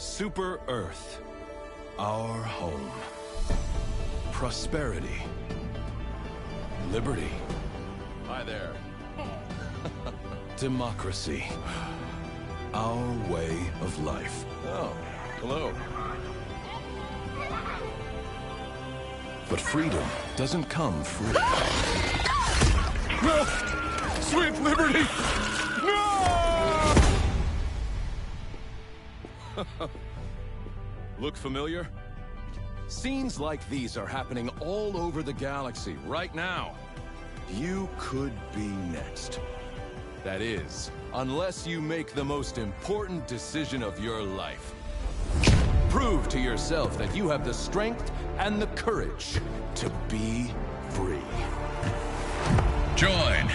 Super Earth, our home. Prosperity. Liberty. Hi there. Democracy. Our way of life. Oh, hello. But freedom doesn't come free. No! Sweet liberty! No! Look familiar? Scenes like these are happening all over the galaxy right now. You could be next. That is, unless you make the most important decision of your life. Prove to yourself that you have the strength and the courage to be free. Join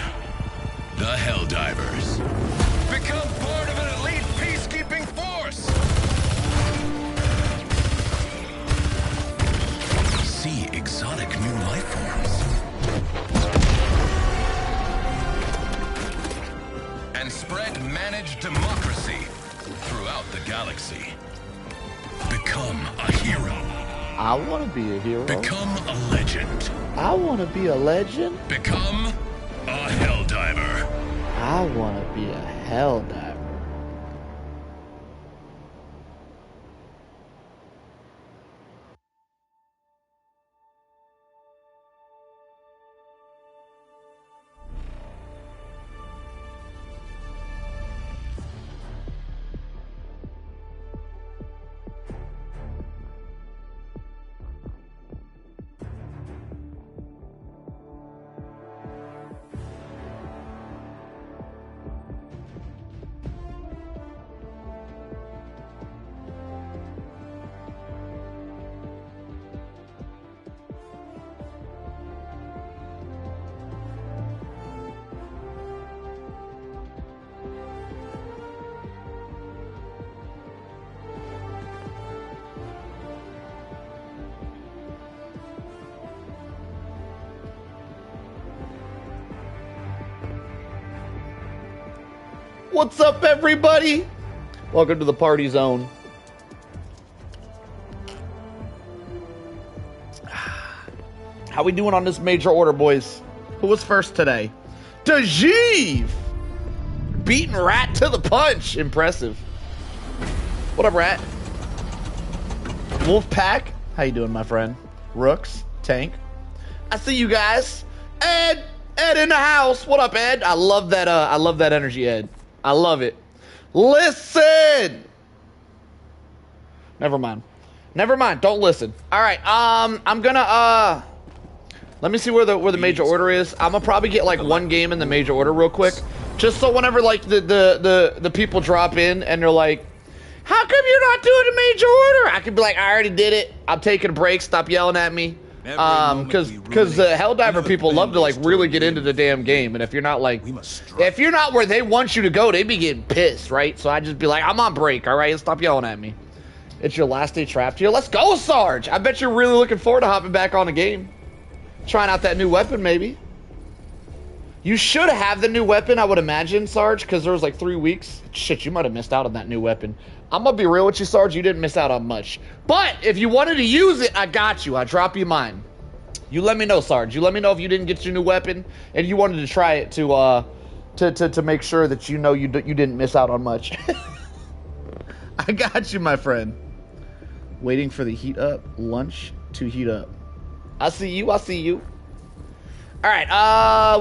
the Helldivers. Become part of an elite peacekeeping force. See exotic new life forms. And spread managed democracy throughout the galaxy. Become a hero. I want to be a hero. Become a legend. I want to be a legend. Become a Helldiver. I want to be a Helldiver. What's up, everybody? Welcome to the party zone. How we doing on this major order, boys? Who was first today? Dajeev! Beating Rat to the punch. Impressive. What up, Rat? Wolfpack. How you doing, my friend? Rooks. Tank. I see you guys. Ed! Ed in the house. What up, Ed? I love that energy, Ed. I love it. Listen! Never mind. Never mind. Don't listen. All right. I'm gonna let me see where the major order is. I'm gonna probably get like one game in the major order real quick, just so whenever like the people drop in and they're like, "How come you're not doing a major order?" I could be like, "I already did it. I'm taking a break. Stop yelling at me." Because the Helldiver people love to like really get into the damn game, and if you're not like, if you're not where they want you to go, they be getting pissed, right? So I just be like, I'm on break, all right? Stop yelling at me. It's your last day trapped here. Let's go, Sarge. I bet you're really looking forward to hopping back on the game, trying out that new weapon, maybe. You should have the new weapon, I would imagine, Sarge, because there was like 3 weeks. Shit, you might have missed out on that new weapon. I'm gonna be real with you, Sarge. You didn't miss out on much. But if you wanted to use it, I got you. I drop you mine. You let me know, Sarge. You let me know if you didn't get your new weapon and you wanted to try it to make sure that you know you didn't miss out on much. I got you, my friend. Waiting for the heat up. Lunch to heat up. I see you. I see you. All right.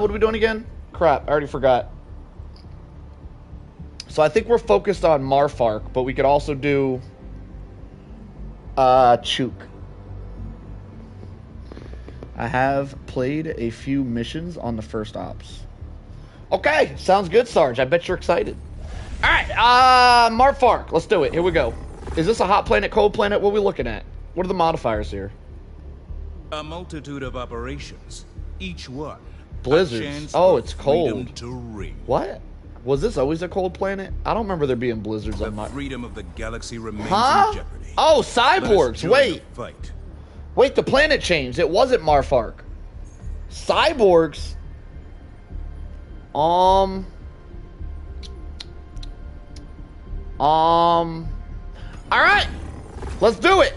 What are we doing again? Crap. I already forgot. So I think we're focused on Marfark, but we could also do Chook. I have played a few missions on the first ops. Okay, sounds good, Sarge. I bet you're excited. All right, Marfark, let's do it. Here we go. Is this a hot planet, cold planet? What are we looking at? What are the modifiers here? A multitude of operations, each one. Blizzards. Oh, it's cold. To reign. What? Was this always a cold planet? I don't remember there being blizzards on my... The freedom of the galaxy remains in jeopardy. Oh, cyborgs. Wait. Fight. Wait, the planet changed. It wasn't Marfark. Cyborgs. All right, let's do it.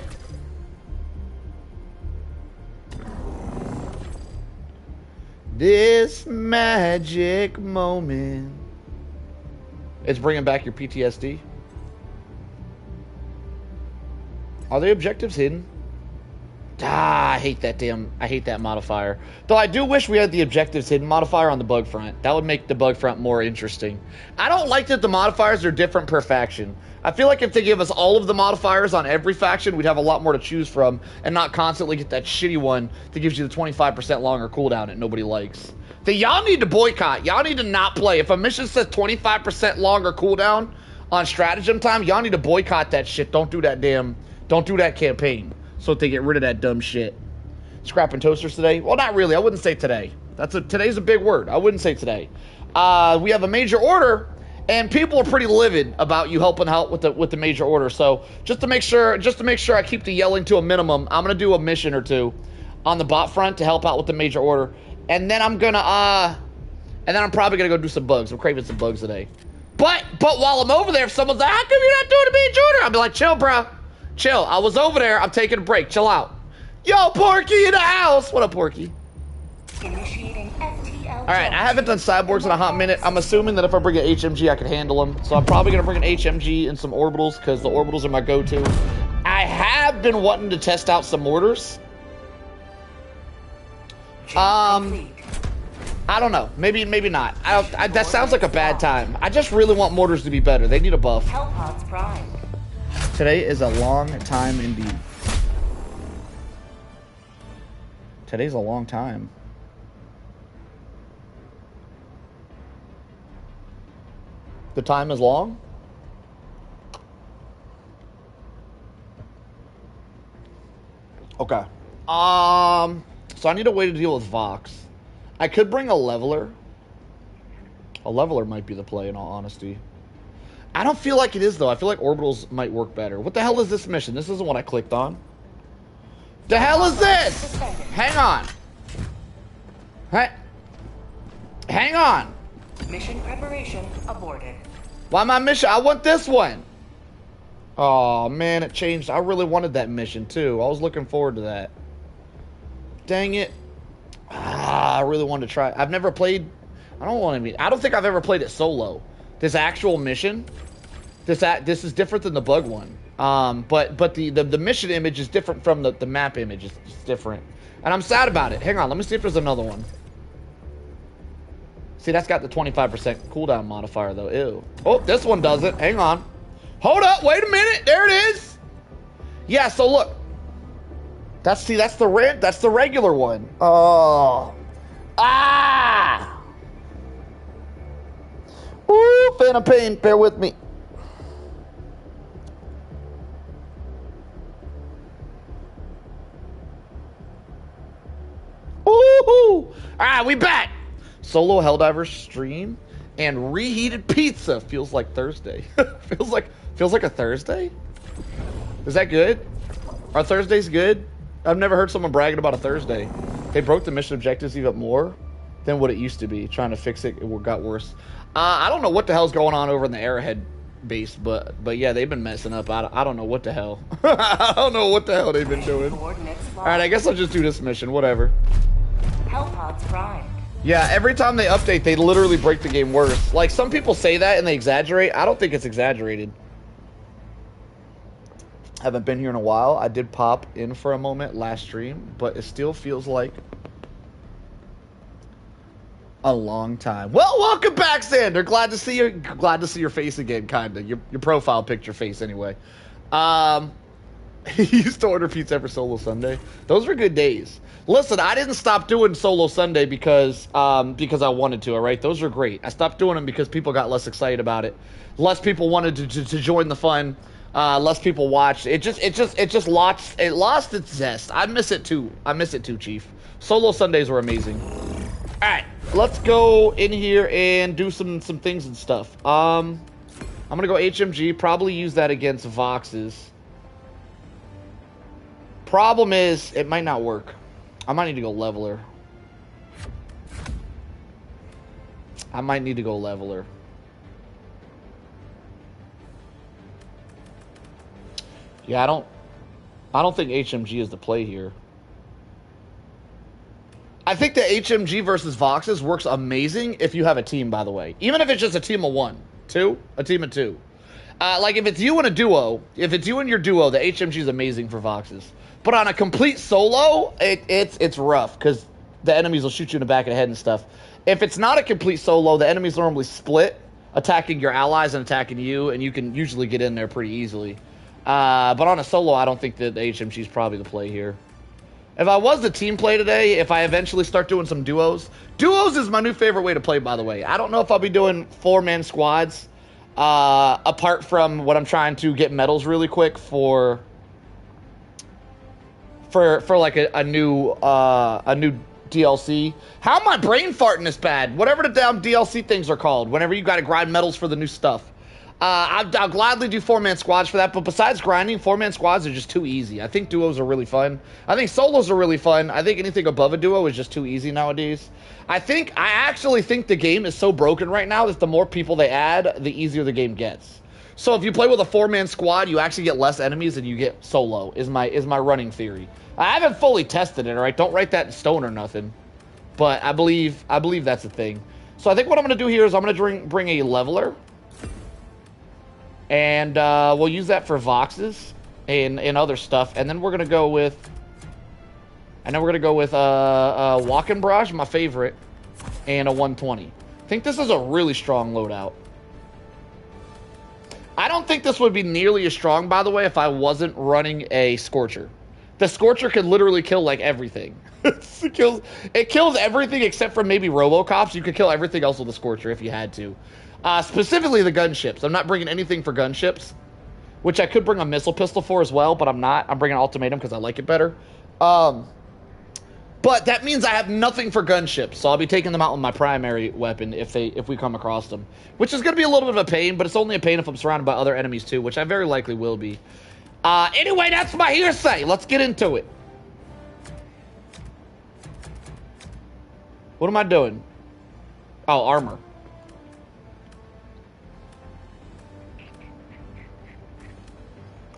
This magic moment. It's bringing back your PTSD. Are the objectives hidden? Ah, I hate that modifier. Though I do wish we had the objectives hidden modifier on the bug front. That would make the bug front more interesting. I don't like that the modifiers are different per faction. I feel like if they give us all of the modifiers on every faction, we'd have a lot more to choose from and not constantly get that shitty one that gives you the 25% longer cooldown that nobody likes. Y'all need to boycott. Y'all need to not play. If a mission says 25% longer cooldown on stratagem time, y'all need to boycott that shit. Don't do that campaign. So that they get rid of that dumb shit. Scrapping toasters today? Well, not really. I wouldn't say today. Today's a big word. I wouldn't say today. We have a major order, and people are pretty livid about you helping out with the major order. So just to make sure I keep the yelling to a minimum, I'm gonna do a mission or two on the bot front to help out with the major order, and then I'm probably gonna go do some bugs. I'm craving some bugs today. But while I'm over there, if someone's like, "How come you're not doing a major order?" I'll be like, "Chill, bro. Chill. I was over there. I'm taking a break. Chill out." Yo, Porky in the house. What up, Porky? Initiating FTL. All right, I haven't done cyborgs in a hot minute. I'm assuming that if I bring an HMG, I can handle them. So I'm probably going to bring an HMG and some orbitals because the orbitals are my go-to. I have been wanting to test out some mortars. I don't know. Maybe not. That sounds like a bad time. I just really want mortars to be better. They need a buff. Hellpods primed. Today is a long time indeed. Today's a long time. The time is long? Okay. So I need a way to deal with Vox. I could bring a leveler. A leveler might be the play in all honesty. I don't feel like it is, though. I feel like orbitals might work better. What the hell is this mission? This isn't what I clicked on. The hell is this? Hang on. Hang on. Mission preparation aborted. Why my mission? I want this one. Oh, man, it changed. I really wanted that mission, too. I was looking forward to that. Dang it. I really wanted to try. I've never played... I don't think I've ever played it solo. This actual mission, this is different than the bug one. But the mission image is different from the map image. It's different, and I'm sad about it. Hang on, let me see if there's another one. See, that's got the 25% cooldown modifier though. Ew. Oh, this one doesn't. Hang on. Hold up. Wait a minute. There it is. Yeah. So look. That's the regular one. Oh. Ah. Ooh, fan of pain. Bear with me. Ooh. Alright, we back. Solo Helldivers stream and reheated pizza. Feels like Thursday. feels like a Thursday? Is that good? Are Thursdays good? I've never heard someone bragging about a Thursday. They broke the mission objectives even more than what it used to be. Trying to fix it, it got worse. I don't know what the hell's going on over in the Arrowhead base, but yeah, they've been messing up. I don't know what the hell. I don't know what the hell they've been doing. Alright, I guess I'll just do this mission, whatever. Hellpods primed. Yeah, every time they update, they literally break the game worse. Like, some people say that and they exaggerate. I don't think it's exaggerated. Haven't been here in a while. I did pop in for a moment last stream, but it still feels like a long time. Well, welcome back, Sander. Glad to see you. Glad to see your face again, kinda. Your profile picture face, anyway. He used to order pizza every Solo Sunday. Those were good days. Listen, I didn't stop doing Solo Sunday because I wanted to. All right, those are great. I stopped doing them because people got less excited about it. Less people wanted to join the fun. Less people watched. It just lost its zest. I miss it too. Chief. Solo Sundays were amazing. All right, let's go in here and do some things and stuff. I'm gonna go HMG. Probably use that against Voxes. Problem is, it might not work. I might need to go leveler. Yeah, I don't think HMG is the play here. I think the HMG versus Voxes works amazing if you have a team, by the way. Even if it's just a team of a team of two. Like, if it's you and a duo, if it's you and your duo, the HMG is amazing for Voxes. But on a complete solo, it's rough, because the enemies will shoot you in the back of the head and stuff. If it's not a complete solo, the enemies normally split, attacking your allies and attacking you, and you can usually get in there pretty easily. But on a solo, I don't think that the HMG is probably the play here. If I was the team play today, if I eventually start doing some duos. Duos is my new favorite way to play, by the way. I don't know if I'll be doing 4-man squads. Apart from what I'm trying to get medals really quick for like a new DLC. How am I brain farting this bad? Whatever the damn DLC things are called. Whenever you got to grind medals for the new stuff. I'll gladly do 4-man squads for that, but besides grinding, 4-man squads are just too easy. I think duos are really fun. I think solos are really fun. I think anything above a duo is just too easy nowadays. I actually think the game is so broken right now that the more people they add, the easier the game gets. So if you play with a 4-man squad, you actually get less enemies than you get solo, is my running theory. I haven't fully tested it, all right? Don't write that in stone or nothing. But I believe that's the thing. So I think what I'm going to do here is I'm going to bring a leveler. And we'll use that for Voxes and other stuff. And then we're going to go with... Walking Barrage, my favorite. And a 120. I think this is a really strong loadout. I don't think this would be nearly as strong, by the way, if I wasn't running a Scorcher. The Scorcher could literally kill, like, everything. It kills everything except for maybe Robocops. You could kill everything else with a Scorcher if you had to. Specifically the gunships. I'm not bringing anything for gunships, which I could bring a missile pistol for as well, but I'm not. I'm bringing an ultimatum because I like it better. But that means I have nothing for gunships, so I'll be taking them out with my primary weapon if we come across them, which is going to be a little bit of a pain, but it's only a pain if I'm surrounded by other enemies too, which I very likely will be. Anyway, that's my hearsay. Let's get into it. What am I doing? Oh, armor.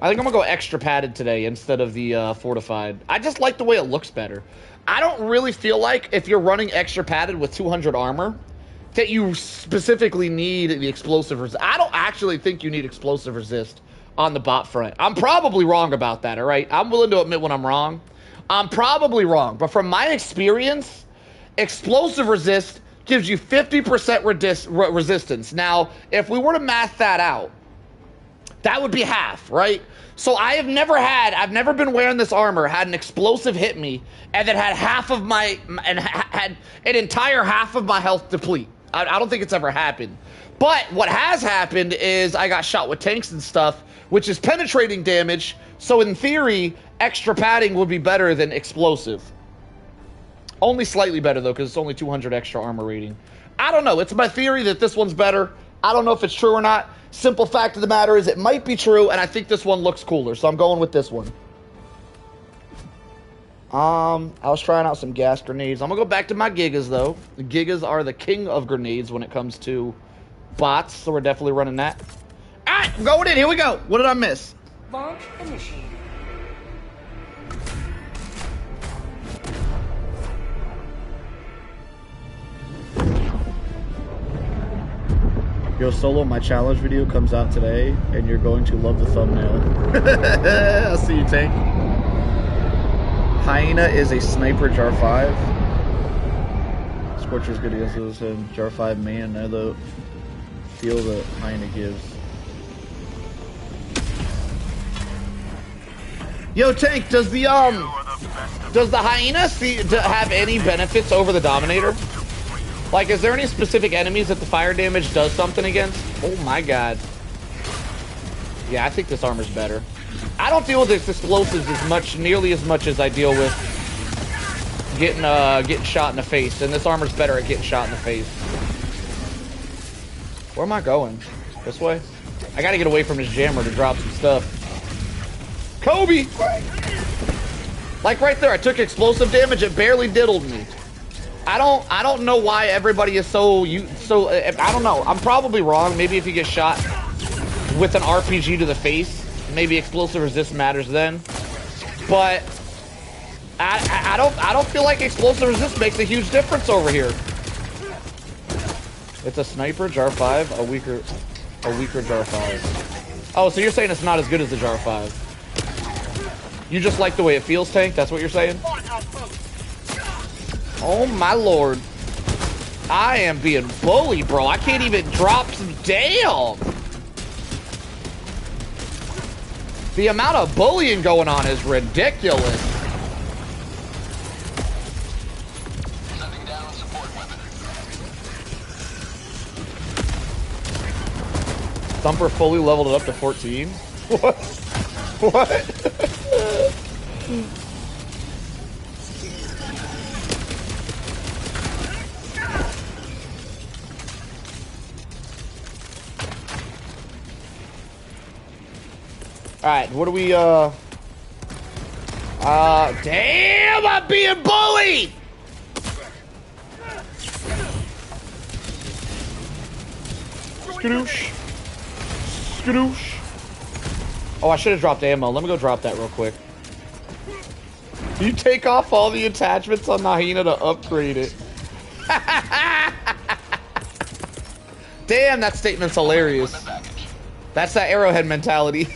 I think I'm going to go extra padded today instead of the fortified. I just like the way it looks better. I don't really feel like if you're running extra padded with 200 armor that you specifically need the explosive resist. I don't actually think you need explosive resist on the bot front. I'm probably wrong about that, all right? I'm willing to admit when I'm wrong. I'm probably wrong. But from my experience, explosive resist gives you 50% resistance. Now, if we were to math that out, that would be half, right? So I've never been wearing this armor, had an explosive hit me, and then had had an entire half of my health deplete. I don't think it's ever happened. But what has happened is I got shot with tanks and stuff, which is penetrating damage. So in theory, extra padding would be better than explosive. Only slightly better though, because it's only 200 extra armor rating. I don't know. It's my theory that this one's better. I don't know if it's true or not. Simple fact of the matter is it might be true, and I think this one looks cooler, so I'm going with this one. I was trying out some gas grenades. I'm gonna go back to my Gigas though. The Gigas are the king of grenades when it comes to bots, so we're definitely running that. Alright, I'm going in. Here we go. What did I miss? Launch initiated. Yo, Solo, my challenge video comes out today, and you're going to love the thumbnail. I'll see you, Tank. Hyena is a sniper jar 5. Scorcher's good against those and jar 5 man. I the feel that Hyena gives. Yo, Tank, does the Hyena have any benefits over the Dominator? Like, is there any specific enemies that the fire damage does something against? Oh my god. Yeah, I think this armor's better. I don't deal with its explosives nearly as much as I deal with getting shot in the face, and this armor's better at getting shot in the face. Where am I going? This way? I gotta get away from his jammer to drop some stuff. Kobe! Like right there, I took explosive damage, it barely diddled me. I don't know why everybody is so I don't know. I'm probably wrong. Maybe if you get shot with an RPG to the face, maybe explosive resist matters then. But I don't feel like explosive resist makes a huge difference over here. It's a sniper, Jar 5, a weaker Jar 5. Oh, so you're saying it's not as good as the Jar 5. You just like the way it feels, Tank? That's what you're saying? Oh my lord. I am being bullied, bro. I can't even drop some. Damn! The amount of bullying going on is ridiculous. Sending down support weapon. Thumper fully leveled it up to 14. What? What? Alright, what do we, damn, I'm being bullied! Skadoosh. Skadoosh. Oh, I should have dropped ammo. Let me go drop that real quick. You take off all the attachments on the hyena to upgrade it. Damn, that statement's hilarious. That's that arrowhead mentality.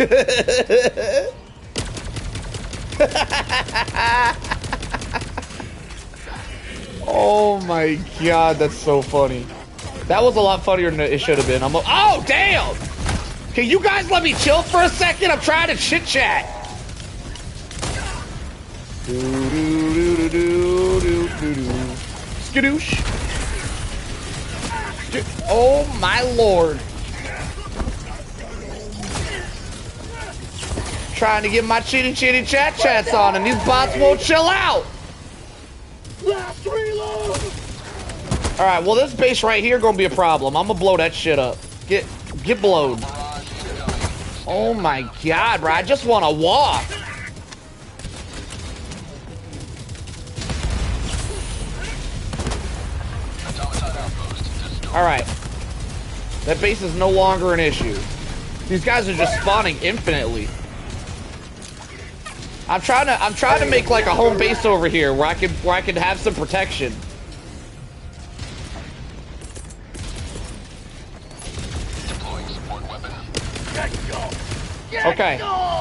Oh my god, that's so funny. That was a lot funnier than it should have been. Oh, damn! Can you guys let me chill for a second? I'm trying to chit-chat. Skadoosh. Oh my lord. Trying to get my chitty chat chats on and these bots won't chill out. Last reload. All right, well this base right here gonna be a problem. I'm gonna blow that shit up. Get blowed. Oh my god, bro! I just want to walk. All right, that base is no longer an issue. These guys are just spawning infinitely. I'm trying to make like a home base over here where I can have some protection. Deploying support weapon. Okay.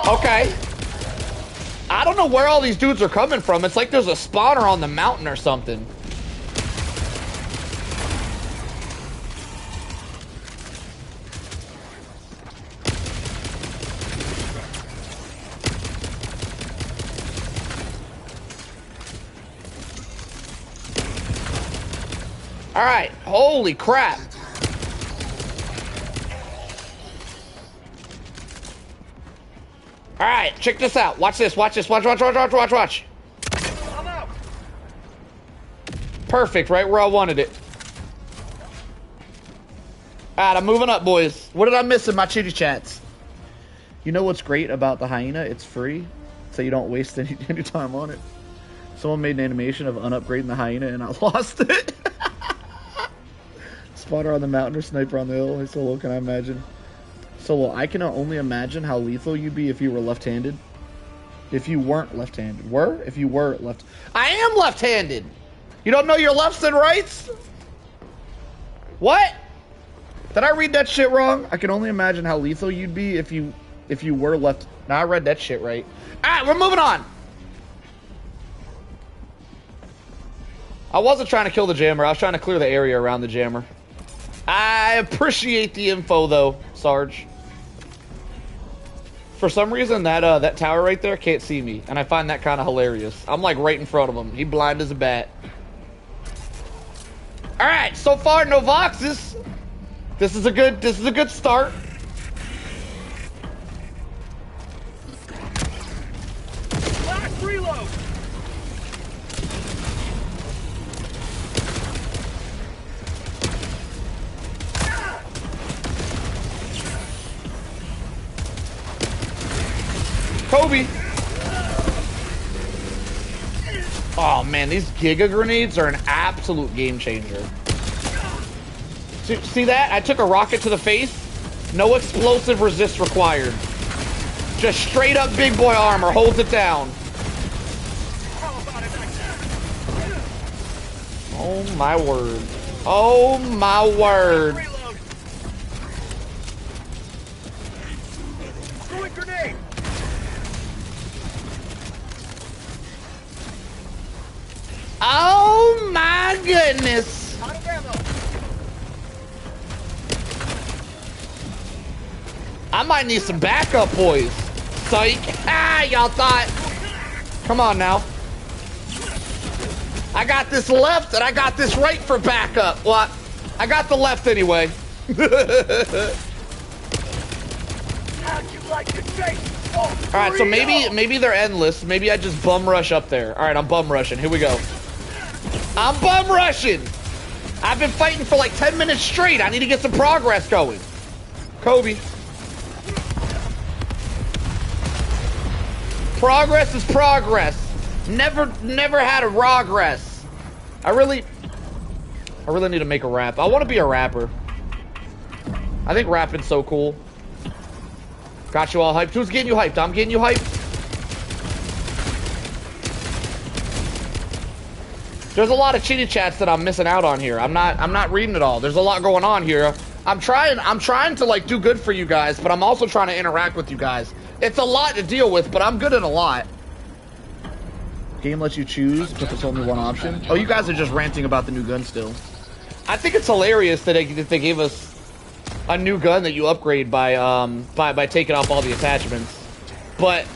Okay. I don't know where all these dudes are coming from. It's like there's a spawner on the mountain or something. All right, holy crap. All right, check this out. Watch this, watch this. Watch. I'm out. Perfect, right where I wanted it. All right, I'm moving up, boys. What did I miss in my chitty chats? You know what's great about the hyena? It's free, so you don't waste any time on it. Someone made an animation of unupgrading the hyena and I lost it. Spotter on the mountain or sniper on the hill. Hey, Solo, can I imagine? Solo, I can only imagine how lethal you'd be if you were left-handed. If you weren't left-handed. If you were left... I am left-handed! You don't know your lefts and rights? What? Did I read that shit wrong? I can only imagine how lethal you'd be if you were left... Nah, I read that shit right. Alright, we're moving on! I wasn't trying to kill the jammer. I was trying to clear the area around the jammer. I appreciate the info, though, Sarge. For some reason, that tower right there can't see me, and I find that kind of hilarious. I'm like right in front of him. He blind as a bat. All right, so far no Voxes. This is a good start. Last reload. Kobe. Oh man, these Giga grenades are an absolute game changer. See that? I took a rocket to the face. No explosive resist required. Just straight up big boy armor. Holds it down. Oh my word. Oh my word. Reload. Throwing grenade. Oh my goodness. Out of ammo. I might need some backup, boys. Psych. Ah, y'all thought. Come on now. I got this left and I got this right for backup. What? I got the left anyway. How'd you like to taste? Oh, All right, so maybe they're endless. Maybe I just bum rush up there. All right, I'm bum rushing. Here we go. I'm bum rushing. I've been fighting for like 10 minutes straight. I need to get some progress going. Kobe. Progress is progress. Never had a progress. I really need to make a rap. I want to be a rapper. I think rapping's so cool. Got you all hyped. Who's getting you hyped? I'm getting you hyped. There's a lot of chitty chats that I'm missing out on here. I'm not reading it all. There's a lot going on here. I'm trying to like do good for you guys, but I'm also trying to interact with you guys. It's a lot to deal with, but I'm good at a lot. Game lets you choose, but there's only one option. Oh, you guys are just ranting about the new gun still. I think it's hilarious that they gave us a new gun that you upgrade by taking off all the attachments. But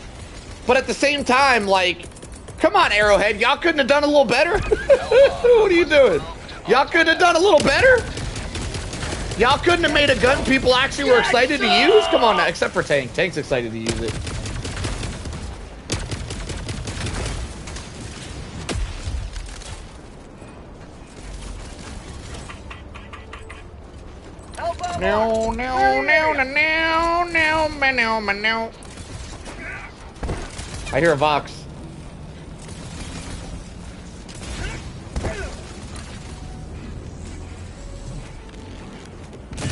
at the same time, like, come on, Arrowhead, y'all couldn't have done a little better? What are you doing? Y'all couldn't have done a little better? Y'all couldn't have made a gun people actually were excited to use? Come on now, except for Tank. Tank's excited to use it. No. I hear a Vox.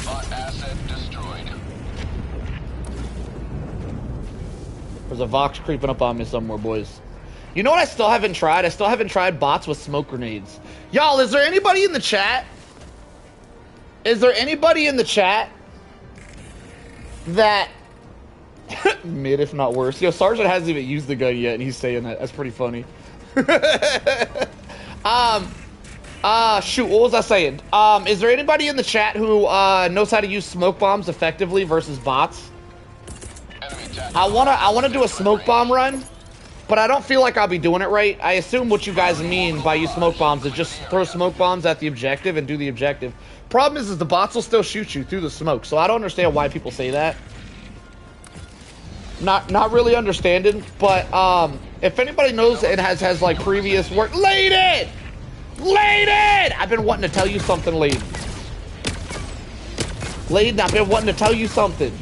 Bot asset destroyed. There's a Vox creeping up on me somewhere, boys. You know what I still haven't tried? I still haven't tried bots with smoke grenades. Y'all, is there anybody in the chat? Is there anybody in the chat that mid, if not worse? Yo, Sergeant hasn't even used the gun yet, and he's saying that. That's pretty funny. Shoot, what was I saying? Is there anybody in the chat who knows how to use smoke bombs effectively versus bots? I wanna do a smoke bomb run, but I don't feel like I'll be doing it right. I assume what you guys mean by use smoke bombs is just throw smoke bombs at the objective and do the objective. Problem is the bots will still shoot you through the smoke, so I don't understand why people say that. Not really understanding, but if anybody knows and has like previous work, Layden! I've been wanting to tell you something, Layden. I've been wanting to tell you something.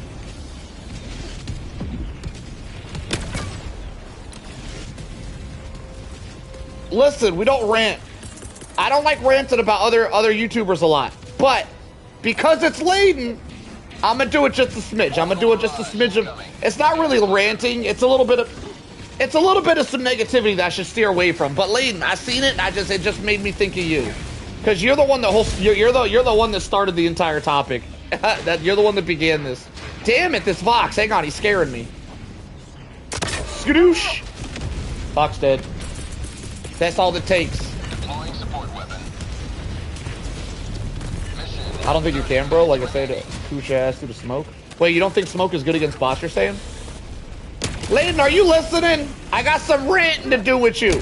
Listen, we don't rant. I don't like ranting about other YouTubers a lot, but because it's Layden, I'm gonna do it just a smidge. I'm gonna do it just a smidge of. It's not really ranting. It's a little bit of some negativity that I should steer away from. But Layden, I seen it, and it just made me think of you, because you're the one that you're the one that started the entire topic. You're the one that began this. Damn it, this Vox. Hang on, he's scaring me. Skadoosh. Vox dead. That's all it takes. Deploying support weapon. I don't think you can, bro. Like I said, push your ass through the smoke. Wait, you don't think smoke is good against bots, you're saying? Layden, are you listening? I got some ranting to do with you.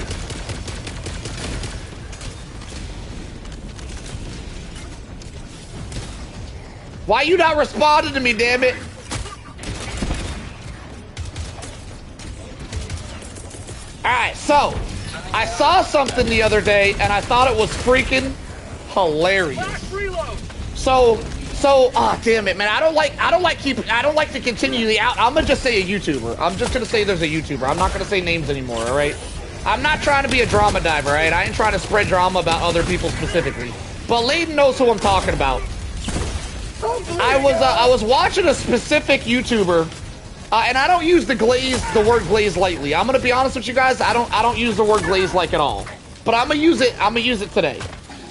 Why you not responding to me, damn it? Alright, so I saw something the other day and I thought it was freaking hilarious. So, damn it, man. I don't like to continue the out. I'm gonna just say a YouTuber. I'm just gonna say there's a YouTuber. I'm not gonna say names anymore, all right? I'm not trying to be a drama diver, all right? I ain't trying to spread drama about other people specifically. But Layden knows who I'm talking about. I was watching a specific YouTuber And I don't use the word glaze lightly. I'm gonna be honest with you guys. I don't use the word glaze like at all. But I'm gonna use it today.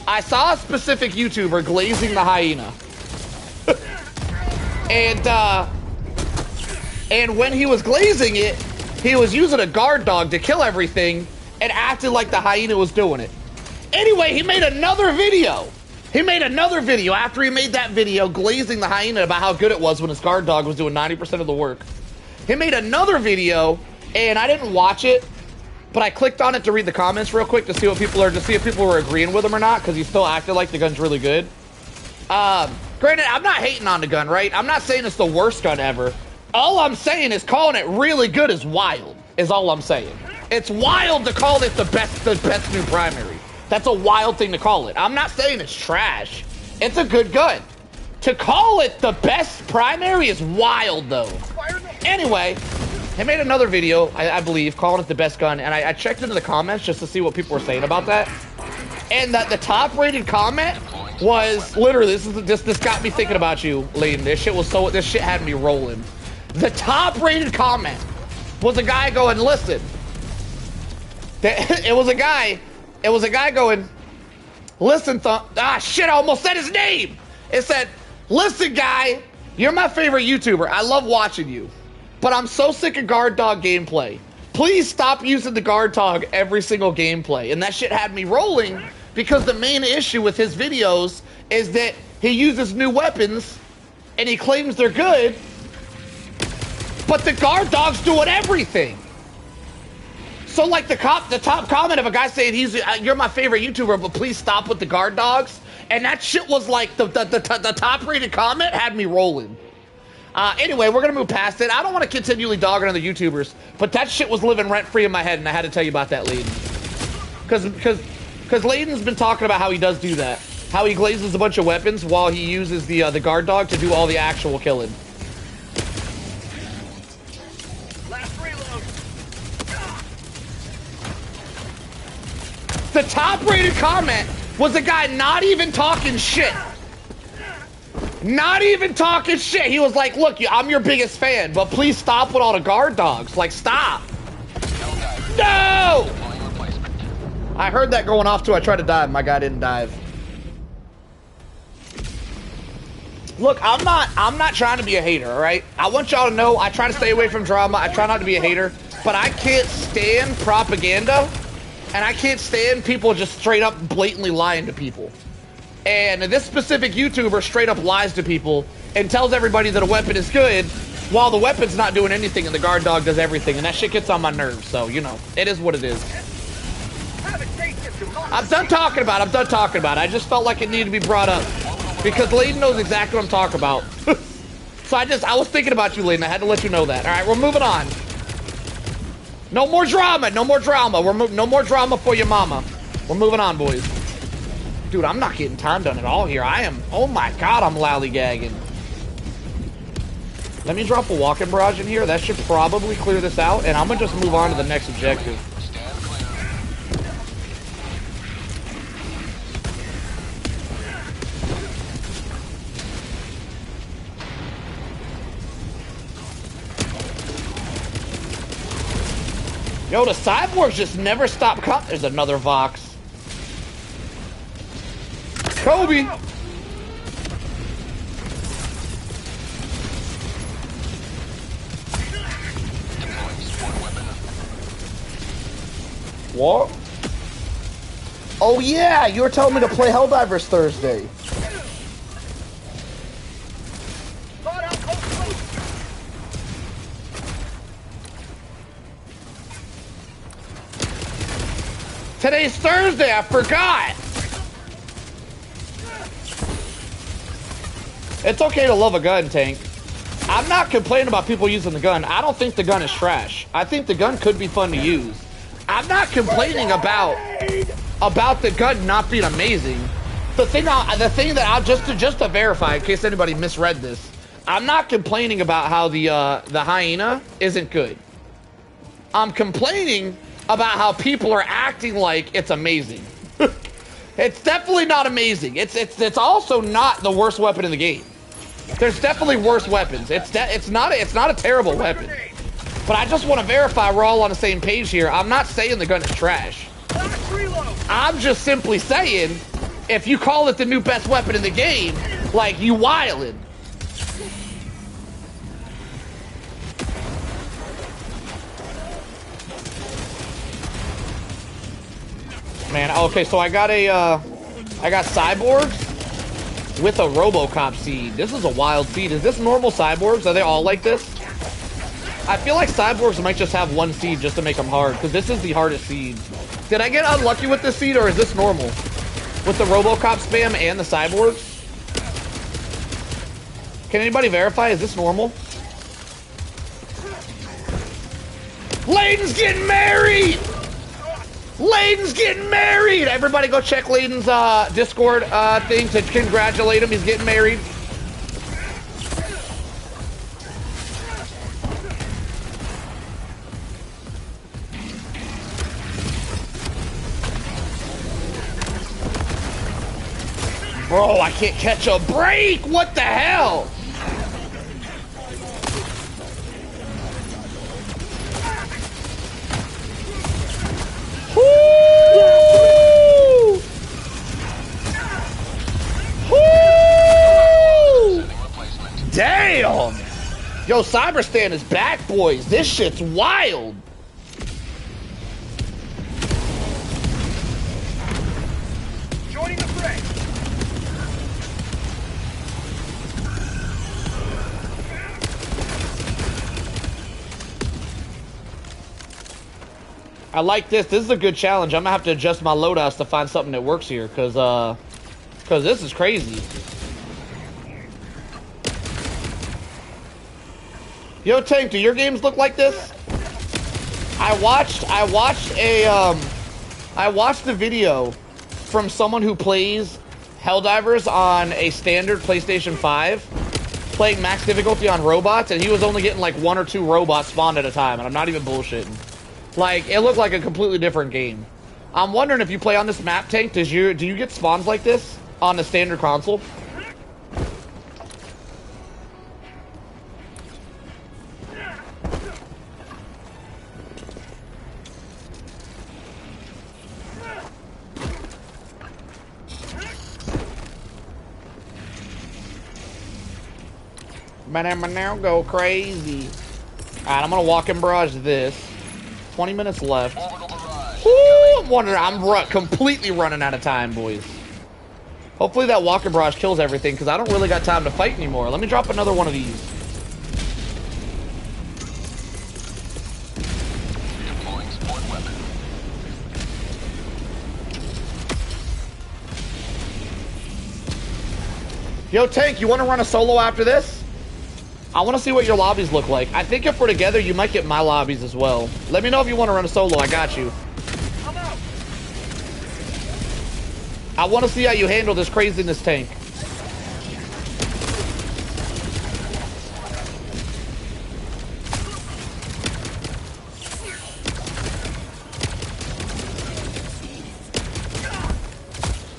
I saw a specific YouTuber glazing the hyena. and when he was glazing it, he was using a guard dog to kill everything and acted like the hyena was doing it. Anyway, he made another video. After he made that video glazing the hyena about how good it was when his guard dog was doing 90% of the work. He made another video, and I didn't watch it, but I clicked on it to read the comments real quick to see what people are, to see if people were agreeing with him or not, because he still acted like the gun's really good. Granted, I'm not hating on the gun, right? I'm not saying it's the worst gun ever. All I'm saying is calling it really good is wild, is all I'm saying. It's wild to call it the best new primary. That's a wild thing to call it. I'm not saying it's trash. It's a good gun. To call it the best primary is wild, though. Anyway, he made another video, I believe, calling it the best gun, and I checked into the comments just to see what people were saying about that. And the top-rated comment was literally, this got me thinking about you, Layden. This shit had me rolling. The top-rated comment was a guy going, listen. It was a guy going, listen, shit, I almost said his name. It said, listen, guy, you're my favorite YouTuber. I love watching you, but I'm so sick of guard dog gameplay. Please stop using the guard dog every single gameplay. And that shit had me rolling because the main issue with his videos is that he uses new weapons and he claims they're good, but the guard dog's doing everything. So like the top comment of a guy saying you're my favorite YouTuber, but please stop with the guard dogs. And that shit was like the top rated comment had me rolling. Anyway, we're gonna move past it. I don't want to continually dog on other YouTubers, but that shit was living rent free in my head, and I had to tell you about that, Layden. Because Layden's been talking about how he does do that, how he glazes a bunch of weapons while he uses the guard dog to do all the actual killing. The top-rated comment was a guy not even talking shit. Not even talking shit. He was like, look, I'm your biggest fan, but please stop with all the guard dogs. Like, stop. No! I heard that going off too. I tried to dive. My guy didn't dive. Look, I'm not trying to be a hater, all right? I want y'all to know I try to stay away from drama. I try not to be a hater, but I can't stand propaganda. And I can't stand people just straight up blatantly lying to people. And this specific YouTuber straight up lies to people and tells everybody that a weapon is good while the weapon's not doing anything and the guard dog does everything. And that shit gets on my nerves. So, you know, it is what it is. I'm done talking about it. I just felt like it needed to be brought up. Because Layden knows exactly what I'm talking about. So I was thinking about you, Layden. I had to let you know that. All right, we're moving on. No more drama. No more drama. No more drama for your mama. We're moving on, boys. Dude, I'm not getting time done at all here. Oh my God, I'm lollygagging. Let me drop a walking barrage in here. That should probably clear this out, and I'm gonna just move on to the next objective. Yo, the cyborgs just never stop coming. There's another Vox. Kobe! What? Oh yeah, you were telling me to play Helldivers Thursday. Today's Thursday, I forgot. It's okay to love a gun, Tank. I'm not complaining about people using the gun. I don't think the gun is trash. I think the gun could be fun to use. I'm not complaining about the gun not being amazing. The thing that I'll just to verify, in case anybody misread this, I'm not complaining about how the hyena isn't good. I'm complaining about how people are acting like it's amazing. It's definitely not amazing. It's also not the worst weapon in the game. There's definitely worse weapons. It's not a terrible weapon. But I just want to verify we're all on the same page here. I'm not saying the gun is trash. I'm just simply saying, if you call it the new best weapon in the game, like, you wildin'. Man, okay, so I got cyborgs with a RoboCop seed. This is a wild seed. Is this normal cyborgs? Are they all like this? I feel like cyborgs might just have one seed just to make them hard, because this is the hardest seed. Did I get unlucky with this seed, or is this normal? With the RoboCop spam and the cyborgs? Can anybody verify? Is this normal? Layden's getting married! Layden's getting married! Everybody go check Layden's Discord thing to congratulate him. He's getting married. Bro, I can't catch a break! What the hell? Woo! Woo! Damn! Yo, Cyberstan is back, boys. This shit's wild. Joining the fray. I like this. This is a good challenge. I'm gonna have to adjust my loadouts to find something that works here, cause this is crazy. Yo, Tank, do your games look like this? I watched a video from someone who plays Helldivers on a standard PlayStation 5, playing max difficulty on robots, and he was only getting like 1 or 2 robots spawned at a time, and I'm not even bullshitting. Like, it looked like a completely different game. I'm wondering if you play on this map, Tank, do you get spawns like this on the standard console? Now go crazy. Alright, I'm gonna walk and barrage this. 20 minutes left. Ooh, I'm wondering. I'm completely running out of time, boys. Hopefully that walk and barrage kills everything, because I don't really got time to fight anymore. Let me drop another one of these. Deploying support weapon. Yo, Tank, you want to run a solo after this? I want to see what your lobbies look like. I think if we're together, you might get my lobbies as well. Let me know if you want to run a solo. I got you. I'm out. I want to see how you handle this craziness, Tank.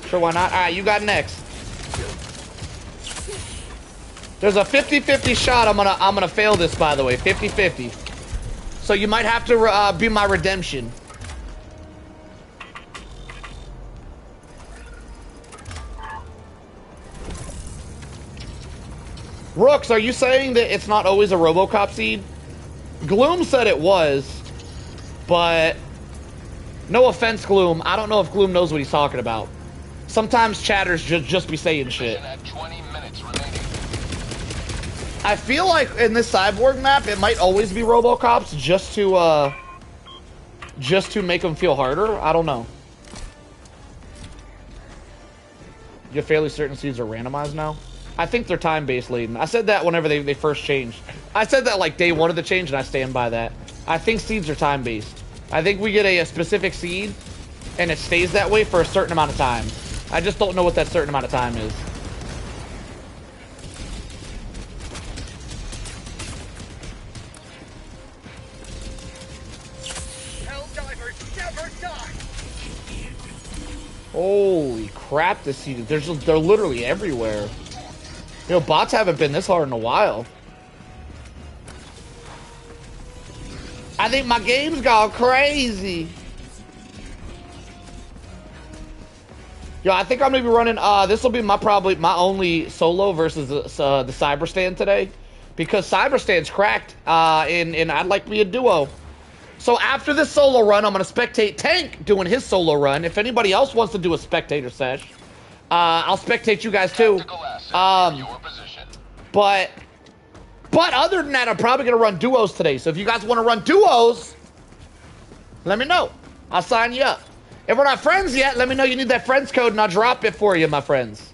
Sure, why not? All right, you got next. There's a 50-50 shot. I'm gonna fail this, by the way. 50-50. So you might have to be my redemption. Rooks, are you saying that it's not always a RoboCop seed? Gloom said it was, but no offense, Gloom. I don't know if Gloom knows what he's talking about. Sometimes chatters just be saying shit. At 20 minutes remaining. I feel like in this cyborg map, it might always be RoboCops just to make them feel harder. I don't know. You're fairly certain seeds are randomized now? I think they're time-based, Layden. I said that whenever they first changed. I said that like day 1 of the change, and I stand by that. I think seeds are time-based. I think we get a specific seed, and it stays that way for a certain amount of time. I just don't know what that certain amount of time is. Helldivers never die. Holy crap, this seed. They're literally everywhere. You know, bots haven't been this hard in a while. I think my game's gone crazy. Yo, I think I'm gonna be running, this will be probably my only solo versus the Cyber Stand today. Because Cyber Stand's cracked, and I'd like to be a duo. So after this solo run, I'm gonna spectate Tank doing his solo run. If anybody else wants to do a spectator sesh, I'll spectate you guys too. But other than that, I'm probably gonna run duos today. So if you guys want to run duos, let me know. I'll sign you up. If we're not friends yet, let me know you need that friends code and I'll drop it for you, my friends.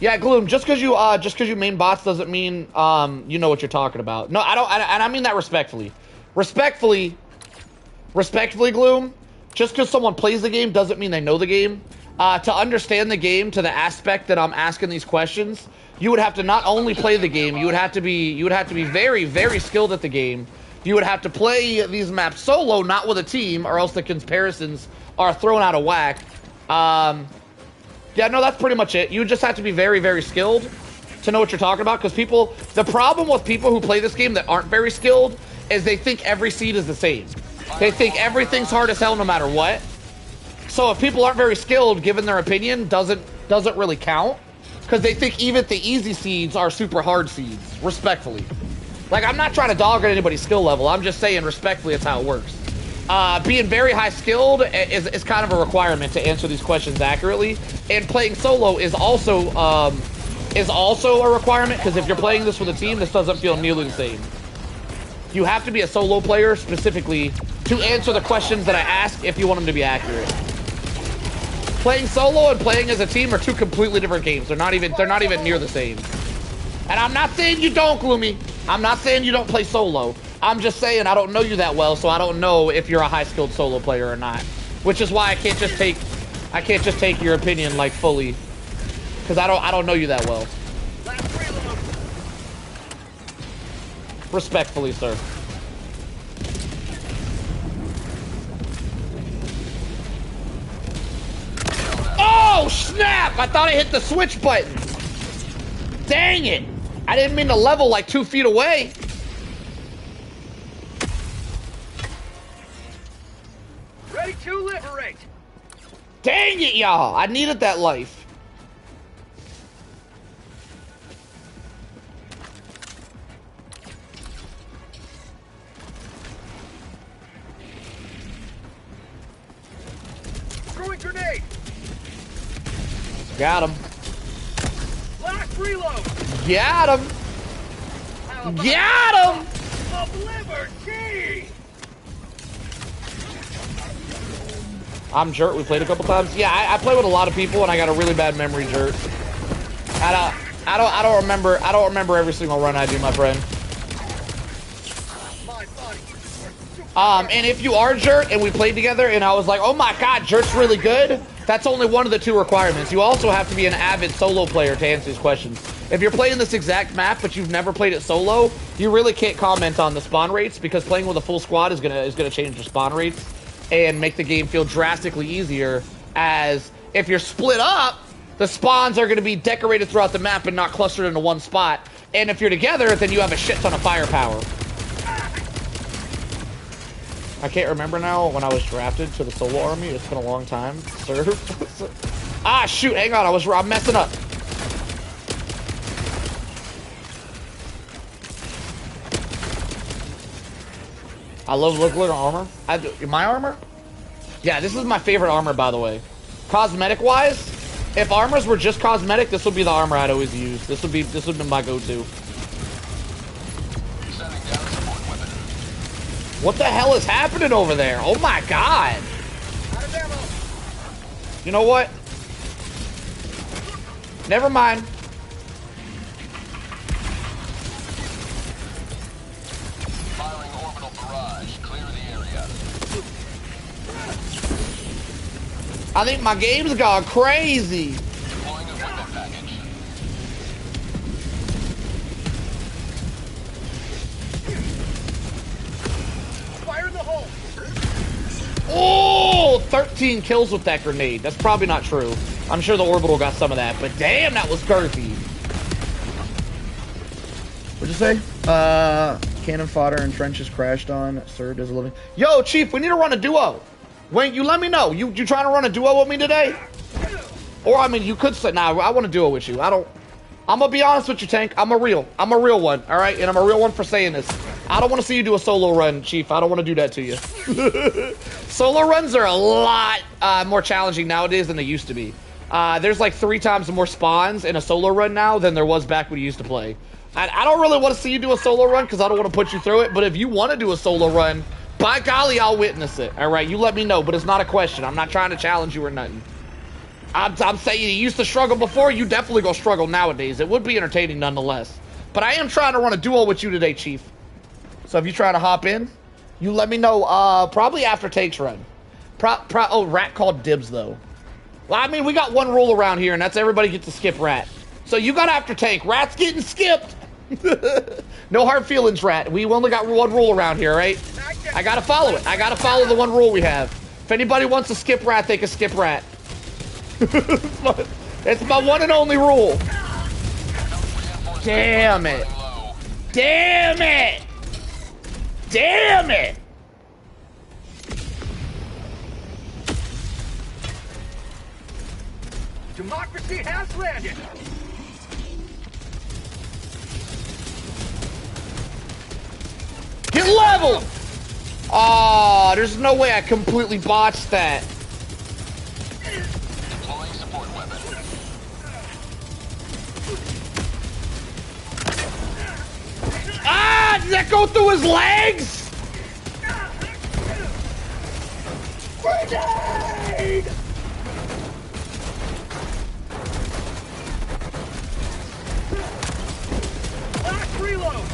Yeah, Gloom, just because you main bots doesn't mean you know what you're talking about. No, I don't, and I mean that respectfully. Respectfully, Gloom, just because someone plays the game doesn't mean they know the game. To understand the game to the aspect that I'm asking these questions, you would have to not only play the game, you would have to be very, very skilled at the game. You would have to play these maps solo, not with a team, or else the comparisons are thrown out of whack. Yeah, no, that's pretty much it. You just have to be very, very skilled to know what you're talking about, because the problem with people who play this game that aren't very skilled is they think every seed is the same. They think everything's hard as hell no matter what. So if people aren't very skilled, giving their opinion doesn't really count, because they think even the easy seeds are super hard seeds, respectfully. Like, I'm not trying to dog at anybody's skill level, I'm just saying respectfully it's how it works. Being very high skilled is kind of a requirement to answer these questions accurately, and playing solo is also a requirement, because if you're playing this with a team, this doesn't feel nearly the same. You have to be a solo player specifically to answer the questions that I ask if you want them to be accurate. Playing solo and playing as a team are two completely different games. They're not even near the same. And I'm not saying you don't, Gloomy. I'm not saying you don't play solo. I'm just saying I don't know you that well, so I don't know if you're a high-skilled solo player or not. Which is why I can't just take your opinion like fully, because I don't know you that well. Respectfully, sir. Oh, snap! I thought I hit the switch button. Dang it! I didn't mean to level like 2 feet away. Ready to liberate. Dang it, y'all! I needed that life. Throwing grenade. Got him. Last reload. Got him. Got him. Of liberty. I'm Jert. We played a couple times. Yeah, I play with a lot of people, and I got a really bad memory, Jert. I don't remember every single run I do, my friend. And if you are Jert and we played together and I was like, oh my god, Jert's really good, that's only one of the 2 requirements. You also have to be an avid solo player to answer these questions. If you're playing this exact map but you've never played it solo, you really can't comment on the spawn rates, because playing with a full squad is gonna change the spawn rates and make the game feel drastically easier, as if you're split up, the spawns are gonna be decorated throughout the map and not clustered into one spot. And if you're together, then you have a shit ton of firepower. I can't remember now when I was drafted to the solo army. It's been a long time. Served. Ah, shoot! Hang on, I'm messing up. I love liquid armor. My armor? Yeah, this is my favorite armor, by the way. Cosmetic-wise, if armors were just cosmetic, this would be the armor I'd always use. This would be my go-to. What the hell is happening over there? Oh my god! You know what? Never mind. Firing orbital barrage. Clear the area. I think my game's gone crazy. Deploying equipment package. Fire in the hole. Oh, 13 kills with that grenade. That's probably not true. I'm sure the orbital got some of that, but damn, that was girthy. What'd you say? Cannon fodder and trenches crashed on. Served as a living. Yo, Chief, we need to run a duo. Wait, you let me know. You trying to run a duo with me today? Or I mean, you could say, nah, I want to duo with you. I'm gonna be honest with you, Tank. I'm a real one, all right? And I'm a real one for saying this. I don't want to see you do a solo run, Chief. I don't want to do that to you. Solo runs are a lot more challenging nowadays than they used to be. There's like 3 times more spawns in a solo run now than there was back when you used to play. I don't really want to see you do a solo run because I don't want to put you through it. But if you want to do a solo run, by golly, I'll witness it. All right, you let me know. But it's not a question. I'm not trying to challenge you or nothing. I'm saying you used to struggle before. You definitely gonna struggle nowadays. It would be entertaining nonetheless. But I am trying to run a duo with you today, Chief. So if you try to hop in, you let me know. Probably after Take's run. Oh, Rat called dibs though. Well, I mean, we got one rule around here, and that's everybody gets to skip Rat. So you got after Tank. Rat's getting skipped. No hard feelings, Rat. We only got one rule around here, right? I gotta follow it. I gotta follow the one rule we have. If anybody wants to skip Rat, they can skip Rat. It's my one and only rule. Damn it. Damn it. Damn it. Democracy has landed. Get leveled! Aw, there's no way I completely botched that. Deploying support weapon. Ah, did that go through his legs? Grenade! Last reload.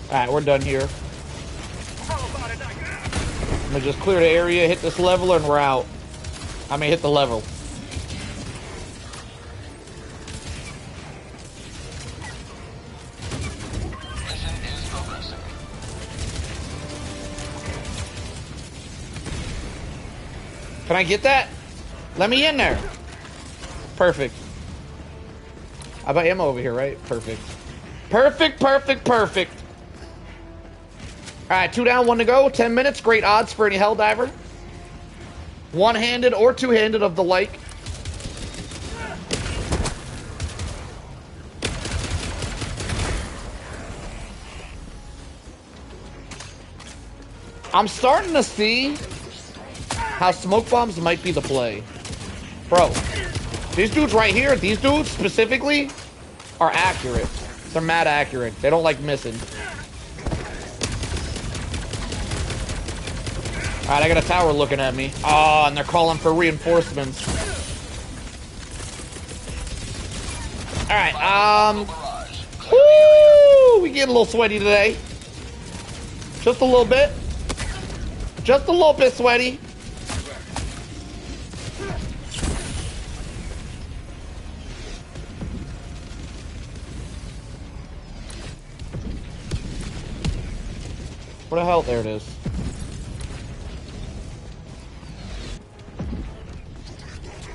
Alright, we're done here. I'm gonna just clear the area, hit this level, and we're out. I mean, hit the level. Mission is progressing. Can I get that? Let me in there. Perfect. I got ammo over here, right? Perfect. Perfect, perfect, perfect. Alright, 2 down, 1 to go. 10 minutes. Great odds for any Helldiver. One-handed or two-handed of the like. I'm starting to see how smoke bombs might be the play. Bro, these dudes right here, these dudes specifically, are accurate. They're mad accurate. They don't like missing. Alright, I got a tower looking at me. Oh, and they're calling for reinforcements. Alright, woo! We getting a little sweaty today. Just a little bit. Just a little bit sweaty. What the hell? There it is.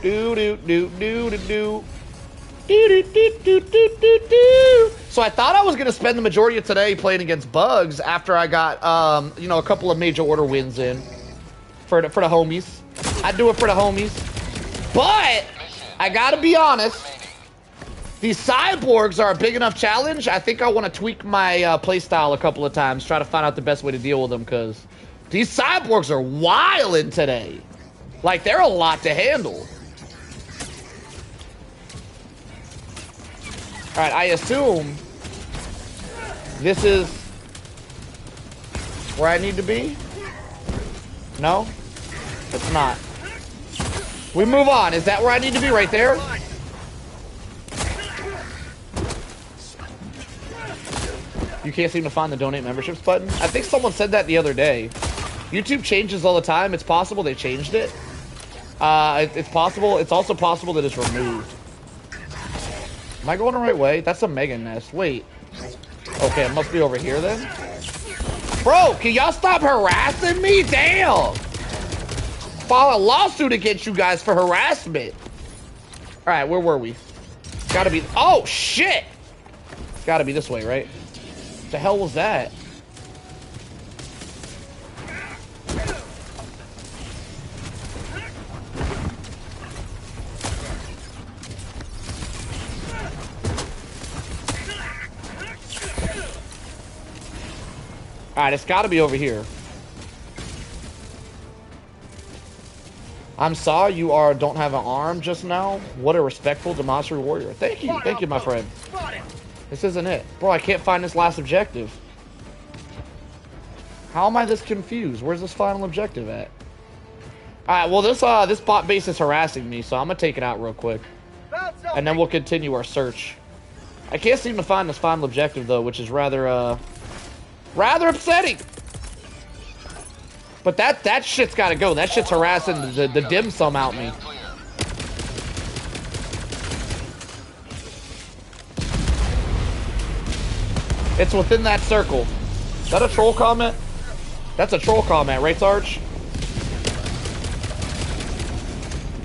Do do do do do do. Do, do, do, do, do, do, do. So I thought I was gonna spend the majority of today playing against bugs after I got you know, a couple of major order wins in for the homies. I'd do it for the homies. But I gotta be honest, these cyborgs are a big enough challenge. I think I want to tweak my playstyle a couple of times, try to find out the best way to deal with them, because these cyborgs are wildin' today. Like, they're a lot to handle. Alright, I assume this is where I need to be? No? It's not. We move on. Is that where I need to be? Right there? You can't seem to find the donate memberships button? I think someone said that the other day. YouTube changes all the time. It's possible they changed it. It's possible. It's also possible that it's removed. Am I going the right way? That's a mega nest. Wait. Okay, it must be over here then. Bro, can y'all stop harassing me? Damn! File a lawsuit against you guys for harassment. Alright, where were we? Gotta be... Oh, shit! Gotta be this way, right? What the hell was that? Alright, it's gotta be over here. I'm sorry you don't have an arm just now. What a respectful, demonstrative warrior. Thank you, my friend. This isn't it. Bro, I can't find this last objective. How am I this confused? Where's this final objective at? Alright, well this bot base is harassing me, so I'm gonna take it out real quick. And then we'll continue our search. I can't seem to find this final objective though, which is rather upsetting. But that shit's gotta go. That shit's harassing the dim sum out me. It's within that circle. Is that a troll comment? That's a troll comment, right, Sarge?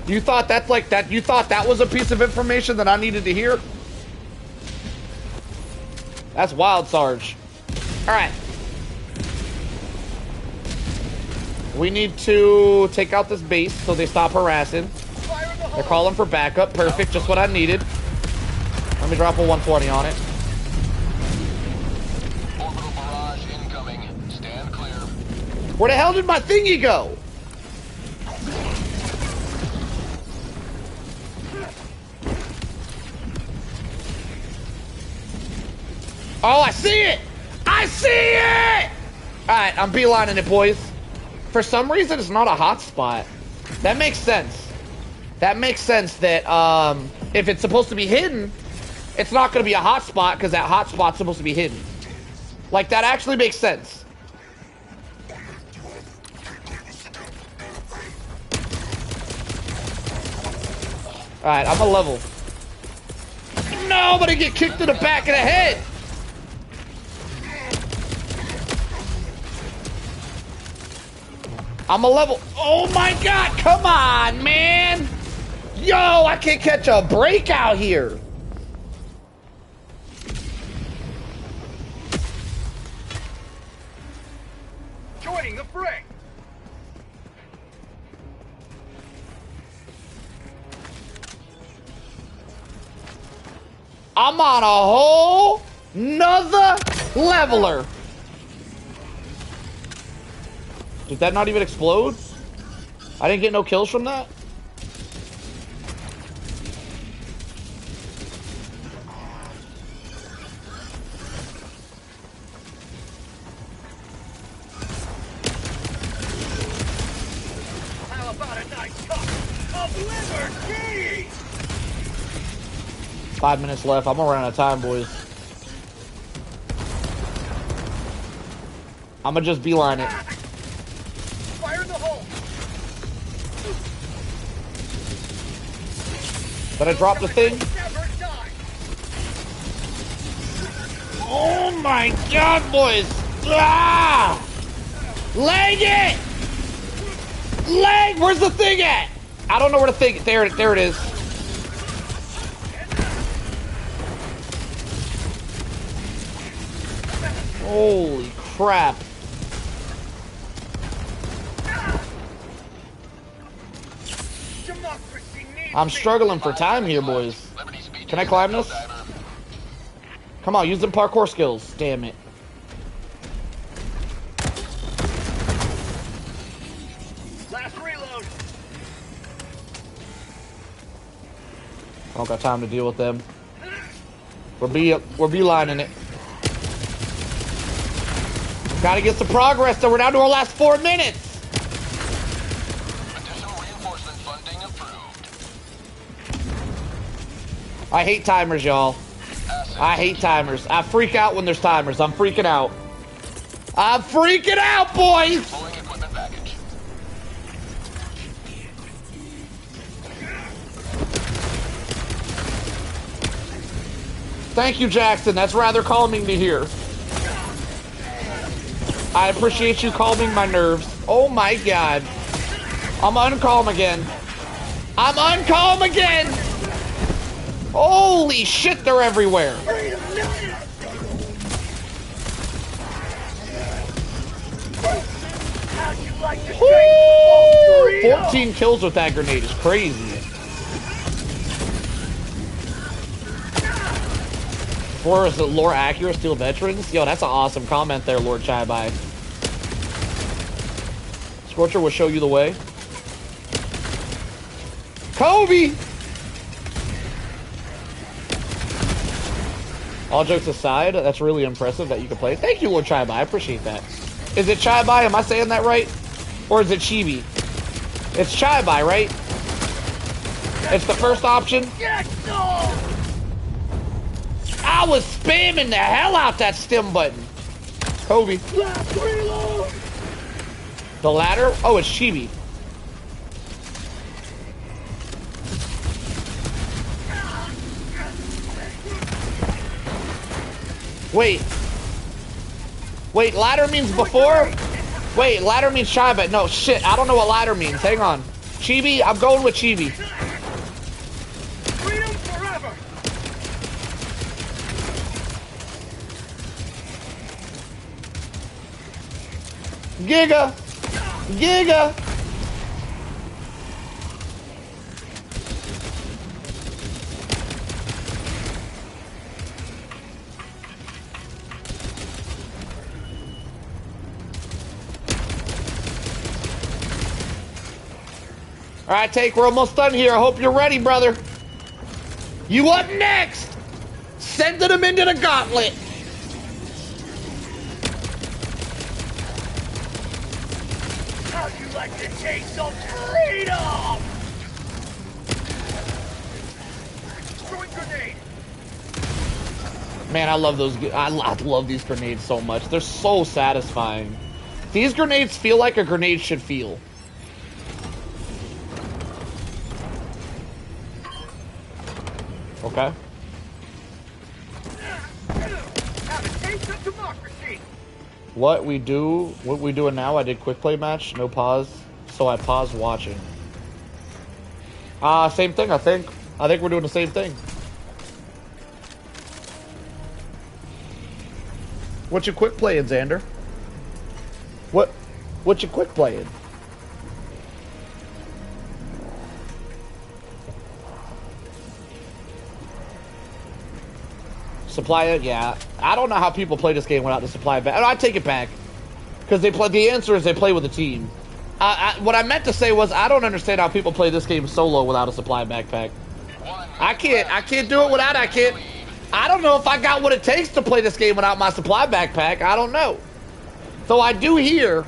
You thought that's like that? You thought that was a piece of information that I needed to hear? That's wild, Sarge. All right. We need to take out this base so they stop harassing. They're calling for backup. Perfect, just what I needed. Let me drop a 120 on it. Orbital barrage incoming. Stand clear. Where the hell did my thingy go? Oh, I see it! I see it! Alright, I'm beelining it, boys. For some reason, it's not a hotspot. That makes sense. That makes sense that if it's supposed to be hidden, it's not going to be a hotspot because that hotspot's supposed to be hidden. Like, that actually makes sense. Alright, I'm a level. No, I'm going to get kicked in the back of the head. I'm a level. Oh my god, come on, man. Yo, I can't catch a break out here. Joining the fray. I'm on a whole nother leveler. Did that not even explode? I didn't get no kills from that? How about a nice cup of liberty? 5 minutes left. I'm gonna run out of time, boys. I'm gonna just beeline it. Fire in the hole. Did I drop the thing? Never die. Oh my god, boys! Ah! Leg it! Leg! Where's the thing at? I don't know where the thing. There it is. Holy crap! I'm struggling for time here, boys. Can I climb this? Come on, use them parkour skills. Damn it. Last reload. I don't got time to deal with them. We're beelining it. Gotta get some progress, so we're down to our last 4 minutes. Additional reinforcement funding approved. I hate timers, y'all. I hate timers. I freak out when there's timers. I'm freaking out. I'm freaking out, boys! Deploying equipment package. Thank you, Jackson. That's rather calming to hear. I appreciate you calming my nerves. Oh my god. I'm uncalm again. I'm uncalm again! Holy shit, they're everywhere. Woo! 14 kills with that grenade is crazy. For is it lore accurate, steel veterans? Yo, that's an awesome comment there, Lord Chai-Bai. Scorcher will show you the way. Kobe! All jokes aside, that's really impressive that you can play. Thank you, Lord Chai-Bai. I appreciate that. Is it Chai-Bai? Am I saying that right? Or is it Chibi? It's Chai-Bai, right? It's the first option? I was spamming the hell out that stim button. Kobe. The ladder? Oh, it's Chibi. Wait, ladder means before? Wait, ladder means Chai-Bai. No, shit, I don't know what ladder means. Hang on. Chibi? I'm going with Chibi. Freedom forever. Giga! Giga! All right, Take, we're almost done here. I hope you're ready, brother. You up next? Sending them into the gauntlet. How'd you like to taste some freedom? Throwing grenade. Man, I love those. I love these grenades so much. They're so satisfying. These grenades feel like a grenade should feel. Okay. Have a taste of democracy. What we doing now? I did quick play match, no pause, so I paused watching. Same thing. I think we're doing the same thing. What you quick playing, Xander? What you quick playing? Supply it, yeah. I don't know how people play this game without the supply back. I take it back, because they play. The answer is they play with a team. What I meant to say was I don't understand how people play this game solo without a supply backpack. I can't do it without. I don't know if I got what it takes to play this game without my supply backpack. I don't know. Though I do hear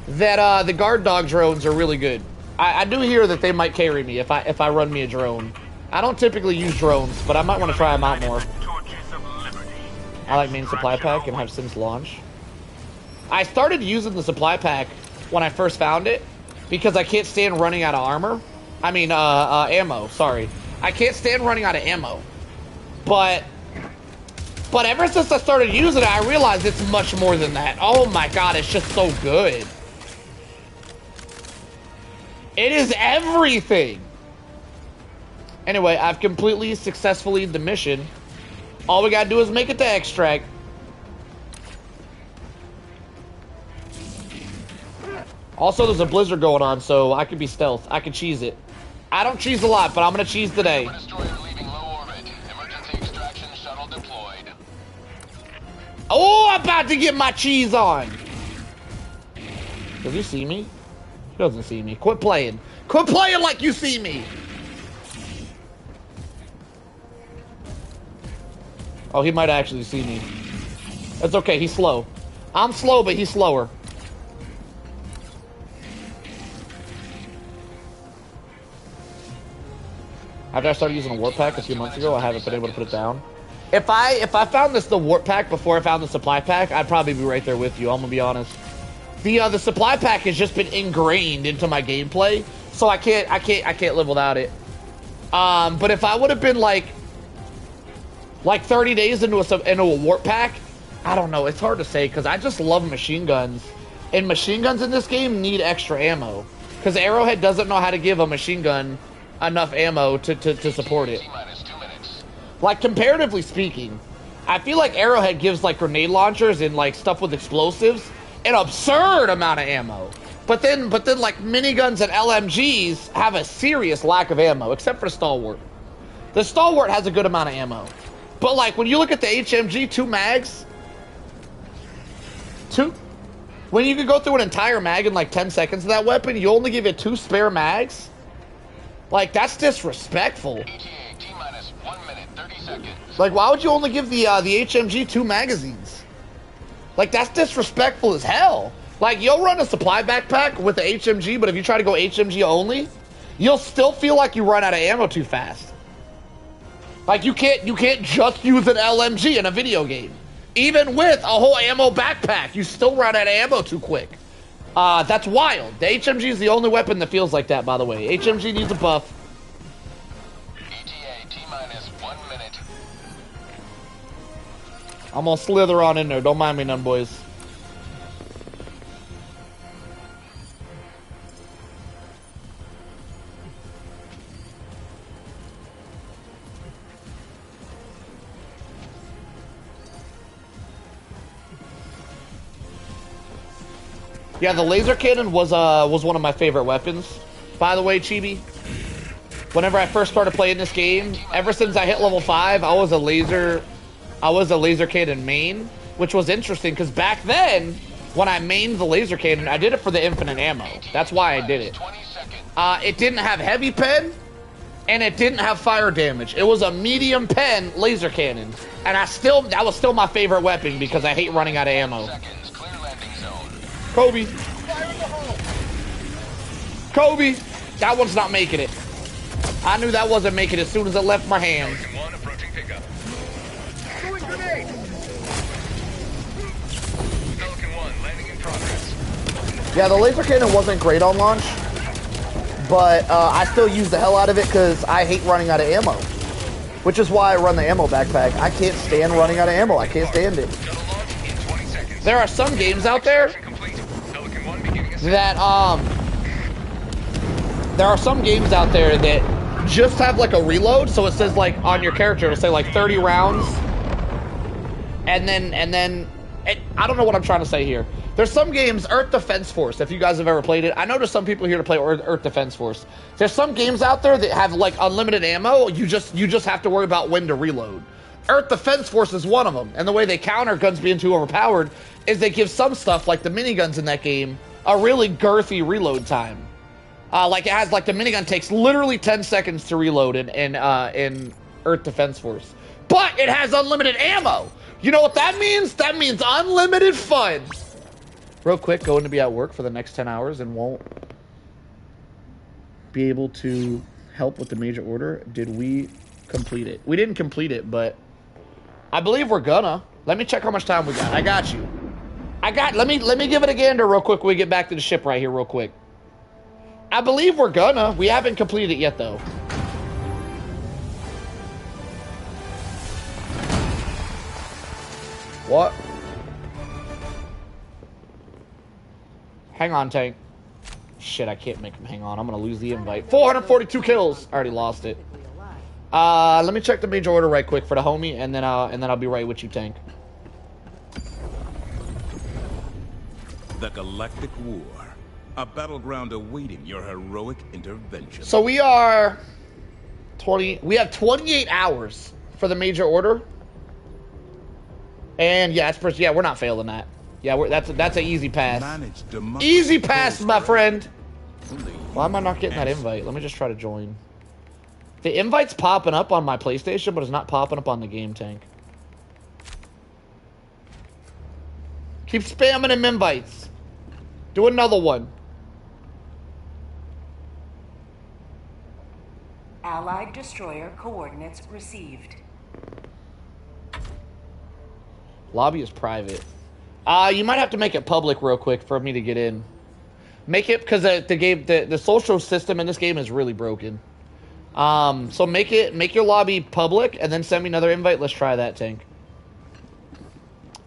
that the guard dog drones are really good. I do hear that they might carry me if I run me a drone. I don't typically use drones, but I might want to try them out more. I like main supply pack and have since launch. I started using the supply pack when I first found it because I can't stand running out of armor. I mean, ammo, sorry. I can't stand running out of ammo. But ever since I started using it, I realized it's much more than that. Oh my god, it's just so good. It is everything. Anyway, I've completely successfully the mission. All we gotta do is make it to extract. Also, there's a blizzard going on, so I could be stealth. I could cheese it. I don't cheese a lot, but I'm gonna cheese today. Oh, I'm about to get my cheese on. Does he see me? He doesn't see me. Quit playing. Quit playing like you see me. Oh, he might actually see me. It's okay, he's slow. I'm slow, but he's slower. After I started using a warp pack a few months ago, I haven't been able to put it down. If I found the warp pack before I found the supply pack, I'd probably be right there with you. I'm gonna be honest. The supply pack has just been ingrained into my gameplay, so I can't live without it. But if I would have been like, Like 30 days into a warp pack? I don't know. It's hard to say because I just love machine guns. And machine guns in this game need extra ammo. Because Arrowhead doesn't know how to give a machine gun enough ammo to support it. Like, comparatively speaking, I feel like Arrowhead gives, like, grenade launchers and, like, stuff with explosives an absurd amount of ammo. But then, like, miniguns and LMGs have a serious lack of ammo, except for Stalwart. The Stalwart has a good amount of ammo. But, like, when you look at the HMG, 2 mags... When you can go through an entire mag in, like, 10 seconds of that weapon, you only give it 2 spare mags? Like, that's disrespectful. T-minus 1 minute, 30 seconds. Like, why would you only give the HMG 2 magazines? Like, that's disrespectful as hell. Like, you'll run a supply backpack with the HMG, but if you try to go HMG only, you'll still feel like you run out of ammo too fast. Like, you can't just use an LMG in a video game. Even with a whole ammo backpack, you still run out of ammo too quick. That's wild. The HMG is the only weapon that feels like that, by the way. HMG needs a buff. ETA, T-minus 1 minute. I'm gonna slither on in there. Don't mind me none, boys. Yeah, the laser cannon was one of my favorite weapons. By the way, Chibi, whenever I first started playing this game, ever since I hit level 5, I was a laser cannon main, which was interesting because back then, when I mained the laser cannon, I did it for the infinite ammo. That's why I did it. It didn't have heavy pen, and it didn't have fire damage. It was a medium pen laser cannon, and that was still my favorite weapon because I hate running out of ammo. Kobe. Kobe. That one's not making it. I knew that wasn't making it as soon as it left my hands. Yeah, the laser cannon wasn't great on launch, but I still use the hell out of it because I hate running out of ammo. Which is why I run the ammo backpack. I can't stand running out of ammo. I can't stand it. There are some games out there that just have like a reload, so it says like on your character it'll say like 30 rounds, and then I don't know what I'm trying to say here. There's some games, Earth Defense Force, if you guys have ever played it. I know there's some people here to play Earth Defense Force. There's some games out there that have like unlimited ammo. You just have to worry about when to reload. Earth Defense Force is one of them, and the way they counter guns being too overpowered is they give some stuff like the miniguns in that game a really girthy reload time. Like it has, like the minigun takes literally 10 seconds to reload in Earth Defense Force. But it has unlimited ammo! You know what that means? That means unlimited fun! Real quick, going to be at work for the next 10 hours and won't be able to help with the major order. Did we complete it? We didn't complete it, but I believe we're gonna. Let me check how much time we got. I got you. Let me give it a gander real quick when we get back to the ship right here real quick. I believe we're gonna. We haven't completed it yet though. What? Hang on, Tank. Shit, I can't make him hang on. I'm gonna lose the invite. 442 kills. I already lost it. Let me check the major order right quick for the homie, and then I'll be right with you, Tank. The Galactic War, a battleground awaiting your heroic intervention. So we are 20. We have 28 hours for the major order, and yeah, we're not failing that. Yeah, that's an easy pass. Easy pass, my friend. Why am I not getting that invite? Let me just try to join. The invite's popping up on my PlayStation, but it's not popping up on the game, Tank. Keep spamming him invites. Do another one. Allied destroyer coordinates received. Lobby is private. You might have to make it public real quick for me to get in. Make it, because the social system in this game is really broken. So make your lobby public and then send me another invite. Let's try that, Tank.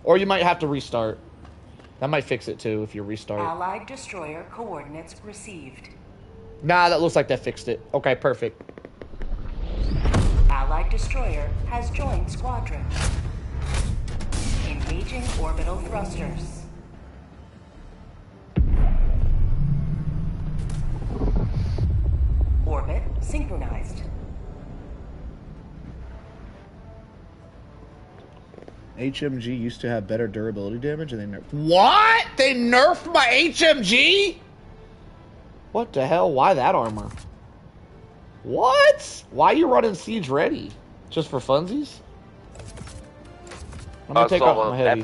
Or you might have to restart. That might fix it too if you restart. Allied destroyer coordinates received. Nah, that looks like that fixed it. Okay, perfect. Allied destroyer has joined squadron. Engaging orbital thrusters. Orbit synchronized. HMG used to have better durability damage and they nerfed. What? They nerfed my HMG? What the hell? Why that armor? What? Why are you running Siege Ready? Just for funsies? I'm gonna take off my heavy.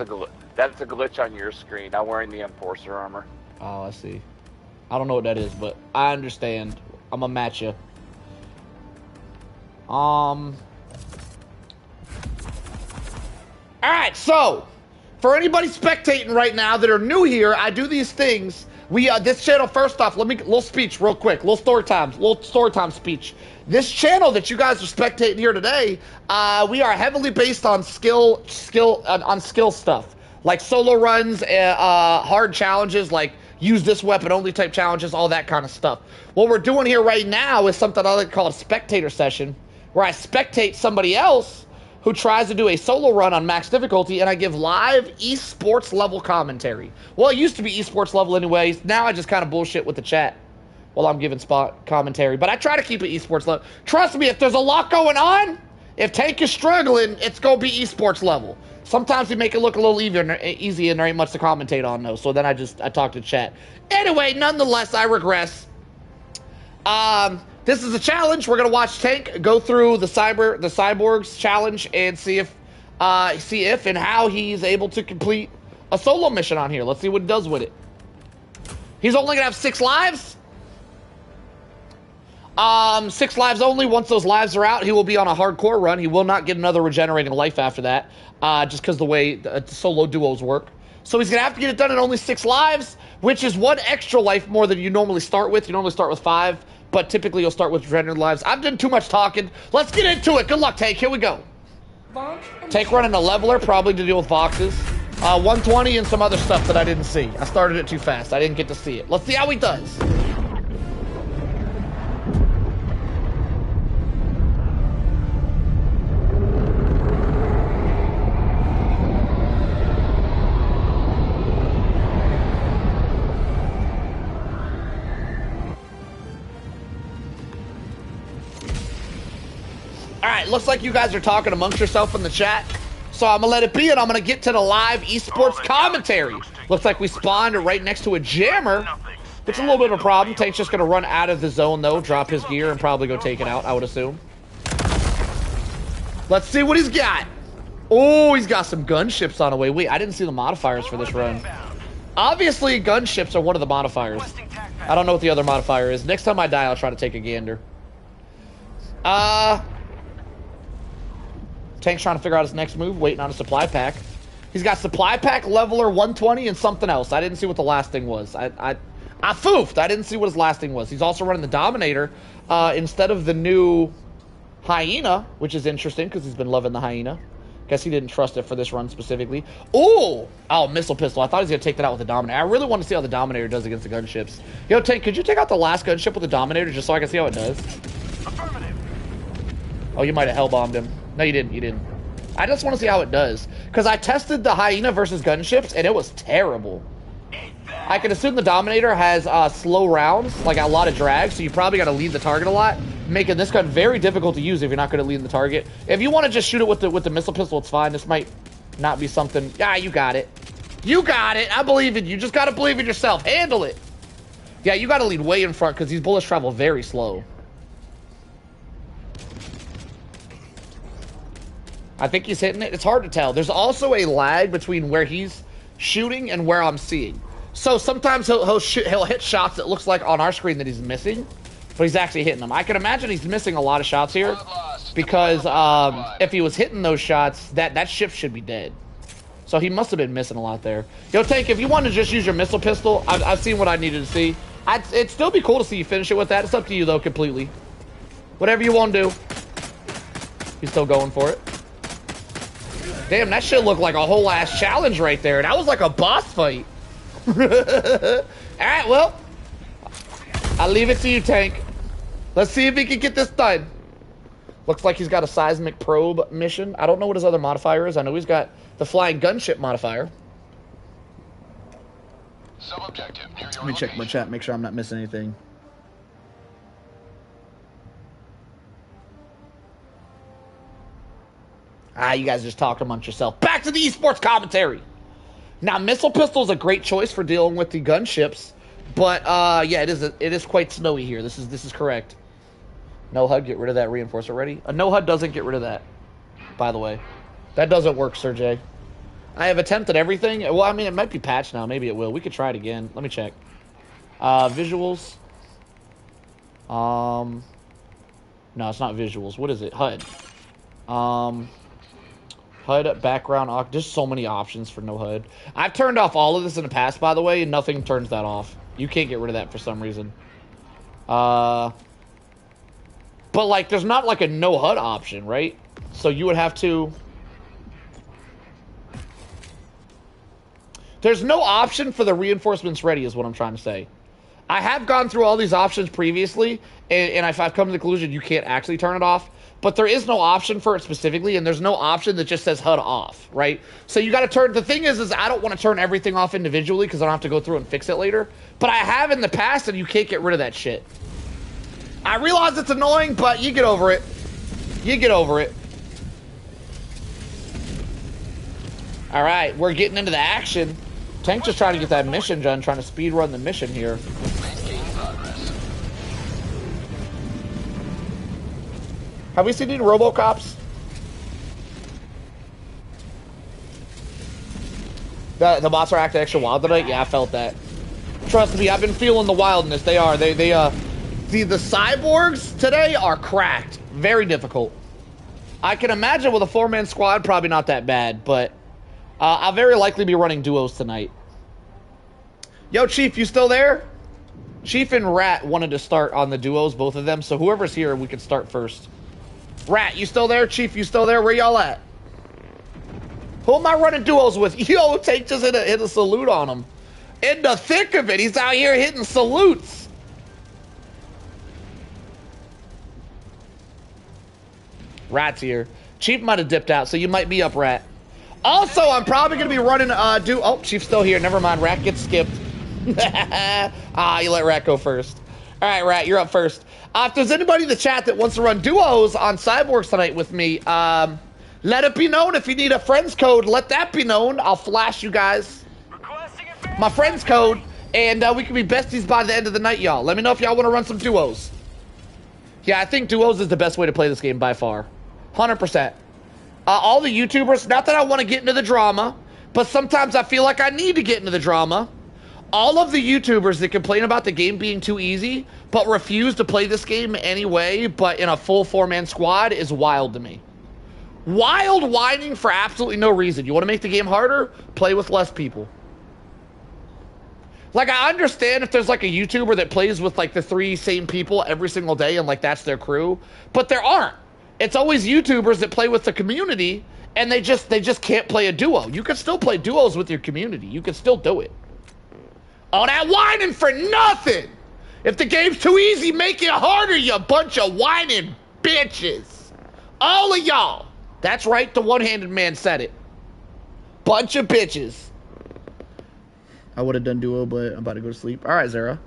That's a glitch on your screen. I'm wearing the Enforcer armor. Oh, I see. I don't know what that is, but I understand. I'm gonna match you. Alright, so, for anybody spectating right now that are new here, I do these things. This channel, first off, little speech real quick, little story time speech. This channel that you guys are spectating here today, we are heavily based on skill stuff. Like solo runs, hard challenges, like use this weapon only type challenges, all that kind of stuff. What we're doing here right now is something I like to call a spectator session, where I spectate somebody else who tries to do a solo run on max difficulty, and I give live esports level commentary. Well, it used to be esports level anyways. Now I just kind of bullshit with the chat while I'm giving spot commentary. But I try to keep it esports level. Trust me, if there's a lot going on, if Tank is struggling, it's going to be esports level. Sometimes we make it look a little easy and there ain't much to commentate on, though. So then I talk to chat. Anyway, nonetheless, I regress. This is a challenge. We're gonna watch Tank go through the cyborgs challenge and see if and how he's able to complete a solo mission on here. Let's see what he does with it. He's only gonna have 6 lives. 6 lives only. Once those lives are out, he will be on a hardcore run. He will not get another regenerating life after that, just because the way the solo duos work. So he's gonna have to get it done in only 6 lives, which is 1 extra life more than you normally start with. You normally start with 5. But typically you'll start with regenerated lives. I've done too much talking. Let's get into it. Good luck, Tank. Here we go. Tank running a leveler, probably to deal with Voxes. 120 and some other stuff that I didn't see. I started it too fast. I didn't get to see it. Let's see how he does. Alright, looks like you guys are talking amongst yourself in the chat. So I'm going to let it be, and I'm going to get to the live esports commentary. Looks like we spawned right next to a jammer. It's a little bit of a problem. Tank's just going to run out of the zone, though, drop his gear, and probably go take it out, I would assume. Let's see what he's got. Oh, he's got some gunships on the way. Wait, I didn't see the modifiers for this run. Obviously, gunships are one of the modifiers. I don't know what the other modifier is. Next time I die, I'll try to take a gander. Tank's trying to figure out his next move, waiting on a supply pack. He's got supply pack, leveler, 120, and something else. I didn't see what the last thing was. I foofed. I didn't see what his last thing was. He's also running the Dominator instead of the new Hyena, which is interesting because he's been loving the Hyena. Guess he didn't trust it for this run specifically. Ooh! Oh, missile pistol. I thought he was going to take that out with the Dominator. I really want to see how the Dominator does against the gunships. Yo, Tank, could you take out the last gunship with the Dominator just so I can see how it does? Affirmative. Oh, you might have hell-bombed him. No, you didn't. You didn't. I just want to see how it does. Because I tested the Hyena versus gunships, and it was terrible. I can assume the Dominator has slow rounds, like a lot of drag, so you probably got to lead the target a lot, making this gun very difficult to use if you're not good at leading the target. If you want to just shoot it with the missile pistol, it's fine. This might not be something... Yeah, you got it. You got it. I believe in you. Just got to believe in yourself. Handle it. Yeah, you got to lead way in front because these bullets travel very slow. I think he's hitting it. It's hard to tell. There's also a lag between where he's shooting and where I'm seeing. So sometimes he'll hit shots that looks like on our screen that he's missing, but he's actually hitting them. I can imagine he's missing a lot of shots here because if he was hitting those shots, that ship should be dead. So he must have been missing a lot there. Yo, Tank, if you want to just use your missile pistol, I've seen what I needed to see. It'd still be cool to see you finish it with that. It's up to you, though, completely. Whatever you want to do. He's still going for it. Damn, that shit looked like a whole ass challenge right there. That was like a boss fight. Alright, well. I'll leave it to you, Tank. Let's see if he can get this done. Looks like he's got a seismic probe mission. I don't know what his other modifier is. I know he's got the flying gunship modifier. Sub-objective near your Let me check my chat, make sure I'm not missing anything. Ah, you guys just talked amongst yourself. Back to the esports commentary. Now, missile pistol is a great choice for dealing with the gunships, but yeah, it is quite snowy here. This is correct. No HUD, get rid of that reinforcer ready. A no HUD doesn't get rid of that, by the way. That doesn't work, Sir J. I have attempted everything. Well, I mean, it might be patched now. Maybe it will. We could try it again. Let me check. Visuals. No, it's not visuals. What is it? HUD. HUD, background, there's so many options for no HUD. I've turned off all of this in the past, by the way, and nothing turns that off. You can't get rid of that for some reason. But, like, there's not, like, a no HUD option, right? So you would have to... There's no option for the reinforcements ready, is what I'm trying to say. I have gone through all these options previously, and I've come to the conclusion you can't actually turn it off. But there is no option for it specifically, and there's no option that just says HUD off, right? So you got to turn... The thing is I don't want to turn everything off individually because I don't have to go through and fix it later. But I have in the past, and you can't get rid of that shit. I realize it's annoying, but you get over it. You get over it. All right, we're getting into the action. Tank just trying to get that mission done, trying to speed run the mission here. Have we seen any RoboCops? The bots are acting extra wild tonight? Yeah, I felt that. Trust me, I've been feeling the wildness. They are. The cyborgs today are cracked. Very difficult. I can imagine with a 4-man squad, probably not that bad, but I'll very likely be running duos tonight. Yo, Chief, you still there? Chief and Rat wanted to start on the duos, both of them, so whoever's here, we can start first. Rat, you still there? Chief, you still there? Where y'all at? Who am I running duos with? Yo, Tank just hit a salute on him. In the thick of it, he's out here hitting salutes. Rat's here. Chief might have dipped out, so you might be up, Rat. Also, I'm probably going to be running oh, Chief's still here. Never mind, Rat gets skipped. You let Rat go first. All right, Rat, you're up first. If there's anybody in the chat that wants to run duos on Cyborgs tonight with me, let it be known. If you need a friends code, let that be known. I'll flash you guys my friends code, and we can be besties by the end of the night, y'all. Let me know if y'all want to run some duos. Yeah, I think duos is the best way to play this game by far. 100%. All the YouTubers, not that I want to get into the drama, but sometimes I feel like I need to get into the drama. All of the YouTubers that complain about the game being too easy, but refuse to play this game anyway, but in a full 4-man squad, is wild to me. Wild whining for absolutely no reason. You want to make the game harder? Play with less people. Like, I understand if there's like a YouTuber that plays with like the 3 same people every single day and like that's their crew, but there aren't. It's always YouTubers that play with the community and they just can't play a duo. You can still play duos with your community. You can still do it. All that whining for nothing. If the game's too easy, make it harder, you bunch of whining bitches. All of y'all. That's right, the one-handed man said it. Bunch of bitches. I would have done duo, but I'm about to go to sleep. All right, Zara.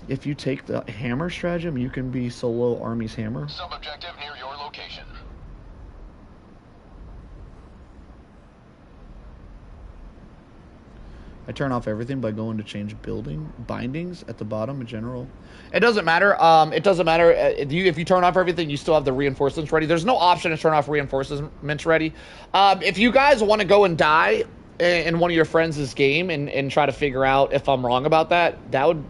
If you take the hammer stratagem, you can be solo Army's hammer. Sub-objective near your location. I turn off everything by going to change building bindings at the bottom in general. It doesn't matter. It doesn't matter if you turn off everything. You still have the reinforcements ready. There's no option to turn off reinforcements ready. If you guys want to go and die in one of your friends' game and try to figure out if I'm wrong about that would,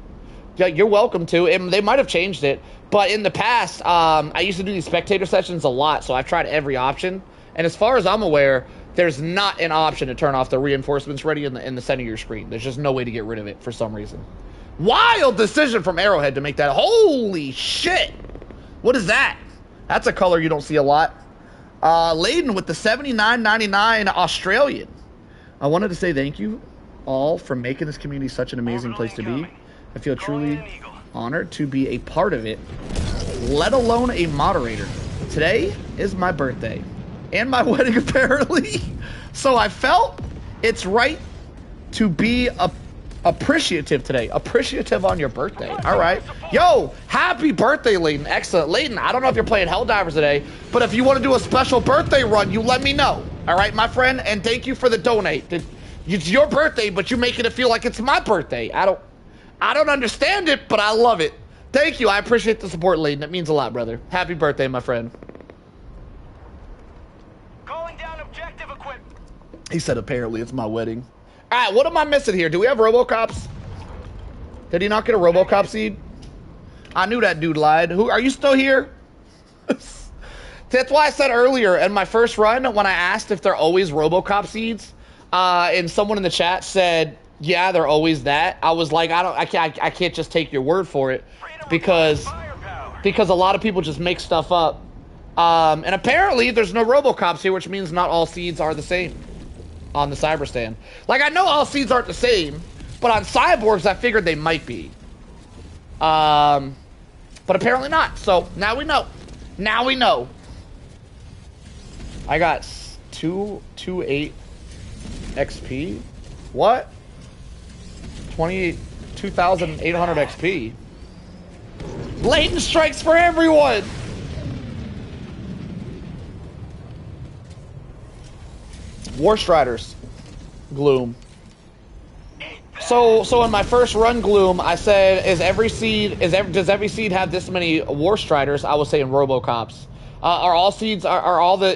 yeah, you're welcome to. And they might have changed it, but in the past, I used to do these spectator sessions a lot, so I've tried every option. And as far as I'm aware, there's not an option to turn off the reinforcements ready in the center of your screen. There's just no way to get rid of it for some reason. Wild decision from Arrowhead to make that. Holy shit. What is that? That's a color you don't see a lot. Layden with the $79.99 Australian. I wanted to say thank you all for making this community such an amazing place to be. I feel truly honored to be a part of it, let alone a moderator. Today is my birthday and my wedding, apparently. So I felt it's right to be appreciative today. Appreciative on your birthday. All right. Yo, happy birthday, Layden. Excellent. Layden, I don't know if you're playing Helldivers today, but if you want to do a special birthday run, you let me know. All right, my friend, and thank you for the donate. It's your birthday, but you're making it feel like it's my birthday. I don't understand it, but I love it. Thank you. I appreciate the support, Layden. It means a lot, brother. Happy birthday, my friend. Calling down objective equipment. He said apparently it's my wedding. All right, what am I missing here? Do we have Robocops? Did he not get a Robocop seed? I knew that dude lied. Who are you still here? That's why I said earlier in my first run when I asked if they're always Robocop seeds, and someone in the chat said, "Yeah, they're always that." I was like, I can't just take your word for it because a lot of people just make stuff up. And apparently there's no Robocops here, which means not all seeds are the same on the cyber stand. Like, I know all seeds aren't the same, but on cyborgs I figured they might be. But apparently not. So now we know. Now we know. I got 228 XP. What? 2,800 XP. Latent strikes for everyone. War Striders. Gloom. So in my first run, Gloom, I said, does every seed have this many War Striders? I was saying Robocops. Are all seeds, are all the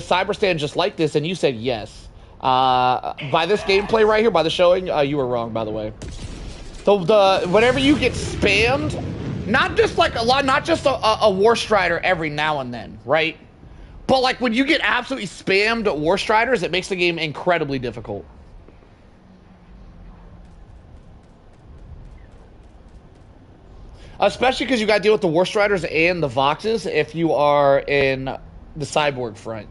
cyber stand just like this? And you said yes. By this gameplay right here, by the showing, you were wrong, by the way. Whenever you get spammed, not just like not just a War Strider every now and then, right? But like when you get absolutely spammed War Striders, it makes the game incredibly difficult. Especially because you got to deal with the War Striders and the Voxes if you are in the Cyborg front.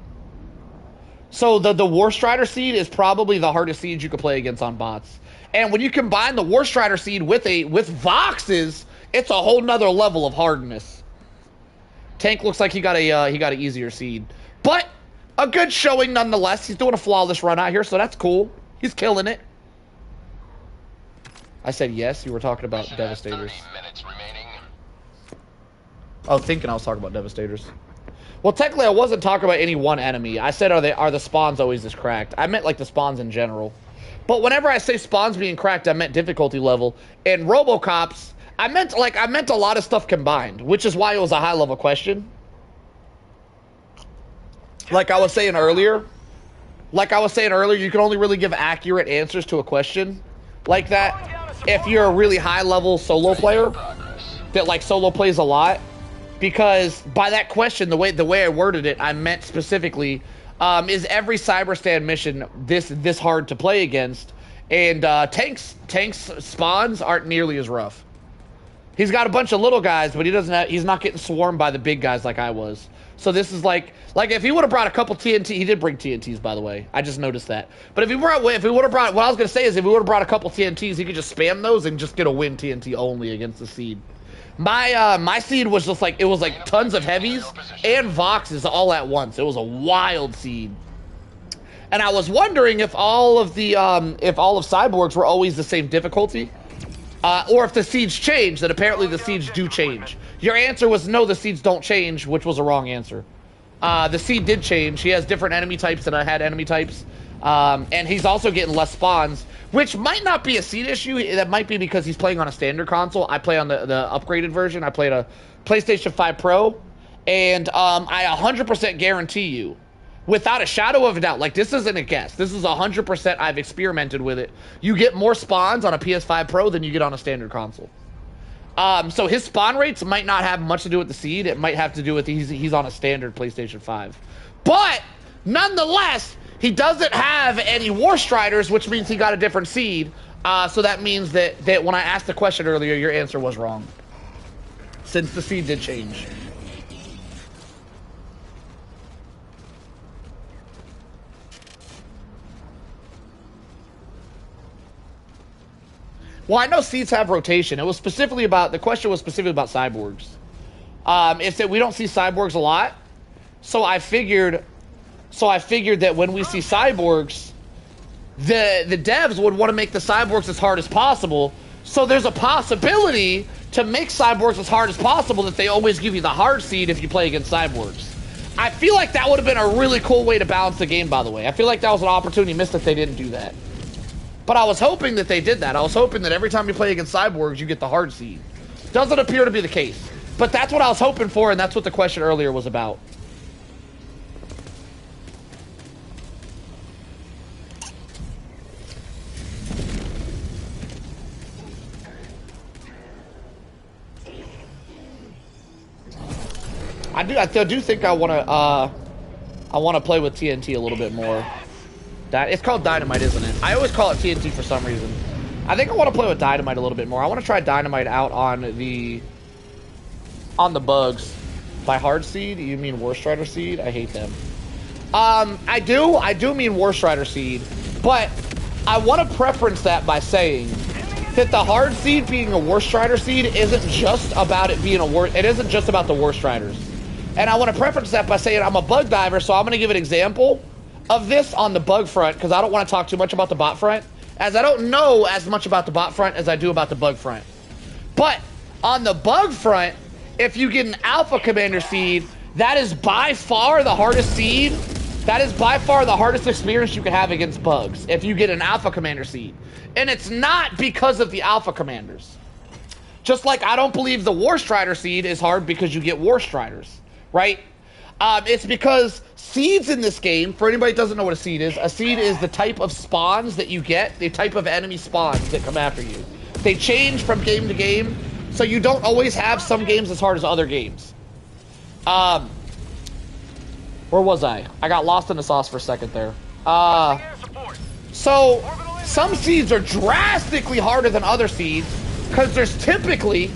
So the War Strider seed is probably the hardest seed you could play against on bots. And when you combine the War Strider seed with Voxes, it's a whole nother level of hardness. Tank looks like he got an easier seed, but a good showing nonetheless. He's doing a flawless run out here, so that's cool. He's killing it. I said yes. You were talking about Devastators. Oh, thinking I was talking about Devastators. Well, technically, I wasn't talking about any one enemy. I said, are the spawns always this cracked? I meant like the spawns in general. But whenever I say spawns being cracked, I meant difficulty level. And Robocops, I meant a lot of stuff combined, which is why it was a high level question. Like I was saying earlier, you can only really give accurate answers to a question like that if you're a really high level solo player that like solo plays a lot. Because by that question, the way I worded it, I meant specifically, is every cyber stand mission this hard to play against? And Tank's spawns aren't nearly as rough. He's got a bunch of little guys, but he's not getting swarmed by the big guys like I was. So this is like if he would have brought a couple TNT, he did bring TNTs, by the way. I just noticed that. But if he would have brought, what I was gonna say is if he would have brought a couple TNTs, he could just spam those and just get a win TNT only against the seed. My seed was just like, it was like tons of heavies and Voxes all at once. It was a wild seed. And I was wondering if all of Cyborgs were always the same difficulty. Or if the seeds change, that apparently the seeds do change. Your answer was no, the seeds don't change, which was a wrong answer. The seed did change. He has different enemy types than I had enemy types. And he's also getting less spawns, which might not be a seed issue. That might be because he's playing on a standard console. I play on the upgraded version. I played a PlayStation 5 Pro. And I 100% guarantee you, without a shadow of a doubt, like this isn't a guess. This is 100% I've experimented with it. You get more spawns on a PS5 Pro than you get on a standard console. So his spawn rates might not have much to do with the seed. It might have to do with he's on a standard PlayStation 5. But nonetheless, He doesn't have any War Striders, which means he got a different seed. So that means that when I asked the question earlier, your answer was wrong. Since the seed did change. Well, I know seeds have rotation. It was specifically about, the question was specifically about cyborgs. It's that we don't see cyborgs a lot. So I figured that when we see cyborgs, the devs would want to make the cyborgs as hard as possible. So there's a possibility to make cyborgs as hard as possible that they always give you the hard seed if you play against cyborgs. I feel like that would have been a really cool way to balance the game, by the way. I feel like that was an opportunity missed if they didn't do that. But I was hoping that they did that. I was hoping that every time you play against cyborgs, you get the hard seed. Doesn't appear to be the case. But that's what I was hoping for, and that's what the question earlier was about. I do think I want to play with TNT a little bit more. It's called Dynamite, isn't it? I always call it TNT for some reason. I think I want to play with Dynamite a little bit more. I want to try Dynamite out on the bugs. By hard seed, you mean War Strider seed? I hate them. I do mean War Strider seed, but I want to preference that by saying that the hard seed being a War Strider seed isn't just about it being it isn't just about the War Striders. And I want to preference that by saying I'm a bug diver, so I'm going to give an example of this on the bug front, because I don't want to talk too much about the bot front, as I don't know as much about the bot front as I do about the bug front. But on the bug front, if you get an Alpha Commander seed, that is by far the hardest seed. That is by far the hardest experience you can have against bugs, if you get an Alpha Commander seed. And it's not because of the Alpha Commanders. Just like I don't believe the War Strider seed is hard because you get War Striders, right? It's because seeds in this game, for anybody who doesn't know what a seed is the type of spawns that you get, the type of enemy spawns that come after you. They change from game to game, so you don't always have some games as hard as other games. Where was I? I got lost in the sauce for a second there. So, some seeds are drastically harder than other seeds, because there's typically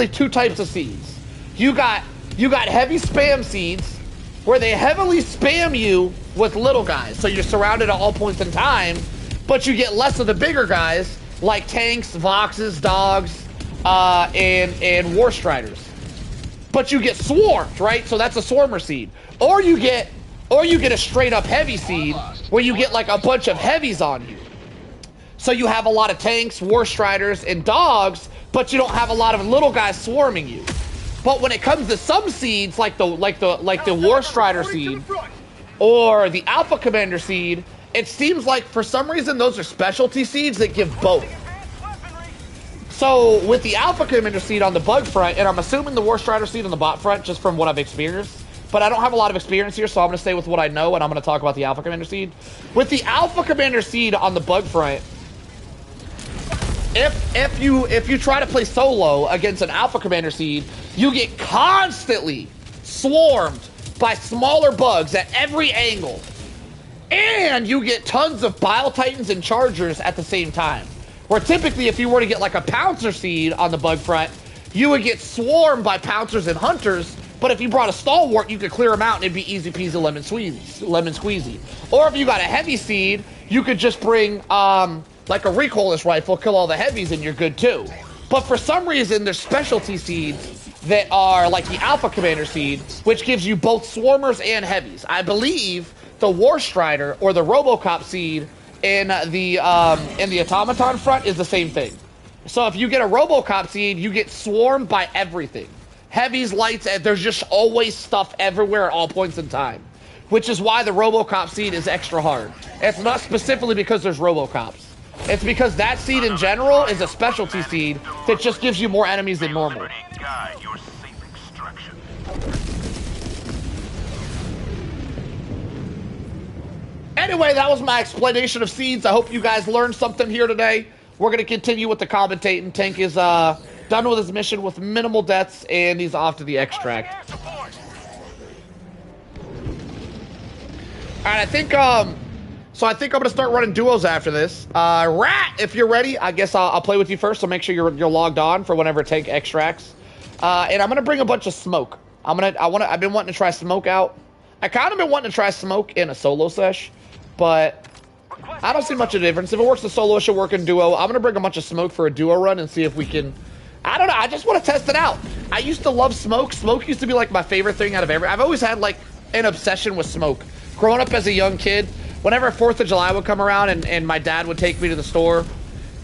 two types of seeds. You got heavy spam seeds, where they heavily spam you with little guys, so you're surrounded at all points in time, but you get less of the bigger guys, like tanks, voxes, dogs, and War Striders. But you get swarmed, right? So that's a swarmer seed. Or you get a straight up heavy seed, where you get like a bunch of heavies on you. So you have a lot of tanks, War Striders, and dogs, but you don't have a lot of little guys swarming you. But when it comes to some seeds, like the War Strider seed or the Alpha Commander seed, it seems like for some reason those are specialty seeds that give both. So with the Alpha Commander seed on the bug front, and I'm assuming the War Strider seed on the bot front, just from what I've experienced, but I don't have a lot of experience here, so I'm going to stay with what I know, and I'm going to talk about the Alpha Commander seed. With the Alpha Commander seed on the bug front, if you try to play solo against an Alpha Commander seed, you get constantly swarmed by smaller bugs at every angle. And you get tons of Bile Titans and Chargers at the same time. Where typically if you were to get like a Pouncer seed on the bug front, you would get swarmed by Pouncers and Hunters, but if you brought a Stalwart, you could clear them out and it'd be easy peasy lemon squeezy. Or if you got a heavy seed, you could just bring like a recoilless rifle, kill all the heavies, and you're good too. But for some reason, there's specialty seeds that are like the Alpha Commander seed, which gives you both swarmers and heavies. I believe the War Strider or the RoboCop seed in the Automaton front is the same thing. So if you get a RoboCop seed, you get swarmed by everything. Heavies, lights, and there's just always stuff everywhere at all points in time. Which is why the RoboCop seed is extra hard. It's not specifically because there's RoboCops. It's because that seed in general is a specialty seed that just gives you more enemies than normal. Anyway, that was my explanation of seeds. I hope you guys learned something here today. We're going to continue with the commentating. Tank is done with his mission with minimal deaths, and he's off to the extract. All right, so I think I'm gonna start running duos after this. Rat, if you're ready, I guess I'll play with you first. So make sure you're logged on for whenever tank extracts. And I'm gonna bring a bunch of smoke. I've been wanting to try smoke out. I kind of been wanting to try smoke in a solo sesh, but I don't see much of a difference. If it works in solo, it should work in duo. I'm gonna bring a bunch of smoke for a duo run and see if we can. I don't know. I just want to test it out. I used to love smoke. Smoke used to be like my favorite thing out of every. I've always had like an obsession with smoke. Growing up as a young kid, whenever 4th of July would come around and my dad would take me to the store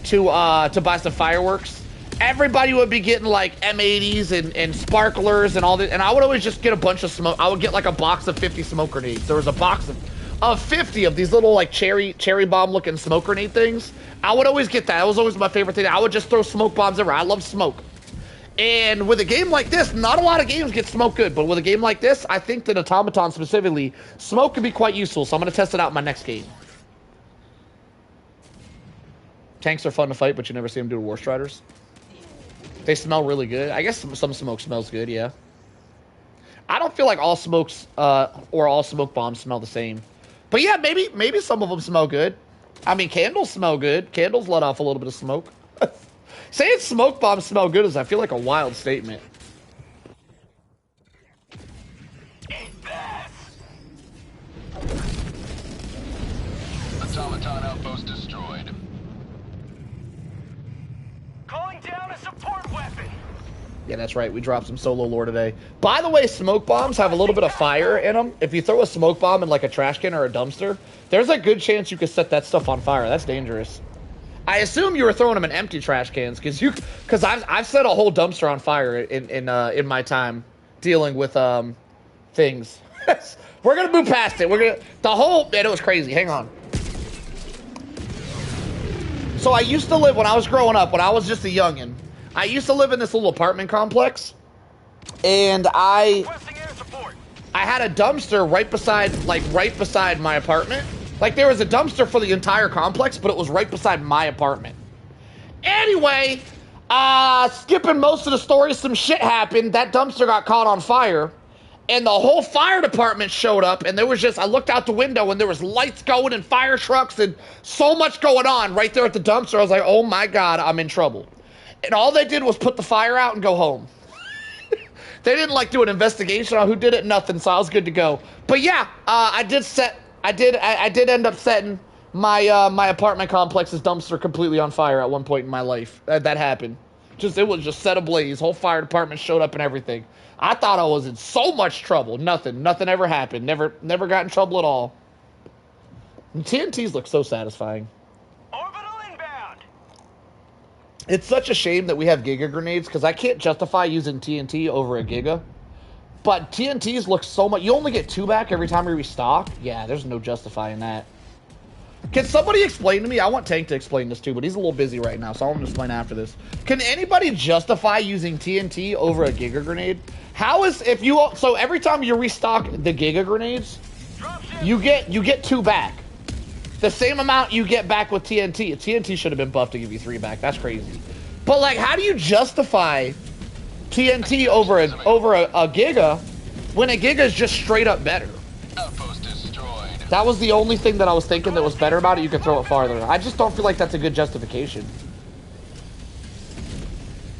to buy some fireworks, everybody would be getting like M80s and sparklers and all that, and I would always just get a bunch of smoke. I would get like a box of 50 smoke grenades. There was a box of 50 of these little like cherry bomb looking smoke grenade things. I would always get that. That was always my favorite thing. I would just throw smoke bombs everywhere. I love smoke. And with a game like this, not a lot of games get smoke good, but with a game like this, I think that Automaton specifically, smoke can be quite useful, so I'm going to test it out in my next game. Tanks are fun to fight, but you never see them do War Striders. They smell really good. I guess some smoke smells good, yeah. I don't feel like all smokes or all smoke bombs smell the same. But yeah, maybe some of them smell good. I mean, candles smell good. Candles let off a little bit of smoke. Saying smoke bombs smell good is, I feel like, a wild statement. Automaton outpost destroyed. Calling down a support weapon. Yeah, that's right. We dropped some solo lore today. By the way, smoke bombs have a little bit of fire in them. If you throw a smoke bomb in like a trash can or a dumpster, there's a good chance you could set that stuff on fire. That's dangerous. I assume you were throwing them in empty trash cans because I've set a whole dumpster on fire in my time dealing with things. We're gonna move past it. Man, it was crazy. Hang on. So I used to live when I was growing up, when I was just a youngin'. I used to live in this little apartment complex, and I had a dumpster right beside my apartment. Like, there was a dumpster for the entire complex, but it was right beside my apartment. Anyway, skipping most of the story, some shit happened. That dumpster got caught on fire, and the whole fire department showed up, and there was just, I looked out the window, and there was lights going and fire trucks and so much going on right there at the dumpster. I was like, oh my God, I'm in trouble. And all they did was put the fire out and go home. They didn't, like, do an investigation on who did it, nothing, so I was good to go. But yeah, I did end up setting my apartment complex's dumpster completely on fire at one point in my life. That happened. It was just set ablaze. Whole fire department showed up and everything. I thought I was in so much trouble. Nothing ever happened. Never got in trouble at all. And TNTs look so satisfying. Orbital inbound. It's such a shame that we have Giga grenades because I can't justify using TNT over a Giga. But TNTs look so much. You only get 2 back every time you restock. Yeah, there's no justifying that. Can somebody explain to me? I want Tank to explain this too, but he's a little busy right now, so I'll explain after this. Can anybody justify using TNT over a Giga grenade? How is so every time you restock the Giga grenades, you get 2 back. The same amount you get back with TNT. TNT should have been buffed to give you 3 back. That's crazy. But like, how do you justify TNT over a Giga when a Giga is just straight up better? Outpost destroyed. That was the only thing that I was thinking that was better about it. You could throw it farther. I just don't feel like that's a good justification.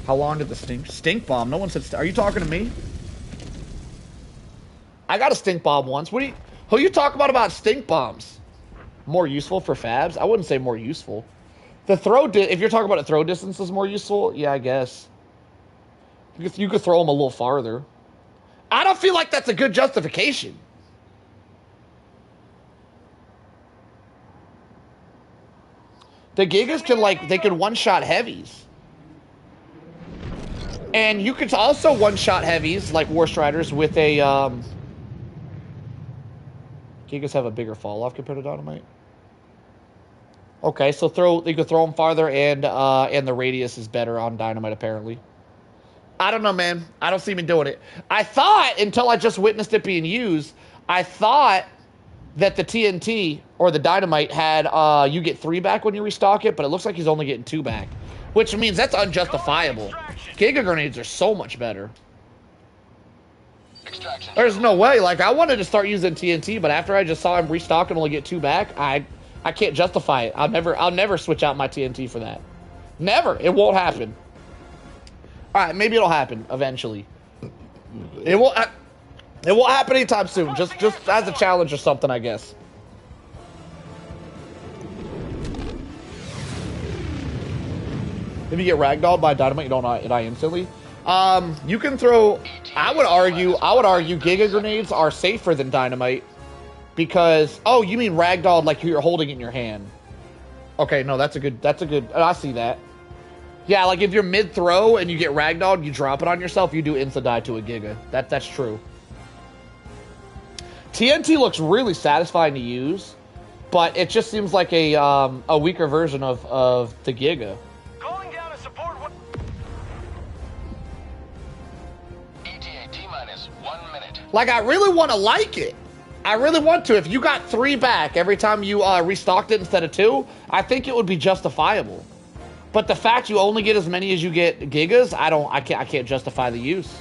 How long did the stink bomb? No one said. Are you talking to me? I got a stink bomb once. Who you talk about stink bombs? More useful for fabs? I wouldn't say more useful. If you're talking about a throw distance is more useful, yeah, I guess. You could throw them a little farther. I don't feel like that's a good justification. The Gigas can one-shot heavies. And you could also one-shot heavies, like War Striders, with a, Gigas have a bigger fall-off compared to Dynamite. Okay, so you could throw them farther, and the radius is better on Dynamite, apparently. I don't know, man. I don't see me doing it. I thought, until I just witnessed it being used, I thought that the TNT or the Dynamite had, you get 3 back when you restock it, but it looks like he's only getting 2 back. Which means that's unjustifiable. Giga grenades are so much better. There's no way. Like, I wanted to start using TNT, but after I just saw him restock and only get 2 back, I can't justify it. I'll never switch out my TNT for that. Never. It won't happen. All right, maybe it'll happen eventually. It won't happen anytime soon. Just as a challenge or something, I guess. If you get ragdolled by dynamite, you don't die instantly. You can throw. I would argue Giga grenades are safer than dynamite because. Oh, you mean ragdolled like you're holding it in your hand? Okay, no, that's a good. I see that. Yeah, like if you're mid throw and you get ragdolled, you drop it on yourself, you do insta die to a Giga. That's true. TNT looks really satisfying to use, but it just seems like a weaker version of the Giga. Calling down a support. ETA T-minus 1 minute. Like, I really want to like it. I really want to. If you got 3 back every time you restocked it instead of 2, I think it would be justifiable. But the fact you only get as many as you get Gigas, I can't justify the use.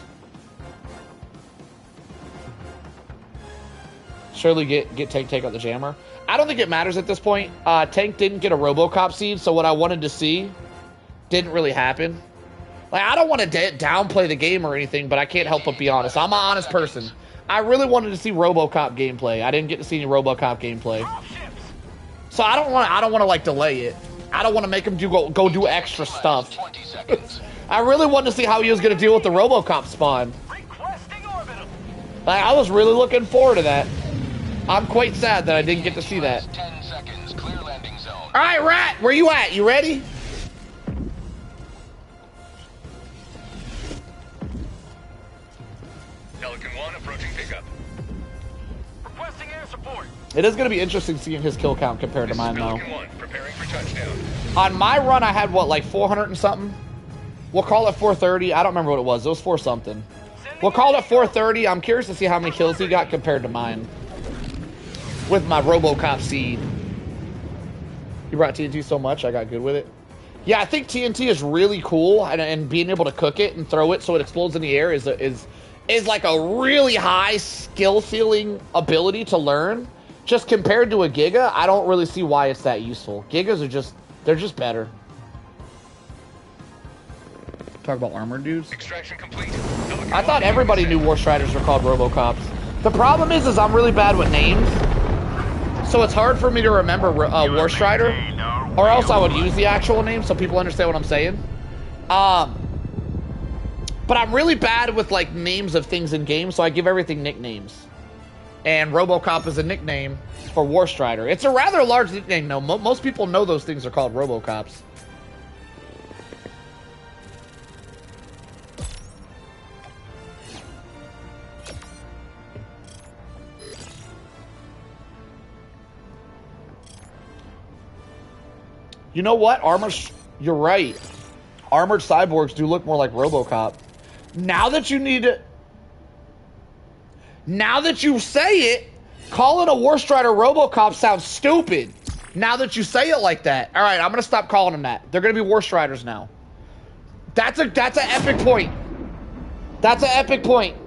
Surely get Tank take out the jammer. I don't think it matters at this point. Tank didn't get a RoboCop seed, so what I wanted to see didn't really happen. Like, I don't want to downplay the game or anything, but I can't help but be honest. I'm an honest person. I really wanted to see RoboCop gameplay. I didn't get to see any RoboCop gameplay. So I don't want to like delay it. I don't want to make him go do extra stuff. I really wanted to see how he was going to deal with the RoboCop spawn. Like, I was really looking forward to that. I'm quite sad that I didn't get to see that. 10 seconds, clear landing zone. All right, Rat, where you at? You ready? Pelican 1 approaching pickup. Requesting air support. It is going to be interesting seeing his kill count compared to mine, though. Pelican 1 preparing for touchdown. On my run, I had, what, like 400 and something? We'll call it 430. I don't remember what it was. It was 4 something. We'll call it 430. I'm curious to see how many kills he got compared to mine. With my RoboCop seed. You brought TNT so much, I got good with it. Yeah, I think TNT is really cool, and being able to cook it and throw it so it explodes in the air is like a really high skill ceiling ability to learn. Just compared to a Giga, I don't really see why it's that useful. Gigas are they're just better. Talk about armored dudes. Extraction complete. I thought everybody knew War Striders were called RoboCops. The problem is I'm really bad with names, so it's hard for me to remember War Strider, or else I would use the actual name so people understand what I'm saying. But I'm really bad with like names of things in games, so I give everything nicknames. And RoboCop is a nickname for War Strider. It's a rather large nickname, though. Most people know those things are called RoboCops. You know what? You're right. Armored cyborgs do look more like RoboCop. Now that you say it, calling a War Strider RoboCop sounds stupid. Now that you say it like that. All right, I'm going to stop calling them that. They're going to be War Striders now. That's an epic point. That's an epic point.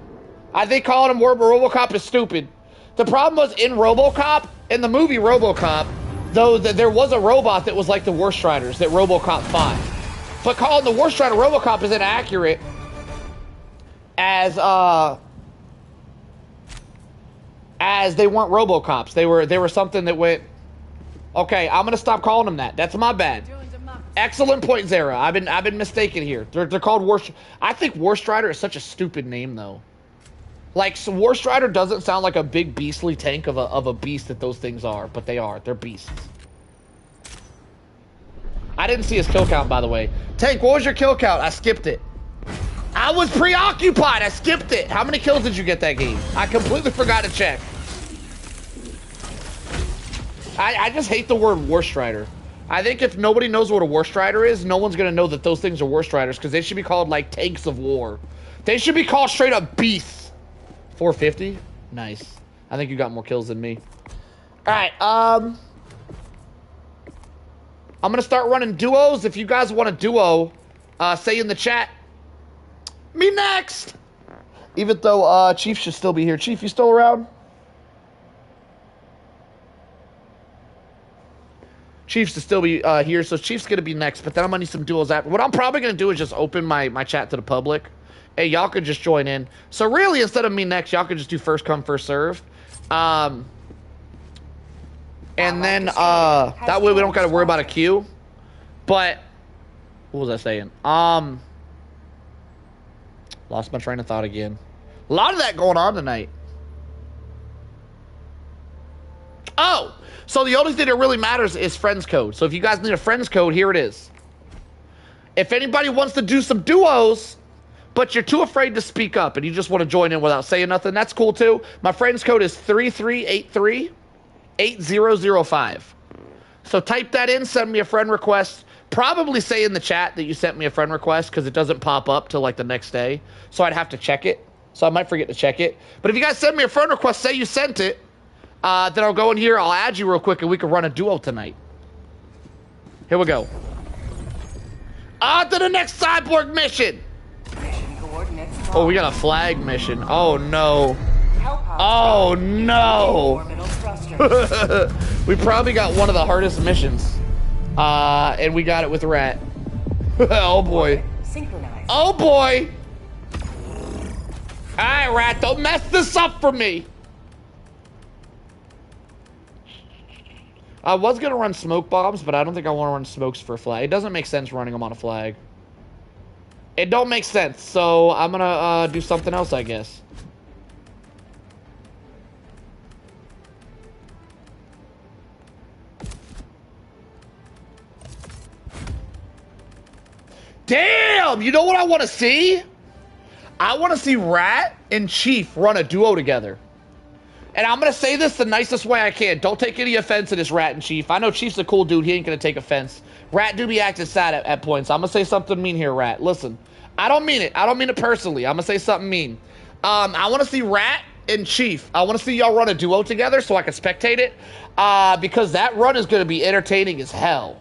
I think calling them RoboCop is stupid. The problem was in RoboCop, in the movie RoboCop, though there was a robot that was like the War Striders that RoboCop fought. But calling the War Strider RoboCop is inaccurate as they weren't RoboCops. They were something that went, okay, I'm going to stop calling them that. That's my bad. Excellent point, Zara. I've been mistaken here. They're called War. I think War Strider is such a stupid name, though. Like, so War Strider doesn't sound like a big beastly tank of a beast that those things are, but they are. They're beasts. I didn't see his kill count, by the way. Tank, what was your kill count? I skipped it. I was preoccupied. I skipped it. How many kills did you get that game? I completely forgot to check. I just hate the word War Strider. I think if nobody knows what a War Strider is, no one's going to know that those things are War Striders because they should be called, like, tanks of war. They should be called straight up beasts. 450? Nice. I think you got more kills than me. Alright, I'm going to start running duos. If you guys want a duo, say in the chat, me next! Even though Chief should still be here. Chief, you still around? Chiefs to still be here, so Chief's gonna be next, but then I'm gonna need some duels after. What I'm probably gonna do is just open my chat to the public. Hey, y'all could just join in. So really, instead of me next, y'all could just do first come, first serve. And then that way we don't gotta worry about a queue. But what was I saying? Lost my train of thought again. A lot of that going on tonight. Oh! So the only thing that really matters is friends code. So if you guys need a friends code, here it is. If anybody wants to do some duos, but you're too afraid to speak up and you just want to join in without saying nothing, that's cool too. My friends code is 3383-8005. So type that in, send me a friend request. Probably say in the chat that you sent me a friend request because it doesn't pop up till like the next day. So I'd have to check it. So I might forget to check it. But if you guys send me a friend request, say you sent it. Then I'll go in here, I'll add you real quick, and we can run a duo tonight. Here we go. On to the next cyborg mission! Mission coordinates. Oh, we got a flag mission. Oh, no. Oh, no! Orbital thrusters. We probably got one of the hardest missions. And we got it with Rat. Oh, boy. Synchronized. Oh, boy! Alright, Rat, don't mess this up for me! I was going to run smoke bombs, but I don't think I want to run smokes for a flag. It doesn't make sense running them on a flag. It don't make sense, so I'm going to do something else, I guess. Damn! You know what I want to see? I want to see Rat and Chief run a duo together. And I'm going to say this the nicest way I can. Don't take any offense to this Rat and Chief. I know Chief's a cool dude. He ain't going to take offense. Rat do be acting sad at points. I'm going to say something mean here, Rat. Listen, I don't mean it. I don't mean it personally. I'm going to say something mean. I want to see Rat and Chief. I want to see y'all run a duo together so I can spectate it. Because that run is going to be entertaining as hell.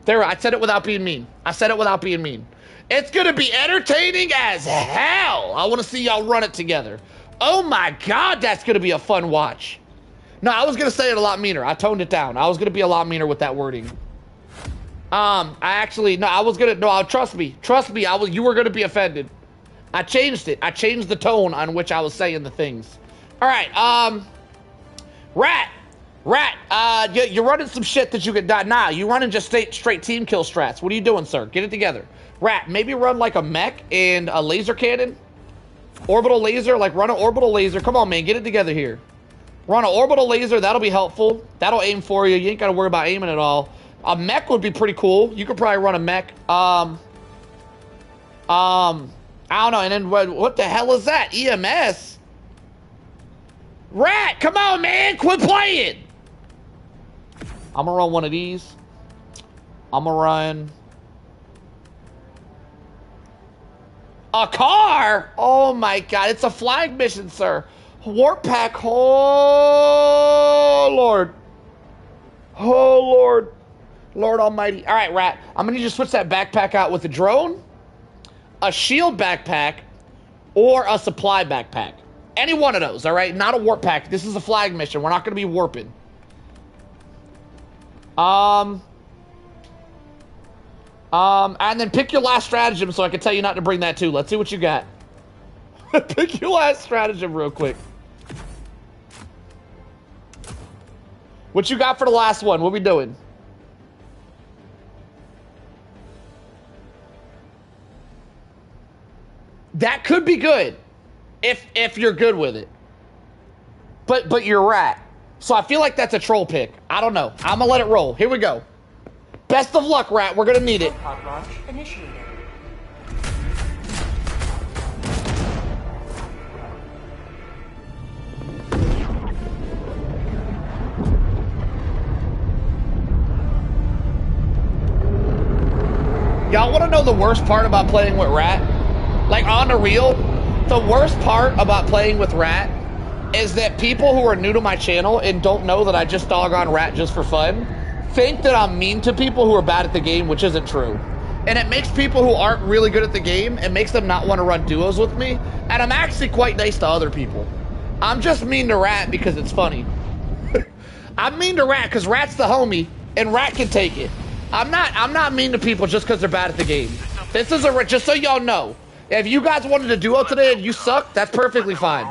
There, I said it without being mean. I said it without being mean. It's going to be entertaining as hell. I want to see y'all run it together. Oh my God, that's going to be a fun watch. No, I was going to say it a lot meaner. I toned it down. I was going to be a lot meaner with that wording. I was going to, no, trust me. Trust me, you were going to be offended. I changed it. I changed the tone on which I was saying the things. All right, Rat, you're running some shit that you could die. Nah, you're running just straight team kill strats. What are you doing, sir? Get it together. Rat, maybe run like a mech and a laser cannon. Orbital laser, like run an orbital laser. Come on, man, get it together here. Run an orbital laser, that'll be helpful. That'll aim for you. You ain't got to worry about aiming at all. A mech would be pretty cool. You could probably run a mech. I don't know. And then what the hell is that? EMS? Rat, come on, man, quit playing. I'm gonna run one of these. I'm gonna run a car. Oh my God, it's a flag mission, sir. Warp pack. Oh Lord. Oh Lord. Lord Almighty. All right, Rat. I'm gonna need you to switch that backpack out with a drone, a shield backpack, or a supply backpack. Any one of those. All right, not a warp pack. This is a flag mission. We're not gonna be warping. And then pick your last stratagem so I can tell you not to bring that too. Let's see what you got. Pick your last stratagem real quick. What you got for the last one? What we doing? That could be good if you're good with it. But you're Rat. So I feel like that's a troll pick. I don't know. I'm gonna let it roll. Here we go. Best of luck, Rat. We're gonna need it. Pod launch initiated. Y'all want to know the worst part about playing with Rat? Like, on the real, the worst part about playing with Rat is that people who are new to my channel and don't know that I just dog on Rat just for fun think that I'm mean to people who are bad at the game, which isn't true. and it makes people who aren't really good at the game, it makes them not want to run duos with me, and I'm actually quite nice to other people. I'm just mean to Rat because it's funny. I'm mean to Rat because Rat's the homie, and Rat can take it. I'm not mean to people just because they're bad at the game. This is just so y'all know. If you guys wanted a duo today and you suck, that's perfectly fine.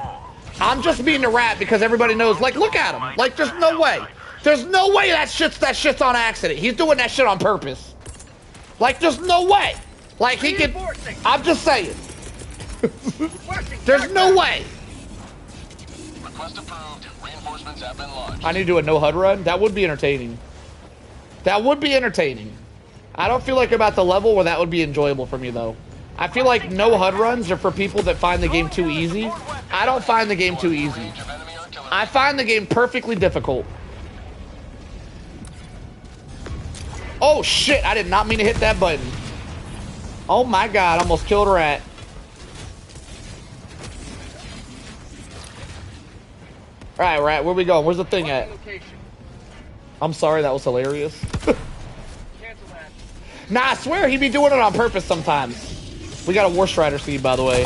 I'm just mean to Rat because everybody knows, like, look at him. Like, there's no way. There's no way that shit's on accident. He's doing that shit on purpose. Like, there's no way. Like, he can... I'm just saying. There's no way. Request approved. Reinforcements have been launched. I need to do a no HUD run? That would be entertaining. That would be entertaining. I don't feel like I'm at the level where that would be enjoyable for me, though. I feel like no HUD runs are for people that find the game too easy. I don't find the game too easy. I find the game perfectly difficult. Oh shit, I did not mean to hit that button. Oh my god, I almost killed a Rat. Alright, Rat, where we going? Where's the thing at? I'm sorry, that was hilarious. Nah, I swear he'd be doing it on purpose sometimes. We got a War Strider seed, by the way.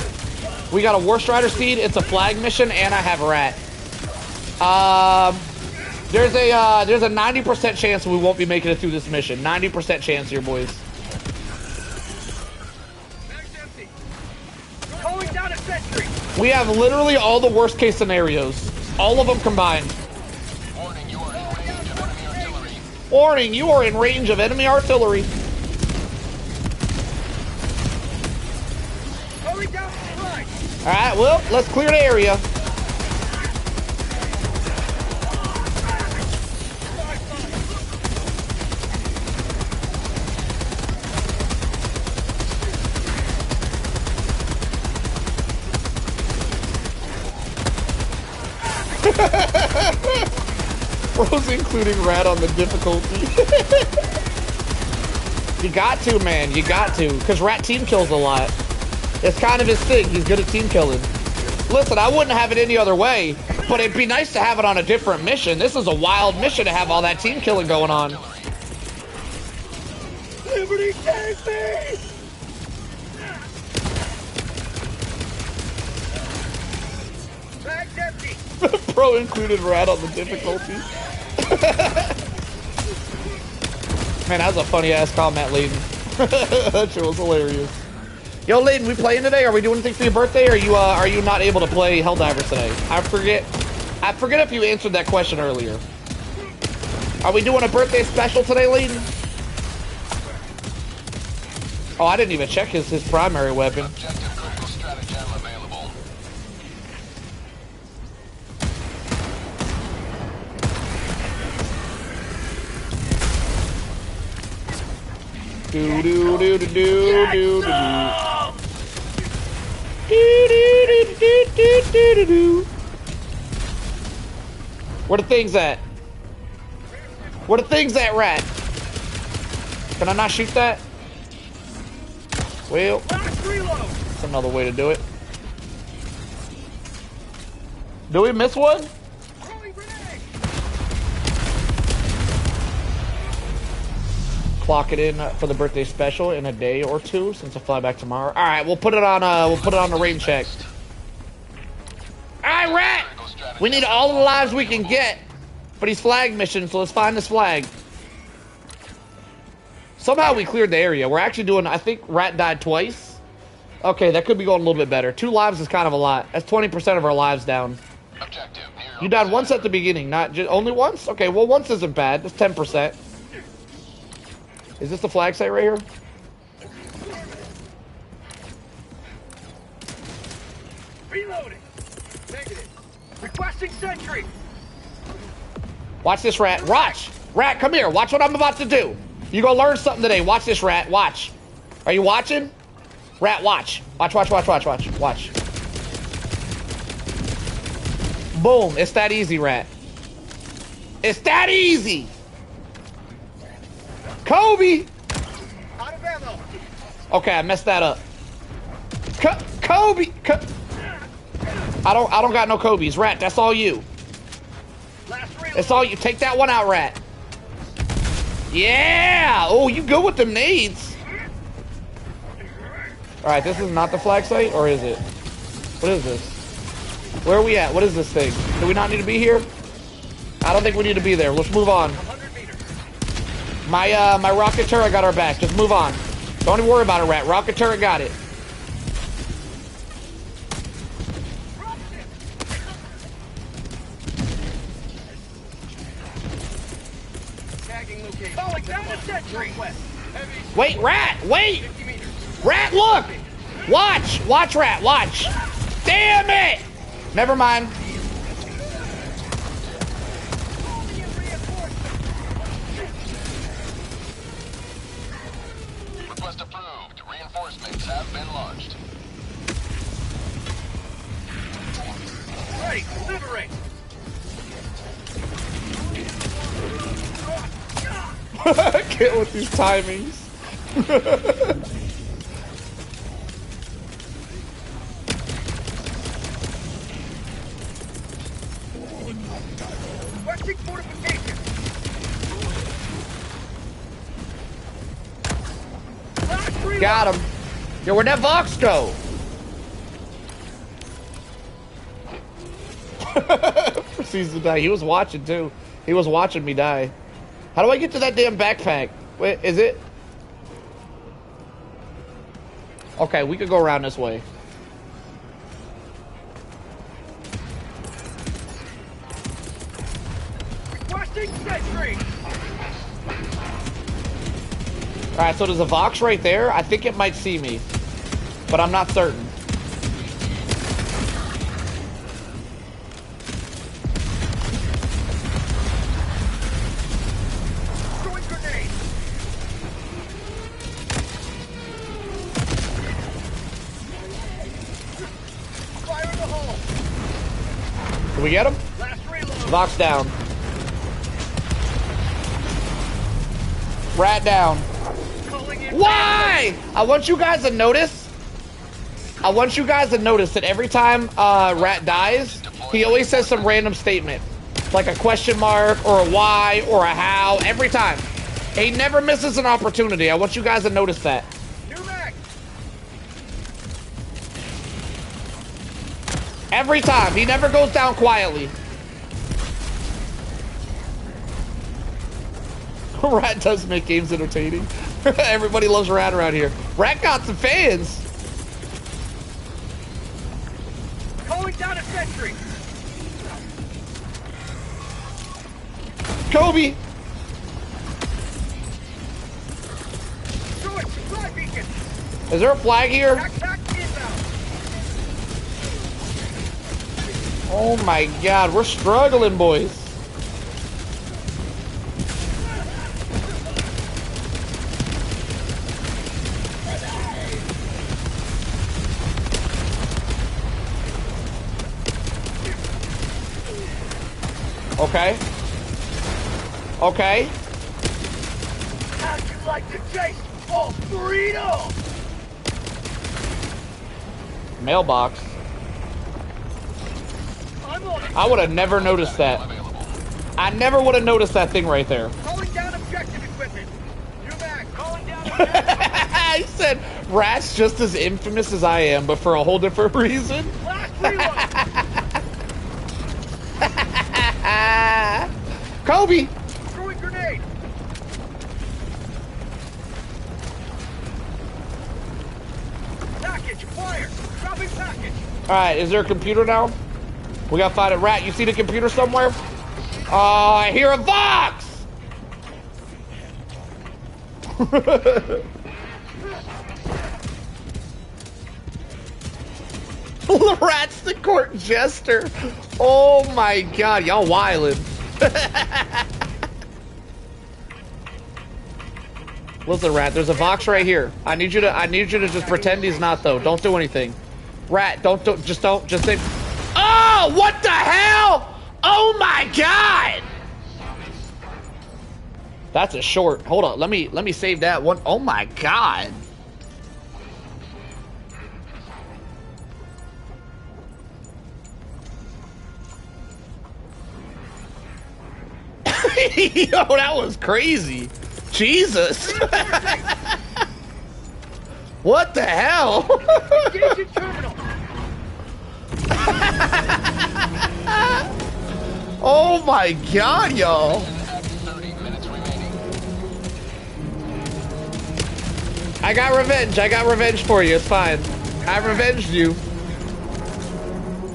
We got a War Strider seed, it's a flag mission, and I have a Rat. There's a 90% chance we won't be making it through this mission. 90% chance here, boys. Down a sentry. We have literally all the worst case scenarios. All of them combined. Warning, you are in range of enemy artillery. Warning, you are in range of enemy artillery. Going down the line. Alright, well, let's clear the area. Bro's including Rat on the difficulty. You got to, man. You got to. Because Rat team kills a lot. It's kind of his thing. He's good at team killing. Listen, I wouldn't have it any other way, but it'd be nice to have it on a different mission. This is a wild mission to have all that team killing going on. Liberty, take me! Bag's empty. Bro included Rat on the difficulty. Man, that was a funny ass comment, Layden. That shit was hilarious. Yo, Layden, we playing today? Are we doing anything for your birthday? Or are you not able to play Helldivers today? I forget if you answered that question earlier. Are we doing a birthday special today, Layden? Oh, I didn't even check his primary weapon. Objective critical stratagem available. Do do do do do do do do do. Where the things at? Where the things at, Rat? Can I not shoot that? Well, that's another way to do it. Do we miss one? Clock it in for the birthday special in a day or two, since I fly back tomorrow. All right, we'll put it on the rain check. All right, Rat. We need all the lives we can get for these flag missions, so let's find this flag. Somehow we cleared the area. We're actually doing, I think Rat died twice. Okay, that could be going a little bit better. 2 lives is kind of a lot. That's 20% of our lives down. Objective near You died once at the beginning, not just only once? Okay, well, once isn't bad. That's 10%. Is this the flag site right here? Reloading. Negative. Requesting sentry. Watch this, Rat. Watch! Rat, come here. Watch what I'm about to do. You gonna learn something today. Watch this, Rat. Watch. Are you watching? Rat, watch. Watch, watch, watch, watch, watch. Watch. Boom. It's that easy, Rat. It's that easy. Kobe! Out of ammo. Okay, I messed that up. Kobe! I don't got no Kobe's. Rat, that's all you. Last reload. It's all you. Take that one out, Rat. Yeah! Oh, you good with them nades. Alright, this is not the flag site, or is it? What is this? Where are we at? What is this thing? Do we not need to be here? I don't think we need to be there. Let's move on. My rocket turret got our back. Just move on. Don't even worry about it, Rat. Rocket turret got it. Wait, Rat! Wait! Rat, look! Watch! Watch, Rat, watch! Damn it! Never mind. Request approved. Reinforcements have been launched. Ready, liberate! Get with these timings. Requesting fortification! Got him. Yo, where'd that Vox go? Proceeds to die. He was watching too. He was watching me die. How do I get to that damn backpack? Wait, is it? Okay, we could go around this way. Requesting sentry! Alright, so there's a Vox right there. I think it might see me, but I'm not certain. Throwing grenade! Fire in the hole! Can we get him? Last reload! Vox down. Rat down. Calling in. Why? I want you guys to notice. I want you guys to notice that every time Rat dies, he always says some random statement. Like a question mark, or a why, or a how, every time. He never misses an opportunity. I want you guys to notice that. New mag! Every time. He never goes down quietly. Rat does make games entertaining. Everybody loves Rat around here. Rat got some fans. Calling down a sentry! Kobe. Destroy supply beacon! Is there a flag here? Attack inbound! Oh my god, we're struggling, boys. Okay. Okay. How'd you like to taste all freedom? Mailbox. I'm on it! I would have never noticed that. I never would have noticed that thing right there. Calling down objective equipment! New mag! Calling down objective! He said, Rat's just as infamous as I am, but for a whole different reason. Last reload! Kobe! Throwing grenade! Package, fire! Dropping package! Alright, is there a computer now? We gotta find a Rat. You see the computer somewhere? I hear a Vox! The Rat's the court jester. Oh my god, y'all wildin'. Listen, Rat, there's a Vox right here. I need you to just pretend he's not though. Don't do anything. Rat, just say. Oh, what the hell? Oh my god! That's a short. Hold on, let me save that one. Oh my god. Yo, that was crazy. Jesus. What the hell? Engage your terminal. Oh my god, y'all. I got revenge. I got revenge for you. It's fine. I revenged you.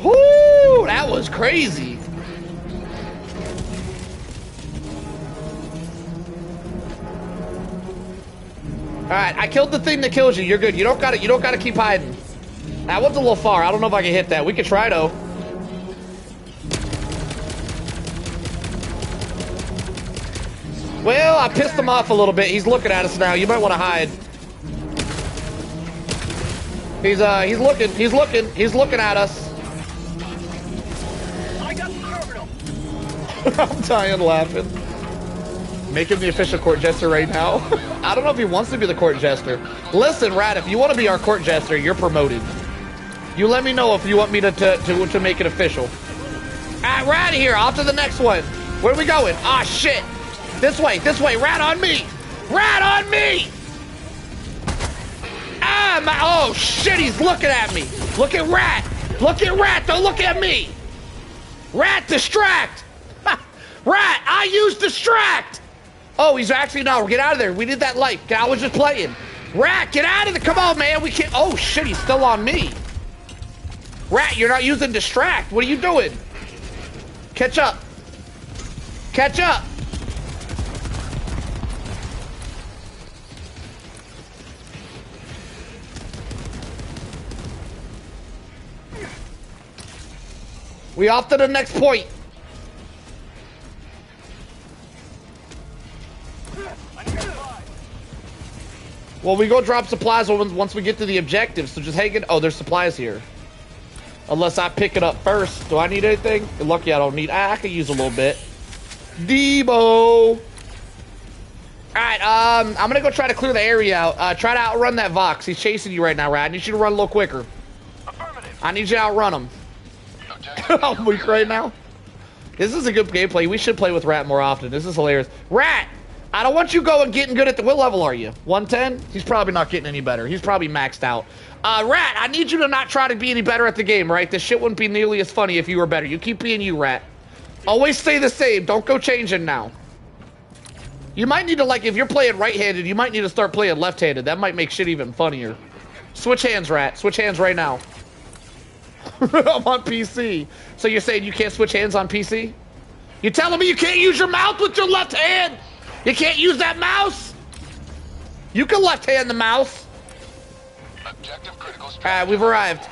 Whoo! That was crazy. Alright, I killed the thing that kills you. You're good. You don't gotta keep hiding. That one's a little far. I don't know if I can hit that. We could try though. Well, I pissed him off a little bit. He's looking at us now. You might want to hide. He's looking at us. I got the terminal. I'm dying laughing. Make him the official court jester right now. I don't know if he wants to be the court jester. Listen, Rat, if you want to be our court jester, you're promoted. You let me know if you want me to make it official. Alright, we're out of here. Off to the next one. Where are we going? Ah, shit. This way. Rat on me. Rat on me. Ah, oh shit, he's looking at me. Look at Rat. Look at Rat. Don't look at me. Rat, distract. Rat, I used distract. Oh, he's actually, no, get out of there. We did that light. I was just playing. Rat, get out of there. Come on, man. We can't. Oh shit, he's still on me. Rat, you're not using distract. What are you doing? Catch up. Catch up. We off to the next point. Well, we go drop supplies once we get to the objective, so just hang it. Oh, there's supplies here. Unless I pick it up first. Do I need anything? You're lucky I don't need. I could use a little bit. Debo. Alright, I'm gonna go try to clear the area out. Try to outrun that Vox. He's chasing you right now, Rat. I need you to run a little quicker. I need you to outrun him. I'm weak right now. This is a good gameplay. We should play with Rat more often. This is hilarious. Rat! I don't want you going getting good at the... What level are you? 110? He's probably not getting any better. He's probably maxed out. Rat, I need you to not try to be any better at the game, right? This shit wouldn't be nearly as funny if you were better. You keep being you, Rat. Always stay the same. Don't go changing now. You might need to, like, if you're playing right-handed, you might need to start playing left-handed. That might make shit even funnier. Switch hands, Rat. Switch hands right now. I'm on PC. So you're saying you can't switch hands on PC? You're telling me you can't use your mouth with your left hand? You can't use that mouse? You can left hand the mouse. Alright, we've arrived.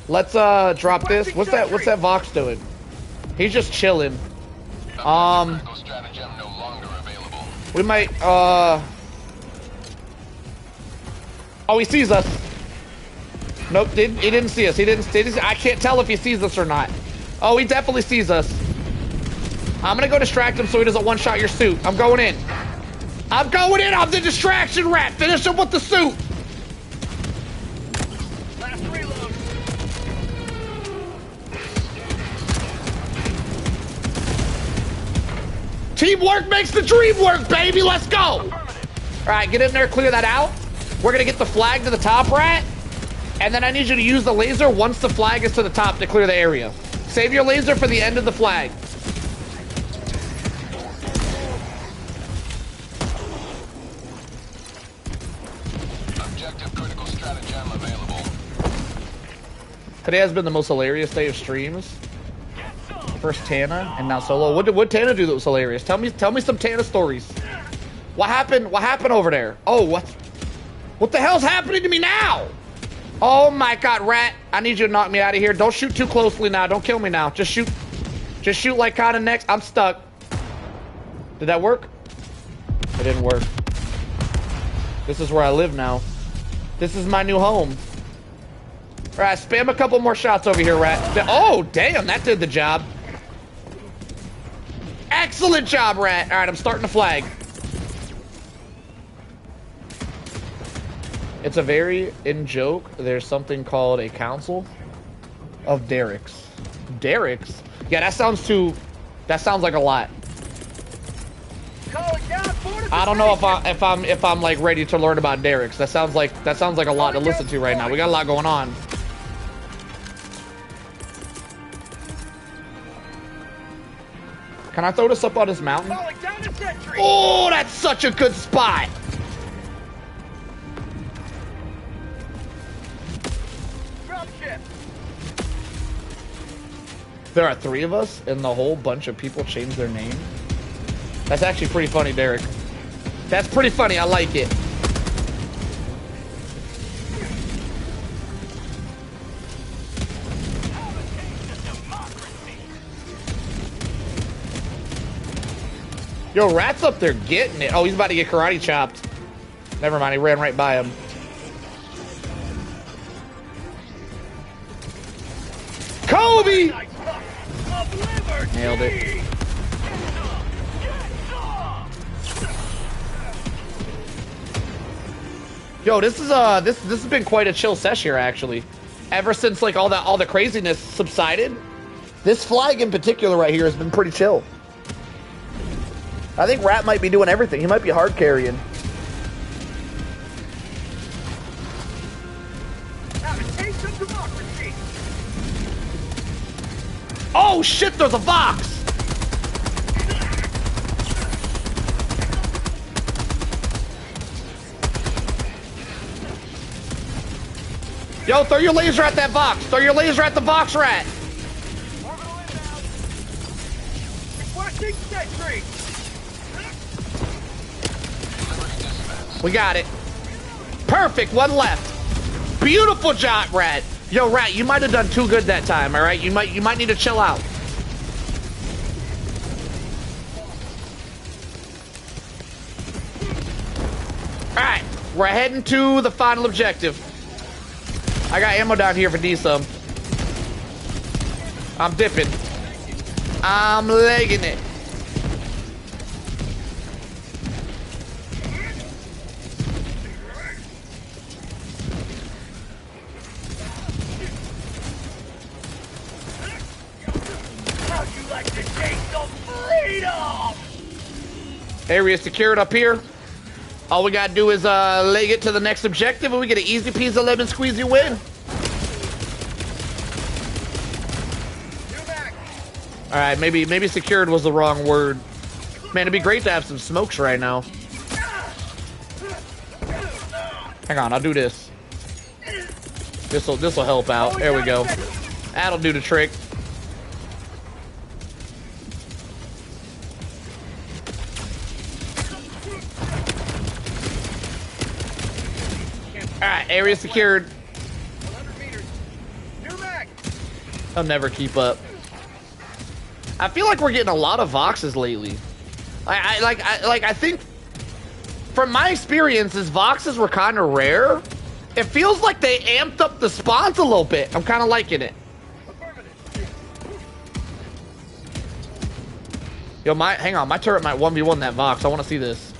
Let's drop this. What's that Vox doing? He's just chilling. We might oh, he sees us. Nope, he didn't see us. He didn't. I can't tell if he sees us or not. Oh, he definitely sees us. I'm gonna go distract him so he doesn't one-shot your suit. I'm going in. I'm going in. I'm the distraction Rat. Finish him with the suit. Last reload. Teamwork makes the dream work, baby. Let's go. All right, get in there, clear that out. We're gonna get the flag to the top, Rat. And then I need you to use the laser once the flag is to the top to clear the area. Save your laser for the end of the flag. Objective critical stratagem available. Today has been the most hilarious day of streams. First Tana and now solo. What Tana do that was hilarious? Tell me some Tana stories. What happened? What happened over there? Oh, what the hell's happening to me now? Oh my god, Rat, I need you to knock me out of here. Don't shoot too closely now. Don't kill me now. Just shoot like kind of next. I'm stuck. Did that work? It didn't work. This is where I live now. This is my new home. All right, spam a couple more shots over here, Rat. Oh, damn, that did the job. Excellent job, Rat. All right, I'm starting the flag. It's a very in-joke. There's something called a council of derricks. Derricks? Yeah, that sounds like a lot. Calling down I don't know if I'm like ready to learn about derricks. That sounds like a lot to listen to right now. We got a lot going on. Can I throw this up on this mountain? Oh, that's such a good spot. There are 3 of us, and the whole bunch of people changed their name. That's actually pretty funny, Derek. That's pretty funny. I like it. Yo, Rat's up there getting it. Oh, he's about to get karate chopped. Never mind, he ran right by him. Kobe! Nailed it. Yo, this has been quite a chill sesh here, actually. Ever since like all the craziness subsided, this flag in particular right here has been pretty chill. I think Rat might be doing everything. He might be hard carrying. Oh shit, there's a Vox! Yo, throw your laser at that Vox! Throw your laser at the Vox Rat! We got it. Perfect, one left. Beautiful job, Rat. Yo, Rat, you might have done too good that time, all right? You might need to chill out. All right, we're heading to the final objective. I got ammo down here for D-sum. I'm dipping. I'm legging it. Area secured up here. All we gotta do is leg it to the next objective and we get an easy peasy lemon squeezy win. Alright, maybe secured was the wrong word. Man, it'd be great to have some smokes right now. Hang on, I'll do this. This'll help out. There we go. That'll do the trick. Alright, area secured. I'll never keep up. I feel like we're getting a lot of Voxes lately. I think from my experiences, Voxes were kind of rare. It feels like they amped up the spawns a little bit. I'm kind of liking it. Yo, hang on, my turret might 1v1 that Vox. I want to see this.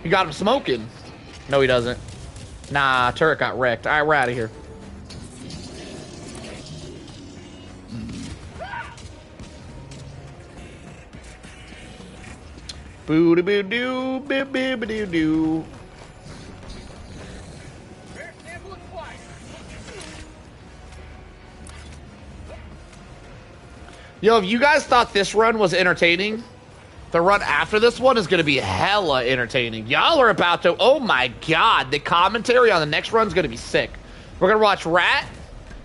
You got him smoking. No, he doesn't. Nah, turret got wrecked. All right, we're out of here. Boo doo boo doo, boo boo doo doo. Yo, if you guys thought this run was entertaining, the run after this one is going to be hella entertaining. Y'all are about to, oh my god, the commentary on the next run is going to be sick. We're going to watch Rat,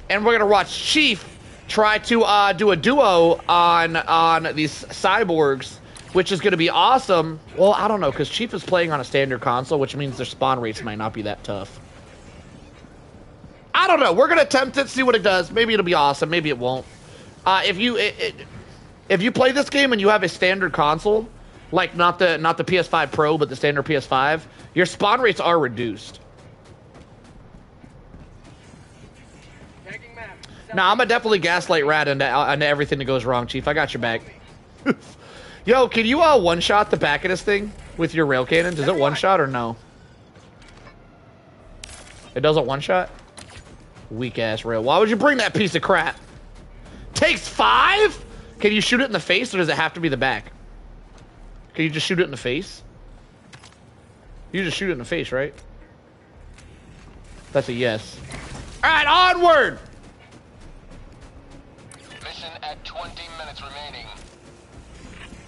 and we're going to watch Chief try to do a duo on these cyborgs, which is going to be awesome. Well, I don't know, because Chief is playing on a standard console, which means their spawn rates might not be that tough. I don't know. We're going to attempt it, see what it does. Maybe it'll be awesome. Maybe it won't. If you play this game and you have a standard console, like not the PS5 Pro, but the standard PS5, your spawn rates are reduced. Nah, I'm gonna definitely gaslight Rat into everything that goes wrong, Chief. I got your back. Yo, can you one-shot the back of this thing with your rail cannon? Does it one-shot or no? It doesn't one-shot? Weak-ass rail. Why would you bring that piece of crap? Takes 5? Can you shoot it in the face, or does it have to be the back? Can you just shoot it in the face? You just shoot it in the face, right? That's a yes. Alright, onward! Mission at 20 minutes remaining.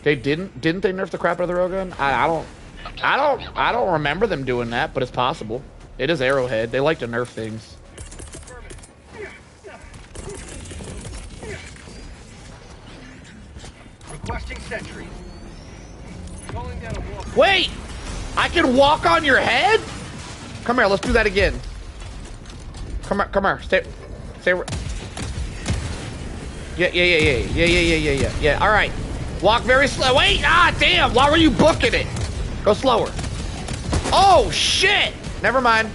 They didn't they nerf the crap out of the railgun? I don't remember them doing that, but it's possible. It is Arrowhead. They like to nerf things. Requesting sentry. Calling down a walk. Wait! I can walk on your head? Come here, let's do that again. Come here. Stay. Yeah. All right. Walk very slow. Wait! Ah, damn! Why were you booking it? Go slower. Oh shit! Never mind.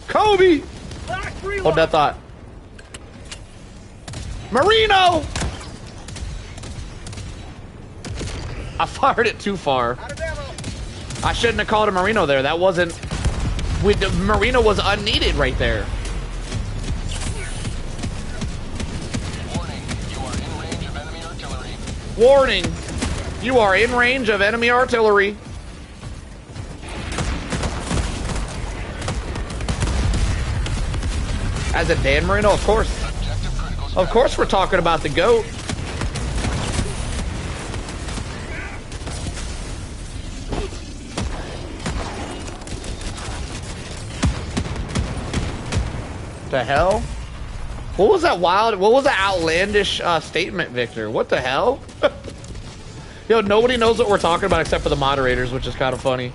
Kobe! Hold that thought. Marino! I fired it too far. I shouldn't have called a Marino there. That wasn't... The Marino was unneeded right there. Warning, you are in range of enemy artillery. Warning, you are in range of enemy artillery. As a Dan Marino, of course. Of course we're talking about the GOAT. The hell? What was that outlandish statement, Victor? What the hell? Yo, nobody knows what we're talking about except for the moderators, which is kind of funny.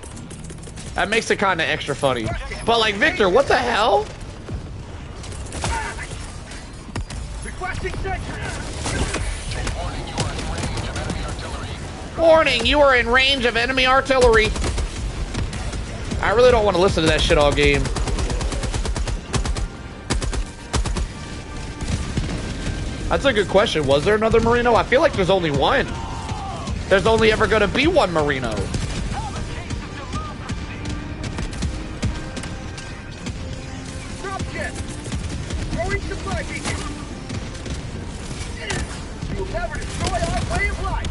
That makes it kind of extra funny. But like, Victor, what the hell? Warning, you are in range of enemy artillery. I really don't want to listen to that shit all game. That's a good question. Was there another Marino? I feel like there's only one. There's only ever going to be one Marino. Dropship! Throwing supply beacon! You will never destroy our way of life!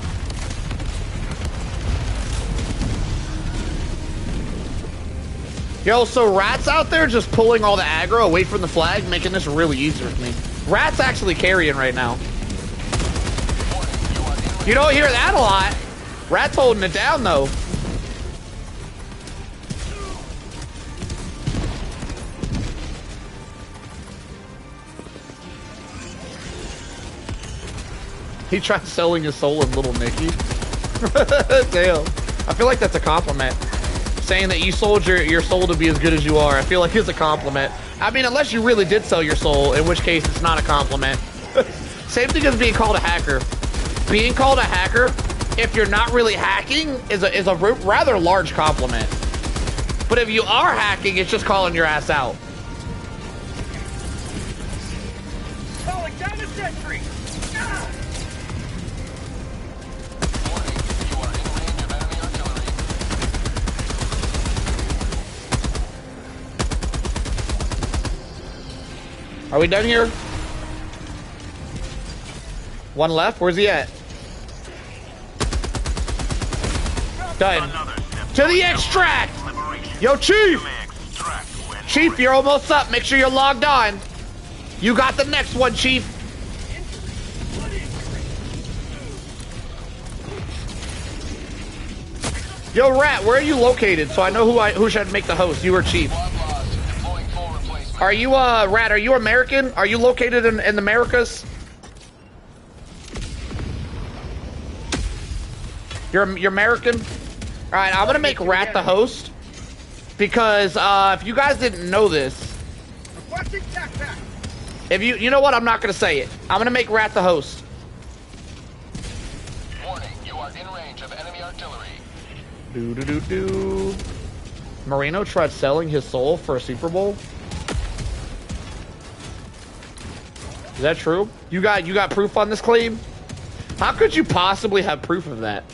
Yo, so Rat's out there just pulling all the aggro away from the flag, making this really easy for me. Rat's actually carrying right now. You don't hear that a lot. Rat's holding it down, though. He tried selling his soul in Little Nicky. Damn. I feel like that's a compliment. Saying that you sold your soul to be as good as you are, I feel like it's a compliment. I mean, unless you really did sell your soul, in which case it's not a compliment. Same thing as being called a hacker. Being called a hacker, if you're not really hacking, is a rather large compliment. But if you are hacking, it's just calling your ass out. Calling down the sentry! Are we done here? One left? Where's he at? Done. To the extract! Yo, Chief! Chief, you're almost up. Make sure you're logged on. You got the next one, Chief. Yo, Rat, where are you located so I know who should make the host, you or Chief? Are you, Rat, are you American? Are you located in the Americas? You're American? Alright, I'm gonna make Rat the host. Because, if you guys didn't know this... If you know what? I'm not gonna say it. I'm gonna make Rat the host. Warning, you are in range of enemy artillery. Do. Marino tried selling his soul for a Super Bowl? Is that true? You got proof on this claim? How could you possibly have proof of that?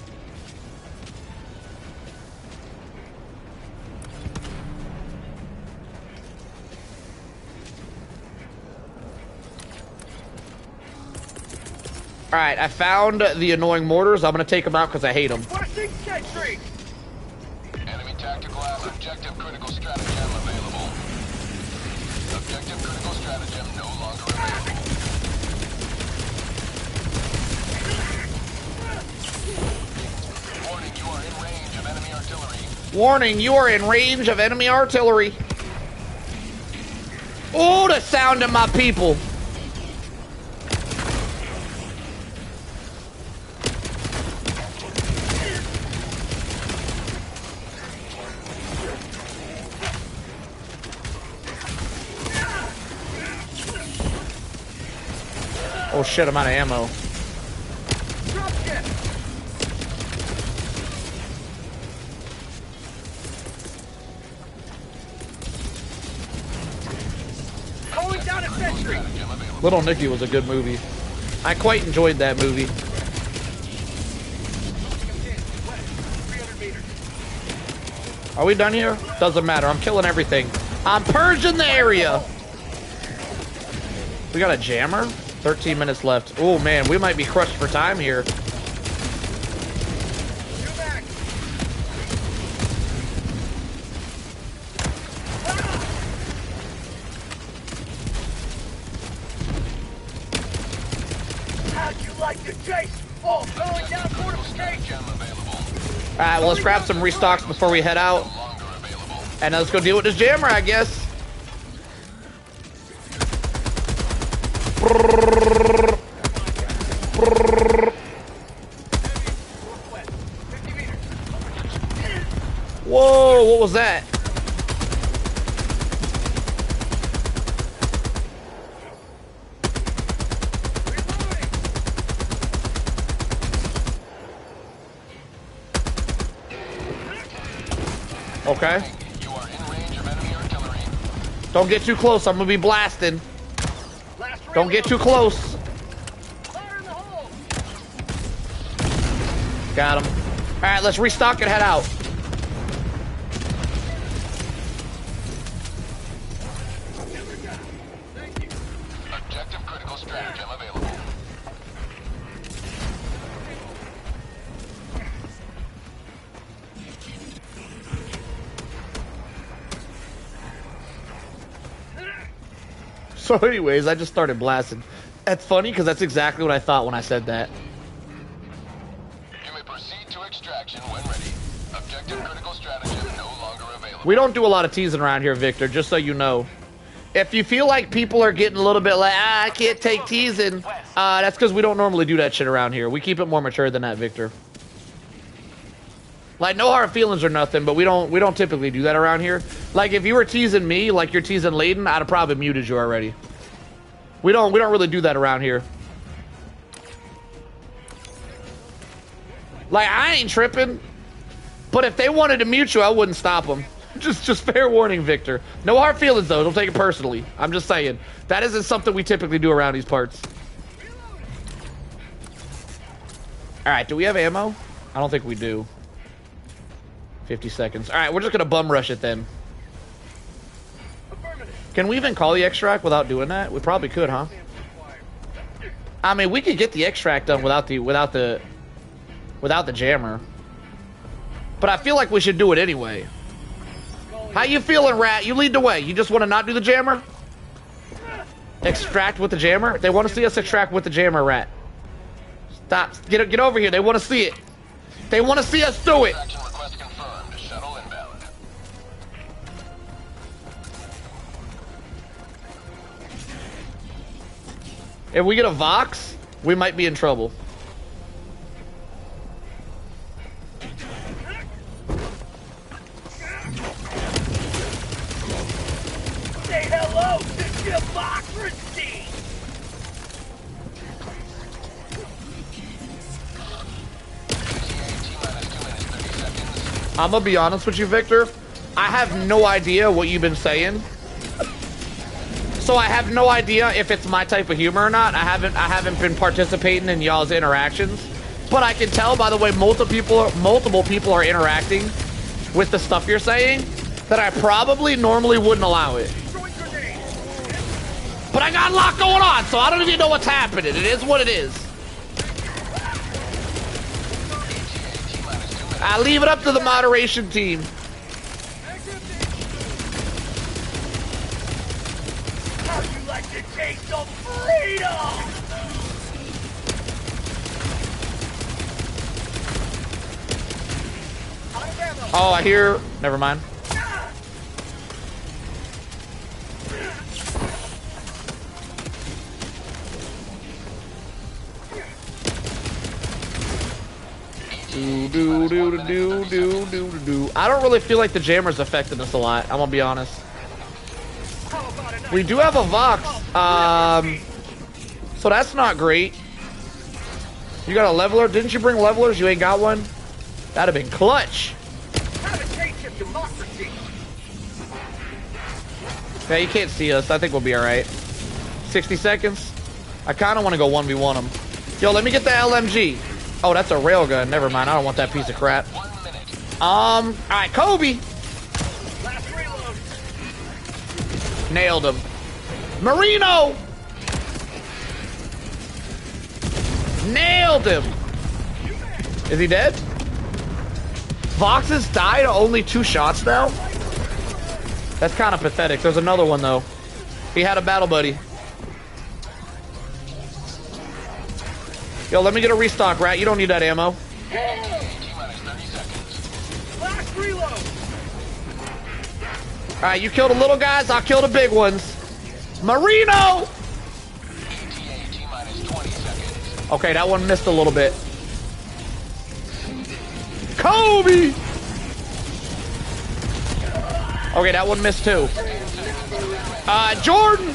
Alright, I found the annoying mortars. I'm gonna take them out because I hate them. Requesting sentry! Enemy tactical objective critical stratagem available. Objective critical stratagem no longer available. Warning, you are in range of enemy artillery. Warning, you are in range of enemy artillery. Oh, the sound of my people. Oh shit, I'm out of ammo. Calling down a sentry! Little Nicky was a good movie. I quite enjoyed that movie. 300 meters. Are we done here? Doesn't matter. I'm killing everything. I'm purging the area. We got a jammer? 13 minutes left. Oh man, we might be crushed for time here. Two back! How'd you like the chase? Oh, going down fortification! Alright, well let's grab some restocks before we head out. And let's go deal with this jammer, I guess. Whoa, what was that? Okay. You are in range of enemy artillery. Don't get too close, I'm gonna be blasting. Don't get too close. Fire in the hole! Got him. Alright, let's restock and head out. Objective critical stratagem available. So anyways, I just started blasting. That's funny because that's exactly what I thought when I said that. You may proceed to extraction when ready. Objective critical stratagem no longer available. We don't do a lot of teasing around here, Victor, just so you know. If you feel like people are getting a little bit like, I can't take teasing, that's because we don't normally do that shit around here. We keep it more mature than that, Victor. Like, no hard feelings or nothing, but we don't typically do that around here. Like, if you were teasing me, like you're teasing Layden, I'd have probably muted you already. We don't really do that around here. Like, I ain't tripping, but if they wanted to mute you, I wouldn't stop them. Just fair warning, Victor. No hard feelings, though. Don't take it personally. I'm just saying. That isn't something we typically do around these parts. Alright, do we have ammo? I don't think we do. 50 seconds. Alright, we're just gonna bum rush it then. Can we even call the extract without doing that? We probably could, huh? I mean, we could get the extract done without the jammer. But I feel like we should do it anyway. How you feeling, Rat? You lead the way. You just want to not do the jammer? Extract with the jammer? They want to see us extract with the jammer, Rat. Stop. Get over here. They want to see it. They want to see us do it. Extraction request confirmed. Shuttle inbound. If we get a Vox, we might be in trouble. Say hello to democracy! I'm gonna be honest with you, Victor. I have no idea what you've been saying. So I have no idea if it's my type of humor or not. I haven't been participating in y'all's interactions. But I can tell by the way multiple people are interacting with the stuff you're saying that I probably normally wouldn't allow it. But I got a lot going on, so I don't even know what's happening. It is what it is. I leave it up to the moderation team. How'd you like to taste some freedom? Oh, I hear. Never mind. I don't really feel like the jammer's affected us a lot. I'm gonna be honest. We do have a Vox, so that's not great. You got a leveler? Didn't you bring levelers? You ain't got one? That'd have been clutch. Yeah, you can't see us. I think we'll be alright. 60 seconds? I kind of want to go 1v1 them. Yo, let me get the LMG. Oh, that's a railgun. Never mind. I don't want that piece of crap. Alright, Kobe. Nailed him. Marino! Nailed him. Is he dead? Voxes died only 2 shots now? That's kind of pathetic. There's another one, though. He had a battle buddy. Yo, let me get a restock, Rat. You don't need that ammo. Alright, you killed the little guys. I'll kill the big ones. Marino! Okay, that one missed a little bit. Kobe! Okay, that one missed too. Jordan!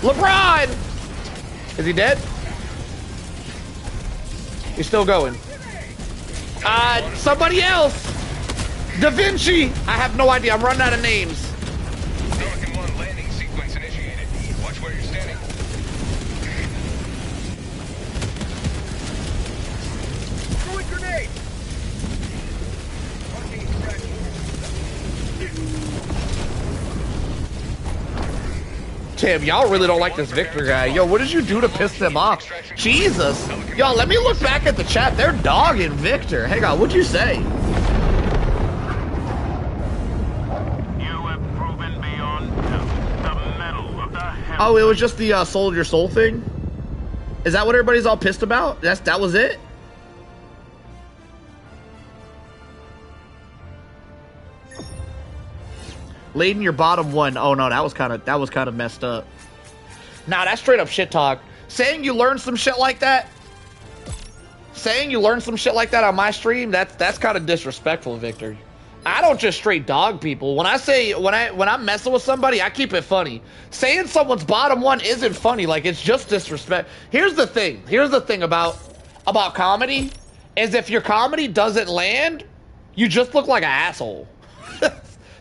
LeBron! Is he dead? He's still going. Somebody else! Da Vinci! I have no idea. I'm running out of names. Pelican 1 landing sequence initiated. Watch where you're standing. Throwing grenade! Tim, y'all really don't like this Victor guy. Yo, what did you do to piss them off? Jesus. Yo, let me look back at the chat. They're dogging Victor. Hang on, what'd you say? Oh, it was just the Soldier Soul thing? Is that what everybody's all pissed about? That was it? Laden your bottom one. Oh no, that was kind of messed up. Nah, that's straight up shit talk. Saying you learned some shit like that? Saying you learned some shit like that on my stream, that's kind of disrespectful, Victor. I don't just straight dog people. When I'm messing with somebody, I keep it funny. Saying someone's bottom one isn't funny. Like, it's just disrespect. Here's the thing. Here's the thing about comedy is if your comedy doesn't land, you just look like an asshole.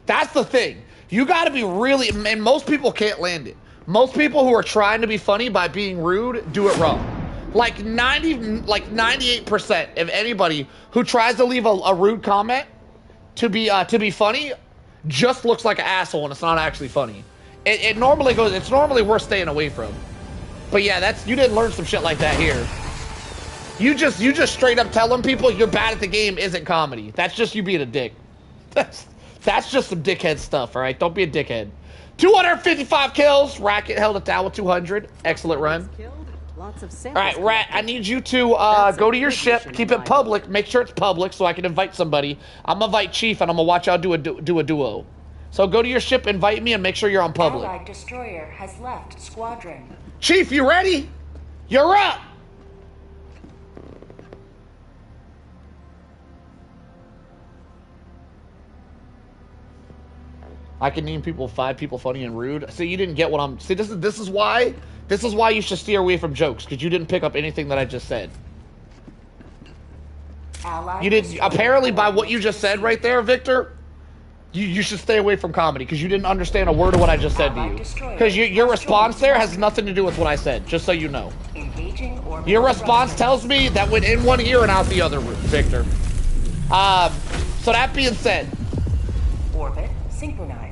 That's the thing. You got to be really, and most people can't land it. Most people who are trying to be funny by being rude do it wrong. Like 98% of anybody who tries to leave a rude comment to be funny just looks like an asshole and it's not actually funny. It's normally worth staying away from. But yeah, you didn't learn some shit like that here. You just straight up telling people you're bad at the game isn't comedy. That's just you being a dick. That's just some dickhead stuff, all right? Don't be a dickhead. 255 kills. Racket held it down with 200. Excellent run. All right, Rat, I need you to go to your ship, keep it public, make sure it's public so I can invite somebody. I'm going to invite Chief, and I'm going to watch y'all do a duo. So go to your ship, invite me, and make sure you're on public. Allied destroyer has left squadron. Chief, you ready? You're up! I can name 5 people funny and rude. See, you didn't get what I'm... See, this is why you should steer away from jokes, because you didn't pick up anything that I just said. Allied You didn't... Apparently, by what you just said right there, Victor, you should stay away from comedy, because you didn't understand a word of what I just said to you. Because your response there has nothing to do with what I said, just so you know. Your response tells me that went in one ear and out the other, Victor. So that being said... Orbit synchronized.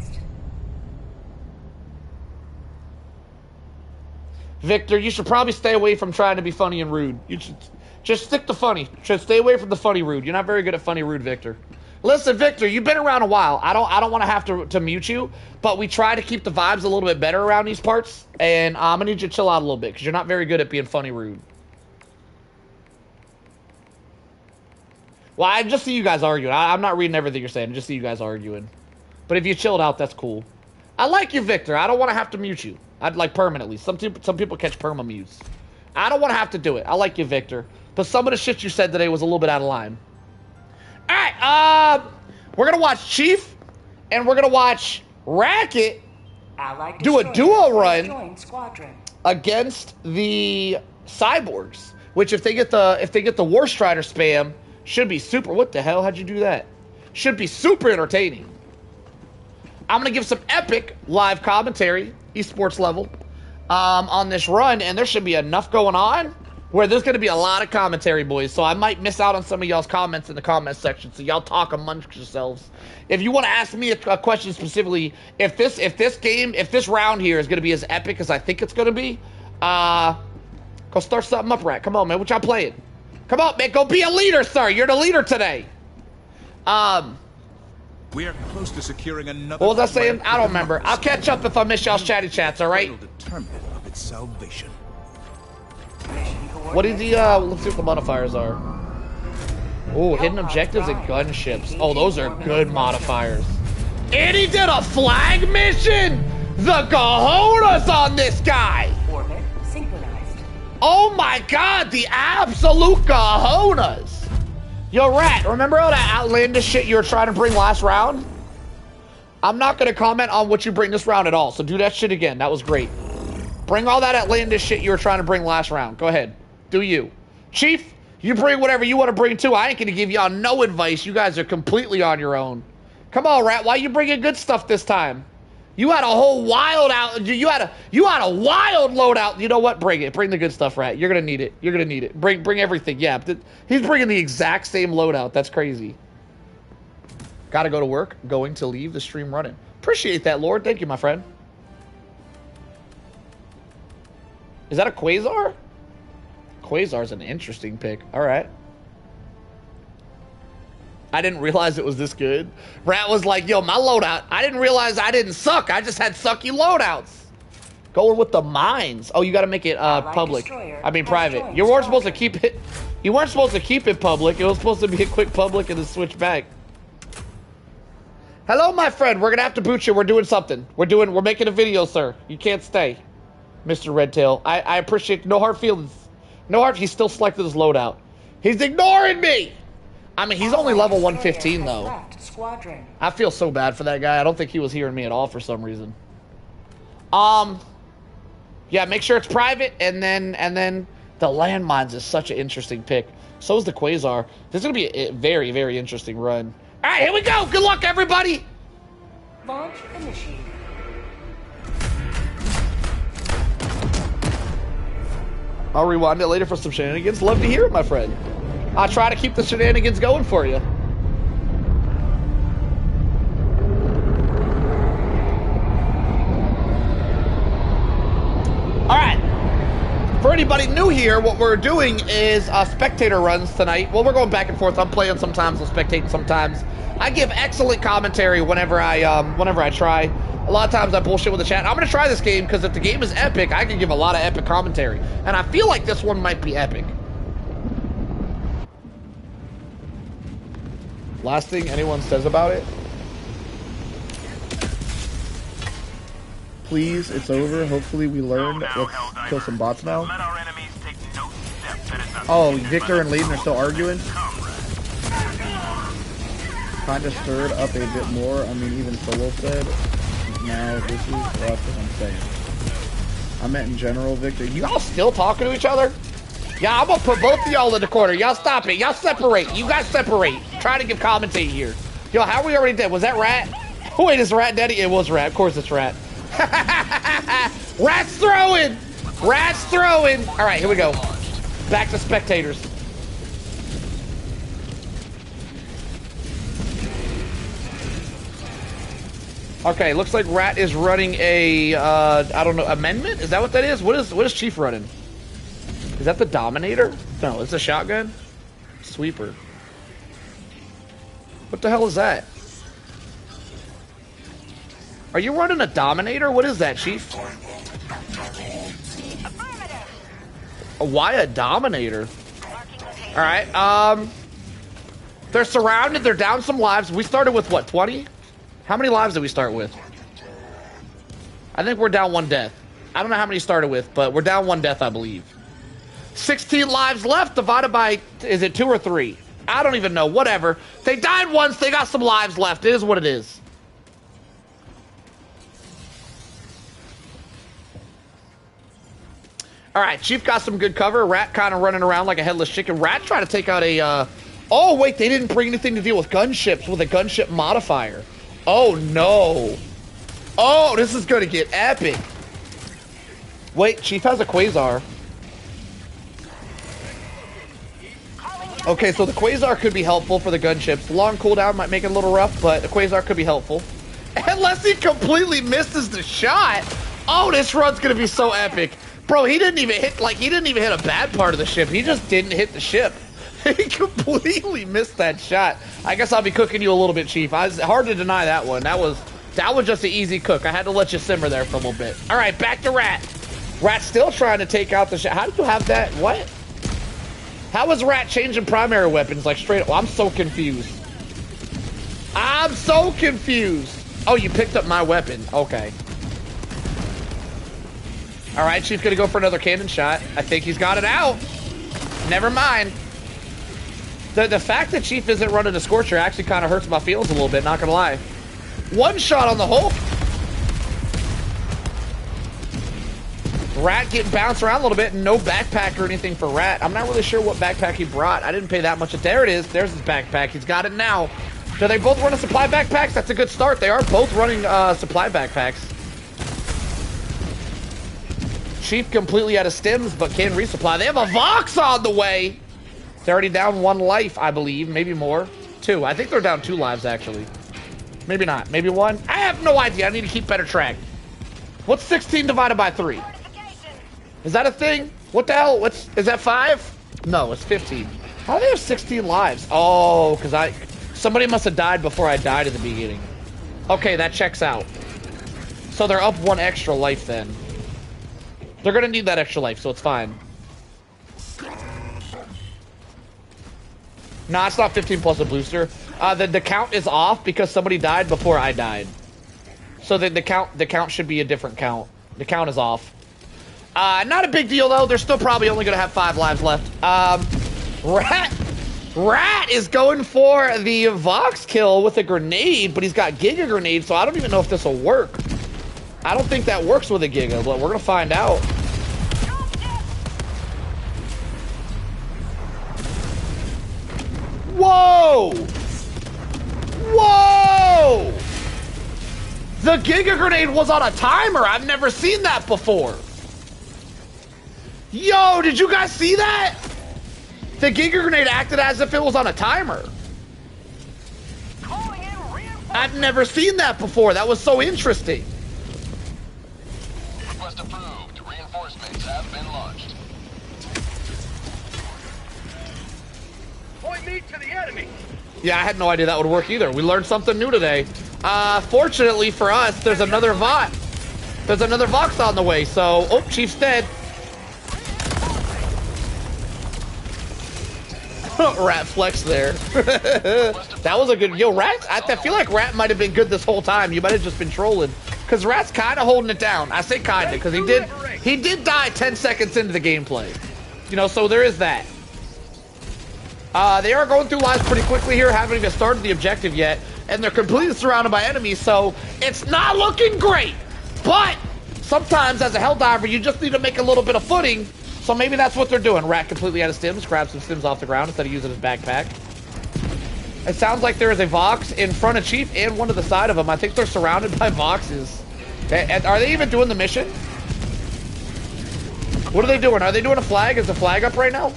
Victor, you should probably stay away from trying to be funny and rude. You should Just stick to funny. Just stay away from the funny rude. You're not very good at funny rude, Victor. Listen, Victor, you've been around a while. I don't want to have to mute you, but we try to keep the vibes a little bit better around these parts, and I'm gonna need you to chill out a little bit because you're not very good at being funny rude. Well, I just see you guys arguing. I'm not reading everything you're saying. I just see you guys arguing. But if you chilled out, that's cool. I like you, Victor. I don't want to have to mute you. I'd like permanently. Some people catch perma mutes. I don't want to have to do it. I like you, Victor. But some of the shit you said today was a little bit out of line. All right, we're going to watch Chief, and we're going to watch Racket do a duo run against the Cyborgs, which if they get the War Strider spam, should be super. What the hell? How'd you do that? Should be super entertaining. I'm going to give some epic live commentary, esports level, on this run, and there should be enough going on where there's going to be a lot of commentary, boys. So I might miss out on some of y'all's comments in the comment section, so y'all talk amongst yourselves. If you want to ask me a question specifically, if this round here is going to be as epic as I think it's going to be, go start something up, Rat. Come on, man. What y'all playing? Come on, man. Go be a leader, sir. You're the leader today. We are close to securing another. What was I saying? I don't remember. I'll catch up if I miss y'all's chatty chats, all right? Determinant of its salvation. What is the, let's see what the modifiers are. Oh, hidden objectives and gunships. Oh, those are good modifiers. And he did a flag mission? The cojones on this guy! Orbit synchronized. Oh my god, the absolute cojones! Yo, Rat, remember all that outlandish shit you were trying to bring last round? I'm not going to comment on what you bring this round at all, so do that shit again. That was great. Bring all that outlandish shit you were trying to bring last round. Go ahead. Do you. Chief, you bring whatever you want to bring too. I ain't going to give y'all no advice. You guys are completely on your own. Come on, Rat. Why you bringing good stuff this time? You had a whole wild out. You had a wild loadout. You know what? Bring it. Bring the good stuff, Rat. You're gonna need it. You're gonna need it. Bring everything. Yeah, he's bringing the exact same loadout. That's crazy. Got to go to work. Going to leave the stream running. Appreciate that, Lord. Thank you, my friend. Is that a Quasar? Quasar's an interesting pick. All right. I didn't realize it was this good. Rat was like, yo, my loadout. I didn't realize I didn't suck. I just had sucky loadouts. Going with the mines. Oh, you got to make it public. I mean, private. You weren't supposed to keep it. You weren't supposed to keep it public. It was supposed to be a quick public and then switch back. Hello, my friend. We're going to have to boot you. We're doing something. We're making a video, sir. You can't stay. Mr. Redtail. I appreciate no hard feelings. No hard. He's still selected his loadout. He's ignoring me. I mean, he's only level 115, though. I feel so bad for that guy. I don't think he was hearing me at all for some reason. Yeah, make sure it's private, and then the landmines is such an interesting pick. So is the Quasar. This is going to be a very, very interesting run. All right, here we go. Good luck, everybody. Launch initiated. I'll rewind it later for some shenanigans. Love to hear it, my friend. I'll try to keep the shenanigans going for you. Alright. For anybody new here, what we're doing is spectator runs tonight. Well, we're going back and forth. I'm playing sometimes, I'm spectating sometimes. I give excellent commentary whenever I try. A lot of times I bullshit with the chat. I'm going to try this game because if the game is epic, I can give a lot of epic commentary. And I feel like this one might be epic. Last thing anyone says about it. Please, it's over. Hopefully we learned. Let's kill some bots now. Oh, Victor and Layden are still arguing? Kinda stirred up a bit more. I mean, even Solo said. Now, this is what I'm saying. I meant in general, Victor. You all still talking to each other? Yeah, I'm gonna put both of y'all in the corner. Y'all stop it. Y'all separate. You guys separate. Try to give commentate here. Yo, how we already did? Was that Rat? Wait, is Rat Daddy? It was Rat. Of course it's Rat. Rat's throwing! Rat's throwing! Alright, here we go. Back to spectators. Okay, looks like Rat is running a, I don't know, amendment? Is that what that is? What is Chief running? Is that the Dominator? No, it's a shotgun? Sweeper. What the hell is that? Are you running a Dominator? What is that, Chief? Why a Dominator? Alright, they're surrounded, they're down some lives. We started with what, 20? How many lives did we start with? I think we're down 1 death. I don't know how many started with, but we're down 1 death, I believe. 16 lives left divided by, is it 2 or 3? I don't even know, whatever. They died once, they got some lives left. It is what it is. Alright, Chief got some good cover. Rat kind of running around like a headless chicken. Rat trying to take out a, oh, wait, they didn't bring anything to deal with gunships with a gunship modifier. Oh, no. Oh, this is going to get epic. Wait, Chief has a Quasar. Okay, so the Quasar could be helpful for the gunships. The long cooldown might make it a little rough, but the Quasar could be helpful. Unless he completely misses the shot. Oh, this run's going to be so epic. Bro, he didn't even hit, like, he didn't even hit a bad part of the ship. He just didn't hit the ship. He completely missed that shot. I guess I'll be cooking you a little bit, Chief. It's hard to deny that one. That was just an easy cook. I had to let you simmer there for a little bit. All right, back to Rat. Rat's still trying to take out the shot. How did you have that? What? How is Rat changing primary weapons like straight up? Oh, I'm so confused. I'm so confused. Oh, you picked up my weapon. Okay. All right, Chief's gonna go for another cannon shot. I think he's got it out. Never mind. The fact that Chief isn't running a Scorcher actually kind of hurts my feelings a little bit, not gonna lie. One shot on the Hulk. Rat getting bounced around a little bit, and no backpack or anything for Rat. I'm not really sure what backpack he brought. I didn't pay that much. There it is. There's his backpack. He's got it now. Do they both run a supply backpacks? That's a good start. They are both running supply backpacks. Chief completely out of stims, but can resupply. They have a Vox on the way. They're already down 1 life, I believe. Maybe more. 2. I think they're down 2 lives, actually. Maybe not. Maybe 1. I have no idea. I need to keep better track. What's 16 divided by 3? Is that a thing? What the hell? Is that 5? No, it's 15. How do they have 16 lives? Oh, because somebody must have died before I died at the beginning. Okay, that checks out. So they're up 1 extra life then. They're gonna need that extra life, so it's fine. Nah, it's not 15 plus a booster. The count is off because somebody died before I died. So the count should be a different count. The count is off. Not a big deal though. They're still probably only gonna have 5 lives left. Rat is going for the Vox kill with a grenade, but he's got Giga grenade, so I don't even know if this will work. I don't think that works with a Giga, but we're gonna find out. Whoa! Whoa! The Giga grenade was on a timer. I've never seen that before. Yo, did you guys see that? The Giga grenade acted as if it was on a timer. I've never seen that before. That was so interesting. Request approved. Reinforcements have been launched. Point me to the enemy. Yeah, I had no idea that would work either. We learned something new today. Fortunately for us, there's another Vox. There's another Vox on the way, so... Oh, Chief's dead. Rat flex there. That was a good... Yo, Rat... I feel like Rat might have been good this whole time. You might have just been trolling. Because Rat's kind of holding it down. I say kind of, because he did die 10 seconds into the gameplay. You know, so there is that. They are going through lives pretty quickly here, haven't even started the objective yet, and they're completely surrounded by enemies, so it's not looking great. But sometimes, as a Helldiver, you just need to make a little bit of footing, so maybe that's what they're doing. Rat completely out of stims, grabs some stims off the ground instead of using his backpack. It sounds like there is a Vox in front of Chief and one to the side of him. I think they're surrounded by Voxes. Are they even doing the mission? What are they doing? Are they doing a flag? Is the flag up right now?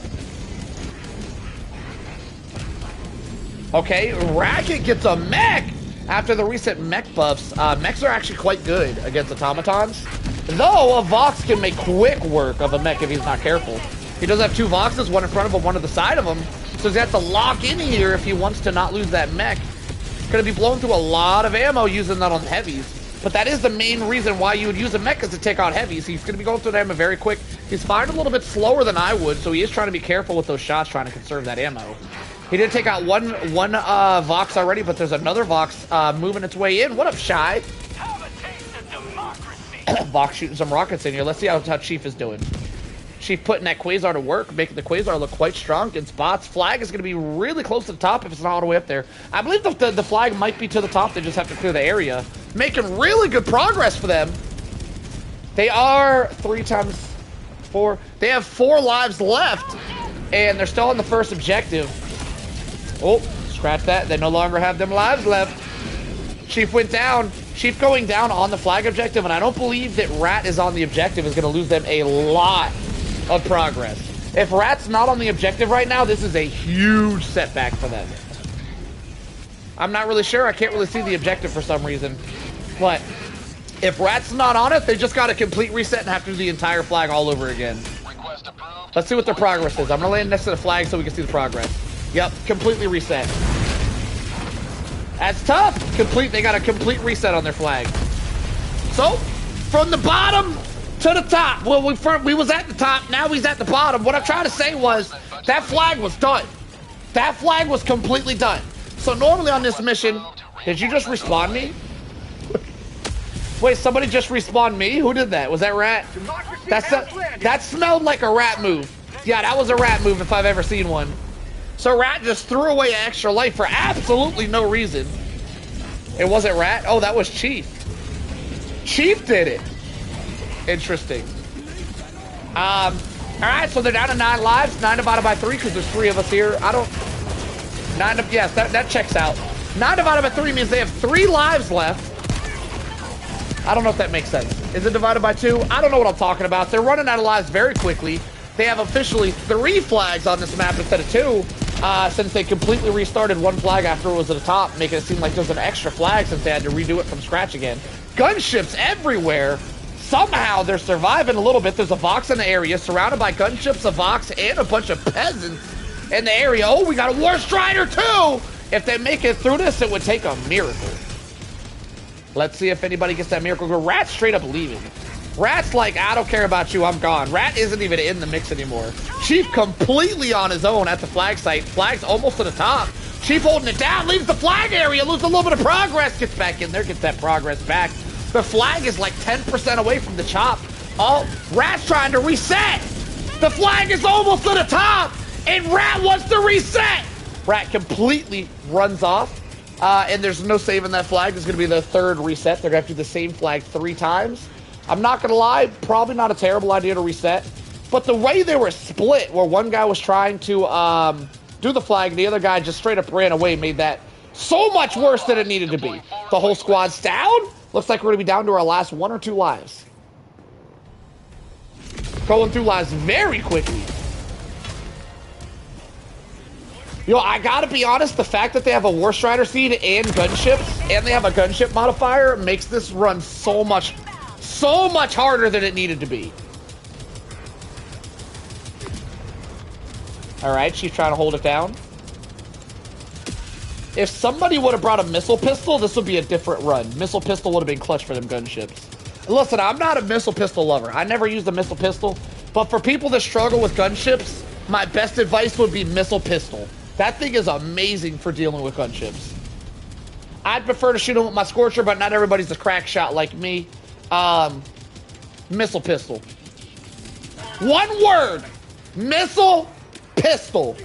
Okay, Racket gets a mech after the recent mech buffs. Mechs are actually quite good against automatons. Though a Vox can make quick work of a mech if he's not careful. He does have 2 Voxes, one in front of him, one to the side of him. So he's got to lock in here if he wants to not lose that mech. Gonna be blowing through a lot of ammo using that on heavies. But that is the main reason why you would use a mech, is to take out heavies. He's gonna be going through the ammo very quick. He's firing a little bit slower than I would, so he is trying to be careful with those shots, trying to conserve that ammo. He did take out one Vox already, but there's another Vox moving its way in. What up, Shy? Have a taste of democracy. Vox shooting some rockets in here. Let's see how Chief is doing. Chief putting that Quasar to work, making the Quasar look quite strong against bots. Flag is going to be really close to the top if it's not all the way up there. I believe the flag might be to the top. They just have to clear the area. Making really good progress for them. They are 3 times 4. They have 4 lives left, and they're still on the first objective. Oh, scratch that. They no longer have them lives left. Chief went down. Chief going down on the flag objective, and I don't believe that Rat is on the objective is going to lose them a lot of progress. If Rat's not on the objective right now, this is a huge setback for them. I'm not really sure. I can't really see the objective for some reason. But if Rat's not on it, they just got a complete reset and have to do the entire flag all over again. Let's see what their progress is. I'm going to land next to the flag so we can see the progress. Yep, completely reset. That's tough. They got a complete reset on their flag. So, from the bottom to the top. Well, we was at the top, now he's at the bottom. What I'm trying to say was, that flag was done. That flag was completely done. So normally on this mission, did you just respawn me? Wait, somebody just respawned me? Who did that? Was that Rat? That smelled like a Rat move. Yeah, that was a Rat move if I've ever seen one. So Rat just threw away an extra life for absolutely no reason. It wasn't Rat? Oh, that was Chief. Chief did it. Interesting. Alright, so they're down to 9 lives. 9 divided by 3, because there's 3 of us here. Yes, that checks out. 9 divided by 3 means they have 3 lives left. I don't know if that makes sense. Is it divided by 2? I don't know what I'm talking about. They're running out of lives very quickly. They have officially 3 flags on this map instead of 2, since they completely restarted 1 flag after it was at the top, making it seem like there's an extra flag since they had to redo it from scratch again. Gunships everywhere. Somehow they're surviving a little bit. There's a Vox in the area, surrounded by gunships, a Vox, and a bunch of peasants in the area. Oh, we got a War Strider too! If they make it through this, it would take a miracle. Let's see if anybody gets that miracle. Rat's straight up leaving. Rat's like, I don't care about you, I'm gone. Rat isn't even in the mix anymore. Chief completely on his own at the flag site. Flag's almost to the top. Chief holding it down, leaves the flag area, loses a little bit of progress, gets back in there, gets that progress back. The flag is like 10% away from the chop. Oh, Rat's trying to reset. The flag is almost to the top, and Rat wants to reset. Rat completely runs off, and there's no saving that flag. There's going to be the 3rd reset. They're going to have to do the same flag 3 times. I'm not going to lie, probably not a terrible idea to reset, but the way they were split, where one guy was trying to do the flag, and the other guy just straight up ran away, made that so much worse than it needed to be. The whole squad's down. Looks like we're going to be down to our last 1 or 2 lives. Going through lives very quickly. Yo, I gotta be honest, the fact that they have a War Strider seed and gunships, and they have a gunship modifier, makes this run so much harder than it needed to be. Alright, she's trying to hold it down. If somebody would have brought a missile pistol, this would be a different run. Missile pistol would have been clutch for them gunships. Listen, I'm not a missile pistol lover. I never used a missile pistol. But for people that struggle with gunships, my best advice would be missile pistol. That thing is amazing for dealing with gunships. I'd prefer to shoot them with my Scorcher, but not everybody's a crack shot like me. Missile pistol. 1 word. Missile pistol.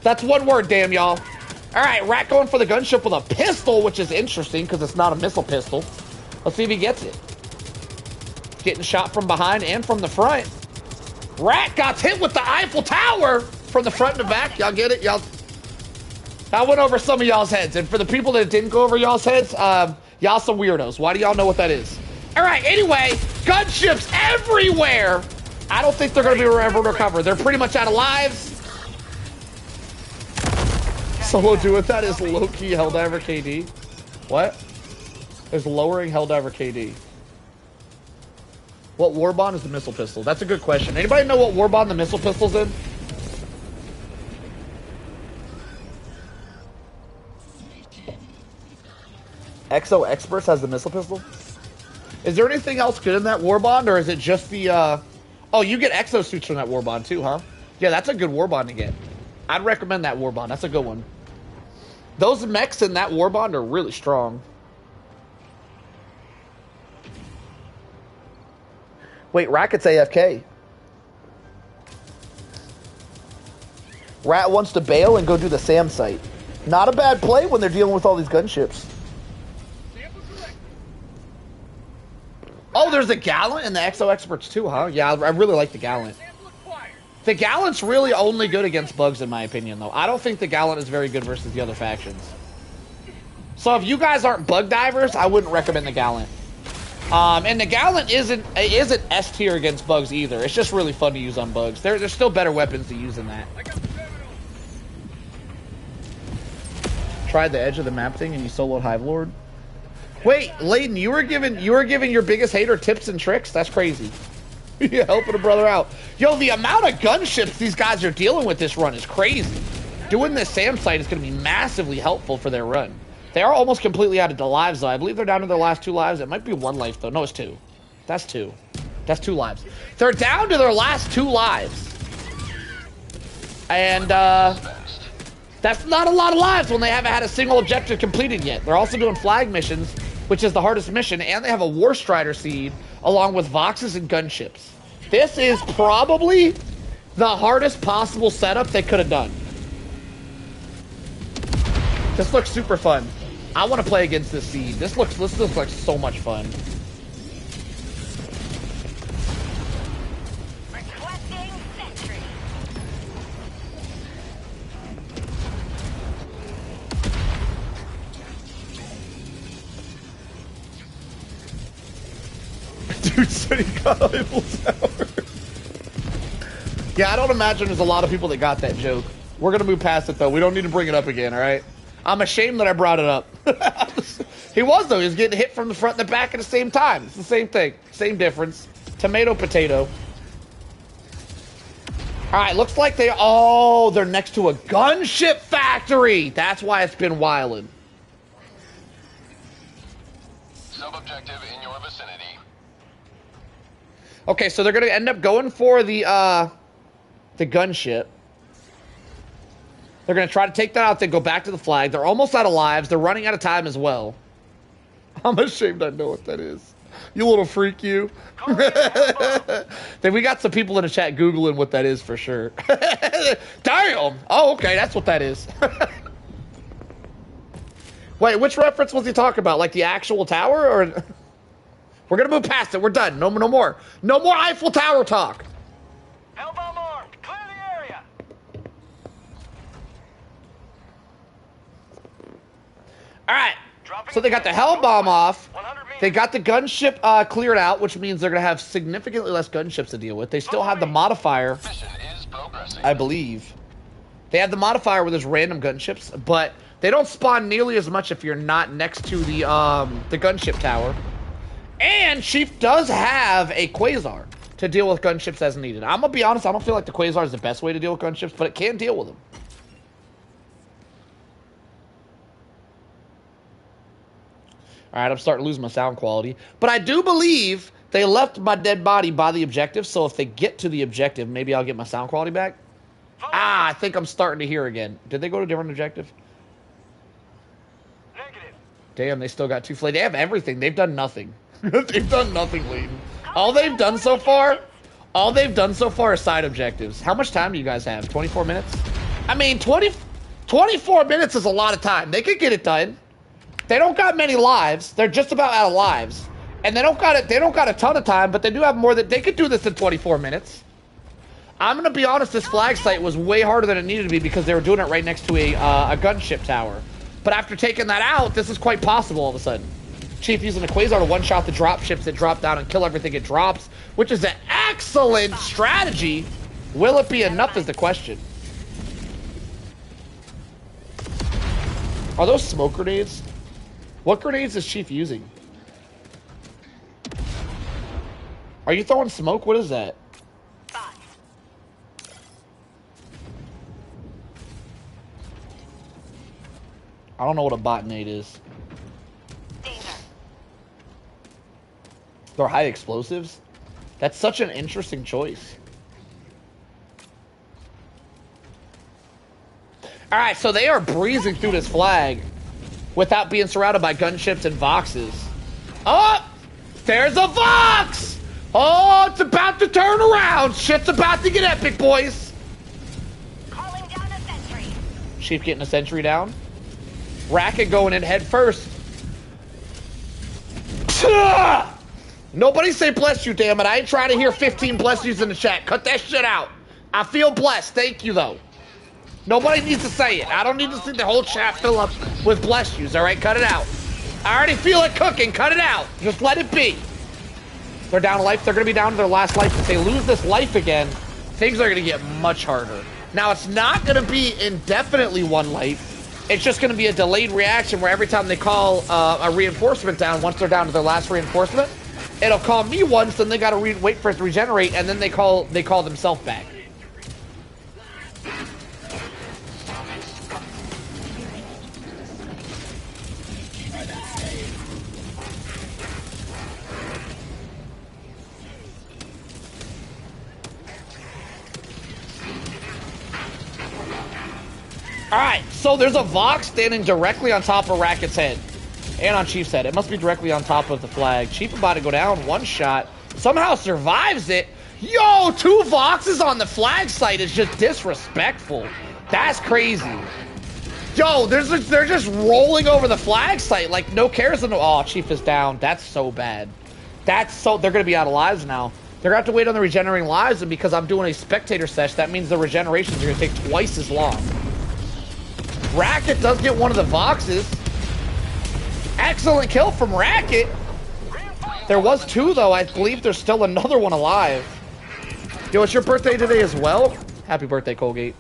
That's 1 word, damn y'all. Alright, Rat going for the gunship with a pistol, which is interesting because it's not a missile pistol. Let's see if he gets it. Getting shot from behind and from the front. Rat got hit with the Eiffel Tower from the front and the back. Y'all get it? Y'all. That went over some of y'all's heads. And for the people that didn't go over y'all's heads, y'all some weirdos. Why do y'all know what that is? Alright, anyway, gunships everywhere. I don't think they're going to be able to recover. They're pretty much out of lives. Solo do it. That is low-key Helldiver KD. What? Is lowering Helldiver KD. What warbond is the missile pistol? That's a good question. Anybody know what warbond the missile pistol's in? Exo Experts has the missile pistol? Is there anything else good in that warbond, or is it just the, Oh, you get exosuits from that warbond too, huh? Yeah, that's a good warbond to get. I'd recommend that warbond. That's a good one. Those mechs in that warbond are really strong. Wait, Racket's AFK. Rat wants to bail and go do the SAM site. Not a bad play when they're dealing with all these gunships. Oh, there's a Gallant and the Exo Experts too, huh? Yeah, I really like the Gallant. The Gallant's really only good against bugs, in my opinion, though. I don't think the Gallant is very good versus the other factions. So if you guys aren't bug divers, I wouldn't recommend the Gallant. And the Gallant isn't S tier against bugs either. It's just really fun to use on bugs. There's still better weapons to use than that. Tried the edge of the map thing and you soloed Hive Lord. Wait, Layden, you were giving your biggest hater tips and tricks? That's crazy. Yeah, helping a brother out. Yo, the amount of gunships these guys are dealing with this run is crazy. Doing this SAM site is going to be massively helpful for their run. They are almost completely out of the lives, though. I believe they're down to their last 2 lives. It might be 1 life, though. No, it's 2. That's 2. That's 2 lives. They're down to their last 2 lives. And, that's not a lot of lives when they haven't had a single objective completed yet. They're also doing flag missions, which is the hardest mission, and they have a War Strider seed, along with Voxes and gunships. This is probably the hardest possible setup they could have done. This looks super fun. I want to play against this seed. This looks like so much fun. Requesting sentry. Dude said he got Eiffel Tower. Yeah, I don't imagine there's a lot of people that got that joke. We're going to move past it, though. We don't need to bring it up again, all right? I'm ashamed that I brought it up. He was, though. He was getting hit from the front and the back at the same time. It's the same thing. Same difference. Tomato, potato. All right, looks like they're next to a gunship factory. That's why it's been wildin'. Sub-objective in your vicinity. Okay, so they're going to end up going for the gunship. They're going to try to take that out, then go back to the flag. They're almost out of lives. They're running out of time as well. I'm ashamed I know what that is. You little freak, you. Then we got some people in the chat Googling what that is for sure. Damn! Oh, okay, that's what that is. Wait, which reference was he talking about? Like the actual tower? Or we're going to move past it. We're done. No more. No more Eiffel Tower talk. Hellbomb armed. Clear the area. All right. So they got the Hellbomb off. They got the gunship cleared out, which means they're going to have significantly less gunships to deal with. They still have the modifier, I believe. They have the modifier where there's random gunships, but they don't spawn nearly as much if you're not next to the gunship tower. And Chief does have a Quasar to deal with gunships as needed. I'm going to be honest, I don't feel like the Quasar is the best way to deal with gunships, but it can deal with them. All right, I'm starting to lose my sound quality. But I do believe they left my dead body by the objective, so if they get to the objective, maybe I'll get my sound quality back. Ah, I think I'm starting to hear again. Did they go to a different objective? Negative. Damn, they still got 2 flags. They have everything. They've done nothing. They've done nothing, Layden. All they've done so far is side objectives. How much time do you guys have? 24 minutes? I mean, 24 minutes is a lot of time. They could get it done. They don't got many lives. They're just about out of lives. And they don't got a ton of time, but they do have more that they could do this in 24 minutes. I'm going to be honest, this flag site was way harder than it needed to be because they were doing it right next to a gunship tower. But after taking that out, this is quite possible all of a sudden. Chief using a Quasar to one-shot the drop ships that drop down and kill everything it drops, which is an excellent strategy. Will it be enough is the question. Are those smoke grenades? What grenades is Chief using? Are you throwing smoke? What is that? Bots. I don't know what a botnade is. Danger. They're high explosives? That's such an interesting choice. Alright, so they are breezing through this flag without being surrounded by gunships and Voxes. Oh! There's a Vox! Oh, it's about to turn around! Shit's about to get epic, boys! Calling down a sentry. Chief getting a sentry down. Racket going in head first. Nobody say bless you, damn it. I ain't trying to hear 15 bless yous in the chat. Cut that shit out. I feel blessed. Thank you, though. Nobody needs to say it. I don't need to see the whole chat fill up with bless yous, alright? Cut it out. I already feel it cooking. Cut it out. Just let it be. They're down a life. They're going to be down to their last life. If they lose this life again, things are going to get much harder. Now, it's not going to be indefinitely one life. It's just going to be a delayed reaction where every time they call a reinforcement down, once they're down to their last reinforcement, it'll call me once, then they got to wait for it to regenerate, and then they call themselves back. Alright, so there's a Vox standing directly on top of Racket's head. And on Chief's head. It must be directly on top of the flag. Chief about to go down. One shot. Somehow survives it. Yo, 2 Voxes on the flag site is just disrespectful. That's crazy. Yo, they're just rolling over the flag site like no cares. Oh, Chief is down. That's so bad. They're going to be out of lives now. They're going to have to wait on the regenerating lives, and because I'm doing a spectator sesh, that means the regenerations are going to take twice as long. Racket does get one of the Voxes. Excellent kill from Racket. There was 2, though. I believe there's still another one alive. Yo, it's your birthday today as well? Happy birthday, Colgate.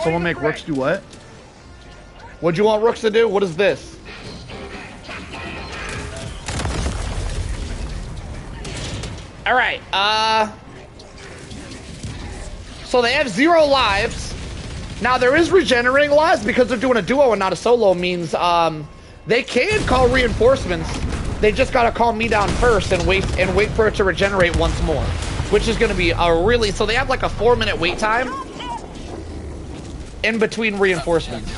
Someone make Rooks do what? What'd you want Rooks to do? What is this? Alright, so they have 0 lives. Now there is regenerating lives because they're doing a duo and not a solo, means they can call reinforcements. They just gotta call me down first and wait for it to regenerate once more. Which is gonna be a really, so they have like a 4-minute wait time in between reinforcements.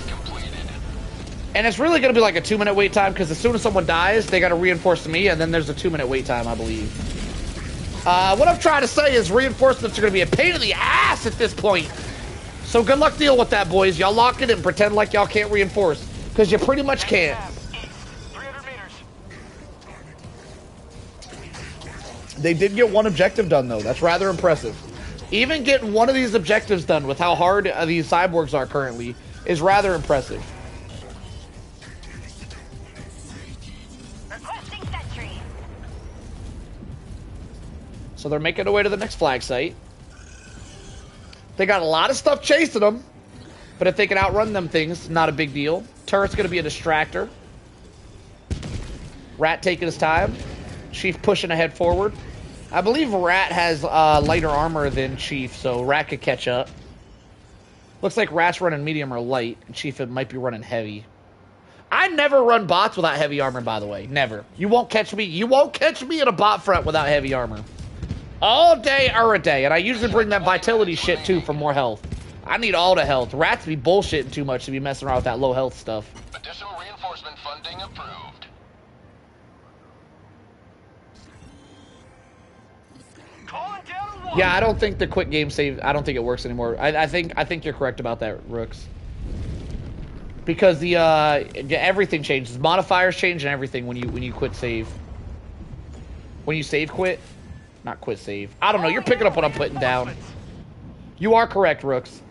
And it's really gonna be like a 2-minute wait time because as soon as someone dies, they gotta reinforce me, and then there's a 2-minute wait time, I believe. What I'm trying to say is reinforcements are going to be a pain in the ass at this point. So good luck dealing with that, boys. Y'all lock it and pretend like y'all can't reinforce. Because you pretty much can't. 300 meters. They did get one objective done, though. That's rather impressive. Even getting one of these objectives done with how hard these cyborgs are currently is rather impressive. Requesting sentry. So they're making their way to the next flag site. They got a lot of stuff chasing them, but if they can outrun them things, not a big deal. Turret's going to be a distractor. Rat taking his time. Chief pushing ahead forward. I believe Rat has lighter armor than Chief, so Rat could catch up. Looks like Rat's running medium or light, and Chief might be running heavy. I never run bots without heavy armor, by the way. Never. You won't catch me. You won't catch me in a bot front without heavy armor. All day or a day, and I usually bring that vitality shit too for more health. I need all the health. Rats be bullshitting too much to be messing around with that low health stuff. Additional reinforcement funding approved. Calling down 1. Yeah, I don't think the quick game save. I don't think it works anymore. I think you're correct about that, Rooks. Because the everything changes, modifiers change and everything when you quit save. When you save quit. Not quit save. I don't know. You're picking up what I'm putting down. You are correct, Rooks.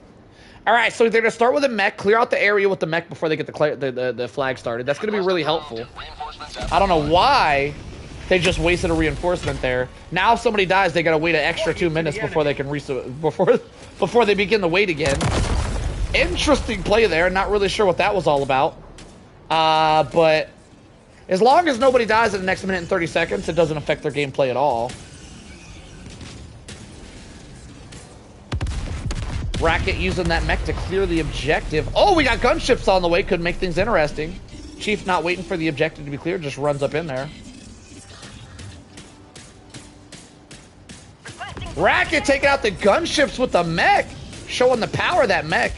All right, so they're going to start with a mech. Clear out the area with the mech before they get the flag started. That's going to be really helpful. I don't know why they just wasted a reinforcement there. Now if somebody dies, they got to wait an extra 2 minutes before they can before they begin the wait again. Interesting play there. Not really sure what that was all about. But As long as nobody dies in the next minute and 30 seconds, it doesn't affect their gameplay at all. Racket using that mech to clear the objective. Oh, we got gunships on the way. Could make things interesting. Chief not waiting for the objective to be cleared, just runs up in there. Racket taking out the gunships with the mech. Showing the power of that mech.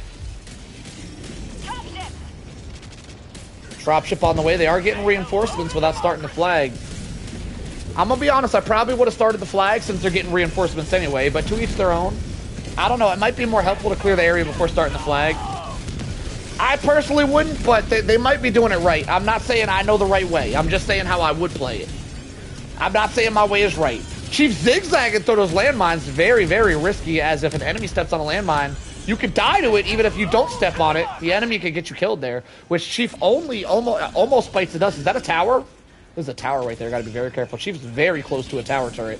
Dropship on the way. They are getting reinforcements without starting the flag. I'm going to be honest, I probably would have started the flag since they're getting reinforcements anyway, but to each their own. I don't know, it might be more helpful to clear the area before starting the flag. I personally wouldn't, but they might be doing it right. I'm not saying I know the right way. I'm just saying how I would play it. I'm not saying my way is right. Chief zigzagging through those landmines, very, very risky, as if an enemy steps on a landmine, you could die to it even if you don't step on it. The enemy could get you killed there, which Chief almost bites the dust. Is that a tower? There's a tower right there. Got to be very careful. Chief's very close to a tower turret.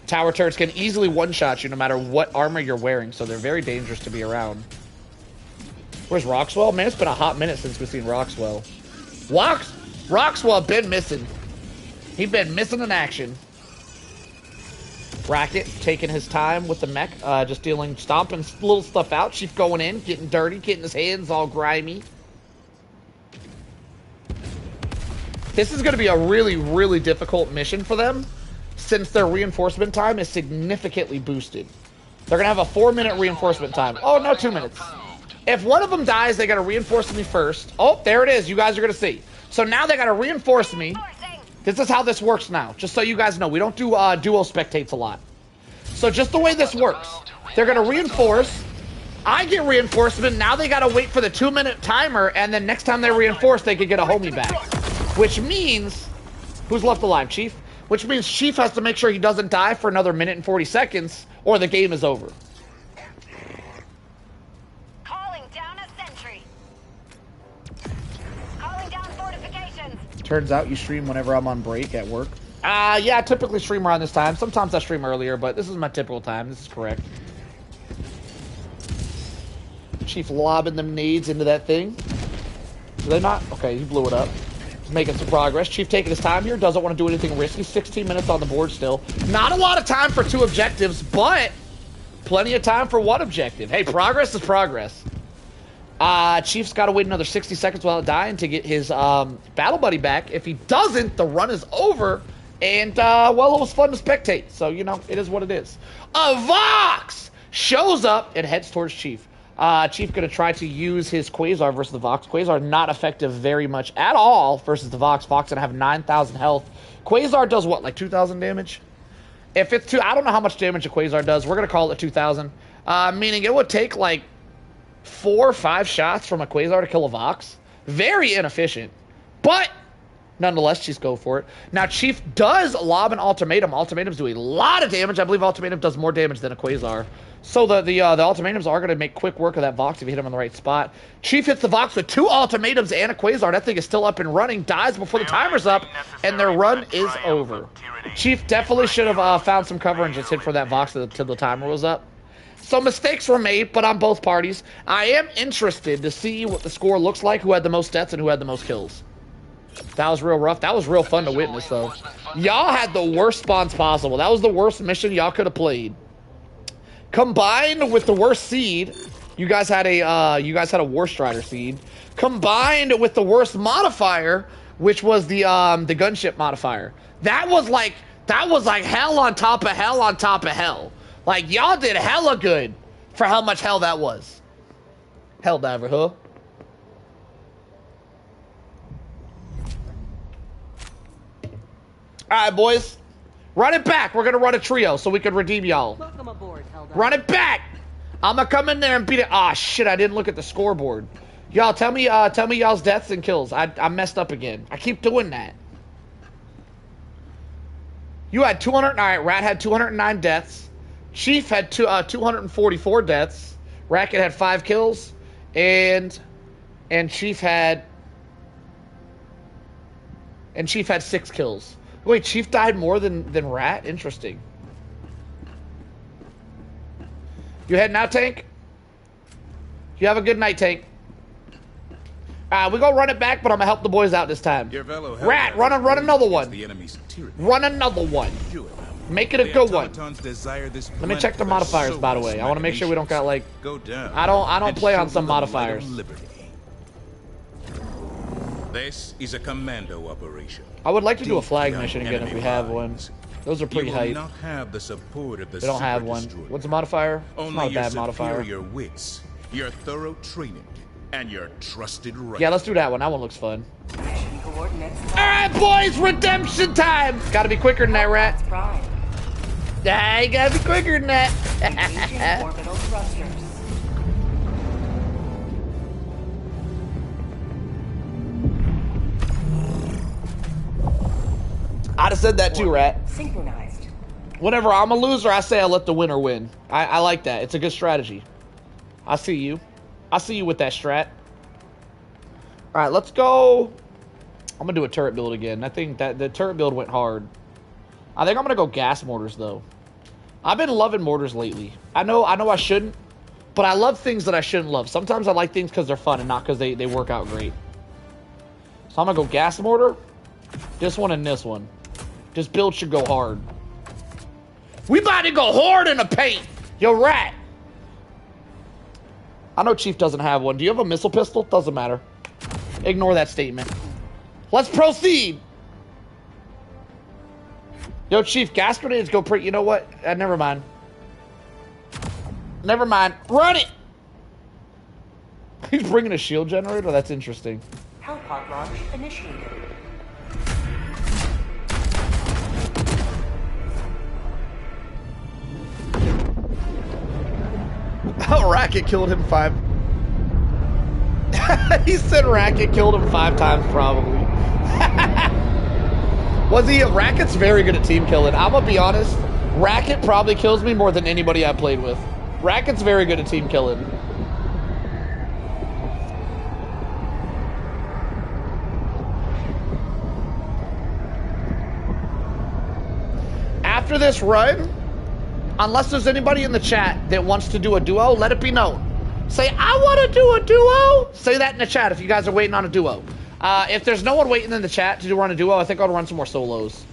Tower turrets can easily one-shot you no matter what armor you're wearing, so they're very dangerous to be around. Where's Roxwell? Man, it's been a hot minute since we've seen Roxwell. Roxwell been missing. He been missing in action. Racket taking his time with the mech, just stomping little stuff out. Chief going in, getting dirty, getting his hands all grimy. This is going to be a really, really difficult mission for them, since their reinforcement time is significantly boosted. They're going to have a 4-minute reinforcement time. Oh, no, 2 minutes. If one of them dies, they got to reinforce me first. Oh, there it is. You guys are going to see. So now they got to reinforce me. This is how this works now. Just so you guys know, we don't do duo spectates a lot. So just the way this works, they're going to reinforce. I get reinforcement. Now they got to wait for the 2-minute timer, and then next time they reinforce, they could get a homie back. Which means, who's left alive, Chief? Which means Chief has to make sure he doesn't die for another minute and 40 seconds, or the game is over. Calling down a sentry. Calling down fortifications. Turns out you stream whenever I'm on break at work. Yeah, I typically stream around this time. Sometimes I stream earlier, but this is my typical time. This is correct. Chief lobbing them nades into that thing. Do they not? Okay, he blew it up. Making some progress. Chief taking his time here. Doesn't want to do anything risky. 16 minutes on the board still. Not a lot of time for 2 objectives, but plenty of time for 1 objective. Hey, progress is progress. Chief's got to wait another 60 seconds without dying to get his battle buddy back. If he doesn't, the run is over. And, well, it was fun to spectate. So, you know, it is what it is. A Vox shows up and heads towards Chief. Chief going to try to use his Quasar versus the Vox. Quasar not effective very much at all versus the Vox. Vox going to have 9,000 health. Quasar does what, like 2,000 damage? If it's I don't know how much damage a Quasar does. We're going to call it 2,000. Meaning it would take like 4 or 5 shots from a Quasar to kill a Vox. Very inefficient. But nonetheless, Chiefs go for it. Now, Chief does lob an ultimatum. Ultimatums do a lot of damage. I believe ultimatum does more damage than a Quasar. So the ultimatums are going to make quick work of that Vox if you hit him on the right spot. Chief hits the Vox with 2 ultimatums and a Quasar. That thing is still up and running. Dies before the timer's up, and their run is over. Chief definitely should have found some cover and just hit for that Vox till the timer was up. So mistakes were made, but on both parties. I am interested to see what the score looks like, who had the most deaths and who had the most kills. That was real rough. That was real fun to witness, though. Y'all had the worst spawns possible. That was the worst mission y'all could have played. Combined with the worst seed, you guys had a War Strider seed. Combined with the worst modifier, which was the gunship modifier. That was like hell on top of hell on top of hell. Like, y'all did hella good for how much hell that was. Helldiver, huh? Alright, boys. Run it back. We're going to run a trio so we can redeem y'all. Welcome aboard, Helldivers. Run it back. I'm going to come in there and beat it. Ah, shit, I didn't look at the scoreboard. Y'all, tell me y'all's deaths and kills. I messed up again. I keep doing that. You had 200. All right, Rat had 209 deaths. Chief had 244 deaths. Racket had 5 kills. And Chief had 6 kills. Wait, Chief died more than Rat? Interesting. You heading out, Tank? You have a good night, Tank. We gonna run it back, but I'm gonna help the boys out this time. Your fellow Rat, Helldivers run another one. the enemy's tyranny. Run another one. Do it. Make it a The good one. automatons desire this Let me check the planet for modifiers, by the way. soulless I want to make sure we don't got like. Go down. I don't and play on show some them the light modifiers. of liberty. This is a commando operation. I would like to do a Deep flag beyond mission again if we enemy have lines. one. Those are pretty You will hype. not have the support of the We don't have Super one. Destroyer. What's the modifier? It's Only not a your bad modifier. superior wits, your thorough training, and your trusted right. Yeah, let's do that one. That one looks fun. Mission coordinates. Alright, boys, redemption time! Gotta be quicker than that, Rat. Prime. Yeah, you gotta be quicker than Engaging that. orbital thrusters. I'd have said that too, Rat. Synchronized. Whenever I'm a loser, I say I let the winner win. I like that. It's a good strategy. I see you. I see you with that strat. Alright, let's go. I'm gonna do a turret build again. I think that the turret build went hard. I think I'm gonna go gas mortars though. I've been loving mortars lately. I know I shouldn't, but I love things that I shouldn't love. Sometimes I like things because they're fun and not because they work out great. So I'm gonna go gas mortar. This one and this one. This build should go hard. We about to go hard in the paint. Yo, Rat. I know Chief doesn't have one. Do you have a missile pistol? Doesn't matter. Ignore that statement. Let's proceed. Yo, Chief, gas grenades go pretty... You know what? Never mind. Never mind. Run it! He's bringing a shield generator? That's interesting. Hellpod launch initiated. Oh, Racket killed him 5... He said Racket killed him 5 times, probably. Was he? Racket's very good at team killing. I'm gonna be honest. Racket probably kills me more than anybody I played with. Racket's very good at team killing. After this run, unless there's anybody in the chat that wants to do a duo, let it be known. Say, I want to do a duo. Say that in the chat if you guys are waiting on a duo. If there's no one waiting in the chat to run a duo, I think I'll run some more solos.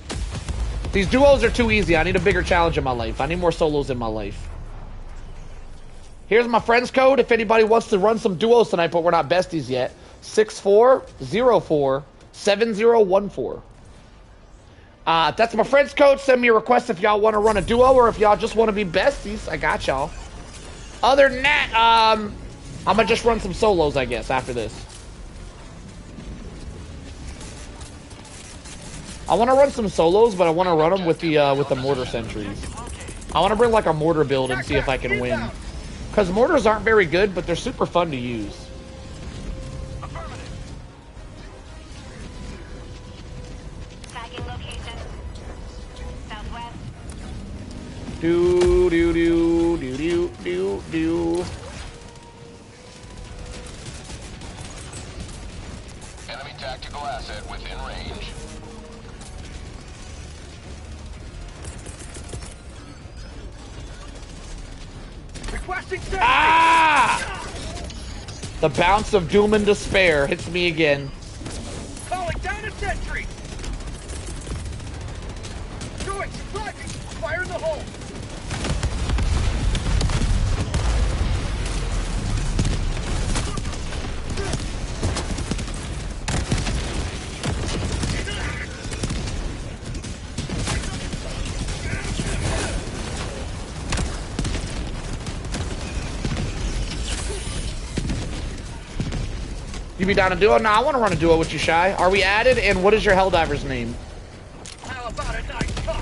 These duos are too easy. I need a bigger challenge in my life. I need more solos in my life. Here's my friend's code if anybody wants to run some duos tonight, but we're not besties yet. 64047014. That's my friend's code. Send me a request if y'all want to run a duo or if y'all just want to be besties. I got y'all. Other than that, I'm gonna just run some solos, I guess, after this. I want to run some solos, but I want to run them with the mortar sentries. I want to bring like a mortar build and see if I can win. Because mortars aren't very good, but they're super fun to use. Tagging location. Southwest. Do do do do do do do. Enemy tactical asset within range. Requesting sentry. Ah! The bounce of doom and despair hits me again. Calling down a sentry. Doing driving. Fire in the hole. You be down a duo? Nah, I want to run a duo with you, Shy. Are we added? And what is your Helldiver's name? How about a nice cup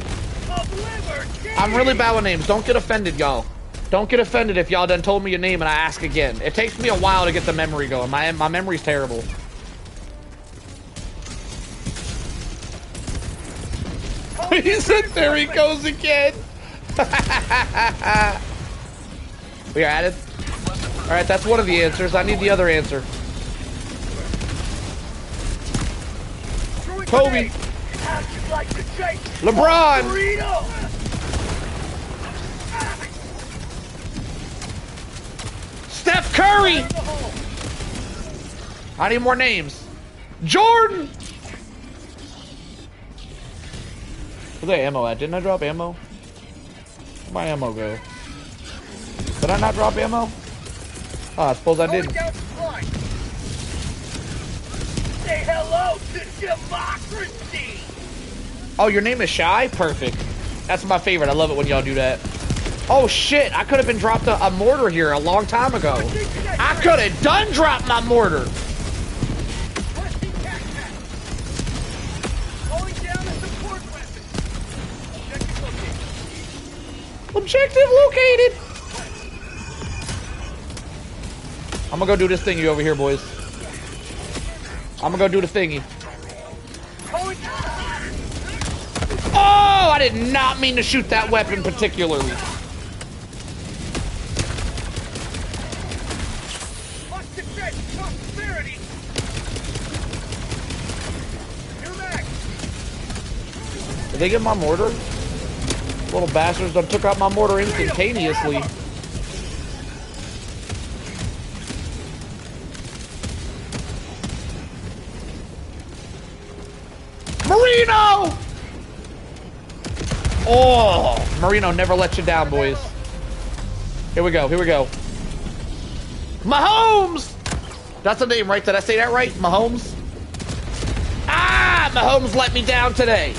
of liberty? I'm really bad with names. Don't get offended, y'all. Don't get offended if y'all done told me your name and I ask again. It takes me a while to get the memory going. My memory's terrible. He said, there he goes again. We are added? Alright, that's one of the answers. I need the other answer. Kobe. How'd you like to take LeBron. burrito? Steph Curry. I need more names. Jordan! Where's that ammo at? Didn't I drop ammo? Where'd my ammo go? Did I not drop ammo? Oh, I suppose I didn't. Say hello to democracy! Oh, your name is Shy? Perfect. That's my favorite. I love it when y'all do that. Oh shit, I could have been dropped a mortar here a long time ago. I could have done dropped my mortar. Objective located. I'm gonna go do this thingy over here, boys. I'm gonna go do the thingy. Oh, I did not mean to shoot that weapon particularly. Did they get my mortar? Little bastards done took out my mortar instantaneously. Marino! Oh, Marino never let you down, boys. Here we go, here we go. Mahomes! That's the name, right? Did I say that right? Mahomes? Ah, Mahomes let me down today.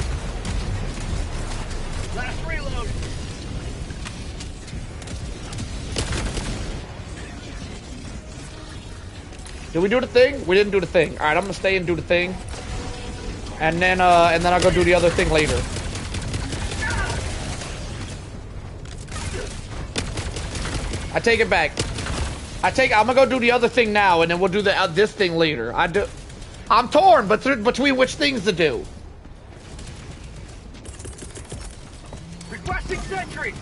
Last reload. Did we do the thing? We didn't do the thing. All right, I'm gonna stay and do the thing, and then I'll go do the other thing later. I take it back. I'm gonna go do the other thing now, and then we'll do the this thing later. I'm torn, but between which things to do. Requesting sentry.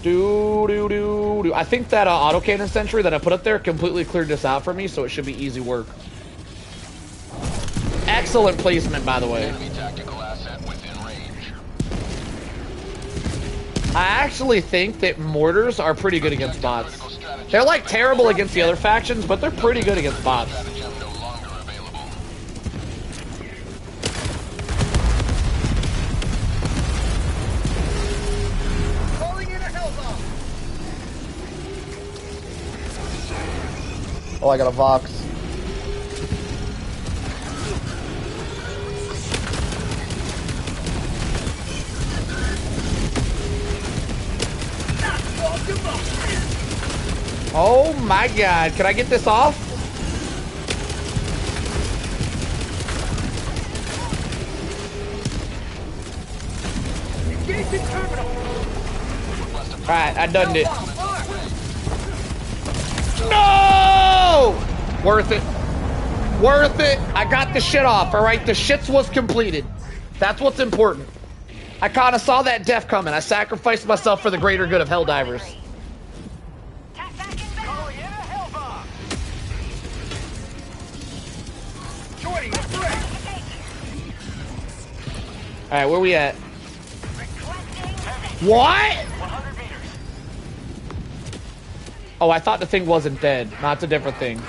Do. I think that autocannon sentry that I put up there completely cleared this out for me, so it should be easy work. Excellent placement, by the way. Enemy tactical asset within range. I actually think that mortars are pretty good against bots. They're like terrible against the other factions, but they're pretty good against bots. Stratagem no longer available. Calling in a hellbomb. Oh, I got a Vox. Oh my god, can I get this off? Engage in terminal. Alright, I done it. No! Worth it. Worth it. I got the shit off, alright? The shits was completed. That's what's important. I kinda saw that death coming. I sacrificed myself for the greater good of Helldivers. Calling in a hellbomb. Joining the fray. Alright, where we at? What? 100 meters. Oh, I thought the thing wasn't dead. No, it's a different thing.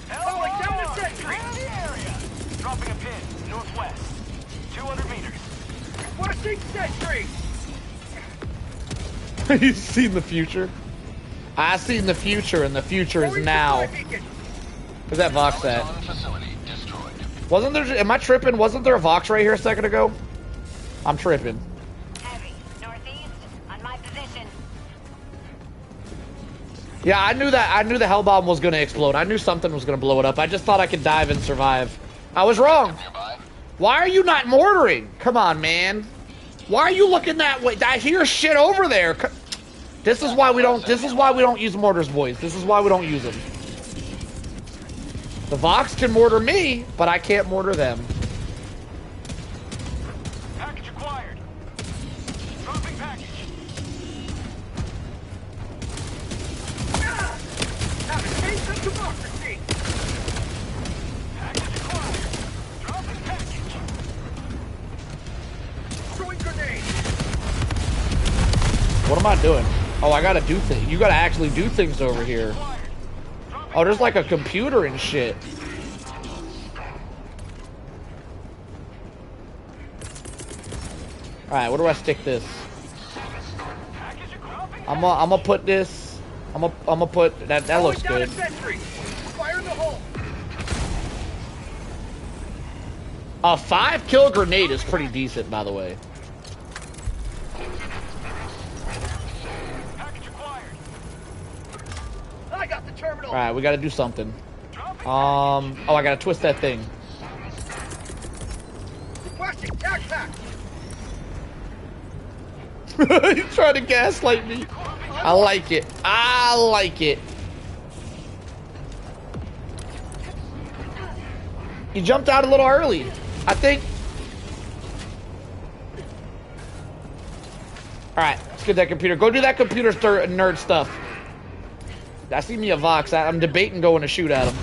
Calling down the sentry. The area. Dropping a pin. Northwest. 200 meters. Requesting sentry. You've seen the future? I've seen the future, and the future is now. Where's that Vox at? Facility destroyed. Wasn't there, am I tripping? Wasn't there a Vox right here a second ago? I'm tripping. Heavy. Northeast. On my position. Yeah, I knew that. I knew the Hellbomb was going to explode. I knew something was going to blow it up. I just thought I could dive and survive. I was wrong. Nearby. Why are you not mortaring? Come on, man. Why are you looking that way? I hear shit over there. This is why we don't. This is why we don't use mortars, boys. This is why we don't use them. The Vox can mortar me, but I can't mortar them. Package acquired. Dropping package. Have a taste of democracy. Package acquired. Dropping package. Throwing grenade. What am I doing? Oh, I gotta do things. You gotta actually do things over here. Oh, there's like a computer and shit. Alright, where do I stick this? I'm gonna put this. I'm gonna put that. That looks good. Fire in the hole. A 5-kill grenade is pretty decent, by the way. I got the terminal. All right, we got to do something. Oh, I got to twist that thing. Requesting tac pack. He's trying to gaslight me. I like it. I like it. You jumped out a little early, I think. All right, let's get that computer. Go do that computer nerd stuff. I see me a Vox. I'm debating going to shoot at him.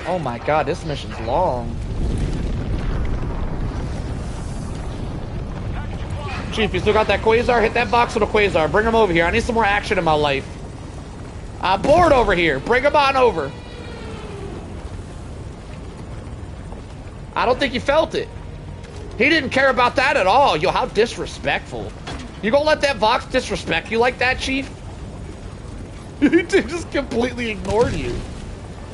Oh my god, this mission's long. Chief, you still got that Quasar? Hit that box with a Quasar. Bring him over here. I need some more action in my life. I'm bored over here. Bring him on over. I don't think he felt it. He didn't care about that at all. Yo, how disrespectful. You gonna let that Vox disrespect you like that, Chief? He just completely ignored you.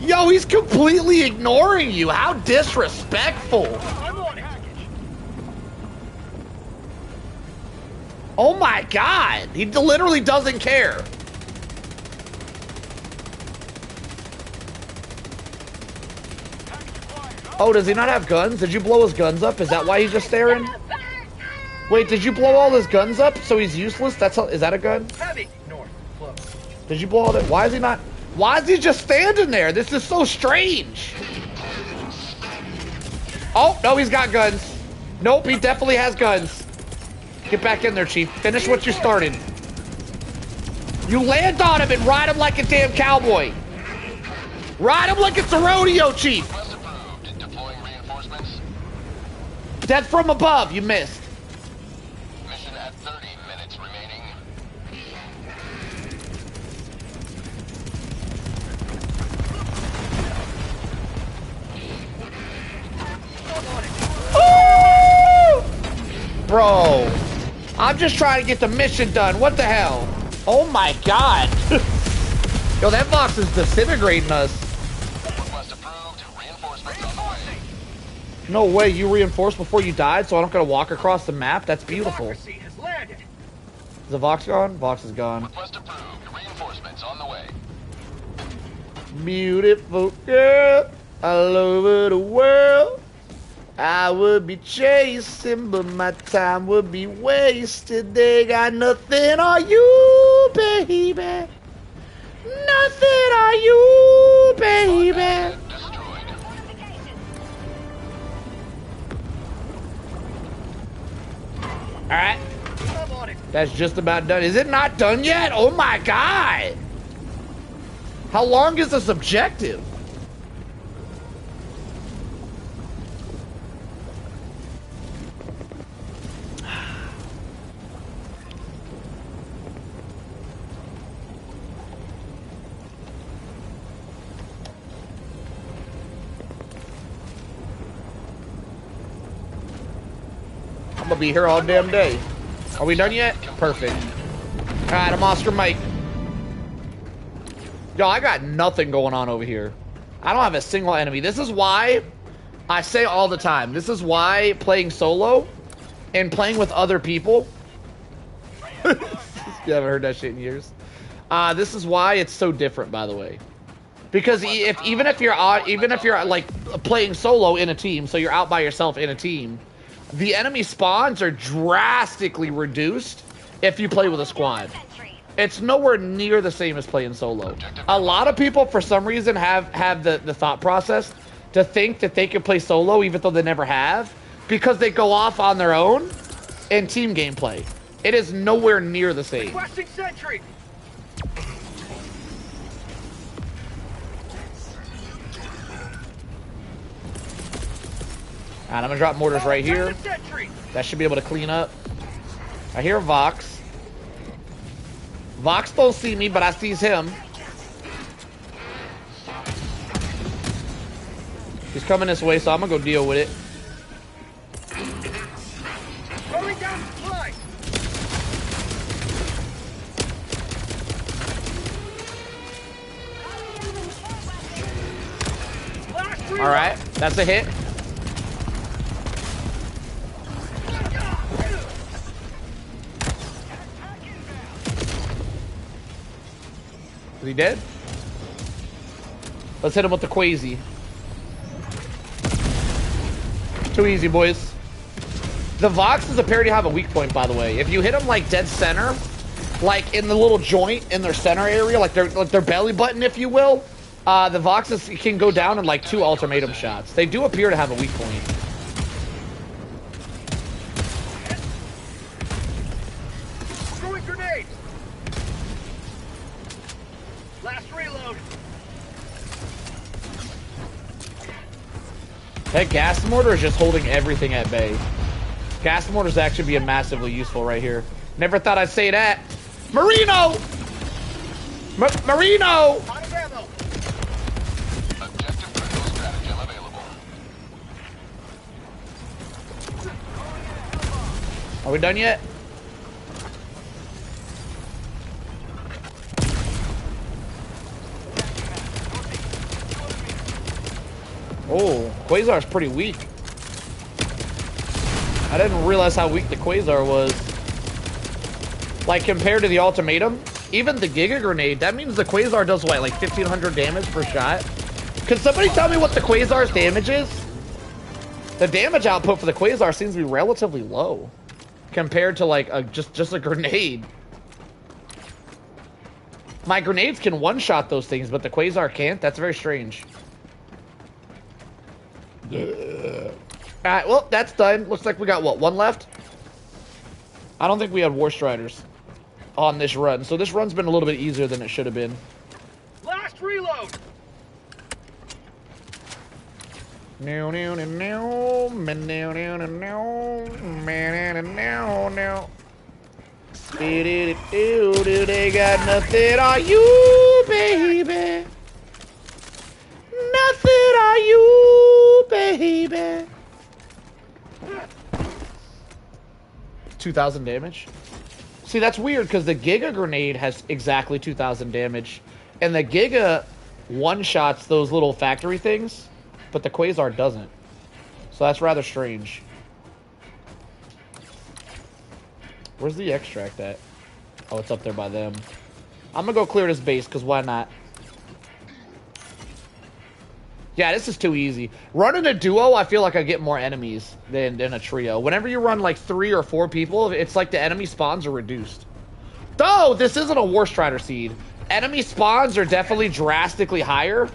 Yo, he's completely ignoring you. How disrespectful. Oh my god. He literally doesn't care. Oh, does he not have guns? Did you blow his guns up? Is that why he's just staring? Wait, did you blow all his guns up so he's useless? Is that a gun? Heavy. North. Close. Did you blow all that? Why is he not? Why is he just standing there? This is so strange. Oh, no, he's got guns. Nope, he definitely has guns. Get back in there, Chief. Finish what you started. You land on him and ride him like a damn cowboy. Ride him like it's a rodeo, Chief. Death from above. You missed. Mission at 30 minutes remaining. Ooh! Bro, I'm just trying to get the mission done. What the hell? Oh my god. Yo, that box is disintegrating us. Request approved. Reinforcements on the way. No way, you reinforced before you died, so I don't gotta walk across the map? That's beautiful. Is Has landed. the Vox gone? Vox is gone. Request approved. Reinforcements on the way. Beautiful girl, all over the world. I would be chasing, but my time would be wasted. They got nothing on you, baby. Nothing on you, baby. Alright. That's just about done. Is it not done yet? Oh my god! How long is this objective? I'm gonna be here all damn day. Are we done yet? Perfect. Alright, I'm Oscar Mike. Yo, I got nothing going on over here. I don't have a single enemy. This is why I say all the time. This is why playing solo and playing with other people. You haven't heard that shit in years. This is why it's so different, by the way. Because even if you're like playing solo in a team, so you're out by yourself in a team, the enemy spawns are drastically reduced if you play with a squad. It's nowhere near the same as playing solo. A lot of people, for some reason, have the thought process to think that they can play solo even though they never have, because they go off on their own in team gameplay. It is nowhere near the same. Requesting sentry. Alright, I'm gonna drop mortars right here. That should be able to clean up. I hear Vox. Vox don't see me, but I sees him. He's coming this way, so I'm gonna go deal with it. Throwing down supply. All right, that's a hit. Is he dead? Let's hit him with the Quasi. Too easy, boys. The Voxes appear to have a weak point, by the way. If you hit them like dead center, like in the little joint in their center area, like their belly button, if you will, the Voxes can go down in like 2 ultimatum shots. They do appear to have a weak point. Throwing grenade. Last reload. That gas mortar is just holding everything at bay. Gas mortar's actually being massively useful right here. Never thought I'd say that. Marino! Marino! Out of ammo. Objective critical stratagem available. Are we done yet? Oh, Quasar's pretty weak. I didn't realize how weak the Quasar was. Like, compared to the ultimatum, even the Giga Grenade, that means the Quasar does, what, like 1,500 damage per shot? Can somebody tell me what the Quasar's damage is? The damage output for the Quasar seems to be relatively low compared to, like, just a grenade. My grenades can one-shot those things, but the Quasar can't? That's very strange. Alright, well, that's done. Looks like we got, what, 1 left? I don't think we had War Striders on this run, so this run's been a little bit easier than it should have been. Last reload. No, no, no, no, no, no, no, no, no, no. Do they got nothing on you, baby? Nothing on you, baby. 2,000 damage. See, that's weird because the Giga Grenade has exactly 2,000 damage, and the Giga one-shots those little factory things, but the Quasar doesn't. So that's rather strange. Where's the extract at? Oh, it's up there by them. I'm gonna go clear this base because why not? Yeah, this is too easy. Running a duo, I feel like I get more enemies than a trio. Whenever you run like 3 or 4 people, it's like the enemy spawns are reduced. Though, this isn't a War Strider seed. Enemy spawns are definitely drastically higher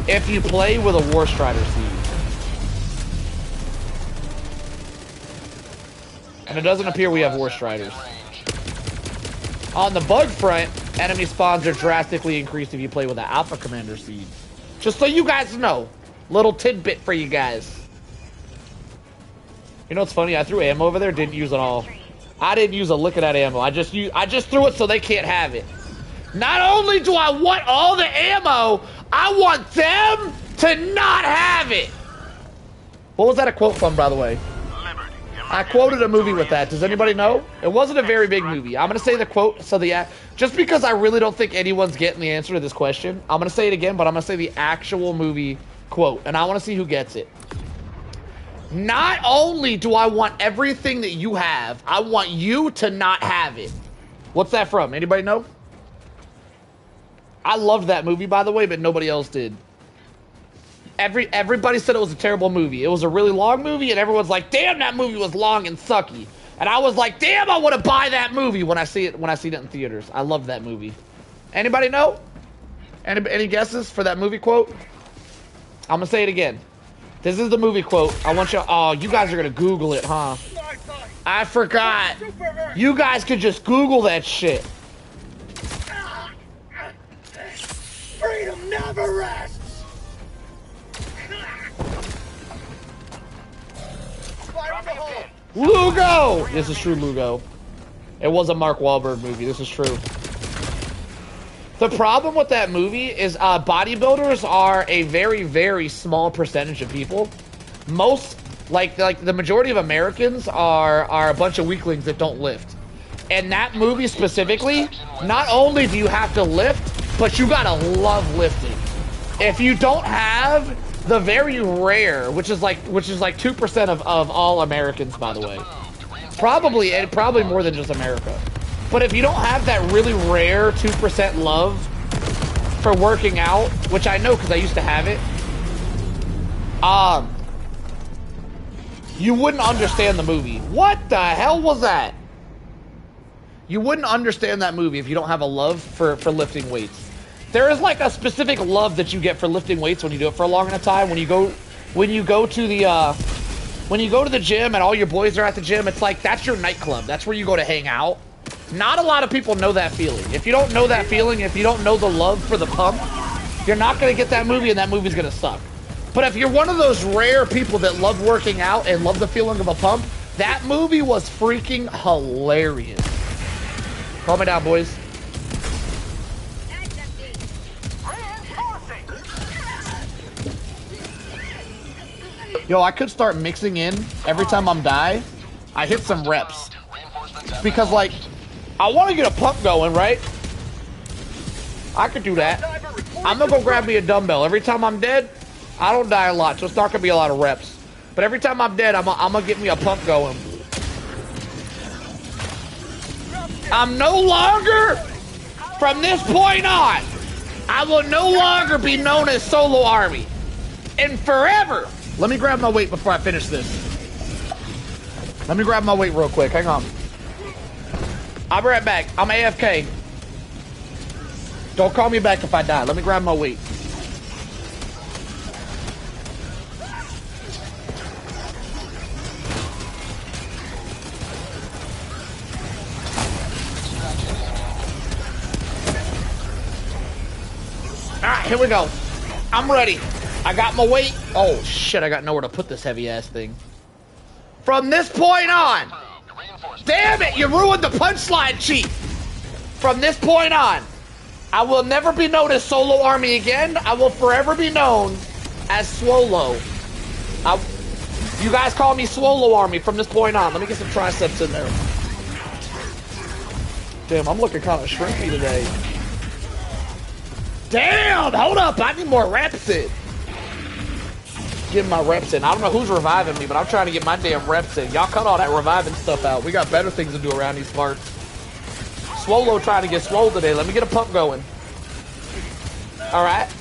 if you play with a War Strider seed. And it doesn't appear we have War Striders. On the bug front, enemy spawns are drastically increased if you play with an Alpha Commander seed. Just so you guys know. Little tidbit for you guys. You know what's funny? I threw ammo over there, didn't use it all. I didn't use a lick of that ammo. I just threw it so they can't have it. Not only do I want all the ammo, I want them to not have it. What was that a quote from, by the way? I quoted a movie with that. Does anybody know? It wasn't a very big movie. I'm going to say the quote. So just because I really don't think anyone's getting the answer to this question, I'm going to say it again, but I'm going to say the actual movie quote. And I want to see who gets it. Not only do I want everything that you have, I want you to not have it. What's that from? Anybody know? I loved that movie, by the way, but nobody else did. Everybody said it was a terrible movie. It was a really long movie, and everyone's like, damn, that movie was long and sucky. And I was like, damn, I want to buy that movie when I see it in theaters. I love that movie. Anybody know? Any guesses for that movie quote? I'm going to say it again. This is the movie quote. I want you... Oh, you guys are going to Google it, huh? I forgot. You guys could just Google that shit. Freedom never rests. Lugo! This is true, Lugo. It was a Mark Wahlberg movie. This is true. The problem with that movie is bodybuilders are a very, very small percentage of people. Most, like the majority of Americans are a bunch of weaklings that don't lift. And that movie specifically, not only do you have to lift, but you gotta love lifting. If you don't have the very rare, which is like 2% of all Americans, by the way, probably more than just America. But if you don't have that really rare 2% love for working out, which I know because I used to have it, you wouldn't understand the movie. What the hell was that? You wouldn't understand that movie if you don't have a love for lifting weights. There is like a specific love that you get for lifting weights when you do it for a long enough time. When you go to the gym and all your boys are at the gym, it's like that's your nightclub. That's where you go to hang out. Not a lot of people know that feeling. If you don't know that feeling, if you don't know the love for the pump, you're not gonna get that movie, and that movie's gonna suck. But if you're one of those rare people that love working out and love the feeling of a pump, that movie was freaking hilarious. Calm me down, boys. Yo, I could start mixing in every time I'm die. I hit some reps. Because, like, I want to get a pump going, right? I could do that. I'm going to go grab me a dumbbell. Every time I'm dead, I don't die a lot, so it's not going to be a lot of reps. But every time I'm dead, I'm going to get me a pump going. I'm no longer, from this point on, I will no longer be known as Solo Army. And forever. Let me grab my weight before I finish this. Let me grab my weight real quick. Hang on. I'll be right back. I'm AFK. Don't call me back if I die. Let me grab my weight. Alright, here we go. I'm ready. I got my weight. Oh shit, I got nowhere to put this heavy ass thing. From this point on. Damn it, you ruined the punchline cheat. From this point on, I will never be known as Solo Army again. I will forever be known as Swolo. You guys call me Swolo Army from this point on. Let me get some triceps in there. Damn, I'm looking kind of shrimpy today. Damn, hold up, I need more reps in. Get my reps in. I don't know who's reviving me, but I'm trying to get my damn reps in. Y'all cut all that reviving stuff out. We got better things to do around these parts. Swolo trying to get swole today. Let me get a pump going. Alright.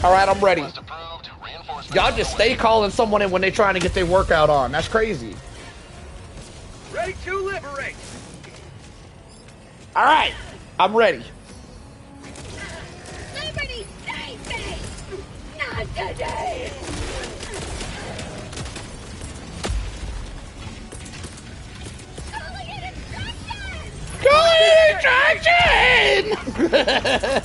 Alright, I'm ready. Y'all just stay calling someone in when they trying to get their workout on. That's crazy. Ready to liberate. Alright. I'm ready. Somebody save me! Not today! Distraction!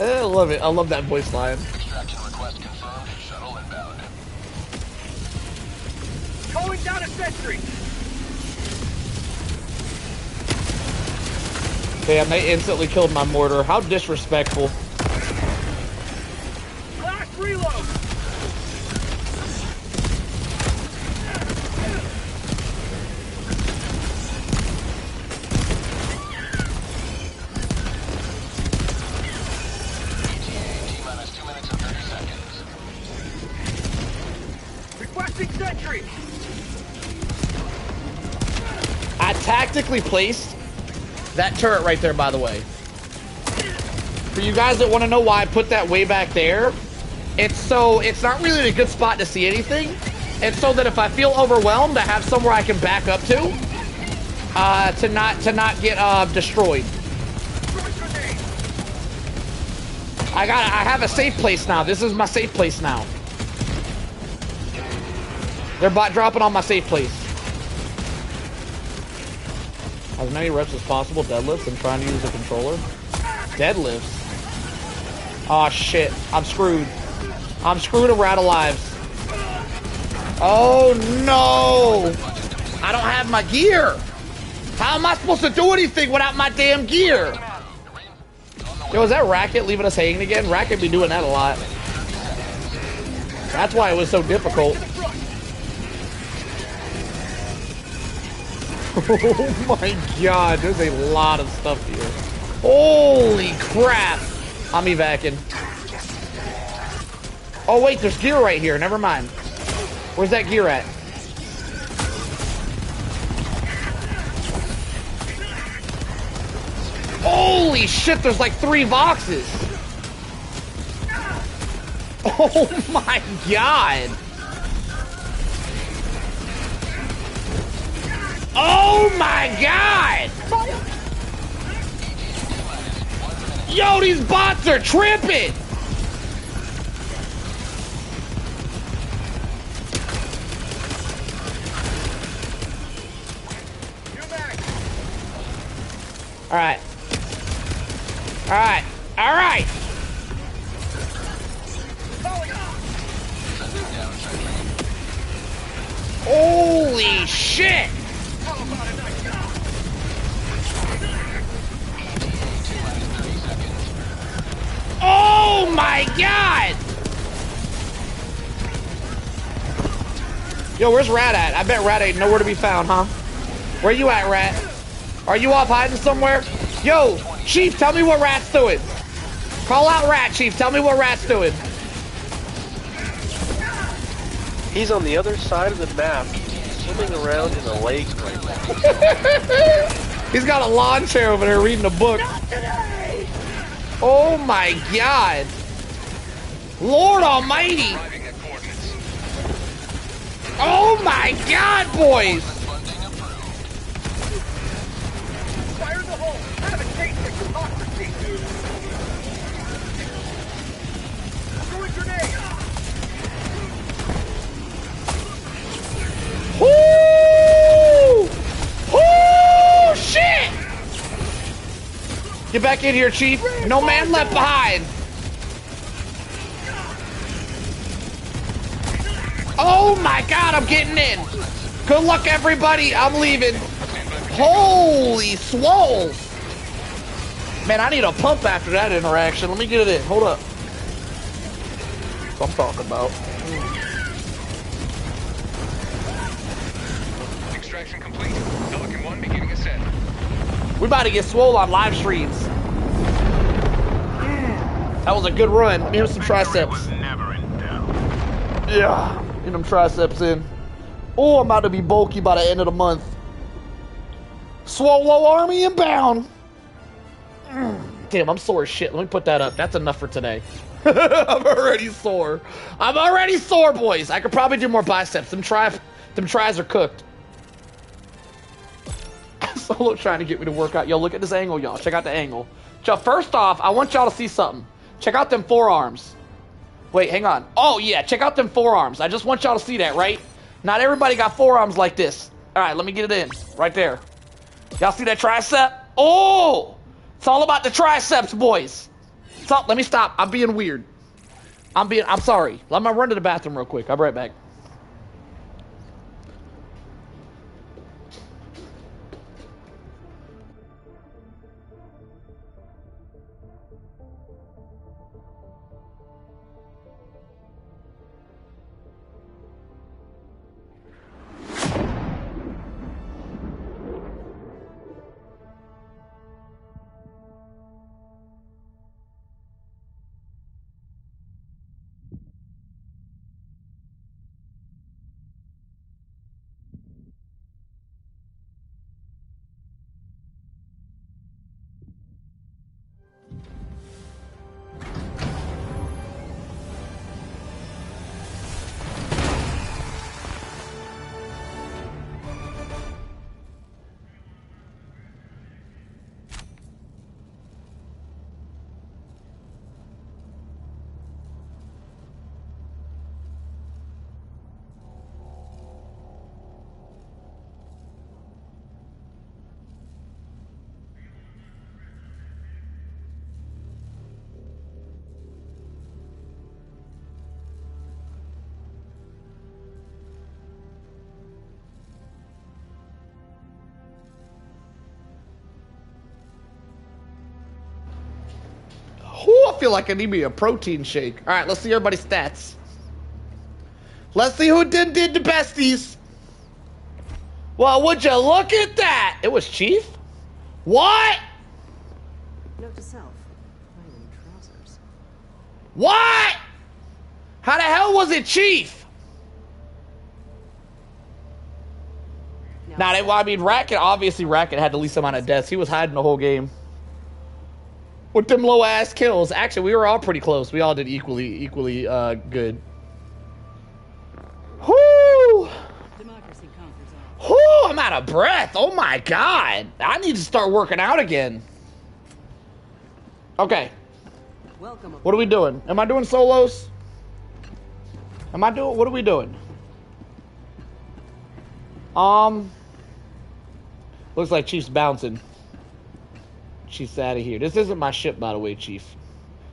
I love it. I love that voice line. Extraction request confirmed. Shuttle inbound. Calling down a sentry. Damn, they instantly killed my mortar. How disrespectful. Last reload. Sentry. I tactically placed that turret right there, by the way. For you guys that want to know why I put that way back there, it's not really a good spot to see anything. It's so that if I feel overwhelmed, I have somewhere I can back up to not get destroyed. I have a safe place now. This is my safe place now. They're bot dropping on my safe place. As many reps as possible deadlifts and trying to use a controller. Deadlifts? Aw, shit. I'm screwed. I'm screwed and we're out of lives. Oh, no! I don't have my gear. How am I supposed to do anything without my damn gear? Yo, is that Racket leaving us hanging again? Racket be doing that a lot. That's why it was so difficult. Oh my god, there's a lot of stuff here. Holy crap! I'm evacing. Oh wait, there's gear right here. Never mind. Where's that gear at? Holy shit, there's like 3 boxes. Oh my god. Oh my god! Yo, these bots are tripping! Alright. Alright. Alright! Holy shit! Oh my god! Yo, where's Rat at? I bet Rat ain't nowhere to be found, huh? Where you at, Rat? Are you off hiding somewhere? Yo, Chief, tell me what Rat's doing. Call out Rat, Chief. Tell me what Rat's doing. He's on the other side of the map, swimming around in a lake right now. He's got a lawn chair over there reading a book. Oh my god. Lord almighty. Oh my god, boys. Fire the hole. Have a taste of democracy. Throwing grenade. Woo! Oh shit! Get back in here, Chief. No man left behind. Oh my god, I'm getting in. Good luck, everybody. I'm leaving. Holy swole. Man, I need a pump after that interaction. Let me get it in. Hold up. That's what I'm talking about. Extraction complete. Pelican 1 beginning ascent. We about to get swole on live streams. That was a good run. Give us some triceps. Yeah, get them triceps in. Oh, I'm about to be bulky by the end of the month. Swallow army inbound. Damn, I'm sore as shit. Let me put that up. That's enough for today. I'm already sore. I'm already sore, boys. I could probably do more biceps. Them tries are cooked. Solo trying to get me to work out. Yo, look at this angle, y'all. Check out the angle. Yo, first off, I want y'all to see something. Check out them forearms. Wait, hang on. Oh, yeah, check out them forearms. I just want y'all to see that, right? Not everybody got forearms like this. All right, let me get it in. Right there. Y'all see that tricep? Oh! It's all about the triceps, boys. So, let me stop. I'm being weird. I'm sorry. Let me run to the bathroom real quick. I'll be right back. feel like I need me a protein shake. All right, let's see everybody's stats. Let's see who did the besties. Well, would you look at that? It was Chief? What? Note to self. Wearing trousers. What? How the hell was it Chief? Nah, I mean, Racket, obviously Racket had the least amount of deaths. He was hiding the whole game. With them low-ass kills. Actually, we were all pretty close. We all did equally good. Whoo! Democracy conquers all. Whoo! I'm out of breath. Oh my god. I need to start working out again. Okay. Welcome. What are we doing? Am I doing solos? What are we doing? Looks like Chief's bouncing. Chief's out of here. This isn't my ship, by the way, Chief.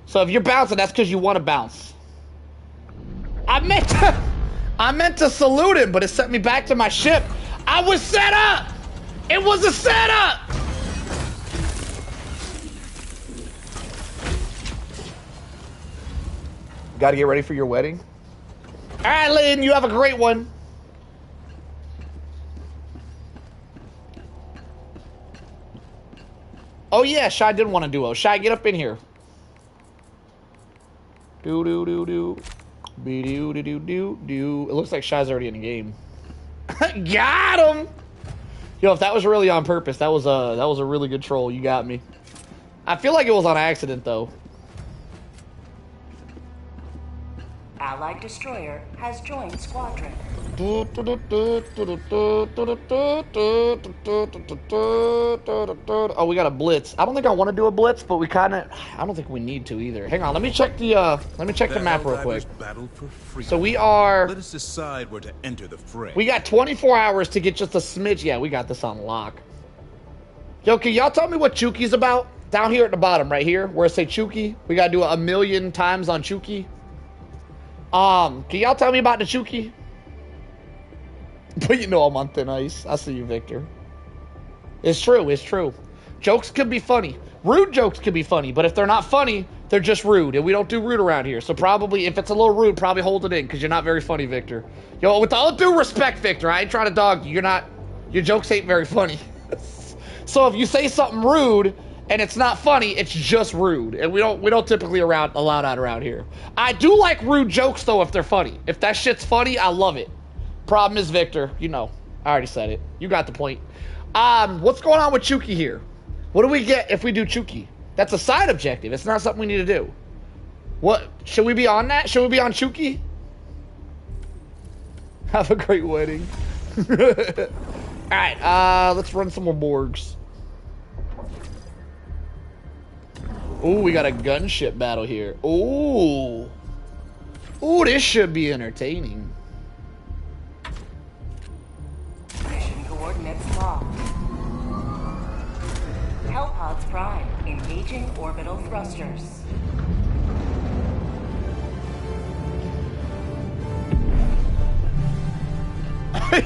So if you're bouncing, that's because you want to bounce. I meant to salute him, but it sent me back to my ship. I was set up! It was a setup! Gotta get ready for your wedding. Alright, Lynn, you have a great one. Oh yeah, Shy did want a duo. Shy, get up in here. Do. Be-do-do-do-do-do. It looks like Shy's already in the game. Got him! Yo, if that was really on purpose, that was a really good troll. You got me. I feel like it was on accident, though. Allied destroyer has joined squadron. Oh, we got a blitz. I don't think I want to do a blitz, but I don't think we need to either. Hang on, let me check the map real quick. So we are. Let us decide where to enter the fray. We got 24 hours to get just a smidge. Yeah, we got this on lock. Yo, can y'all tell me what Chuki's about? Down here at the bottom, right here, where it say Chuki. We gotta do it 1,000,000 times on Chuki. Can y'all tell me about the Chuki? But you know I'm on thin ice. I see you, Victor. It's true, it's true. Jokes could be funny. Rude jokes could be funny, but if they're not funny, they're just rude, and we don't do rude around here. So probably, if it's a little rude, probably hold it in, because you're not very funny, Victor. Yo, with all due respect, Victor, I ain't trying to dog you. Your jokes ain't very funny. So if you say something rude, and it's not funny, it's just rude. And we don't typically allow that around here. I do like rude jokes, though, if they're funny. If that shit's funny, I love it. Problem is, Victor, you know. I already said it. You got the point. What's going on with Chuki here? What do we get if we do Chuki? That's a side objective. It's not something we need to do. What? Should we be on that? Should we be on Chuki? Have a great wedding. Alright, let's run some more Borgs. Ooh, we got a gunship battle here. Ooh. Ooh, this should be entertaining. Mission coordinates locked. Hellpods Prime engaging orbital thrusters.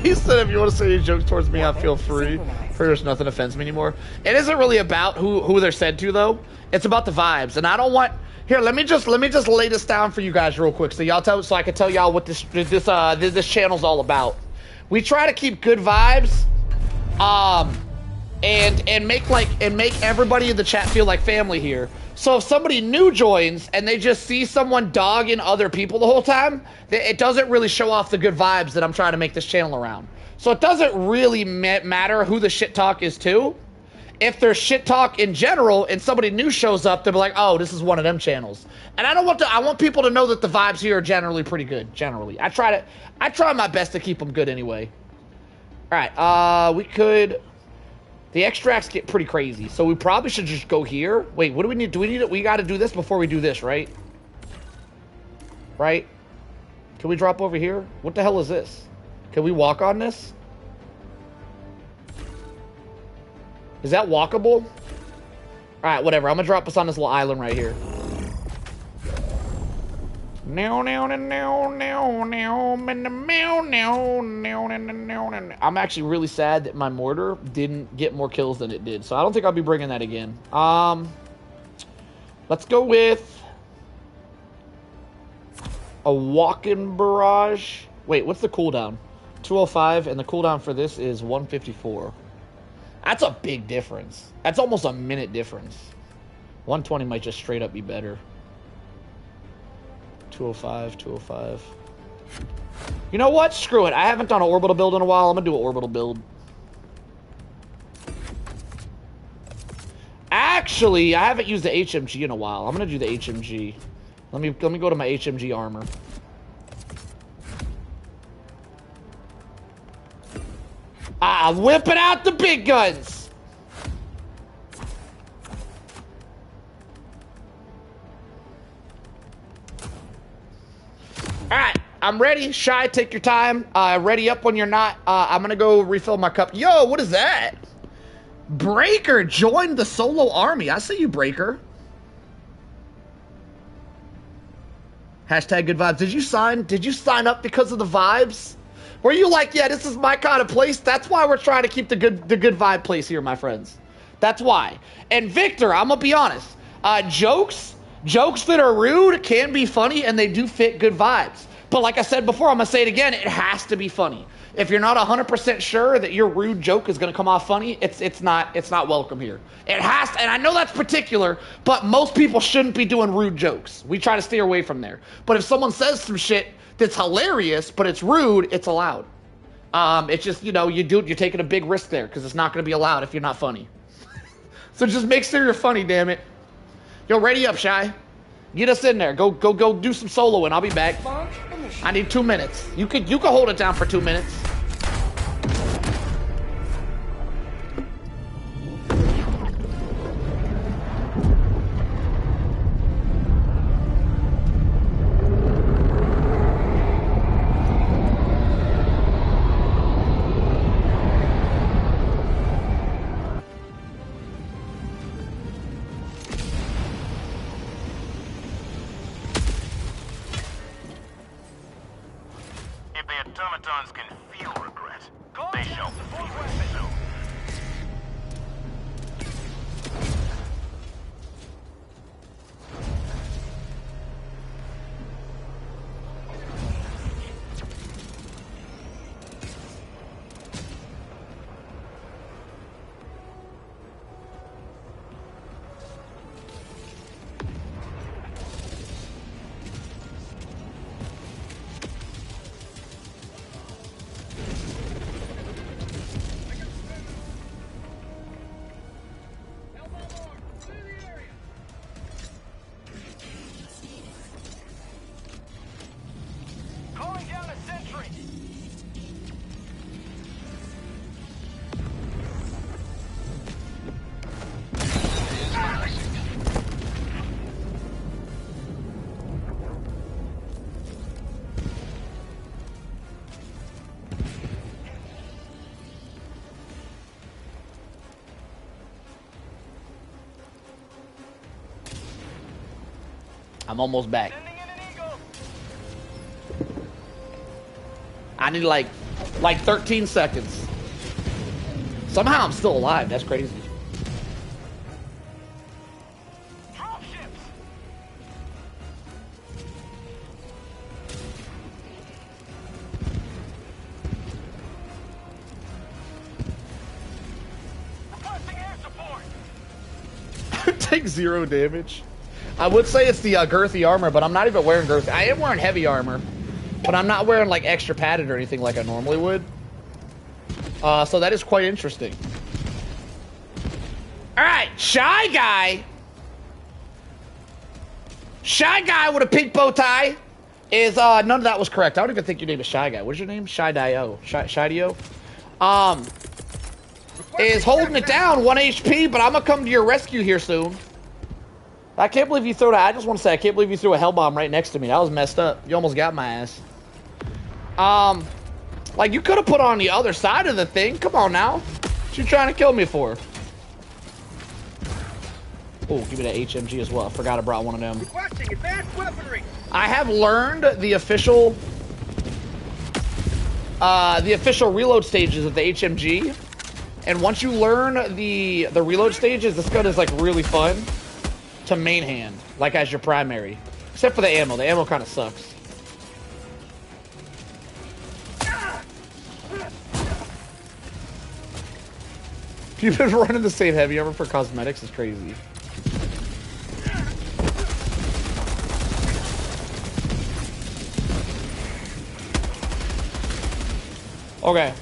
He said if you want to say any jokes towards me, I feel free. There's nothing offends me anymore. It isn't really about who they're said to, though. It's about the vibes, and I don't want. Here, let me just lay this down for you guys real quick, so I can tell y'all what this channel's all about. We try to keep good vibes, and make everybody in the chat feel like family here. So if somebody new joins and they just see someone dogging other people the whole time, it doesn't really show off the good vibes that I'm trying to make this channel around. So it doesn't really matter who the shit talk is to. If there's shit talk in general and somebody new shows up, they'll be like, oh, this is one of them channels. And I want people to know that the vibes here are generally pretty good, generally. I try my best to keep them good anyway. All right, the extracts get pretty crazy, so we probably should just go here. Wait, what do we need? We got to do this before we do this, right? Right? Can we drop over here? What the hell is this? Can we walk on this? Is that walkable? Alright, whatever. I'm gonna drop us on this little island right here. I'm actually really sad that my mortar didn't get more kills than it did, so I don't think I'll be bringing that again. Let's go with A walk-in barrage. Wait, what's the cooldown? 205, and the cooldown for this is 154. That's a big difference. That's almost a minute difference. 120 might just straight up be better. 205, 205. You know what? Screw it. I haven't done an orbital build in a while. I'm gonna do an orbital build. Actually, I haven't used the HMG in a while. I'm gonna do the HMG. Let me go to my HMG armor. Whipping out the big guns. All right, I'm ready. Shy, take your time. Ready up when you're not. I'm gonna go refill my cup. Yo, what is that? Breaker joined the solo army. I see you, Breaker. Hashtag good vibes. Did you sign up because of the vibes? Were you like, yeah, this is my kind of place? That's why we're trying to keep the good vibe place here, my friends. That's why. And Victor, I'm gonna be honest. Jokes that are rude can be funny, and they do fit good vibes. But like I said before, I'm gonna say it again. It has to be funny. If you're not 100% sure that your rude joke is gonna come off funny, it's not welcome here. It has to, and I know that's particular, but most people shouldn't be doing rude jokes. We try to stay away from there. But if someone says some shit that's hilarious, but it's rude, it's allowed. It's just, you know, you're taking a big risk there because it's not going to be allowed if you're not funny. So just make sure you're funny, damn it. Yo, ready up, Shy. Get us in there. Go do some solo, and I'll be back. I need 2 minutes. You could hold it down for 2 minutes. Automatons can feel regret. They shall feel it soon. I'm almost back. I need like 13 seconds. Somehow I'm still alive. That's crazy. Take 0 damage. I would say it's the girthy armor, but I'm not even wearing girthy. I am wearing heavy armor, but I'm not wearing like extra padded or anything like I normally would. So that is quite interesting. All right, Shy Guy. Shy Guy with a pink bow tie is none of that was correct. I don't even think your name is Shy Guy. What's your name? Shy-Dio. Shy-Dio. Is holding it down 1 HP, but I'm gonna come to your rescue here soon. I can't believe you threw that. I just want to say, I can't believe you threw a hell bomb right next to me. That was messed up. You almost got my ass. Like, you could have put on the other side of the thing. Come on now. What you trying to kill me for? Oh, give me that HMG as well. I forgot I brought one of them. Requesting advanced weaponry. I have learned the official reload stages of the HMG. And once you learn the reload stages, this gun is, like, really fun to main hand, like as your primary. Except for the ammo. The ammo kind of sucks. You've been running the same heavy armor for cosmetics is crazy. Okay.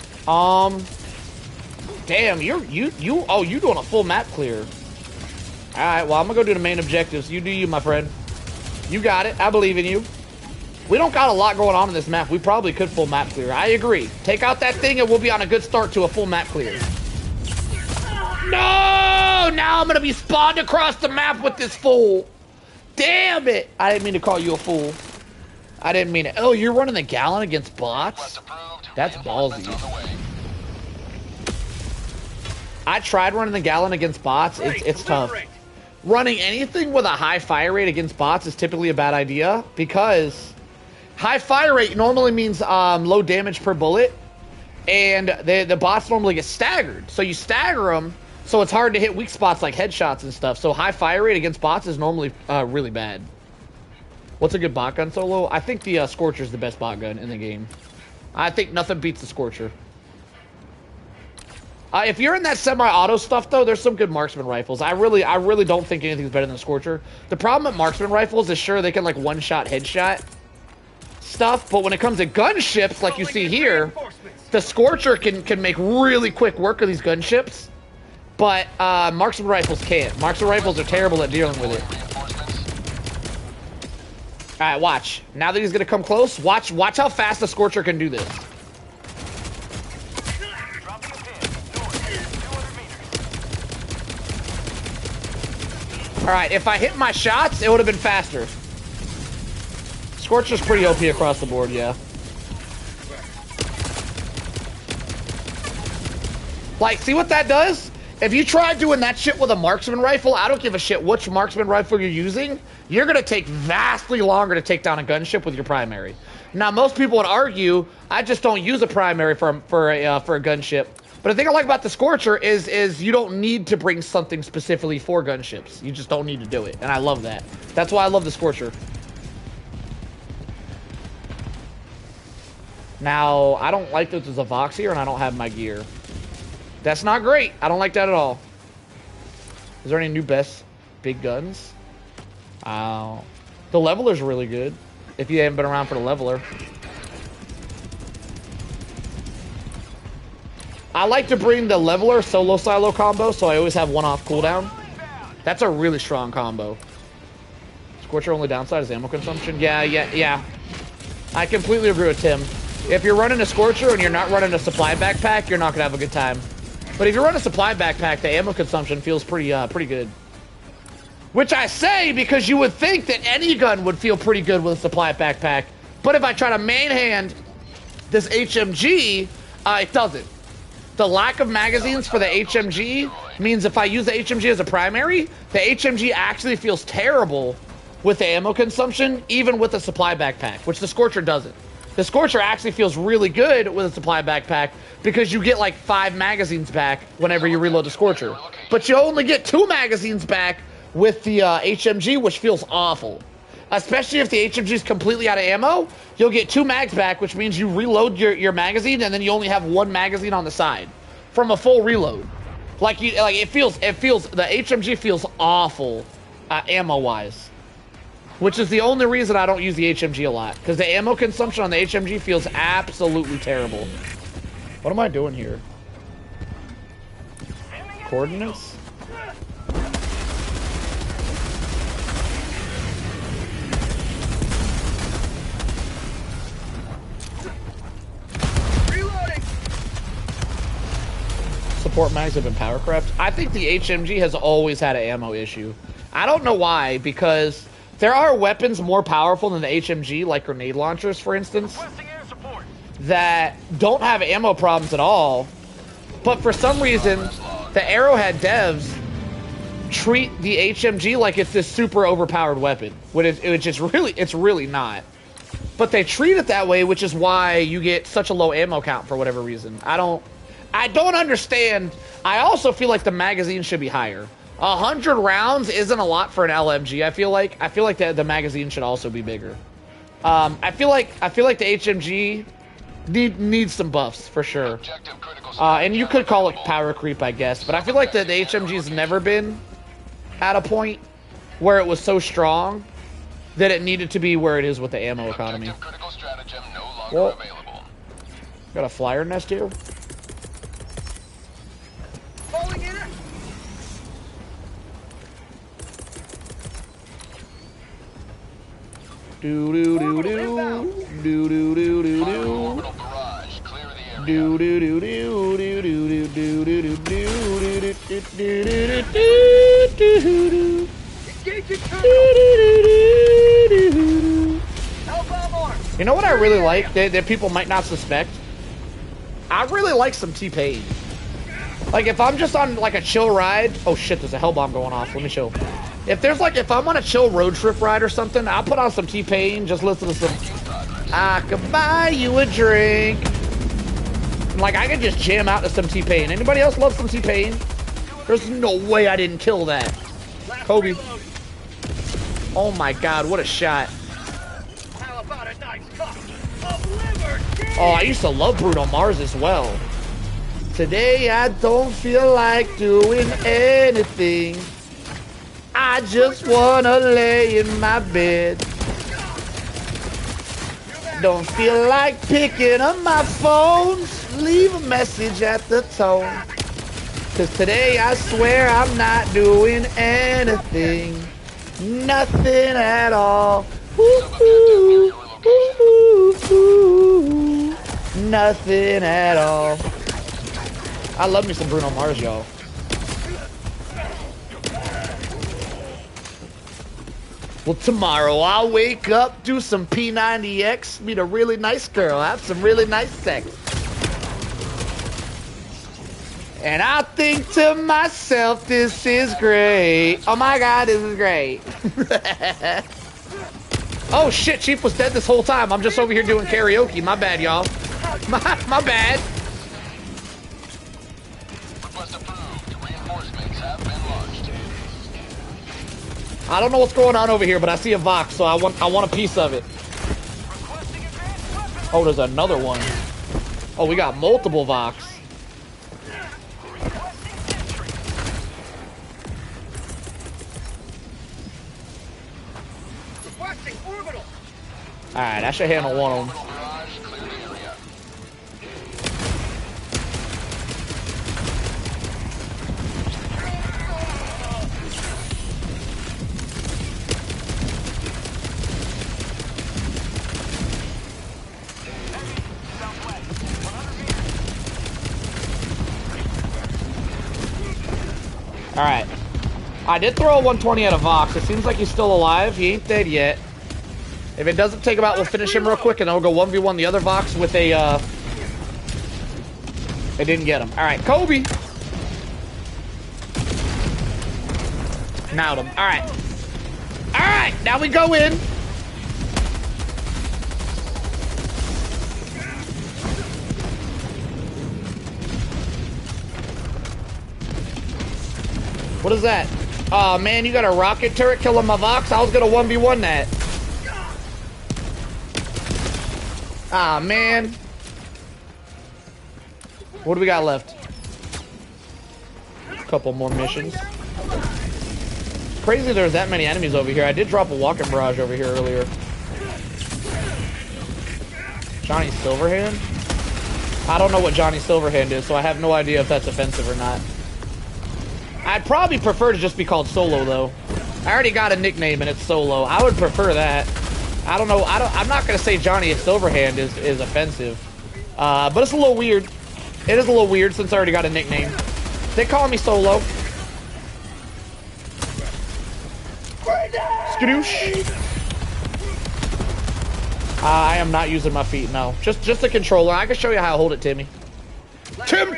Damn, you doing a full map clear. Alright, well I'm gonna go do the main objectives. You do you, my friend. You got it. I believe in you. We don't got a lot going on in this map. We probably could full map clear. I agree. Take out that thing and we'll be on a good start to a full map clear. No! Now I'm gonna be spawned across the map with this fool. Damn it! I didn't mean to call you a fool. I didn't mean it. Oh, you're running the Gallon against bots? That's ballsy. I tried running the Gallon against bots. It's tough. Running anything with a high fire rate against bots is typically a bad idea because high fire rate normally means low damage per bullet, and the bots normally get staggered. So you stagger them, so it's hard to hit weak spots like headshots and stuff. So high fire rate against bots is normally really bad. What's a good bot gun solo? I think the Scorcher is the best bot gun in the game. I think nothing beats the Scorcher. If you're in that semi-auto stuff, though, there's some good marksman rifles. I really don't think anything's better than the Scorcher. The problem with marksman rifles is, sure, they can, like, one-shot headshot stuff, but when it comes to gunships, like you see here, the Scorcher can make really quick work of these gunships, but marksman rifles can't. Marksman rifles are terrible at dealing with it. Alright, watch. Now that he's gonna come close, watch how fast the Scorcher can do this. Alright, if I hit my shots, it would have been faster. Scorcher's pretty OP across the board, yeah. Like, see what that does? If you try doing that shit with a marksman rifle, I don't give a shit which marksman rifle you're using, you're gonna take vastly longer to take down a gunship with your primary. Now, most people would argue, I just don't use a primary for a gunship. But the thing I like about the Scorcher is you don't need to bring something specifically for gunships. You just don't need to do it, and I love that. That's why I love the Scorcher. Now, I don't like that there's a Vox here, and I don't have my gear. That's not great. I don't like that at all. Is there any new best big guns? The Leveler's really good, if you haven't been around for the Leveler. I like to bring the Leveler solo silo combo, so I always have one off cooldown. That's a really strong combo. Scorcher only downside is ammo consumption. Yeah. I completely agree with Tim. If you're running a Scorcher and you're not running a supply backpack, you're not gonna have a good time. But if you run a supply backpack, the ammo consumption feels pretty good. Which I say because you would think that any gun would feel pretty good with a supply backpack. But if I try to mainhand this HMG, it doesn't. The lack of magazines for the HMG means if I use the HMG as a primary, the HMG actually feels terrible with the ammo consumption, even with a supply backpack, which the Scorcher doesn't. The Scorcher actually feels really good with a supply backpack because you get like 5 magazines back whenever you reload the Scorcher. But you only get 2 magazines back with the HMG, which feels awful. Especially if the HMG is completely out of ammo, you'll get 2 mags back, which means you reload your magazine and then you only have 1 magazine on the side from a full reload. The HMG feels awful ammo-wise. Which is the only reason I don't use the HMG a lot. Because the ammo consumption on the HMG feels absolutely terrible. What am I doing here? Coordinates? Reloading. Support mags have been powercraft. I think the HMG has always had an ammo issue. I don't know why, because there are weapons more powerful than the HMG, like grenade launchers, for instance, that don't have ammo problems at all. But for some reason, the Arrowhead devs treat the HMG like it's this super overpowered weapon, which it's really not. But they treat it that way, which is why you get such a low ammo count for whatever reason. I don't understand. I also feel like the magazine should be higher. 100 rounds isn't a lot for an LMG. I feel like the magazine should also be bigger. I feel like the HMG Needs some buffs for sure. And you could call it power creep, I guess. But I feel like the HMG's never been at a point where it was so strong that it needed to be where it is with the ammo economy. Well, got a flyer nest here. Do do do do do do do do do do do do do do do do do do do. You know what I really like that people might not suspect? I really like some T-Pain. Like if I'm just on like a chill ride, oh shit, there's a hell bomb going off. Let me show. If I'm on a chill road trip ride or something, I'll put on some T-Pain, just listen to some I could buy you a drink. Like I could just jam out to some T-Pain. Anybody else love some T-Pain? There's no way I didn't kill that. Kobe. Oh my god, what a shot. Oh, I used to love Bruno Mars as well. Today I don't feel like doing anything. I just wanna lay in my bed. Don't feel like picking up my phone. Leave a message at the tone. Cause today I swear I'm not doing anything. Nothing at all. Ooh, ooh, ooh. Nothing at all. I love me some Bruno Mars, y'all. Well, tomorrow I'll wake up, do some P90X, meet a really nice girl, have some really nice sex. And I think to myself, this is great. Oh my god, this is great. Oh shit, Chief was dead this whole time. I'm just over here doing karaoke. My bad, y'all. My bad. I don't know what's going on over here, but I see a Vox, so I want a piece of it. Oh, there's another one. Oh, we got multiple Vox. Alright, I should handle one of them. Alright. I did throw a 120 at a Vox. It seems like he's still alive. He ain't dead yet. If it doesn't take him out, we'll finish him real quick, and then we'll go 1v1 the other Vox with a, It didn't get him. Alright, Kobe! Nailed him. Alright. Alright, now we go in. What is that? Oh man, you got a rocket turret killing my Vox? I was gonna 1v1 that. Ah man. What do we got left? A couple more missions. Crazy there's that many enemies over here. I did drop a walking barrage over here earlier. Johnny Silverhand? I don't know what Johnny Silverhand is, so I have no idea if that's offensive or not. I'd probably prefer to just be called Solo, though. I already got a nickname, and it's Solo. I would prefer that. I don't know. I'm not going to say Johnny Silverhand is offensive. But it's a little weird. It is a little weird since I already got a nickname. They call me Solo. Skadoosh. I am not using my feet, no. Just a controller. I can show you how to hold it, Timmy. Timmy!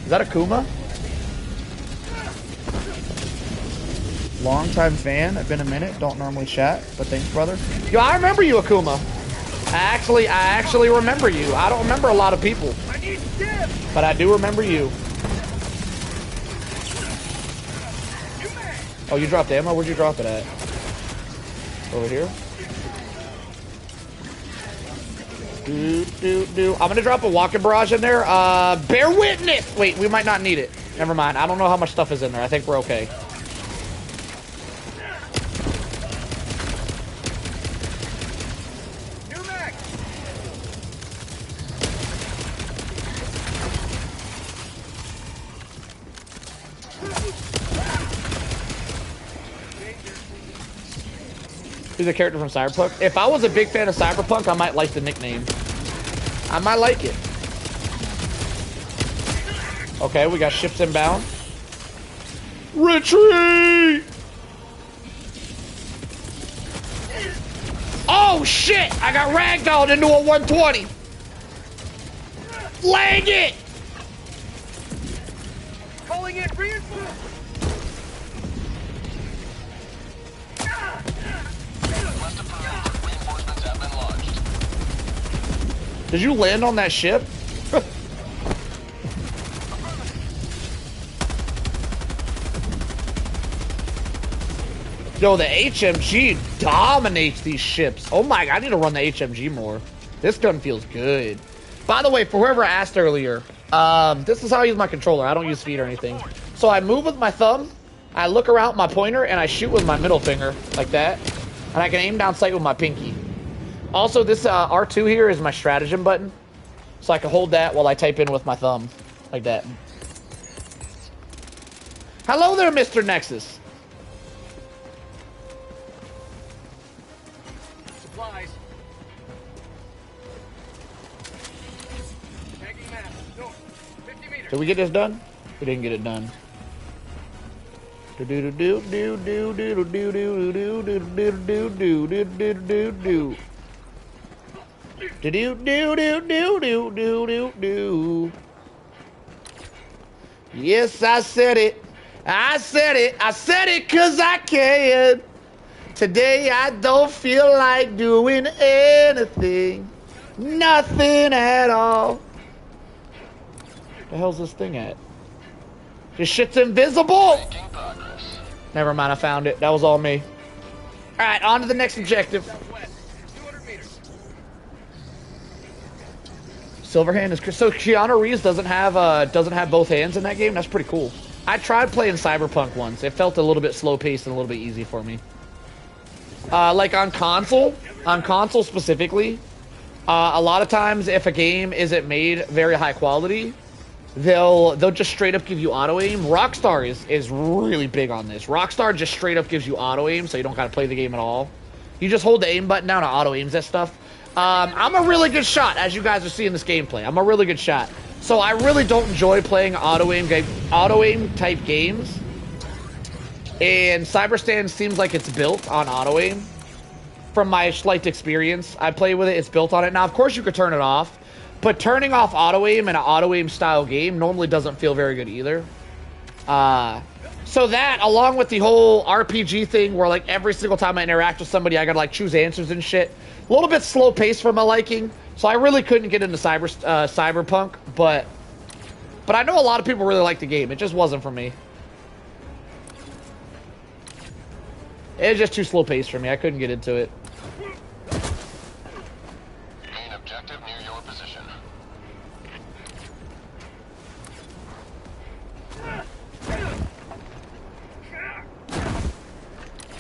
Is that Akuma? Long-time fan. I've been a minute. Don't normally chat, but thanks, brother. Yo, I remember you, Akuma. I actually remember you. I don't remember a lot of people, but I do remember you. Oh, you dropped ammo? Where'd you drop it at? Over here? I'm gonna drop a walking barrage in there. Bear witness! Wait, we might not need it. Never mind. I don't know how much stuff is in there. I think we're okay. Who's a character from Cyberpunk? If I was a big fan of Cyberpunk, I might like the nickname. I might like it. Okay, we got ships inbound. Retreat! Oh shit! I got ragdolled into a 120. Leg it! Calling in reinforcements. Did you land on that ship? Yo, the HMG dominates these ships. Oh my god, I need to run the HMG more. This gun feels good. By the way, for whoever asked earlier, this is how I use my controller. I don't use feet or anything. So I move with my thumb, I look around my pointer, and I shoot with my middle finger, like that. And I can aim down sight with my pinky. Also, this R2 here is my stratagem button. So I can hold that while I type in with my thumb. Like that. Hello there, Mr. Nexus. Supplies. Tagging map. North. 50 meters. Did we get this done? We didn't get it done. Yes, I said it. I said it. I said it 'cause I can. Today I don't feel like doing anything. Nothing at all. The hell's this thing at? This shit's invisible! Never mind, I found it. That was all me. Alright, on to the next objective. Silverhand is... So Keanu Reeves doesn't have both hands in that game? That's pretty cool. I tried playing Cyberpunk once. It felt a little bit slow-paced and a little bit easy for me. Like on console specifically, a lot of times if a game isn't made very high quality, they'll just straight up give you auto aim. Rockstar is really big on this. Rockstar just straight up gives you auto aim, so you don't gotta play the game at all. You just hold the aim button down and auto aims that stuff. I'm a really good shot, as you guys are seeing this gameplay. I'm a really good shot. So I really don't enjoy playing auto aim type games. And Cyberstand seems like it's built on auto aim. From my slight experience, I play with it, it's built on it. Now, of course, you could turn it off. But turning off auto-aim in an auto-aim style game normally doesn't feel very good either. So that, along with the whole RPG thing where, like, every single time I interact with somebody, I gotta, like, choose answers and shit. A little bit slow-paced for my liking. So I really couldn't get into Cyberpunk, but I know a lot of people really like the game. It just wasn't for me. It was just too slow-paced for me. I couldn't get into it. Main objective near your position.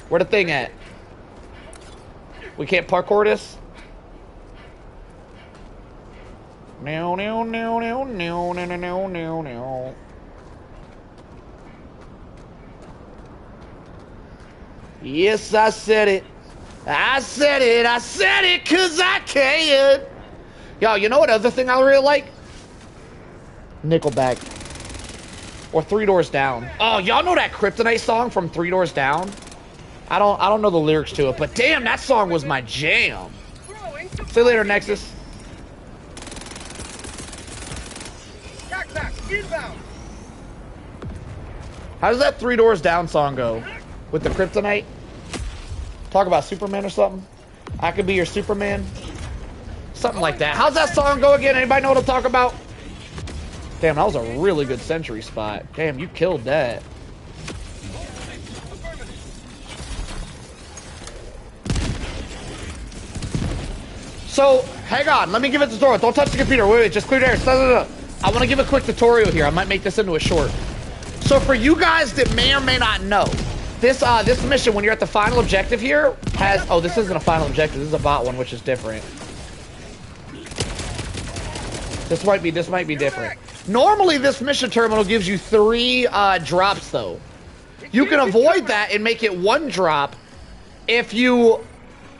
Where the thing at? We can't parkour this? No, no, no, no, no, no, no, no, no. Yes, I said it. I said it. I said it 'cause I can. Yo, you know what other thing I really like? Nickelback. Or Three Doors Down. Oh, y'all know that Kryptonite song from Three Doors Down? I don't know the lyrics to it, but damn, that song was my jam. See you later, Nexus. How does that Three Doors Down song go? With the Kryptonite? Talk about Superman or something? I could be your Superman? Something like that. How's that song go again? Anybody know what I'm talking about? Damn, that was a really good sentry spot. Damn, you killed that. So, hang on. Let me give it the tutorial. Don't touch the computer. Wait, just clear the air. No. I want to give a quick tutorial here. I might make this into a short. So for you guys that may or may not know, this mission, when you're at the final objective here, has... Oh, this isn't a final objective. This is a bot one, which is different. This might be different. Normally, this mission terminal gives you 3 drops, though. You can avoid that and make it 1 drop if you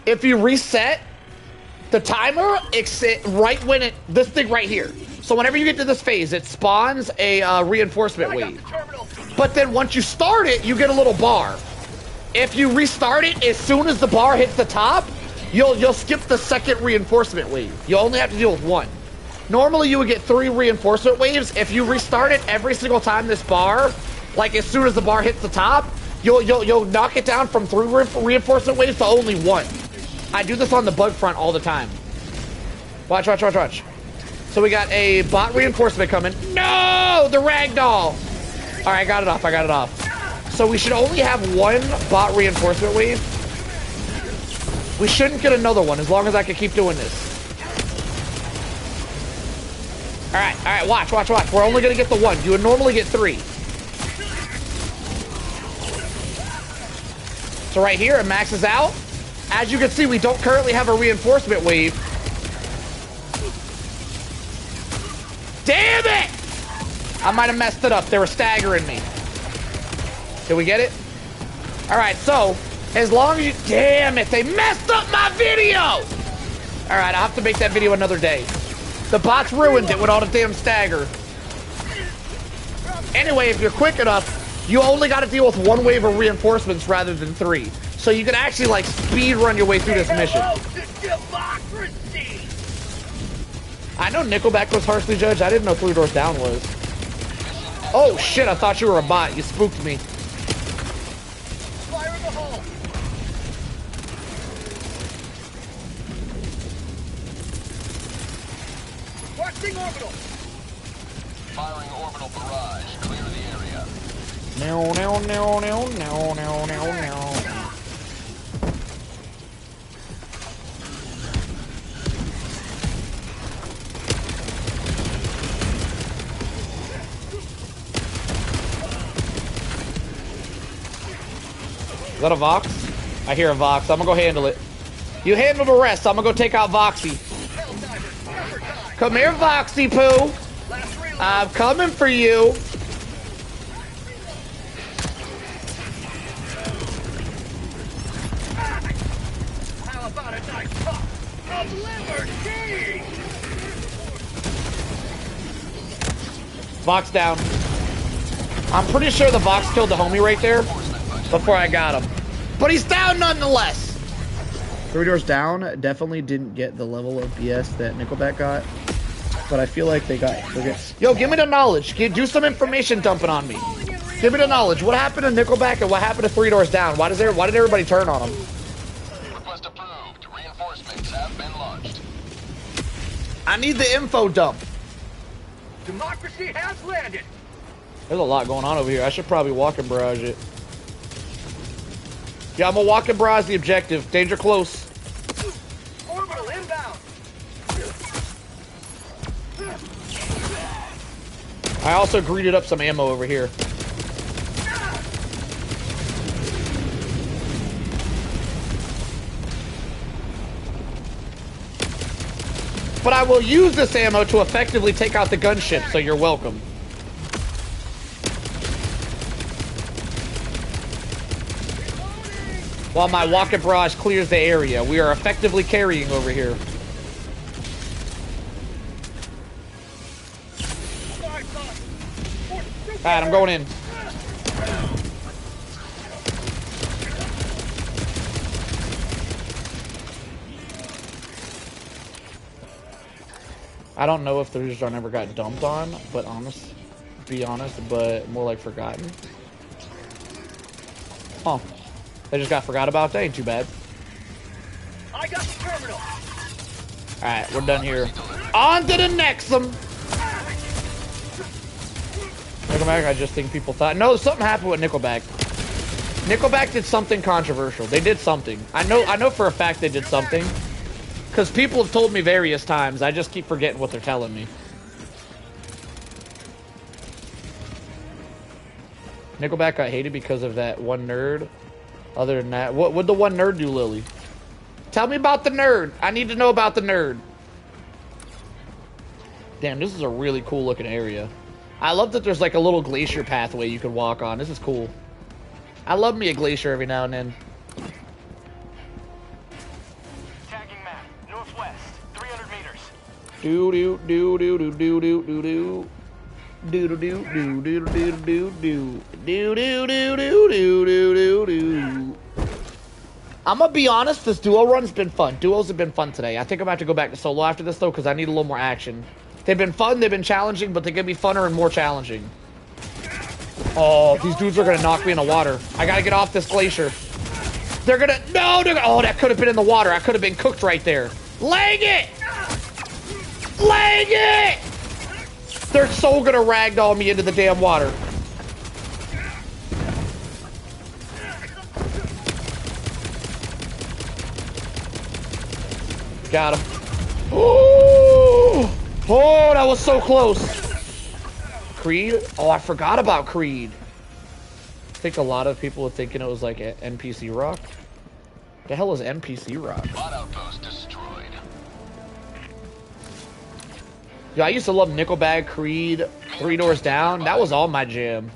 reset the timer right when this thing right here. So whenever you get to this phase, it spawns a reinforcement wave. But then once you start it, you get a little bar. If you restart it as soon as the bar hits the top, you'll skip the second reinforcement wave. You only have to deal with 1. Normally you would get 3 reinforcement waves. If you restart it every single time this bar, like as soon as the bar hits the top, you'll knock it down from 3 reinforcement waves to only 1. I do this on the bug front all the time. Watch. So we got a bot reinforcement coming. No! The ragdoll! Alright, I got it off. So we should only have 1 bot reinforcement wave. We shouldn't get another one as long as I can keep doing this. Alright, watch. We're only gonna get the 1. You would normally get 3. So right here, it maxes out. As you can see, we don't currently have a reinforcement wave. Damn it! I might have messed it up. They were staggering me. Did we get it? Alright, so, as long as you... Damn it, they messed up my video! Alright, I'll have to make that video another day. The bots ruined it with all the damn stagger. Anyway, if you're quick enough, you only got to deal with 1 wave of reinforcements rather than 3. So you can actually, like, speed run your way through this mission. I know Nickelback was harshly judged. I didn't know 3 Doors Down was. Oh, shit, I thought you were a bot. You spooked me. Fire in the hole. Watching orbital. Firing orbital barrage. Clear the area. No. Is that a Vox? I hear a Vox. I'm gonna go handle it. You handle the rest. I'm gonna go take out Voxy. Come here, Voxy Poo. I'm coming for you. How about a nice pop of liberty? Vox down. I'm pretty sure the Vox killed the homie right there before I got him. But he's down nonetheless. 3 Doors Down definitely didn't get the level of BS that Nickelback got. But I feel like they got... Yo, give me the knowledge. Do some information dumping on me. Give me the knowledge. What happened to Nickelback and what happened to 3 Doors Down? Why did everybody turn on him? Request approved. Reinforcements have been launched. I need the info dump. Democracy has landed. There's a lot going on over here. I should probably walk and barrage it. Yeah, I'm gonna walk and barrage the objective. Danger close. Orbital inbound. I also greeted up some ammo over here. But I will use this ammo to effectively take out the gunship, so you're welcome. While my walk-in barrage clears the area, we are effectively carrying over here. Alright, I'm going in. I don't know if the Rouge ever got dumped on, but be honest, but more like forgotten. Huh. They just got forgot about. That ain't too bad. I got the terminal. Alright, we're done here. On to the next one. Nickelback, I just think people thought... No, something happened with Nickelback. Nickelback did something controversial. They did something. I know for a fact they did something. Because people have told me various times. I just keep forgetting what they're telling me. Nickelback got hated because of that one nerd. Other than that, what would the one nerd do, Lily? Tell me about the nerd. I need to know about the nerd. Damn, this is a really cool looking area. I love that there's like a little glacier pathway you can walk on. This is cool. I love me a glacier every now and then. Tagging map, northwest, 300 meters. Do do do do do do do do do. Do do do do do do do do do do do do do do do. I'm gonna be honest, this duo run's been fun. Duos have been fun today. I think I'm gonna have to go back to solo after this though, because I need a little more action. They've been fun, they've been challenging, but they're gonna be funner and more challenging. Oh, these dudes are gonna knock me in the water. I gotta get off this glacier. They're gonna, no, they're gonna, oh, that could have been in the water. I could have been cooked right there. Leg it! Leg it! They're so gonna ragdoll me into the damn water. Got him. Oh, oh, that was so close. Creed? Oh, I forgot about Creed. I think a lot of people were thinking it was like NPC Rock. The hell is NPC Rock? Outpost destroyed. Yeah, I used to love Nickelback, Creed, Three Doors Down. That was all my jam.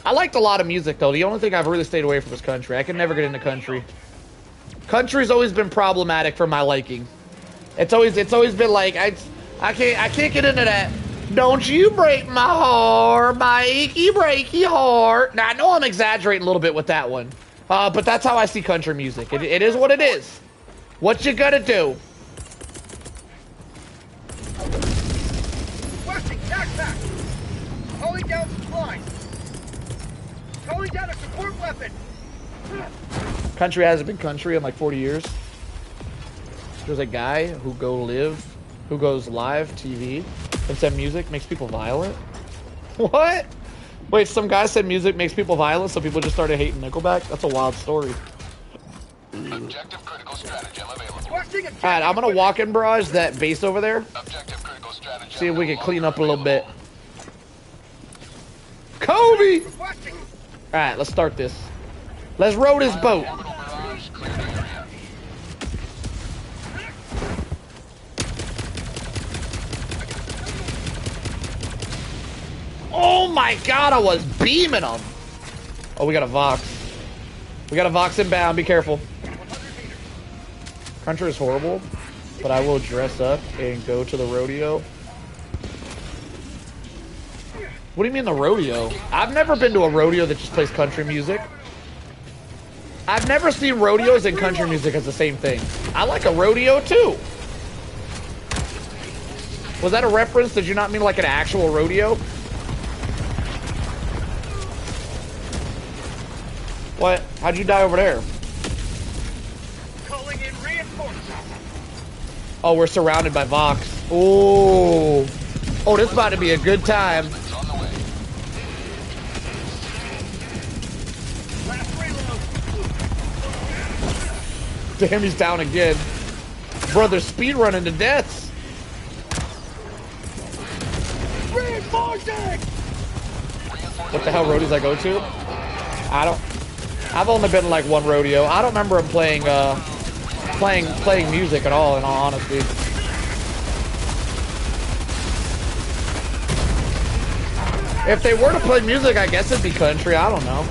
I liked a lot of music though. The only thing I've really stayed away from is country. I can never get into country. Country's always been problematic for my liking. It's always been like I can't get into that. Don't you break my heart, my achy breaky heart. Now I know I'm exaggerating a little bit with that one, but that's how I see country music. It is what it is. What you gonna do? Requesting backpack. Calling down supplies. Calling down a support weapon. Country hasn't been country in like 40 years. There's a guy who goes live TV and said music makes people violent. What? Wait, some guy said music makes people violent, so people just started hating Nickelback? That's a wild story. Objective critical stratagem available. Alright, I'm gonna walk in barrage that base over there. Objective critical stratagem. See if we can clean up a little bit. Kobe! Alright, let's start this. Let's row this boat. Oh my god, I was beaming them. Oh, we got a Vox. We got a Vox inbound, be careful. Country is horrible, but I will dress up and go to the rodeo. What do you mean the rodeo? I've never been to a rodeo that just plays country music. I've never seen rodeos and country music as the same thing. I like a rodeo too. Was that a reference? Did you not mean like an actual rodeo? What? How'd you die over there? Calling in reinforcements. Oh, we're surrounded by Vox. Oh. Oh, this is about to be a good time. Damn, he's down again. Brother, speed running to deaths. Reinforcing! What the hell rodeos I go to? I've only been to like one rodeo. I don't remember him playing playing music at all, in all honesty. If they were to play music, I guess it'd be country. I don't know.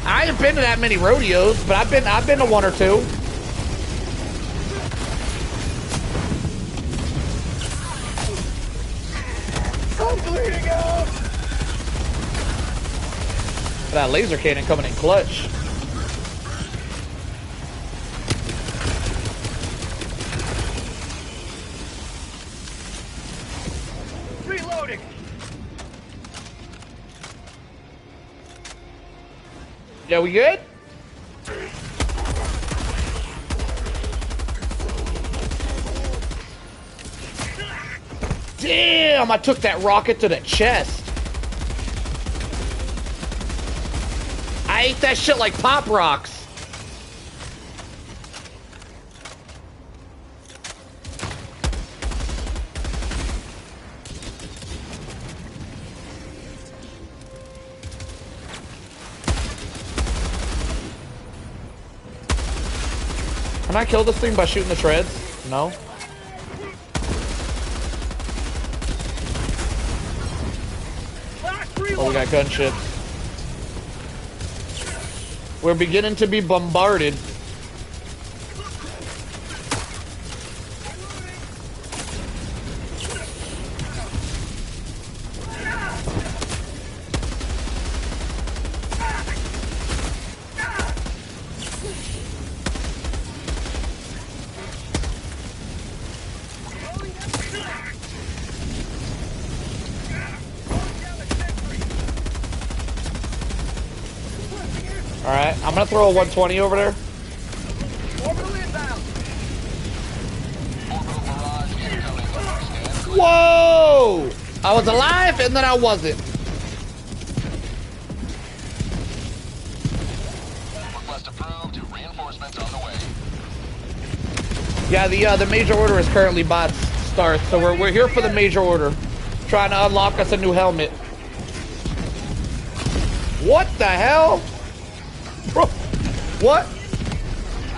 I ain't been to that many rodeos, but I've been to one or two. I'm bleeding out! That laser cannon coming in clutch. Reloading! Yeah, we good? Damn, I took that rocket to the chest. I ate that shit like Pop Rocks. Can I kill this thing by shooting the treads? No. Oh, we got gunships. We're beginning to be bombarded. Alright, I'm gonna throw a 120 over there. Whoa! I was alive and then I wasn't. Request approved. Reinforcements on the way. Yeah, the major order is currently bots start, so we're here for the major order. Trying to unlock us a new helmet. What the hell? Bro, what?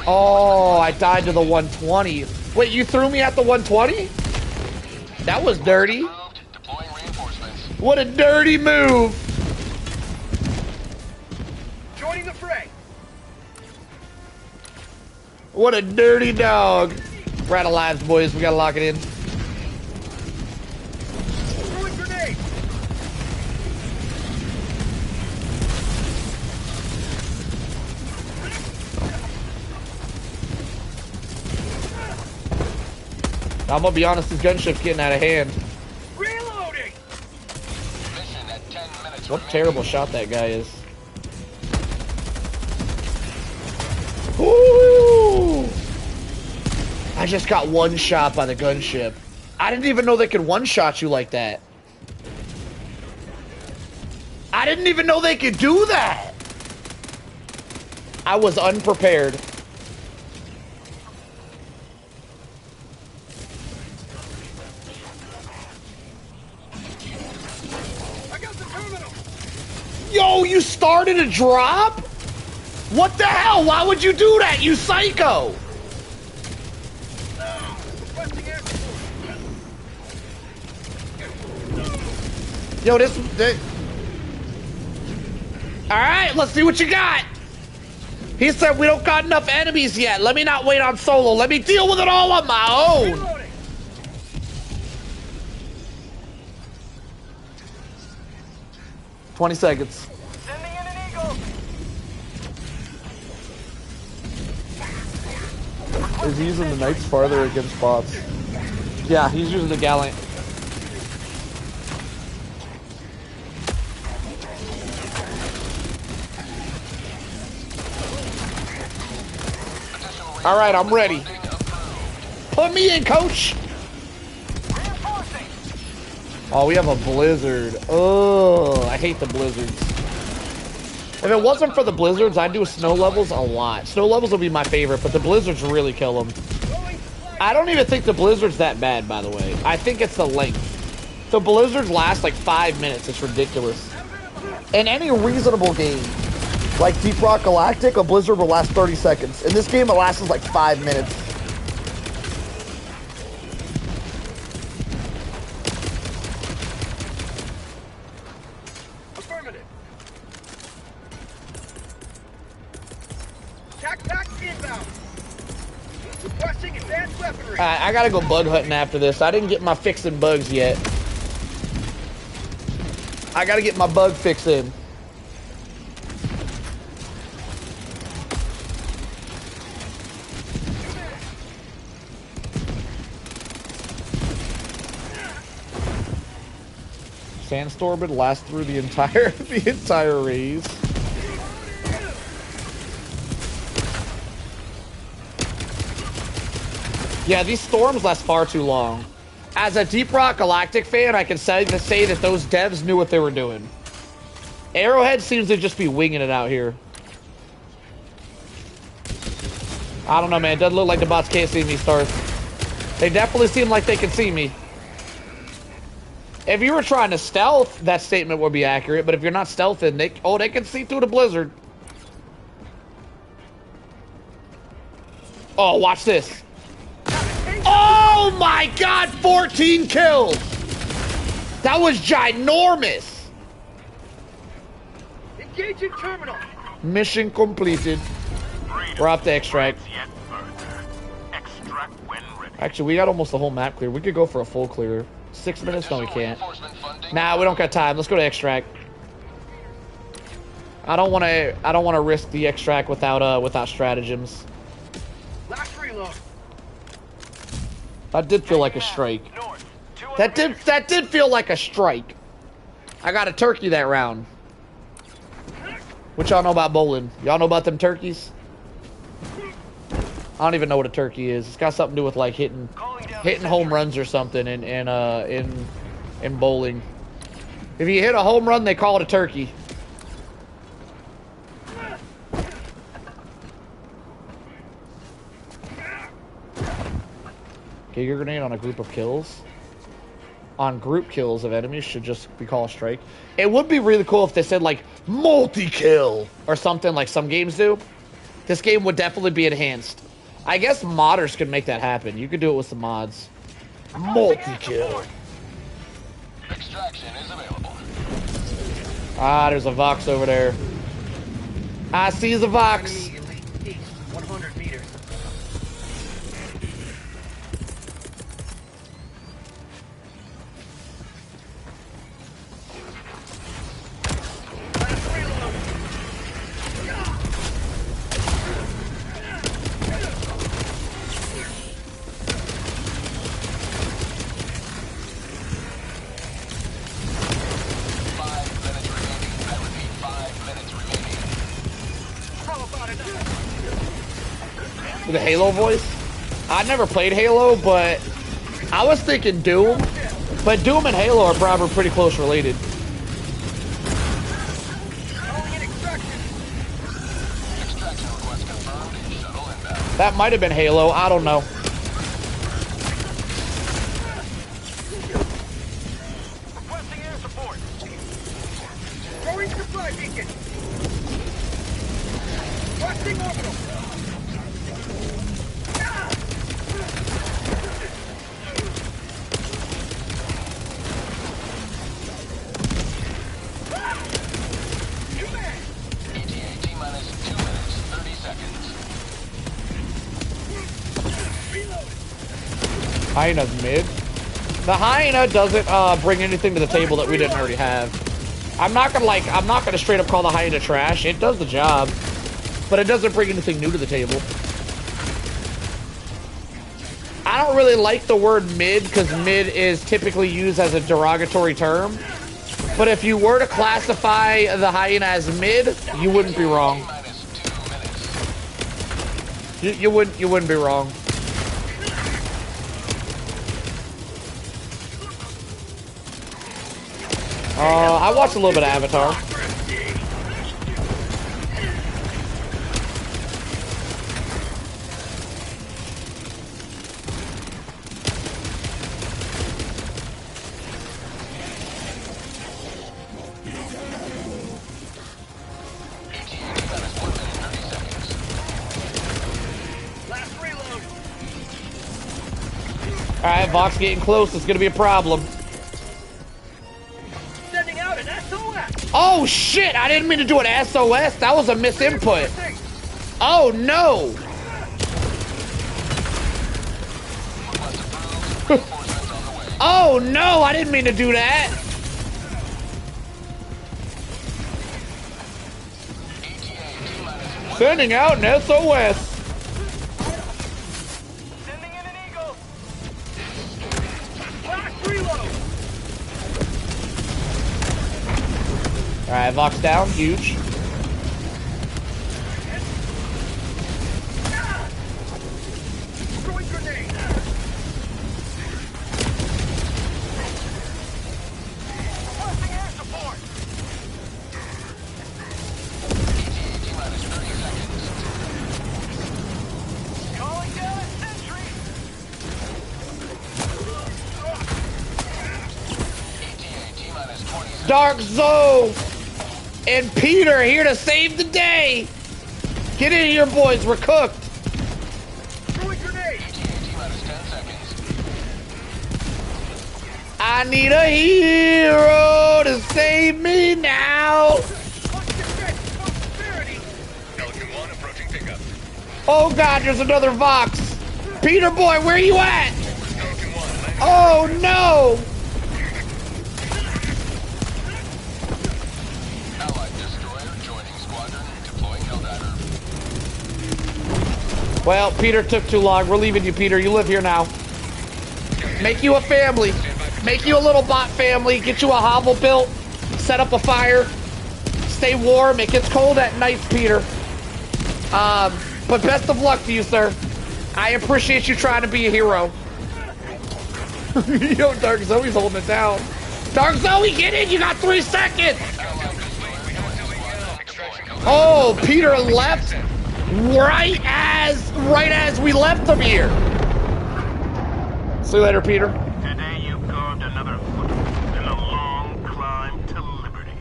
Oh, I died to the 120. Wait, you threw me at the 120? That was dirty. What a dirty move. Joining the fray. What a dirty dog. We're out of lives, boys. We gotta lock it in. Throwing grenade. I'm gonna be honest, this gunship's getting out of hand. Reloading. Mission at 10 minutes. What a terrible shot that guy is. Ooh! I just got one shot by the gunship. I didn't even know they could one-shot you like that. I didn't even know they could do that. I was unprepared. I got the terminal. Yo, you started a drop? What the hell? Why would you do that, you psycho? Requesting air support. Yo, this... Alright, let's see what you got. He said we don't got enough enemies yet. Let me not wait on solo. Let me deal with it all on my own. Reloading. 20 seconds. Sending in an eagle. Is he using the knights farther against bots? Yeah, he's using the gallant. All right, I'm ready. Put me in, coach. Reinforcing. Oh, we have a blizzard. Oh, I hate the blizzards. If it wasn't for the blizzards, I'd do snow levels a lot. Snow levels would be my favorite, but the blizzards really kill them. I don't even think the blizzard's that bad, by the way. I think it's the length. The blizzards last like 5 minutes. It's ridiculous. In any reasonable game, like Deep Rock Galactic, a blizzard will last 30 seconds. In this game, it lasts like 5 minutes. Affirmative. Tac inbound. Requesting advanced weaponry. I gotta go bug hunting after this. I didn't get my fixing bugs yet. I gotta get my bug fix in. Sandstorm would last through the entire raise. Yeah, these storms last far too long. As a Deep Rock Galactic fan, I can say that those devs knew what they were doing. Arrowhead seems to just be winging it out here. I don't know, man. It doesn't look like the bots can't see me, Stars. They definitely seem like they can see me. If you were trying to stealth, that statement would be accurate. But if you're not stealthing, they can see through the blizzard. Oh, watch this. Oh my god, 14 kills! That was ginormous! Engaging terminal. Mission completed. We're off to extract. Actually, we got almost the whole map clear. We could go for a full clear. 6 minutes? No, we can't. Nah, we don't got time. Let's go to extract. I don't want to risk the extract without stratagems. Last reload. That did feel like a strike. That did feel like a strike. I got a turkey that round. What y'all know about bowling? Y'all know about them turkeys? I don't even know what a turkey is. It's got something to do with like hitting home runs or something in bowling. If you hit a home run, they call it a turkey. Okay, your grenade on a group of kills. On group kills of enemies should just be called a strike. It would be really cool if they said like multi-kill or something like some games do. This game would definitely be enhanced. I guess modders could make that happen. You could do it with some mods. Multi-kill. Extraction is available. Ah, there's a Vox over there. I see the Vox. 100 meters. The Halo voice? I never played Halo, but I was thinking Doom. But Doom and Halo are probably pretty close related. That might have been Halo. I don't know. Requesting air support. Throwing supply beacon. Requesting orbital. Hyena's mid. The Hyena doesn't bring anything to the table that we didn't already have. I'm not gonna straight up call the Hyena trash. It does the job, but it doesn't bring anything new to the table. I don't really like the word mid because mid is typically used as a derogatory term. But if you were to classify the Hyena as mid, you wouldn't be wrong. You wouldn't be wrong. I watched a little bit of Avatar. Alright, Vox getting close. It's gonna be a problem. Sending out an SOS. Oh shit! I didn't mean to do an SOS. That was a misinput. Oh no! Oh no! I didn't mean to do that. Sending out an SOS. Alright, Vox down, huge. Throwing grenade. Requesting air support. Calling down a sentry. Dark Zone and Peter here to save the day. Get in here, boys. We're cooked. I need a hero to save me now. Oh God, there's another Vox. Peter boy, where you at? Oh no. Well, Peter took too long. We're leaving you, Peter. You live here now. Make you a family. Make you a little bot family. Get you a hovel built. Set up a fire. Stay warm. It gets cold at night, Peter. But best of luck to you, sir. I appreciate you trying to be a hero. Yo, Dark Zoe's holding it down. Dark Zoe, get in. You got 3 seconds. Oh, Peter left right as we left him here. See you later, Peter. Today you carved another foot in a long climb to liberty.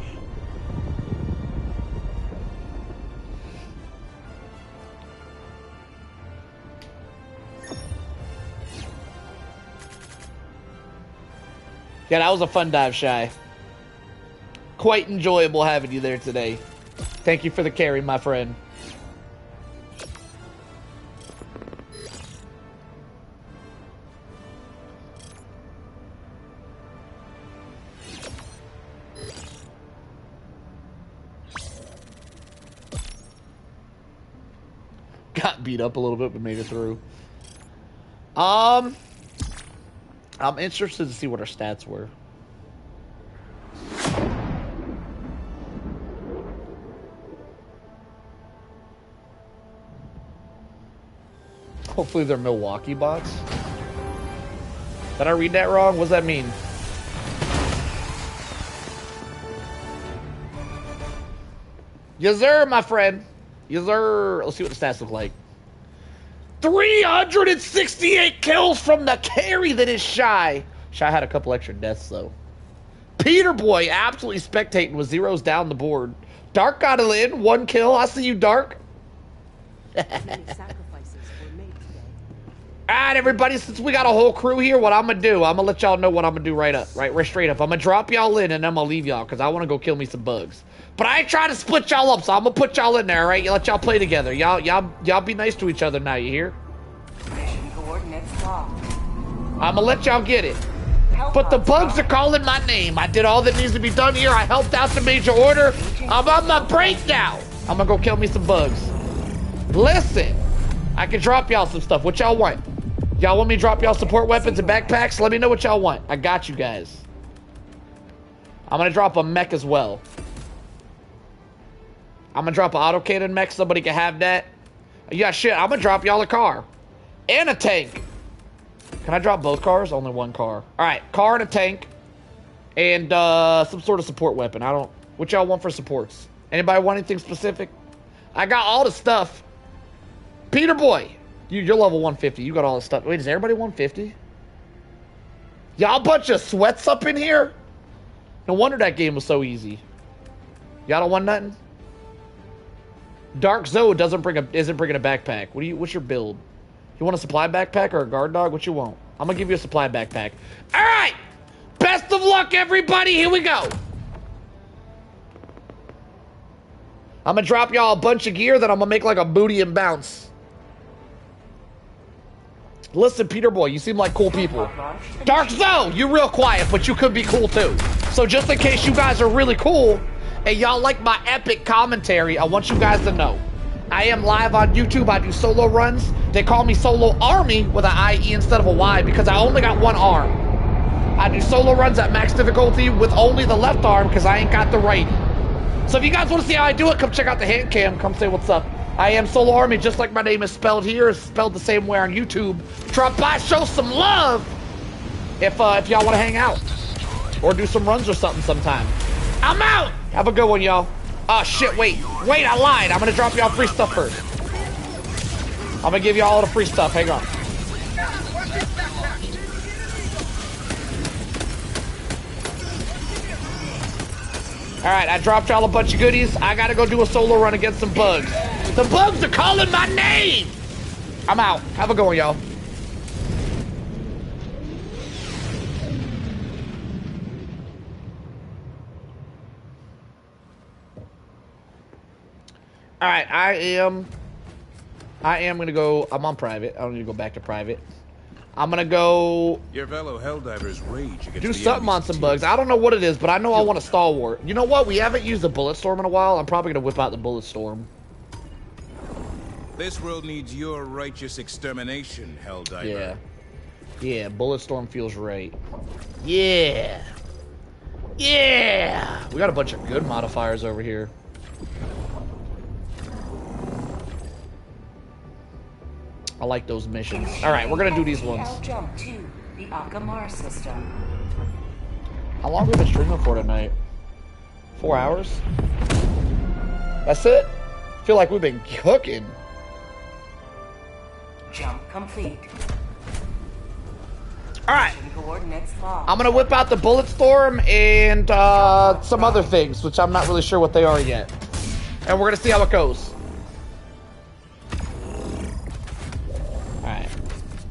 Yeah, that was a fun dive, Shy. Quite enjoyable having you there today. Thank you for the carry, my friend. Got beat up a little bit, but made it through. I'm interested to see what our stats were. Hopefully they're Milwaukee bots. Did I read that wrong? What does that mean? Yes, sir, my friend. Yes, sir. Let's see what the stats look like. 368 kills from the carry that is Shy. Shy had a couple extra deaths, though. Peter boy absolutely spectating with zeros down the board. Dark got it in. 1 kill. I see you, Dark. Alright, everybody, since we got a whole crew here, what I'm gonna do, I'm gonna let y'all know what I'm gonna do right straight up. I'm gonna drop y'all in and I'm gonna leave y'all because I wanna go kill me some bugs. But I ain't trying to split y'all up, so I'm gonna put y'all in there, alright? Let y'all play together. Y'all be nice to each other now, you hear? Mission coordinates locked. I'm gonna let y'all get it. But the bugs are calling my name. I did all that needs to be done here. I helped out the major order. I'm on my break now. I'm gonna go kill me some bugs. Listen, I can drop y'all some stuff. What y'all want? Y'all want me to drop y'all support weapons and backpacks? Let me know what y'all want. I got you guys. I'm gonna drop a mech as well. I'm gonna drop an auto cannon mech. Somebody can have that. Yeah, shit. I'm gonna drop y'all a car and a tank. Can I drop both cars? Only one car. All right, car and a tank, and some sort of support weapon. What y'all want for supports? Anybody want anything specific? I got all the stuff. Peter boy, you're level 150. You got all the stuff. Wait, is everybody 150? Y'all bunch of sweats up in here? No wonder that game was so easy. Y'all don't want nothing? Dark Zoe isn't bringing a backpack. What's your build? You want a supply backpack or a guard dog? What you want? I'm gonna give you a supply backpack. All right. Best of luck, everybody. Here we go. I'm gonna drop y'all a bunch of gear, then I'm gonna make like a booty and bounce. Listen, Peter boy, you seem like cool people. Dark Zoe, you're real quiet, but you could be cool too. So just in case you guys are really cool and y'all like my epic commentary, I want you guys to know. I am live on YouTube. I do solo runs. They call me Solo Army with an IE instead of a Y because I only got one arm. I do solo runs at max difficulty with only the left arm because I ain't got the right. So if you guys want to see how I do it, come check out the hand cam. Come say what's up. I am Solo Army, just like my name is spelled here. It's spelled the same way on YouTube. Drop by, show some love if y'all want to hang out or do some runs or something sometime. I'm out. Have a good one, y'all. Oh, shit, wait, I lied. I'm gonna drop y'all free stuff first. I'm gonna give you all the free stuff. Hang on. Alright, I dropped y'all a bunch of goodies. I gotta go do a solo run against some bugs. The bugs are calling my name! I'm out. Have a good one, y'all. Alright, I am gonna go. I'm on private. I don't need to go back to private. I'm gonna go Your fellow Helldivers rage against do the something on enemy's some teeth. bugs. I don't know what it is, but I know I want a stalwart. You know what? We haven't used the bullet storm in a while. I'm probably gonna whip out the bullet storm. This world needs your righteous extermination, Helldiver. Yeah. Yeah, bullet storm feels right. Yeah. Yeah. We got a bunch of good modifiers over here. I like those missions. All right, we're gonna do these ones. Jump to the Akamar system. How long have we been streaming for tonight? 4 hours? That's it? I feel like we've been cooking. Jump complete. Alright. Coordinates locked. I'm gonna whip out the bullet storm and some other things, which I'm not really sure what they are yet. And we're gonna see how it goes. Alright.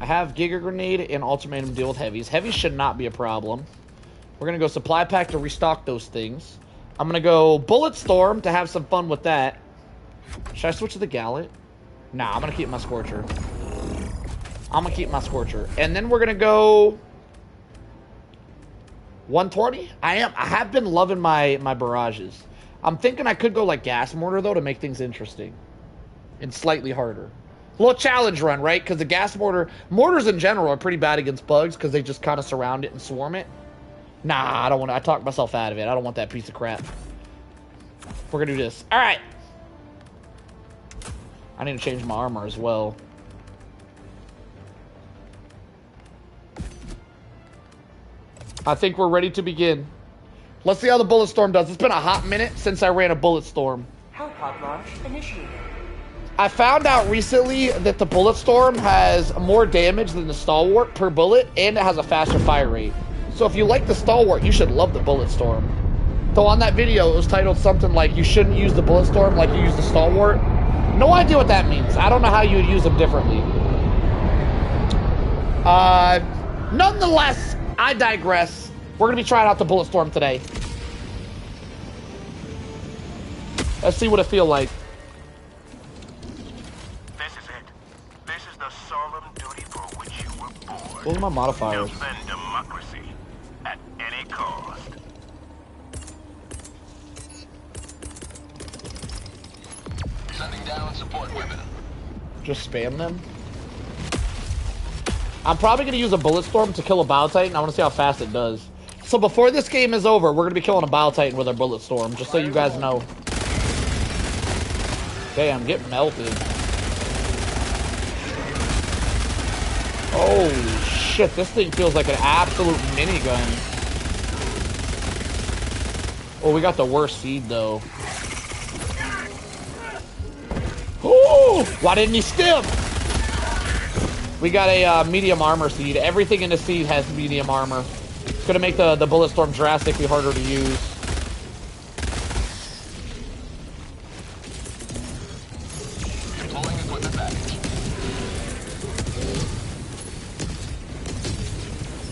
I have Giga Grenade and Ultimatum to deal with heavies. Heavies should not be a problem. We're gonna go supply pack to restock those things. I'm gonna go Bullet Storm to have some fun with that. Should I switch to the Gallet? Nah, I'm gonna keep my Scorcher. And then we're gonna go 120. I have been loving my barrages. I'm thinking I could go like gas mortar though to make things interesting and slightly harder. A little challenge run, right? Because the gas mortars in general are pretty bad against bugs because they just kind of surround it and swarm it. Nah, I don't want to. I talked myself out of it. I don't want that piece of crap. We're gonna do this. All right. I need to change my armor as well. I think we're ready to begin. Let's see how the bullet storm does. It's been a hot minute since I ran a bullet storm. Hellpod launch initiated. I found out recently that the bullet storm has more damage than the stalwart per bullet, and it has a faster fire rate. So if you like the stalwart, you should love the bullet storm. Though on that video, it was titled something like, you shouldn't use the bullet storm like you use the stalwart. No idea what that means. I don't know how you would use them differently. Nonetheless, I digress. We're going to be trying out the bullet storm today. Let's see what it feels like. This is it. This is the solemn duty for which you were born. What are my modifiers? Defend democracy at any cost. Sending down support weapon. Just spam them. I'm probably going to use a bullet storm to kill a Bile Titan. I want to see how fast it does. So before this game is over, we're going to be killing a Bile Titan with our bullet storm, just so you guys know. Damn, get melted. Holy shit, this thing feels like an absolute minigun. Oh, we got the worst seed, though. Ooh, why didn't he stim? We got a medium armor seed. Everything in the seed has medium armor. It's gonna make the bullet storm drastically harder to use. Deploying equipment package.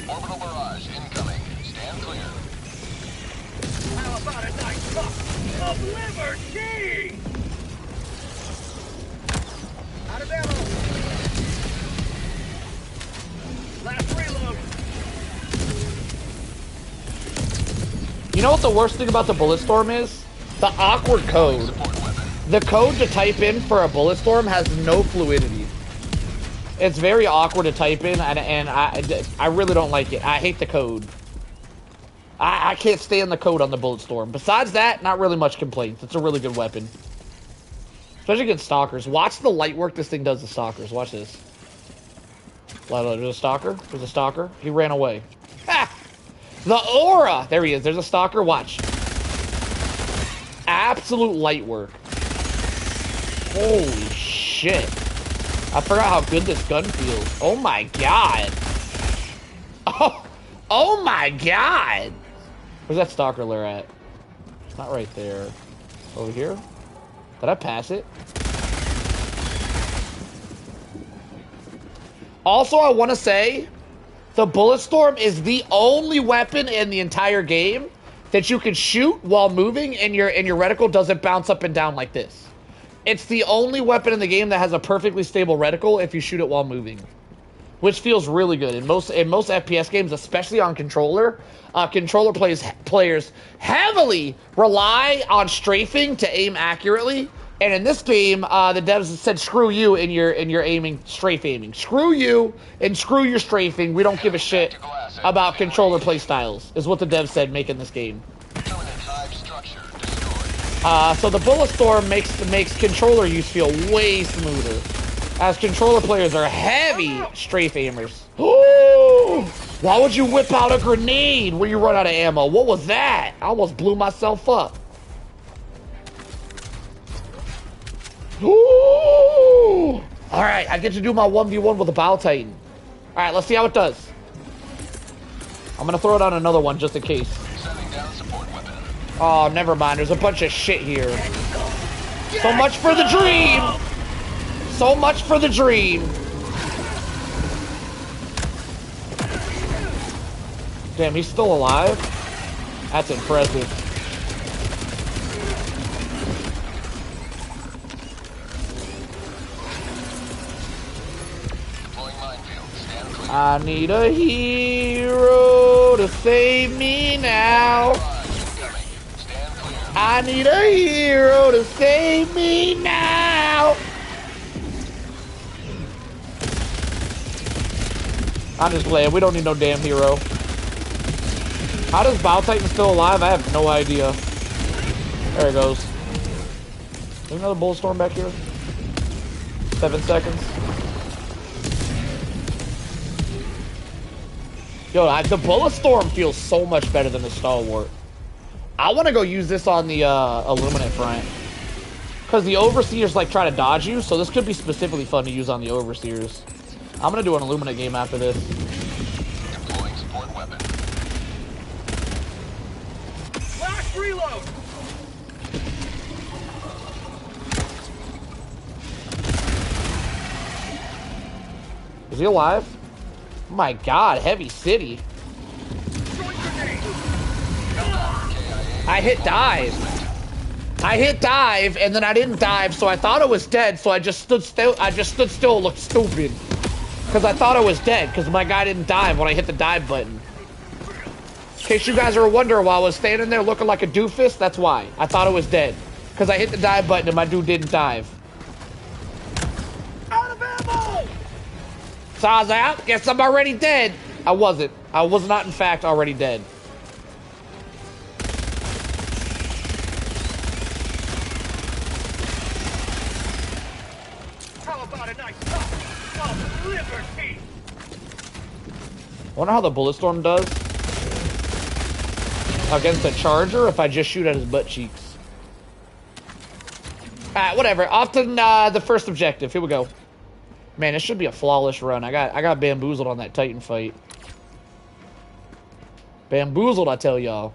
Orbital barrage incoming. Stand clear. How about a nice cup of liberty? Out of ammo. Last reload. You know what the worst thing about the bullet storm is? The awkward code. The code to type in for a bullet storm has no fluidity. It's very awkward to type in, and I really don't like it. I hate the code. I can't stand the code on the bullet storm. Besides that, not really much complaints. It's a really good weapon. Especially against stalkers. Watch the light work this thing does to stalkers. Watch this. There's a stalker. There's a stalker. He ran away. Ha! The aura! There he is. There's a stalker. Watch. Absolute light work. Holy shit. I forgot how good this gun feels. Oh my god. Oh my god. Where's that stalker lair at? It's not right there. Over here? Did I pass it? Also, I want to say, the bullet storm is the only weapon in the entire game that you can shoot while moving and your reticle doesn't bounce up and down like this. It's the only weapon in the game that has a perfectly stable reticle if you shoot it while moving, which feels really good. In most FPS games, especially on controller, players heavily rely on strafing to aim accurately. And in this game, the devs said, "Screw you," and you're aiming strafe aiming. Screw you and screw your strafing. We don't give a shit about controller play styles, is what the devs said making this game. So the bullet storm makes controller use feel way smoother, as controller players are heavy strafe aimers. Oh! Why would you whip out a grenade when you run out of ammo? What was that? I almost blew myself up. Ooh! Alright, I get to do my 1v1 with a Bow Titan. Alright, let's see how it does. I'm gonna throw it on another one just in case. Oh, never mind. There's a bunch of shit here. So much for the dream! So much for the dream! Damn, he's still alive? That's impressive. I need a hero to save me now. I need a hero to save me now. I'm just playing. We don't need no damn hero. How does Bow Titan still alive? I have no idea. There it goes. There's another bullet storm back here. 7 seconds. Yo, the bullet storm feels so much better than the stalwart. I want to go use this on the illuminate front, because the overseers like try to dodge you, so this could be specifically fun to use on the overseers. I'm gonna do an illuminate game after this. Deploying support weapon. Last reload. Is he alive? Oh my God, heavy city. I hit dive. I hit dive, and then I didn't dive, so I thought it was dead. So I just stood still. I just stood still, looked stupid, because I thought I was dead, because my guy didn't dive when I hit the dive button. In case you guys are wondering why I was standing there looking like a doofus, that's why. I thought it was dead, because I hit the dive button and my dude didn't dive. Out of ammo. So I was like, oh, guess I'm already dead. I wasn't. I was not, in fact, already dead. How about a nice cup of liberty? I wonder how the bullet storm does against a charger if I just shoot at his butt cheeks. Alright, whatever. Off to the first objective. Here we go. Man, this should be a flawless run. I got bamboozled on that Titan fight. Bamboozled, I tell y'all.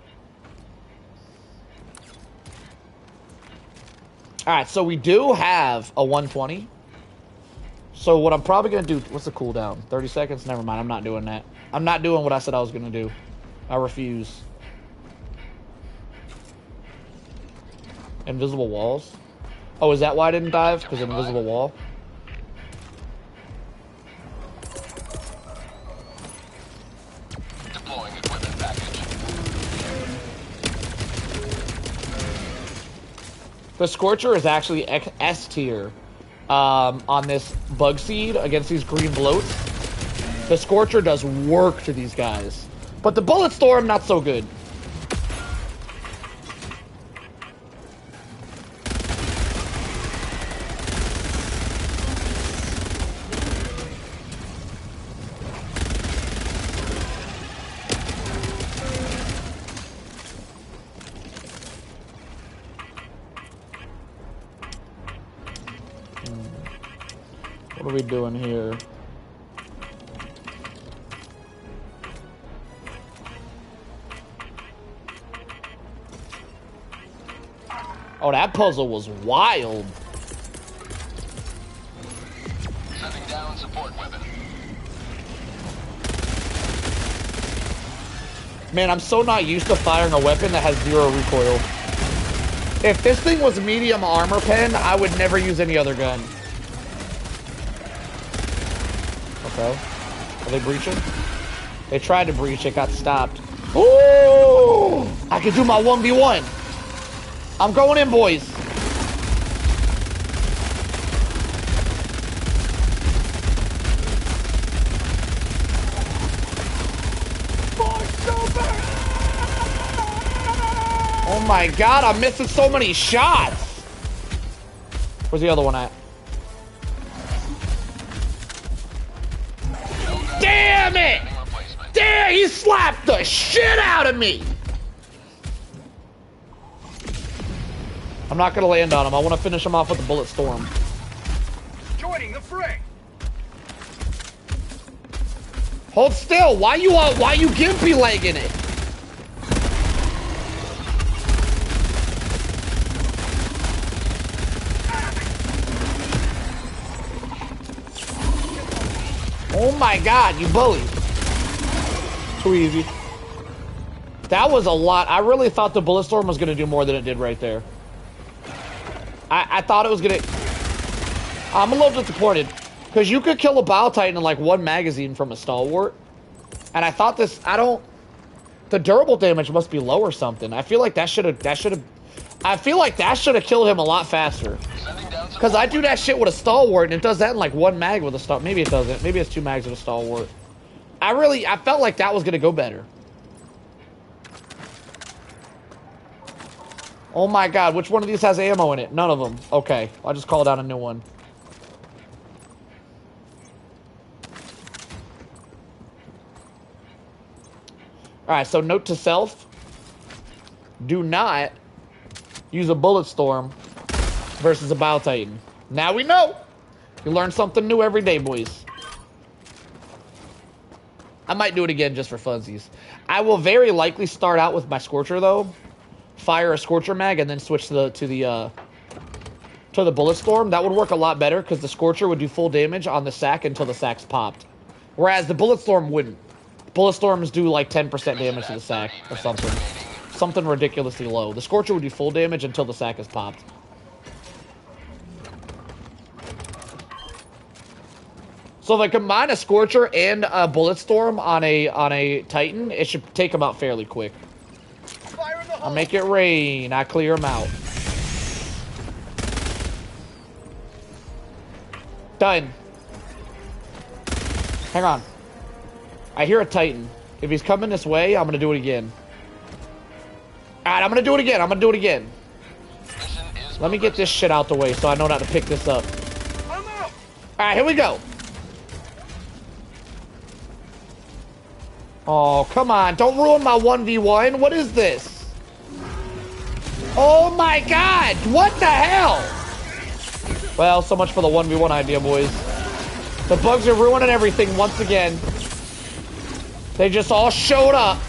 Alright, so we do have a 120. So what I'm probably going to do... What's the cooldown? 30 seconds? Never mind, I'm not doing that. I'm not doing what I said I was going to do. I refuse. Invisible walls? Oh, is that why I didn't dive? Because of invisible wall? Deploying equipment package. The Scorcher is actually S tier on this bug seed against these green bloats. The Scorcher does work to these guys. But the Bullet Storm, not so good. What are we doing here? Oh, that puzzle was wild. Setting down support weapon. Man, I'm so not used to firing a weapon that has 0 recoil. If this thing was medium armor pen, I would never use any other gun. Okay. Are they breaching? They tried to breach, it got stopped. Ooh! I can do my 1v1. I'm going in, boys. Oh my god, I'm missing so many shots. Where's the other one at? Damn it! Damn, he slapped the shit out of me! I'm not gonna land on him. I want to finish him off with the bullet storm. Joining the fray. Hold still. Why you gimpy legging it? Oh my god, you bully. Too easy. That was a lot. I really thought the bullet storm was going to do more than it did right there. I thought it was going to... I'm a little disappointed. Because you could kill a Bile Titan in like one magazine from a stalwart. And I thought this... The durable damage must be low or something. I feel like that should have... I feel like that should have killed him a lot faster. Because I do that shit with a stalwart, and it does that in like one mag with a stalwart. Maybe it doesn't. Maybe it's 2 mags with a stalwart. I felt like that was going to go better. Oh my god, which one of these has ammo in it? None of them. Okay, I'll just call down a new one. Alright, so note to self. Do not use a bullet storm versus a Bile Titan. Now we know. You learn something new every day, boys. I might do it again just for funsies. I will very likely start out with my Scorcher, though. Fire a Scorcher mag and then switch to the bullet storm. That would work a lot better because the Scorcher would do full damage on the sack until the sack's popped. Whereas the bullet storm wouldn't. Bullet storms do like 10% damage to the sack or something. Something ridiculously low. The Scorcher would do full damage until the sack is popped. So if I combine a Scorcher and a bullet storm on a Titan, it should take them out fairly quick. I'll make it rain. I clear them out. Done. Hang on. I hear a Titan. If he's coming this way, I'm gonna do it again. Alright, I'm gonna do it again. I'm gonna do it again. Let me get this shit out the way so I know how to pick this up. Alright, here we go. Oh, come on. Don't ruin my 1v1. What is this? Oh my god. What the hell? Well, so much for the 1v1 idea, boys. The bugs are ruining everything once again. They just all showed up.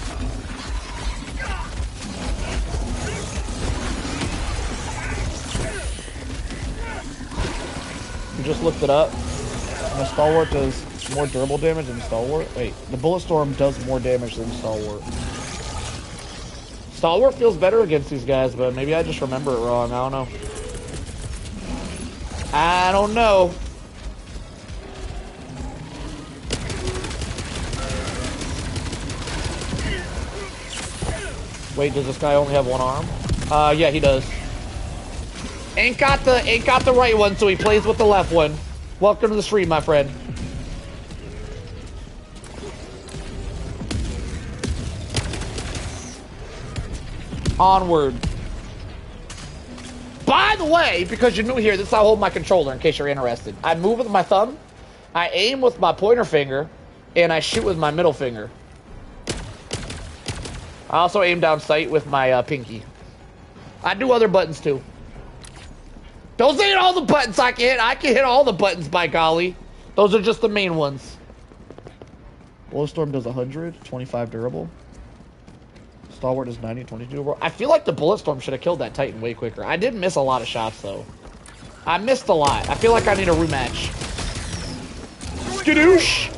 You just looked it up. And the Stalwart does more durable damage than Stalwart. Wait, the Bullet Storm does more damage than Stalwart. Stalwart feels better against these guys, but maybe I just remember it wrong. I don't know. I don't know. Wait, does this guy only have one arm? Yeah, he does. Ain't got the right one, so he plays with the left one. Welcome to the stream, my friend. Onward. By the way, because you're new here, this is how I hold my controller, in case you're interested. I move with my thumb, I aim with my pointer finger, and I shoot with my middle finger. I also aim down sight with my pinky. I do other buttons too. Those ain't all the buttons I can hit. I can hit all the buttons, by golly. Those are just the main ones. Bulletstorm does 100, 25 durable. Stalwart does 90, 22 durable. I feel like the Bulletstorm should have killed that Titan way quicker. I did miss a lot of shots, though. I missed a lot. I feel like I need a rematch. Skadoosh!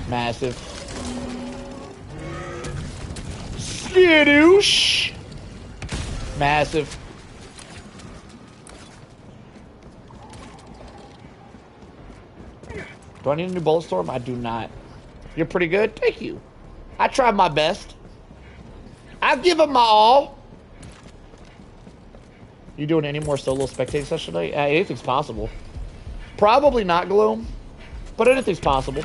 Massive. Skadoosh! Massive. Do I need a new bullet storm? I do not. You're pretty good? Thank you. I tried my best. I'll give it my all. You doing any more solo spectating session tonight? Anything's possible. Probably not Gloom, but anything's possible.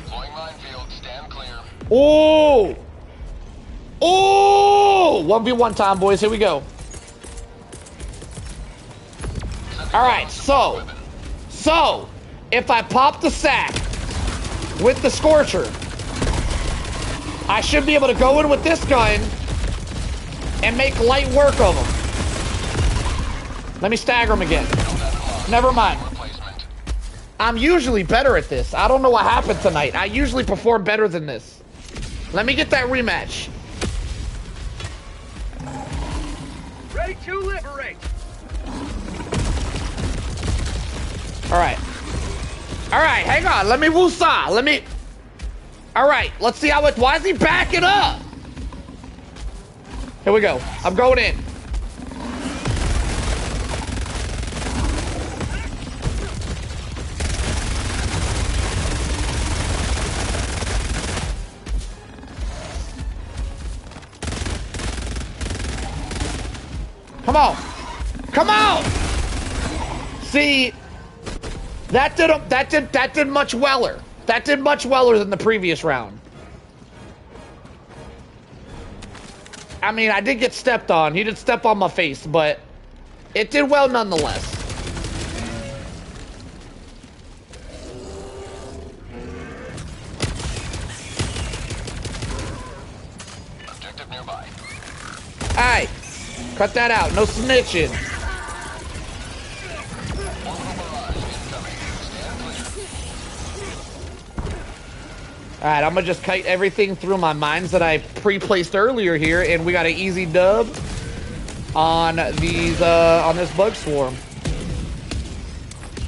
Oh! Oh! 1v1 time, boys. Here we go. Alright, so, if I pop the sack with the Scorcher, I should be able to go in with this gun and make light work of them. Let me stagger him again. Never mind. I'm usually better at this. I don't know what happened tonight. I usually perform better than this. Let me get that rematch. Ready to liberate. Alright. Alright, hang on. Let me woosah. Let me... Alright, let's see how it... Why is he backing up? Here we go. I'm going in. Come on. Come on. See, that did much weller. That did much weller than the previous round. I mean, I did get stepped on. He did step on my face, but it did well nonetheless. Objective nearby. Alright. Cut that out. No snitching. Alright, I'm gonna just kite everything through my mines that I pre-placed earlier here, and we got an easy dub on these on this bug swarm.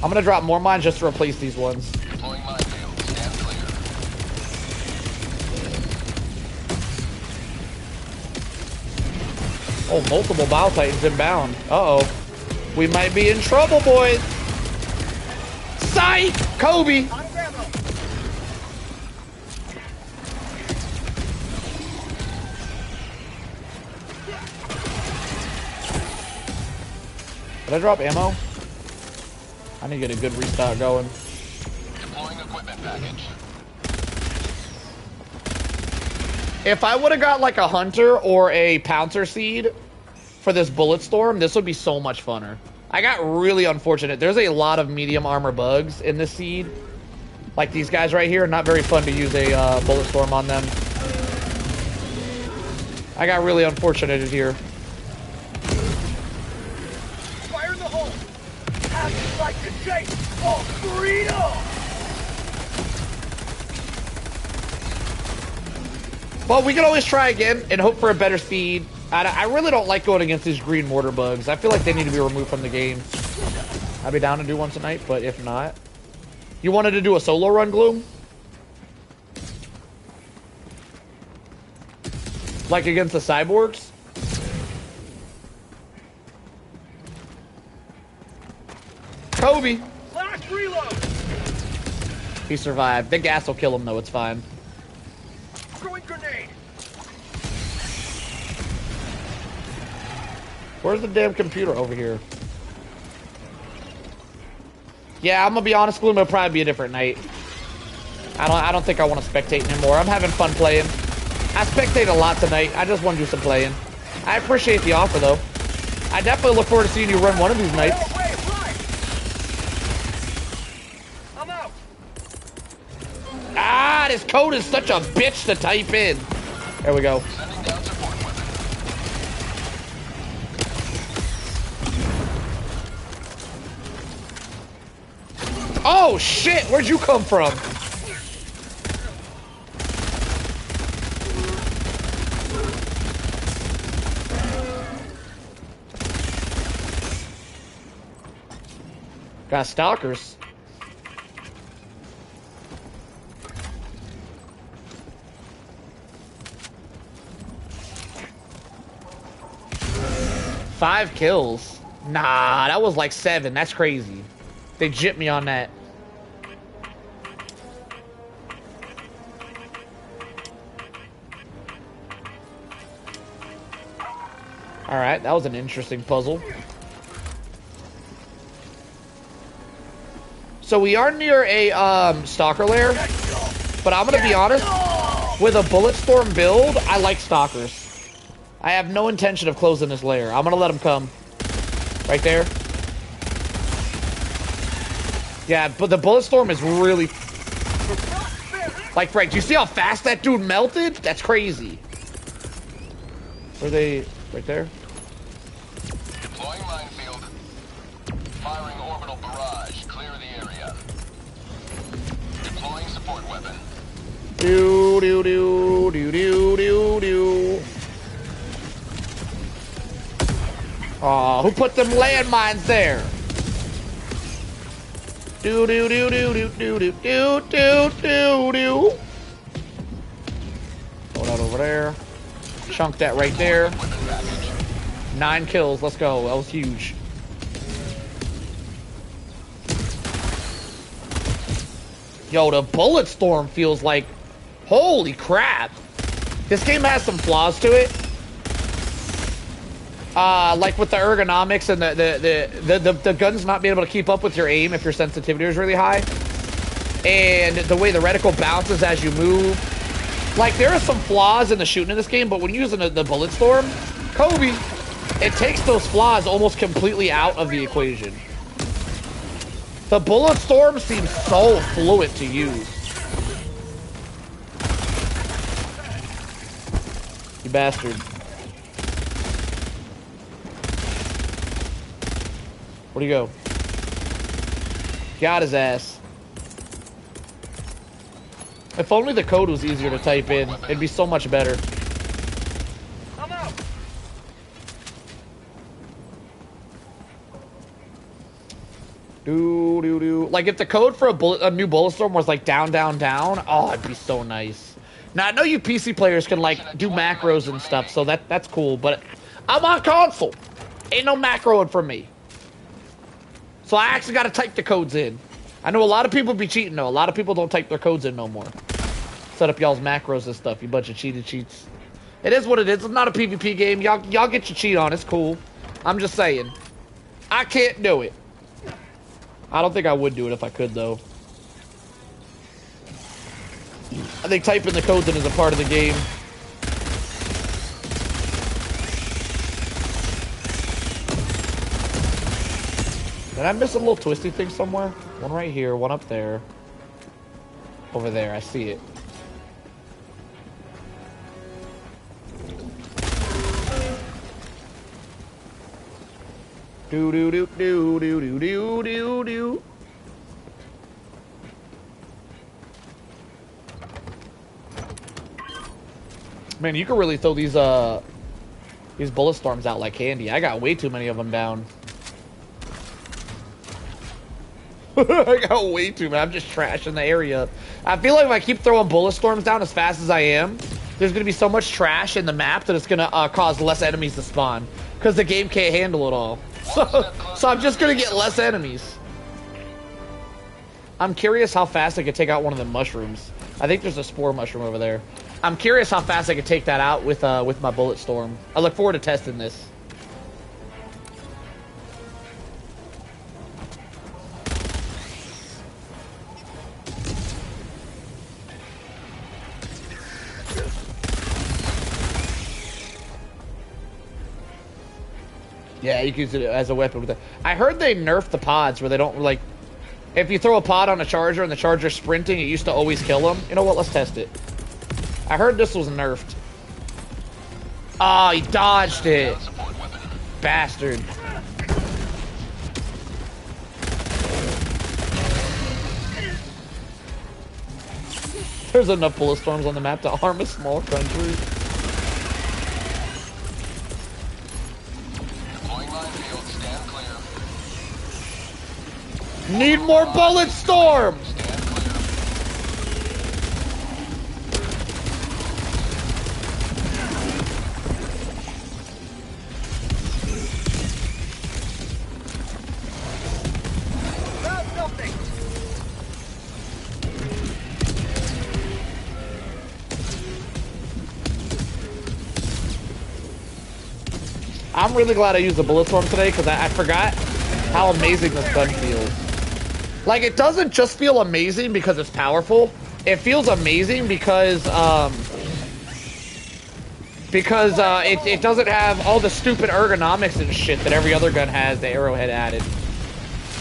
I'm gonna drop more mines just to replace these ones. Deploying minefield. Stand clear. Oh, multiple Bow Titans inbound. Uh-oh. We might be in trouble, boys. Psych! Kobe! Did I drop ammo? I need to get a good restock going. Deploying equipment package. If I would have got like a hunter or a pouncer seed for this bullet storm, this would be so much funner. I got really unfortunate. There's a lot of medium armor bugs in this seed. Like these guys right here, not very fun to use a bullet storm on them. I got really unfortunate here. Fire in the hole. How'd you like to taste of freedom? Well, we can always try again and hope for a better speed. I really don't like going against these green mortar bugs. I feel like they need to be removed from the game. I'd be down to do one tonight, but if not... You wanted to do a solo run, Gloom? Like against the cyborgs? Kobe! Last reload. He survived. The gas will kill him, though. It's fine. Throwing grenade. Where's the damn computer? Over here. Yeah, I'm gonna be honest, Gloom, it'll probably be a different night. I don't think I want to spectate anymore. I'm having fun playing. I spectate a lot tonight. I just want to do some playing. I appreciate the offer, though. I definitely look forward to seeing you run one of these nights. I'm out. Ah, this code is such a bitch to type in. There we go. Sending down support weapon. Oh, shit! Where'd you come from? Got stalkers. 5 kills? Nah, that was like 7. That's crazy. They gypped me on that. Alright, that was an interesting puzzle. So we are near a stalker lair, but I'm gonna be honest, with a Bulletstorm build, I like stalkers. I have no intention of closing this lair. I'm gonna let them come. Right there. Yeah, but the Bulletstorm is really... Like, Frank, do you see how fast that dude melted? That's crazy. Where are they? Right there? Deploying minefield. Firing orbital barrage. Clear the area. Deploying support weapon. Do do do do do do do. Aw, who put them landmines there? Do do do do do do do do do do do. Throw that over there. Chunk that right there. 9 kills. Let's go. That was huge. Yo, the Bulletstorm feels like... Holy crap. This game has some flaws to it. Like with the ergonomics and the guns not being able to keep up with your aim if your sensitivity is really high. And the way the reticle bounces as you move. Like, there are some flaws in the shooting in this game, but when you're using the Bulletstorm, Kobe, it takes those flaws almost completely out of the equation. The Bulletstorm seems so fluid to use. You bastard. Where'd he go? Got his ass. If only the code was easier to type in, it'd be so much better. I'm out. Do do do. Like if the code for a new Bulletstorm was like down down down, oh, it'd be so nice. Now I know you PC players can like do macros and stuff, so that's cool. But I'm on console, ain't no macroing for me. So I actually got to type the codes in. I know a lot of people be cheating though. A lot of people don't type their codes in no more. Set up y'all's macros and stuff. You bunch of cheated cheats. It is what it is. It's not a PvP game. Y'all get your cheat on. It's cool. I'm just saying. I can't do it. I don't think I would do it if I could though. I think typing the codes in is a part of the game. Did I miss a little twisty thing somewhere? One right here, one up there. Over there, I see it. Do do do do do do do do do. Man, you can really throw these Bulletstorms out like candy. I got way too many of them down. I got way too many. I'm just trashing the area. I feel like if I keep throwing Bulletstorms down as fast as I am, there's going to be so much trash in the map that it's going to cause less enemies to spawn. Because the game can't handle it all. So I'm just going to get less enemies. I'm curious how fast I could take out one of the mushrooms. I think there's a spore mushroom over there. I'm curious how fast I could take that out with my Bulletstorm. I look forward to testing this. Yeah, you can use it as a weapon with it. I heard they nerfed the pods where they don't, like... If you throw a pod on a charger and the charger's sprinting, it used to always kill them. You know what? Let's test it. I heard this was nerfed. Oh, he dodged it. Bastard. There's enough Bulletstorms on the map to harm a small country. Need more Bulletstorm! I'm really glad I used the bullet storm today because I forgot how amazing this gun feels. Like, it doesn't just feel amazing because it's powerful. It feels amazing because it doesn't have all the stupid ergonomics and shit that every other gun has, the Arrowhead added.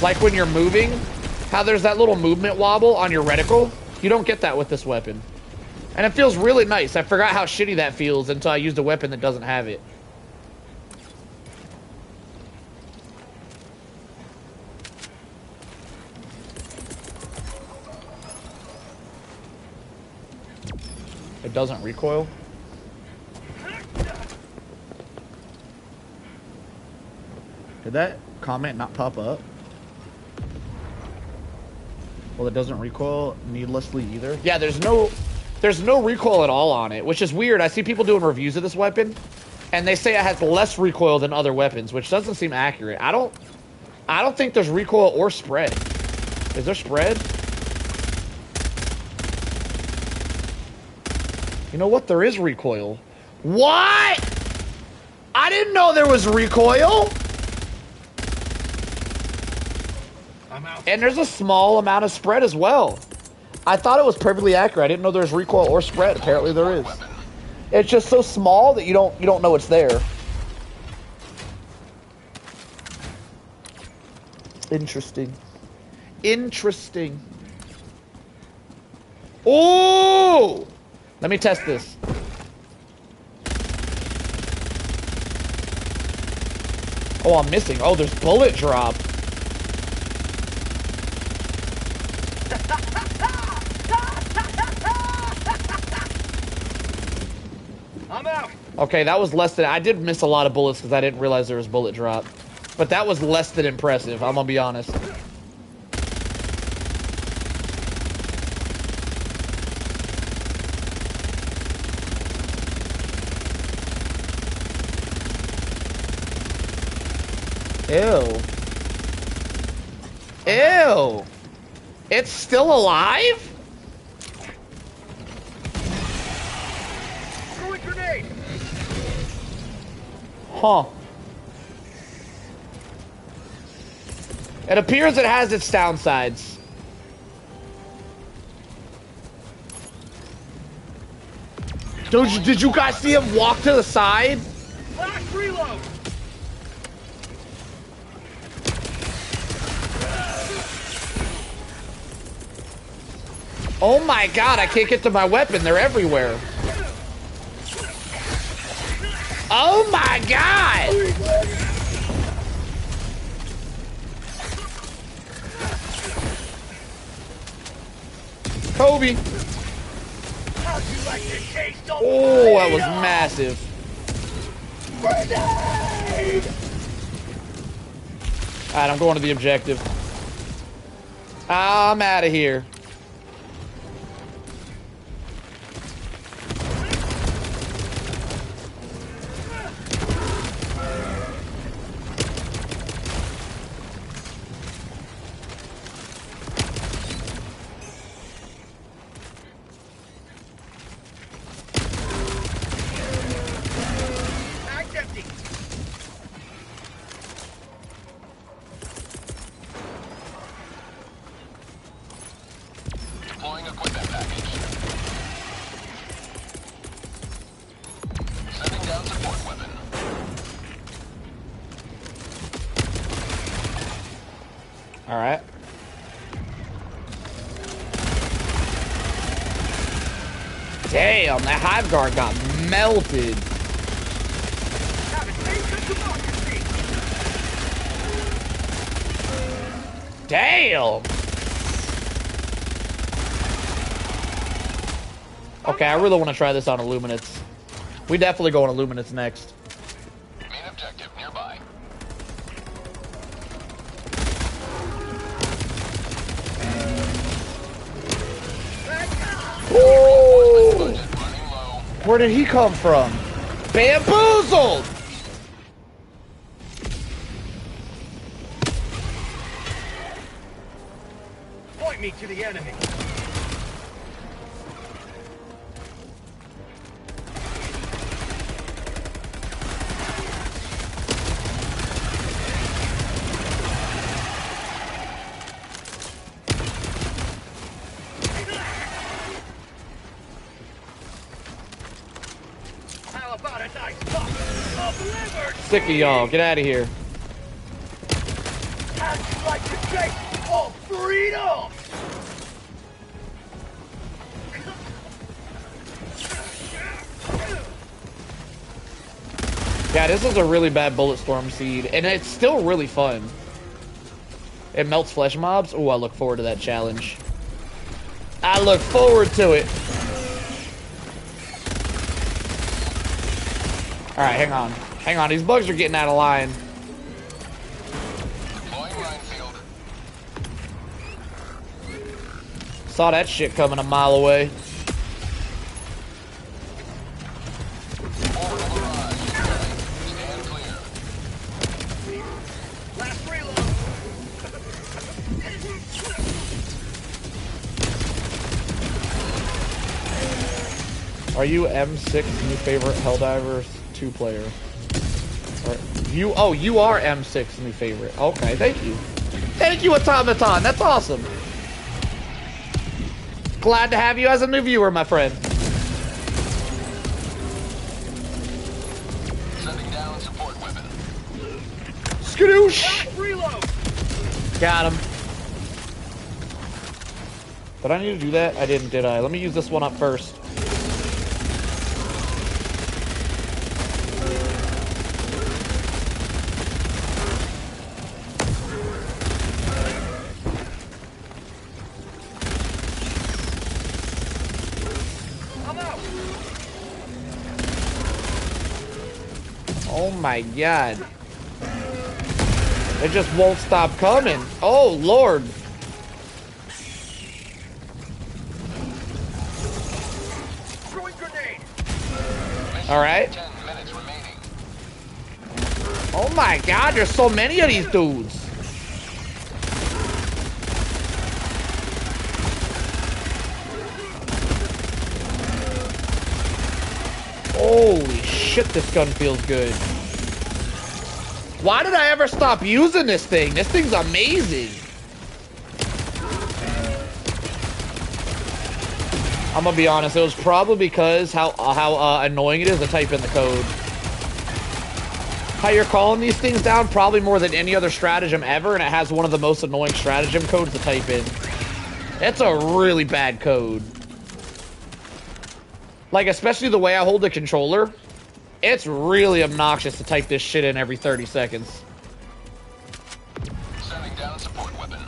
Like when you're moving, how there's that little movement wobble on your reticle. You don't get that with this weapon. And it feels really nice. I forgot how shitty that feels until I used a weapon that doesn't have it. It doesn't recoil. Did that comment not pop up? Well, it doesn't recoil needlessly either. Yeah, there's no recoil at all on it, which is weird. I see people doing reviews of this weapon, and they say it has less recoil than other weapons, which doesn't seem accurate. I don't think there's recoil or spread. Is there spread? You know what? There is recoil. What? I didn't know there was recoil. And there's a small amount of spread as well. I thought it was perfectly accurate. I didn't know there was recoil or spread. Apparently there is. It's just so small that you don't know it's there. Interesting. Interesting. Oh! Let me test this. Oh, I'm missing. Oh, there's bullet drop. I'm out. Okay, that was less than... I did miss a lot of bullets because I didn't realize there was bullet drop. But that was less than impressive, I'm gonna be honest. Ew. Ew. It's still alive? Throwing grenade. Huh. It appears it has its downsides. Did you guys see him walk to the side? Last reload. Oh my god, I can't get to my weapon. They're everywhere. Oh my god! Kobe. Oh, that was massive. Alright, I'm going to the objective. I'm out of here. Alright. Damn, that hive guard got melted. Damn. Okay, I really want to try this on Illuminates. We definitely go on Illuminates next. Main objective nearby. Ooh. Where did he come from? Bamboozled! Point me to the enemy. Sick of y'all. Get out of here. How'd you like to take all freedom? Yeah, this is a really bad Bulletstorm seed, and it's still really fun. It melts flesh mobs. Oh, I look forward to that challenge. I look forward to it. Alright, hang on. Hang on, these bugs are getting out of line. Saw that shit coming a mile away. Are you M6 new favorite Helldivers 2-player? Oh, you are M6 new favorite. Okay, thank you. Thank you, Automaton. That's awesome. Glad to have you as a new viewer, my friend. Sending down support weapon. Skadoosh! Reload. Got him. Did I need to do that? I didn't, did I? Let me use this one up first. Oh my god. It just won't stop coming. Oh lord. Alright. Oh my god, there's so many of these dudes. Holy shit, this gun feels good. Why did I ever stop using this thing? This thing's amazing. I'm gonna be honest, it was probably because how annoying it is to type in the code. How you're calling these things down probably more than any other stratagem ever, and it has one of the most annoying stratagem codes to type in. It's a really bad code. Like, especially the way I hold the controller, it's really obnoxious to type this shit in every 30 seconds. Sending down support weapon.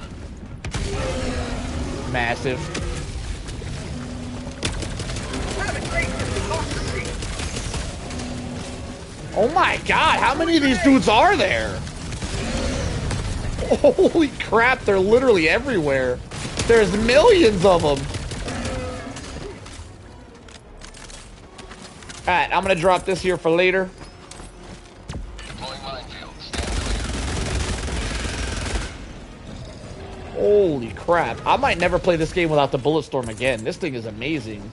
Massive. Oh my god, how many of these dudes are there? Holy crap, they're literally everywhere. There's millions of them. Alright, I'm gonna drop this here for later. Deploying minefield. Stand clear. Holy crap. I might never play this game without the Bulletstorm again. This thing is amazing.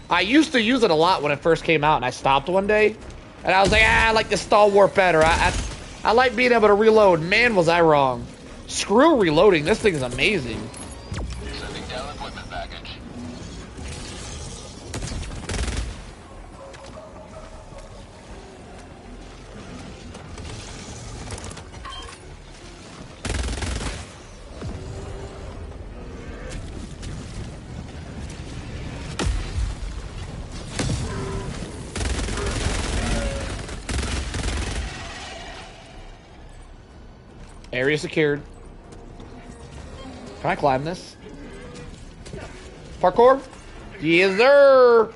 I used to use it a lot when it first came out, and I stopped one day. And I was like, I like the Stalwart better. I like being able to reload. Man, was I wrong. Screw reloading. This thing is amazing. Sending down equipment package. Area secured. Can I climb this? Parkour? Yes, sir!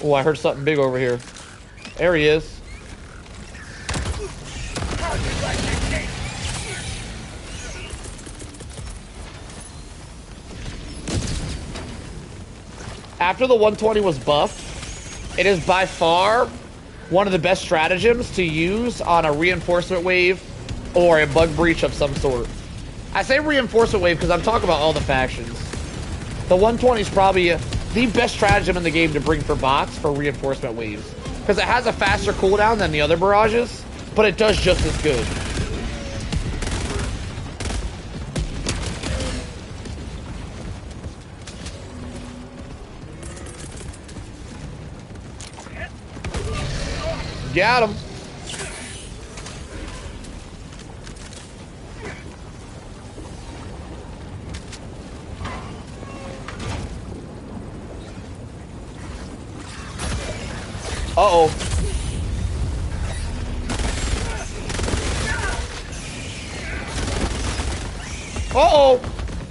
Oh, I heard something big over here. There he is. After the 120 was buffed, it is by far one of the best stratagems to use on a reinforcement wave or a bug breach of some sort. I say reinforcement wave because I'm talking about all the factions. The 120 is probably the best stratagem in the game to bring for bots for reinforcement waves. Because because it has a faster cooldown than the other barrages, but it does just as good. Got him. Uh-oh. Uh-oh.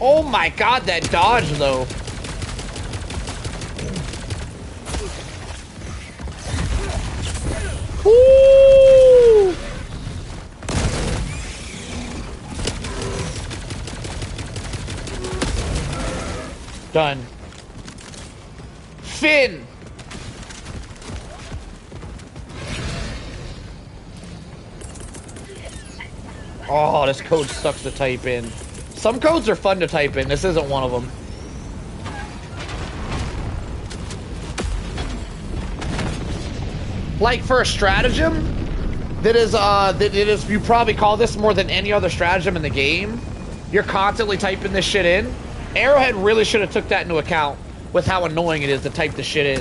Oh my god, that dodge though. Woo! Done. Finn! Oh, this code sucks to type in. Some codes are fun to type in. This isn't one of them. Like for a stratagem, that is, you probably call this more than any other stratagem in the game. You're constantly typing this shit in. Arrowhead really should have took that into account with how annoying it is to type this shit in.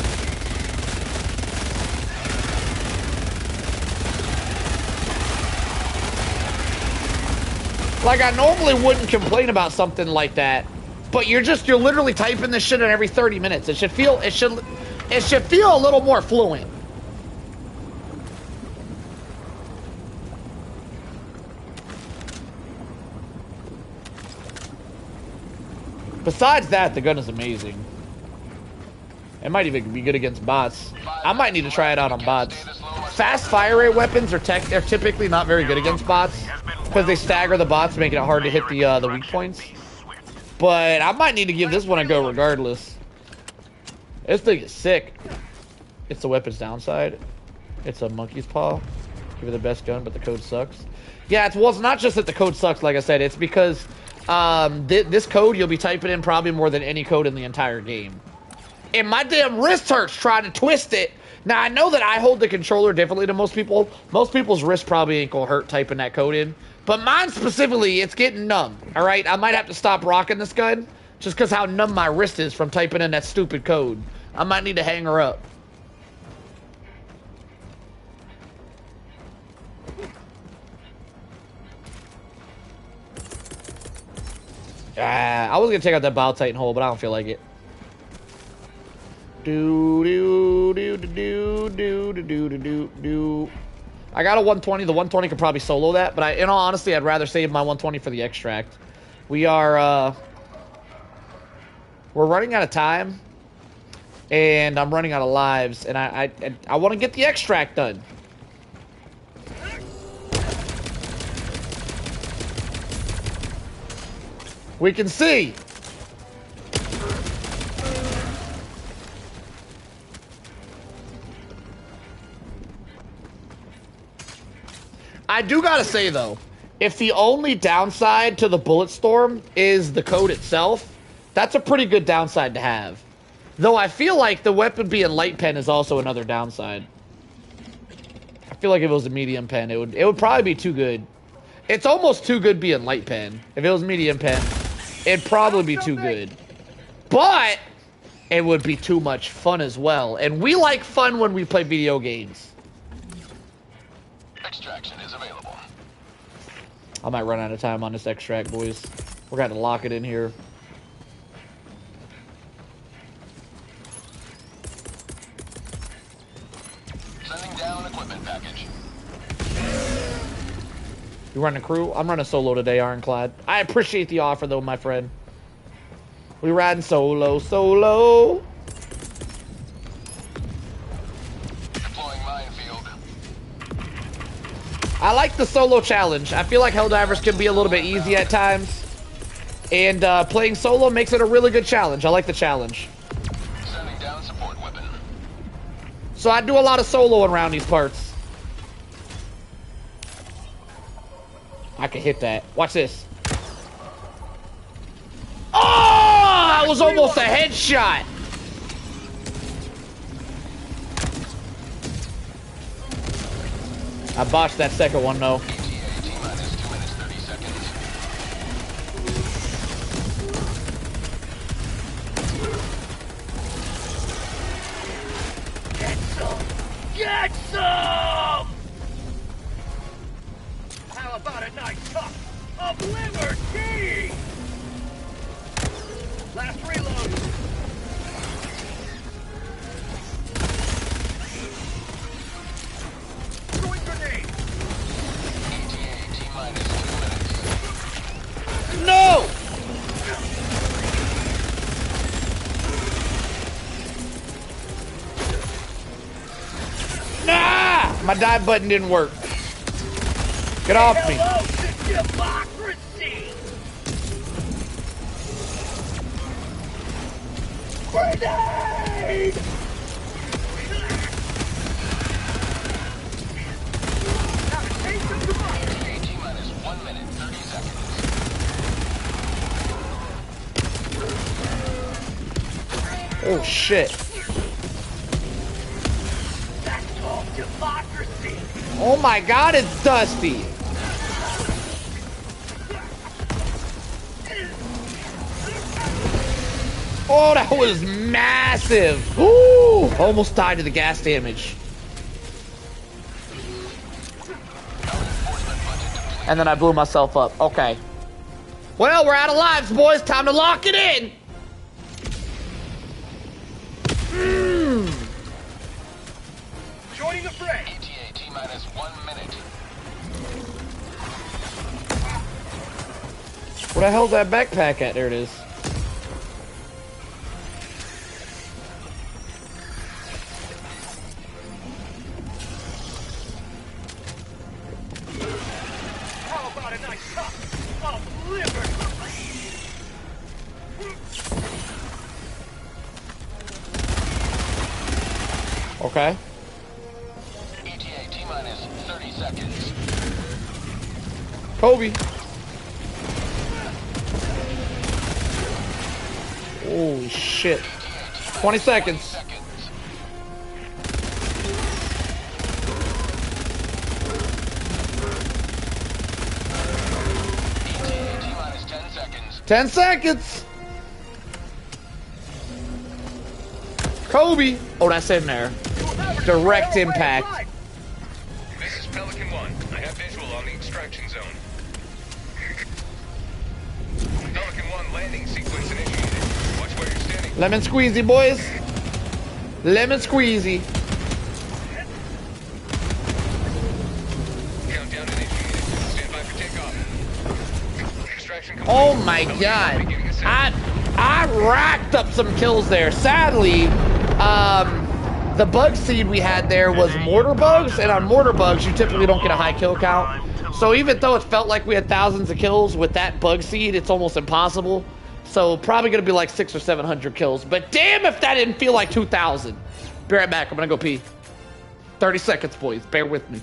Like, I normally wouldn't complain about something like that, but you're literally typing this shit in every 30 minutes. It should feel a little more fluent. Besides that, the gun is amazing. It might even be good against bots. I might need to try it out on bots. Fast fire rate weapons are typically not very good against bots because they stagger the bots, making it hard to hit the weak points. But I might need to give this one a go regardless. This thing is sick. It's the weapon's downside. It's a monkey's paw. Give it the best gun, but the code sucks. Yeah, it's not just that the code sucks, like I said. It's because this code you'll be typing in probably more than any code in the entire game. And my damn wrist hurts trying to twist it. Now, I know that I hold the controller differently to most people. Most people's wrists probably ain't gonna hurt typing that code in. But mine specifically, it's getting numb, all right? I might have to stop rocking this gun just because how numb my wrist is from typing in that stupid code. I might need to hang her up. I was gonna take out that Bow Titan hole, but I don't feel like it. I got a 120. The 120 could probably solo that, but in all honesty, I'd rather save my 120 for the extract. We're running out of time, and I'm running out of lives, and I want to get the extract done. We can see. I do gotta say though, if the only downside to the bullet storm is the code itself, that's a pretty good downside to have. Though I feel like the weapon being light pen is also another downside. I feel like if it was a medium pen, it would probably be too good. It's almost too good being light pen. If it was medium pen, it'd probably be too good. But it would be too much fun as well. And we like fun when we play video games. Extraction is available. I might run out of time on this extract, boys. We're gonna lock it in here. Sending down equipment package. You running crew? I'm running solo today, Ironclad. I appreciate the offer, though, my friend. We riding solo. Deploying minefield. I like the solo challenge. I feel like Helldivers can be a little bit easy at times. And playing solo makes it a really good challenge. I like the challenge. Sending down support weapon. So I do a lot of soloing around these parts. I can hit that. Watch this. Oh! That was almost a headshot. I botched that second one though. Get some! Get some! How about a nice cup of liberty? Last reload. Throwing grenade. ETA T-minus 2 minutes. No! Nah! My dive button didn't work. Get off me. Hello to democracy. Grenade! Now the taste of democracy. ETA T-minus 1 minute, 30 seconds. Oh shit. That's called democracy. Oh my god, it's Dusty. Oh, that was massive. Ooh, almost died to the gas damage. And then I blew myself up. Okay. Well, we're out of lives, boys. Time to lock it in. Joining the fray. ETA T-minus 1 minute. Where the hell's that backpack at? There it is. How about a nice cup of liberty? Okay. ETA T-minus 30 seconds. Kobe. Oh shit. 20 seconds. ETA T-minus 10 seconds. 10 seconds. Kobe. Oh, that's in there. Direct impact. This is Pelican 1. I have visual on the extraction zone. Pelican 1 landing sequence initiated. Watch where you're standing. Lemon squeezy, boys. Lemon squeezy. Countdown initiated. Stand by for takeoff. Extraction complete. Oh my god. I racked up some kills there. Sadly, the bug seed we had there was mortar bugs, and on mortar bugs you typically don't get a high kill count. So even though it felt like we had thousands of kills with that bug seed, it's almost impossible. So probably gonna be like 600 or 700 kills. But damn if that didn't feel like 2,000. Be right back, I'm gonna go pee. 30 seconds, boys, bear with me.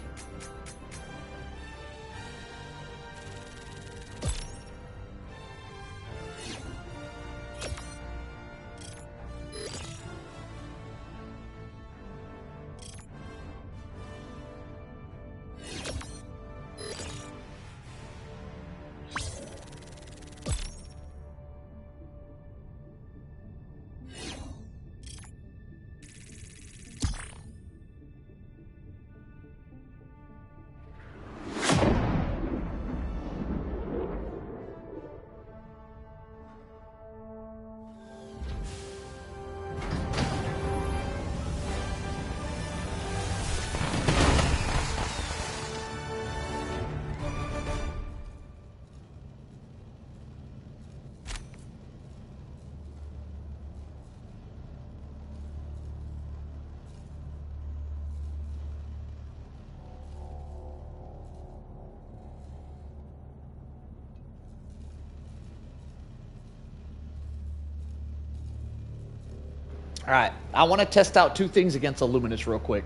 All right, I want to test out two things against Illuminus real quick.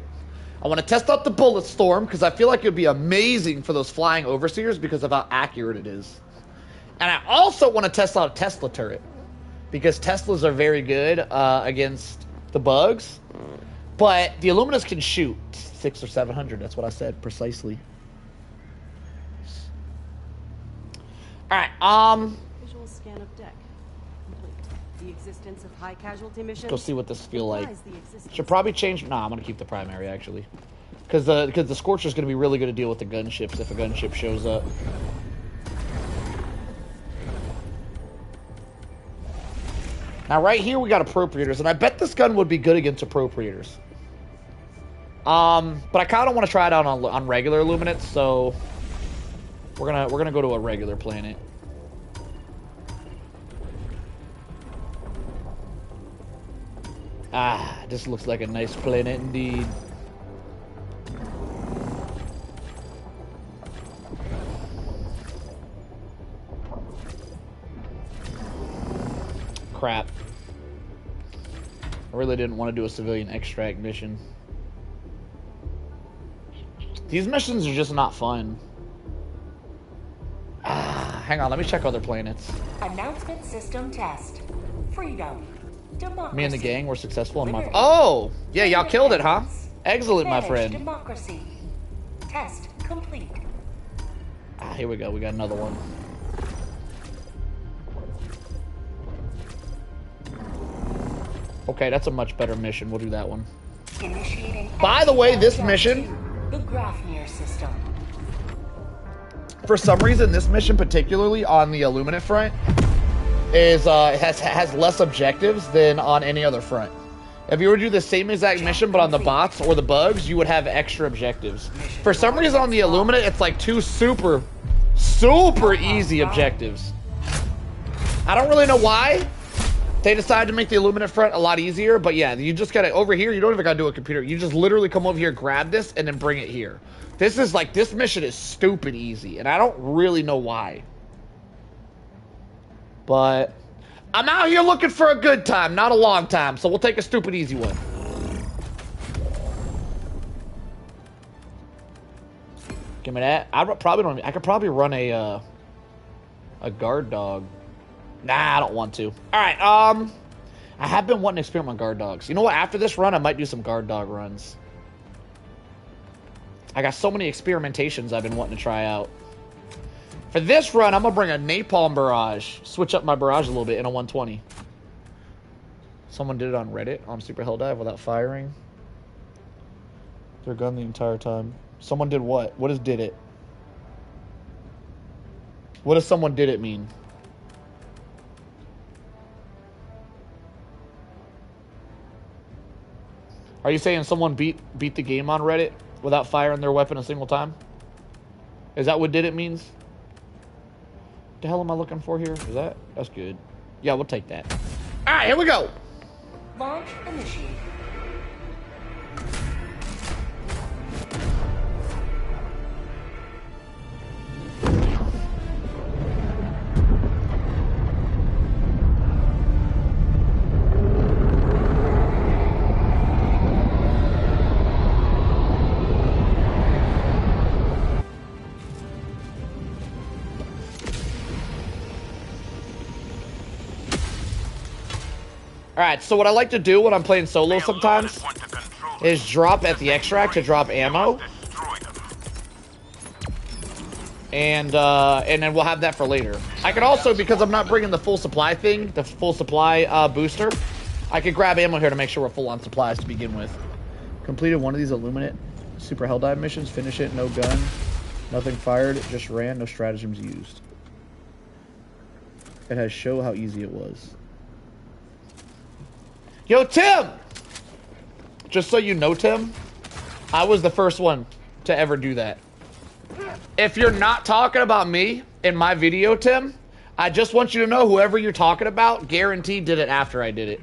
I want to test out the Bullet Storm because I feel like it would be amazing for those flying overseers because of how accurate it is. And I also want to test out a Tesla turret because Teslas are very good against the bugs. But the Illuminus can shoot 600 or 700. That's what I said precisely. All right. Visual scan of deck. Complete. The existence of high casualty missions. Go see what this feel like. implies the existence- Should probably change. Nah, I'm gonna keep the primary actually, because the Scorcher's gonna be really good to deal with the gunships if a gunship shows up. Now right here we got appropriators, and I bet this gun would be good against appropriators. But I kind of want to try it out on regular Illuminates, so we're gonna go to a regular planet. Ah, this looks like a nice planet indeed. Crap. I really didn't want to do a civilian extract mission. These missions are just not fun. Ah, hang on, let me check other planets. Announcement system test. Freedom. Democracy. Me and the gang were successful in my... Oh! Yeah, y'all killed it, huh? Excellent, my friend. Democracy. Test complete. Ah, here we go. We got another one. Okay, that's a much better mission. We'll do that one. Initiating. By the way, this mission... The Grafnir system. For some reason, this mission, particularly on the Illuminate front, is has less objectives than on any other front. If you were to do the same exact mission, but on the bots or the bugs, you would have extra objectives. For some reason, on the Illuminate, it's like two super easy objectives. I don't really know why they decided to make the Illuminate front a lot easier, but yeah, you just gotta, over here, you don't even gotta do a computer. You just literally come over here, grab this, and then bring it here. This is like, this mission is stupid easy, and I don't really know why. But I'm out here looking for a good time, not a long time, so we'll take a stupid easy one. Give me that. I could probably run a guard dog. Nah, I don't want to. All right, I have been wanting to experiment on guard dogs. You know what? After this run, I might do some guard dog runs. I got so many experimentations I've been wanting to try out. For this run, I'm gonna bring a napalm barrage. Switch up my barrage a little bit in a 120. Someone did it on Reddit on Super Helldive without firing their gun the entire time. Someone did what? What does did it? What does someone did it mean? Are you saying someone beat the game on Reddit without firing their weapon a single time? Is that what did it means? What the hell am I looking for here? Is that? That's good. Yeah, we'll take that. All right, here we go. Launch initiated. Alright, so what I like to do when I'm playing solo sometimes is drop at the extract to drop ammo. And then we'll have that for later. I could also, because I'm not bringing the full supply thing, the full supply booster, I could grab ammo here to make sure we're full on supplies to begin with. Completed one of these Illuminate Super Helldive missions. Finish it, no gun, nothing fired, it just ran, no stratagems used. It has show how easy it was. Yo, Tim! Just so you know, Tim, I was the first one to ever do that. If you're not talking about me in my video, Tim, I just want you to know whoever you're talking about, guaranteed did it after I did it.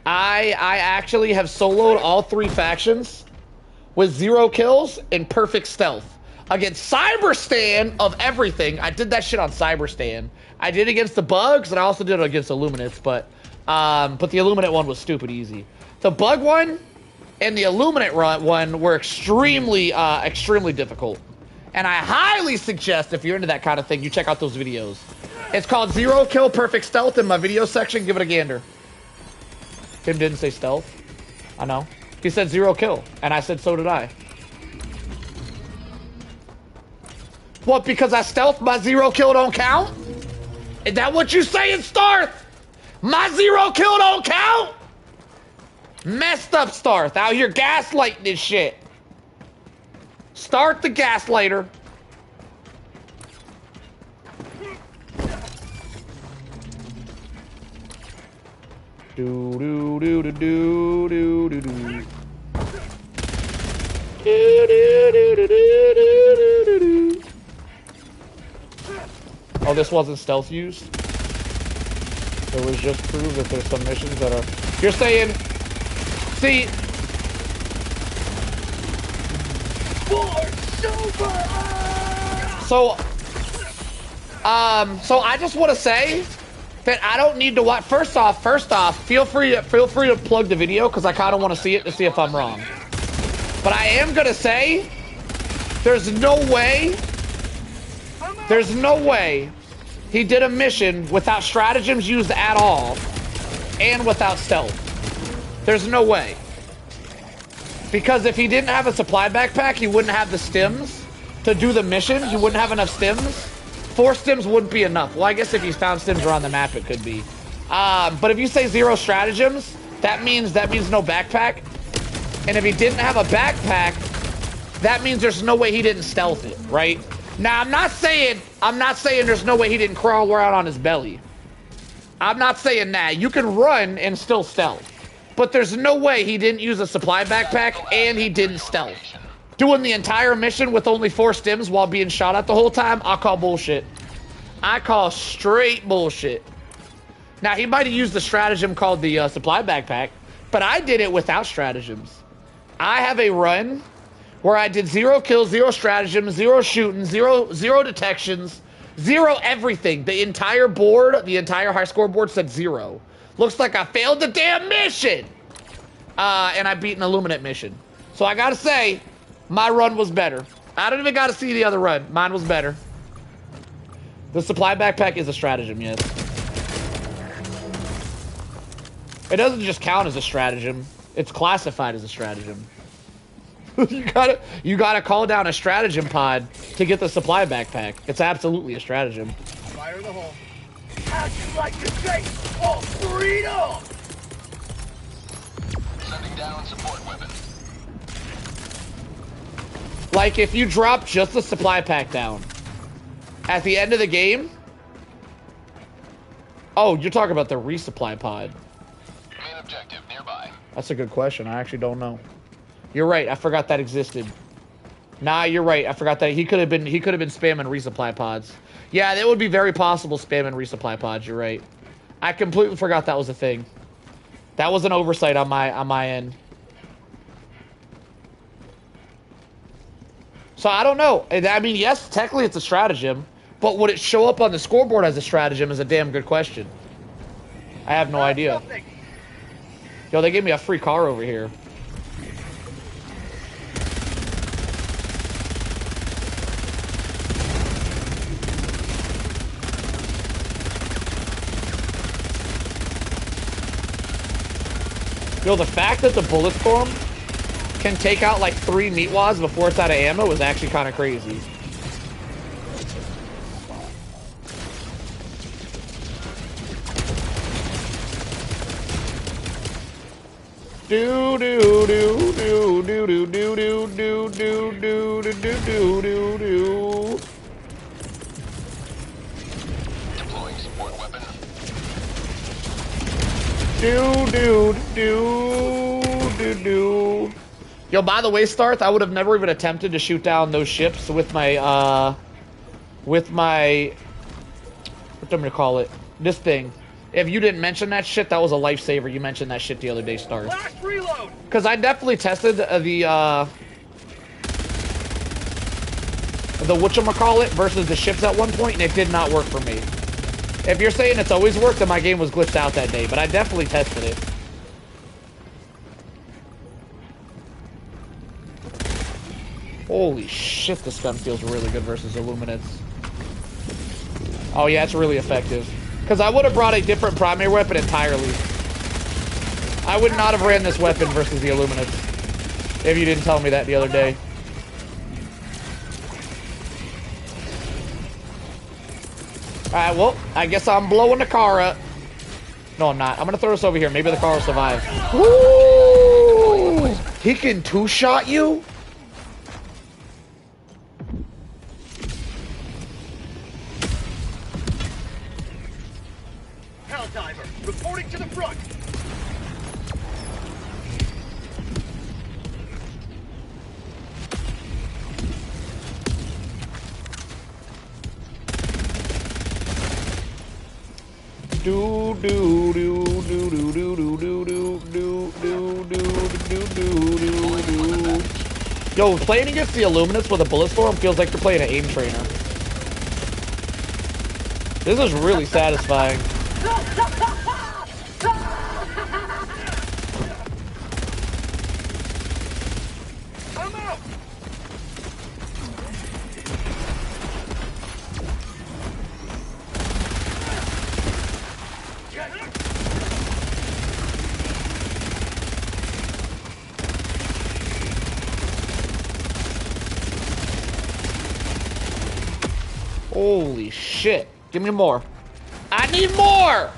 I actually have soloed all 3 factions with 0 kills and perfect stealth. Against Cyberstan of everything. I did that shit on Cyberstan. I did it against the bugs, and I also did it against Illuminates, but the Illuminate one was stupid easy. The bug one and the Illuminate one were extremely difficult. And I highly suggest, if you're into that kind of thing, you check out those videos. It's called 0 Kill Perfect Stealth in my video section. Give it a gander. Tim didn't say stealth. I know. He said 0 kill, and I said so did I. What, because I stealthed, my 0 kill don't count? Is that what you saying, Starth? My 0 kill don't count? Messed up, Starth. Out here gaslighting this shit. Start the gaslighter. Do do do do do do do do. Do do do do do do do. Oh, this wasn't stealth used. It was just proof that there's some missions that are. You're saying, see. So I just want to say that I don't need to watch. First off, feel free to plug the video because I kind of want to see it to see if I'm wrong. But I am gonna say, there's no way he did a mission without stratagems used at all, and without stealth. There's no way. Because if he didn't have a supply backpack, he wouldn't have the stims to do the mission. He wouldn't have enough stims. 4 stims wouldn't be enough. Well, I guess if he's found stims around the map, it could be. But if you say 0 stratagems, that means no backpack. And if he didn't have a backpack, that means there's no way he didn't stealth it, right? Now, I'm not saying there's no way he didn't crawl around on his belly. I'm not saying that. You can run and still stealth. But there's no way he didn't use a supply backpack and he didn't stealth. Doing the entire mission with only 4 stims while being shot at the whole time, I call bullshit. I call straight bullshit. Now, he might have used the stratagem called the supply backpack, but I did it without stratagems. I have a run where I did 0 kills, 0 stratagems, 0 shooting, 0 detections, 0 everything. The entire board, the entire high score board said 0. Looks like I failed the damn mission! And I beat an Illuminate mission. So I gotta say, my run was better. I don't even gotta see the other run. Mine was better. The supply backpack is a stratagem, yes. It doesn't just count as a stratagem. It's classified as a stratagem. You gotta call down a stratagem pod to get the supply backpack. It's absolutely a stratagem. Fire in the hole. How'd you like to taste of freedom? Sending down support weapon. Like, if you drop just the supply pack down, at the end of the game... Oh, you're talking about the resupply pod. Main objective nearby. That's a good question. I actually don't know. You're right. I forgot that existed. Nah, you're right. I forgot that he could have been spamming resupply pods. Yeah, that would be very possible spamming resupply pods. You're right. I completely forgot that was a thing. That was an oversight on my end. So I don't know. I mean, yes, technically it's a stratagem, but would it show up on the scoreboard as a stratagem is a damn good question. I have no idea. Yo, they gave me a free car over here. Yo, the fact that the bullet storm can take out like 3 meatwads before it's out of ammo is actually kind of crazy. Do do do do do do do do do do do do do do do. Deploying support weapon. Do do do do do. Yo, by the way, Starth, I would have never even attempted to shoot down those ships with my what am I gonna call it? This thing. If you didn't mention that shit, that was a lifesaver. You mentioned that shit the other day, Starth. Last reload. Because I definitely tested the whatchamacallit versus the ships at one point, and it did not work for me. If you're saying it's always worked, then my game was glitched out that day, but I definitely tested it. Holy shit, this gun feels really good versus Illuminates. Oh yeah, it's really effective. Because I would have brought a different primary weapon entirely. I would not have ran this weapon versus the Illuminates. If you didn't tell me that the other day. Alright, well, I guess I'm blowing the car up. No, I'm not. I'm gonna throw this over here. Maybe the car will survive. Woo! He can two-shot you? Helldiver, reporting to the front. Do do do do do do do do do do do do do do do. Yo, playing against the Illuminats with a bullet storm feels like you're playing an aim trainer. This is really satisfying. I'm out. Holy shit. Give me more. I need more!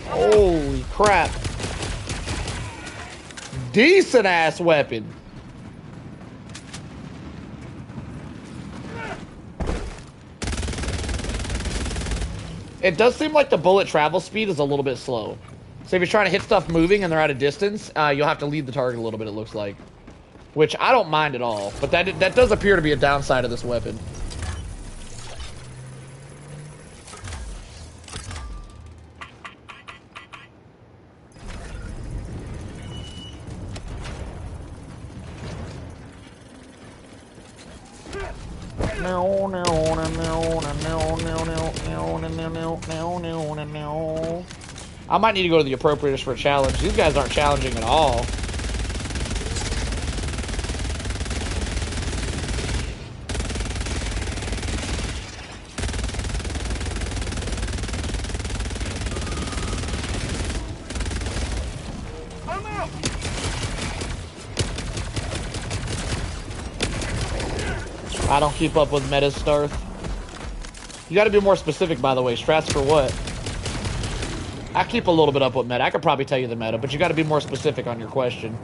Holy crap. Decent ass weapon. It does seem like the bullet travel speed is a little bit slow. So if you're trying to hit stuff moving and they're at a distance, you'll have to lead the target a little bit, it looks like. Which I don't mind at all. But that does appear to be a downside of this weapon. I might need to go to the appropriators for a challenge. These guys aren't challenging at all. I'm out. I don't keep up with meta Starth. You gotta be more specific, by the way. Strats for what? I keep a little bit up with meta. I could probably tell you the meta, but you gotta be more specific on your question.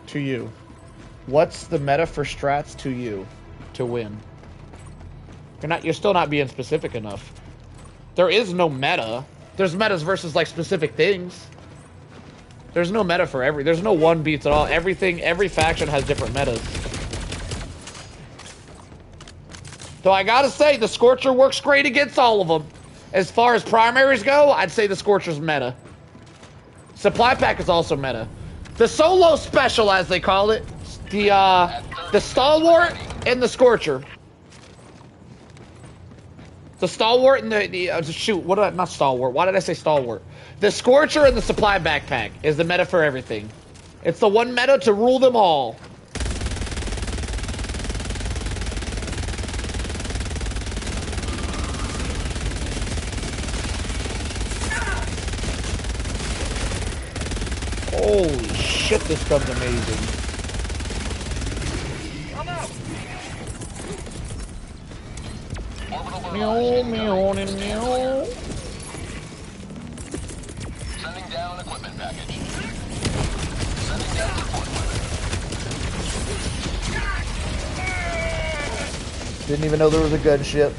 To you. What's the meta for strats to you to win? You're still not being specific enough. There is no meta. There's metas versus like specific things. There's no meta for there's no one beats at all. Every faction has different metas. Though I gotta say, the Scorcher works great against all of them. As far as primaries go, I'd say the Scorcher's meta. Supply pack is also meta. The solo special, as they call it, the Stalwart and the Scorcher. The Stalwart and not Stalwart. Why did I say Stalwart? The Scorcher and the Supply Backpack is the meta for everything. It's the one meta to rule them all. Holy shit, this gun's amazing. I'm out. Meow, meow, meow. Sending down equipment package. Sending down support weapon. Didn't even know there was a gunship.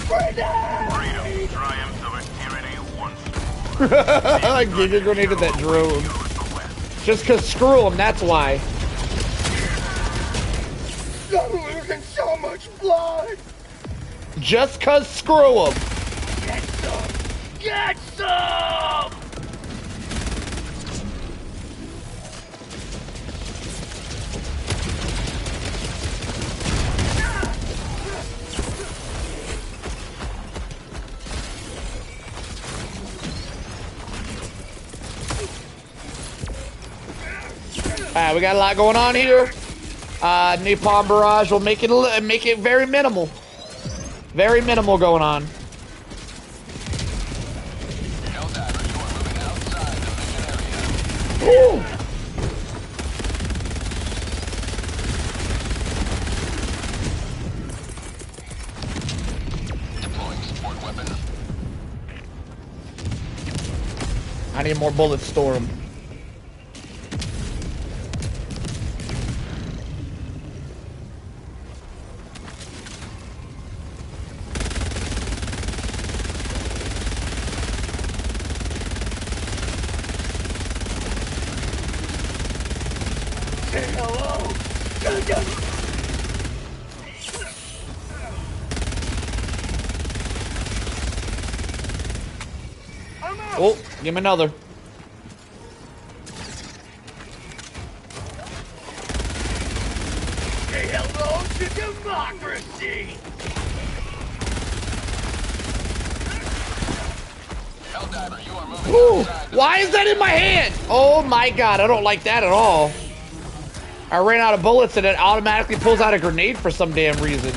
Freedom triumphs over tyranny once more. I Giga grenaded that drone. Just cause screw him, that's why. I'm losing so much blood. Just cause screw him. Get some. Get some. Alright, we got a lot going on here. Napalm barrage will make it very minimal. Very minimal going on. Helldiver, you are moving outside the mission area. Ooh. Deploying support weapon. I need more bullets, Storm. Oh, give me another. Say hello to democracy! Helldiver, you are moving Ooh, outside the why is that in my hand? Oh my god, I don't like that at all. I ran out of bullets and it automatically pulls out a grenade for some damn reason.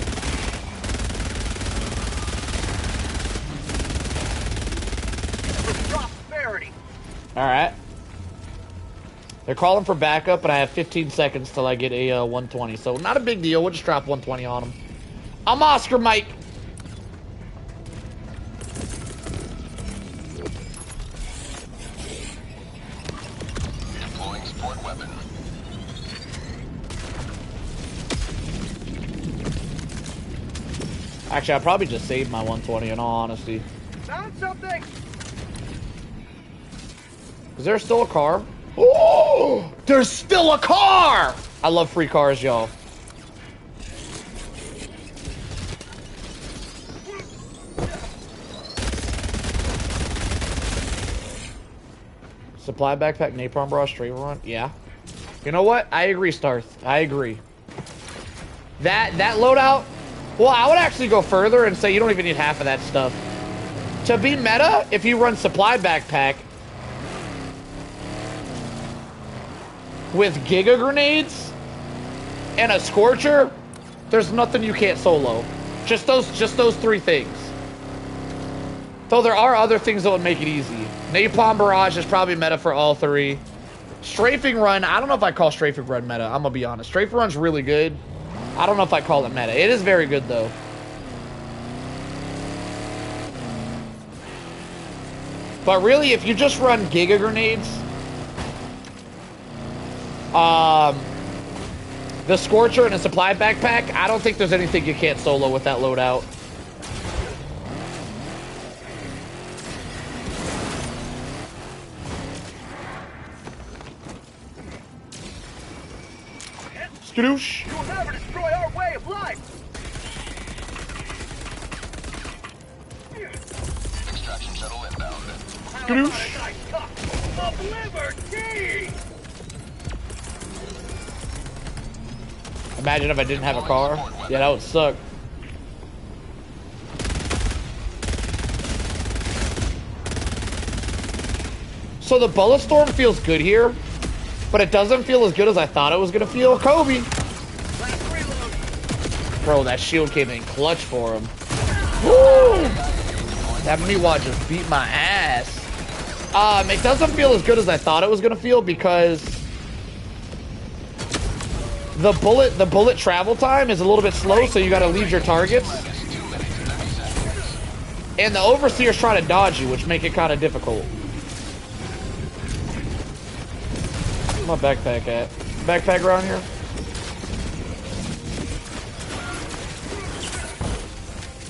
Prosperity! Alright. They're calling for backup, and I have 15 seconds till I get a 120. So not a big deal. We'll just drop 120 on them. I'm Oscar Mike. deploying support weapon. Actually, I probably just saved my 120 in all honesty. Found something! Is there still a car? Oh, there's still a car! I love free cars, y'all. Supply backpack, napalm bra, straight run. Yeah. You know what? I agree, Starth. I agree. That loadout. Well, I would actually go further and say you don't even need half of that stuff. To be meta, if you run supply backpack with giga grenades and a scorcher, there's nothing you can't solo. Just those three things. Though there are other things that would make it easy. Napalm barrage is probably meta for all three. Strafing run, I don't know if I call strafing run meta. I'm gonna be honest. Strafing run's really good. I don't know if I call it meta. It is very good though. But really, if you just run giga grenades, the Scorcher and a supply backpack, I don't think there's anything you can't solo with that loadout. Skadoosh. You will never destroy our way of life! Extraction shuttle inbound. Skadoosh. Of liberty! Imagine if I didn't have a car. Yeah, that would suck. So the bullet storm feels good here, but it doesn't feel as good as I thought it was gonna feel. Kobe! Bro, that shield came in clutch for him. Woo! That Miwa just beat my ass. It doesn't feel as good as I thought it was gonna feel because the bullet travel time is a little bit slow, so you gotta leave your targets. And the overseers try to dodge you, which make it kind of difficult. Where's my backpack at? Backpack around here?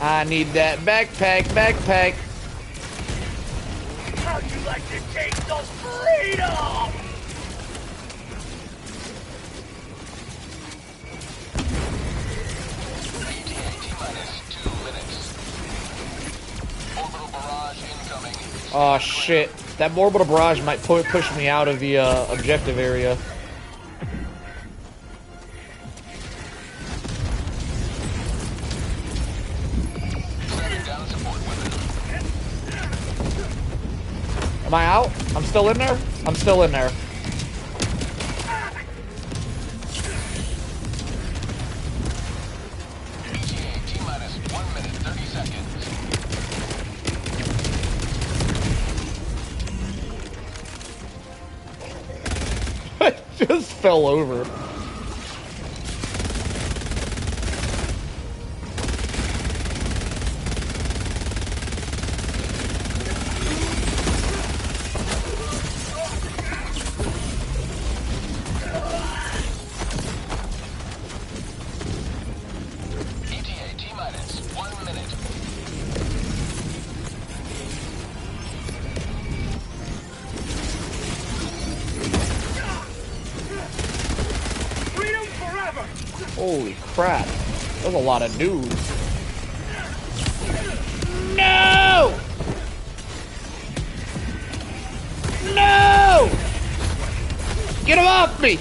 I need that backpack. How'd you like to take those freedom? Oh shit. That orbital barrage might push me out of the objective area. Am I out? I'm still in there? I'm still in there. fell over. Holy crap. There's a lot of dudes. No! No! Get him off me!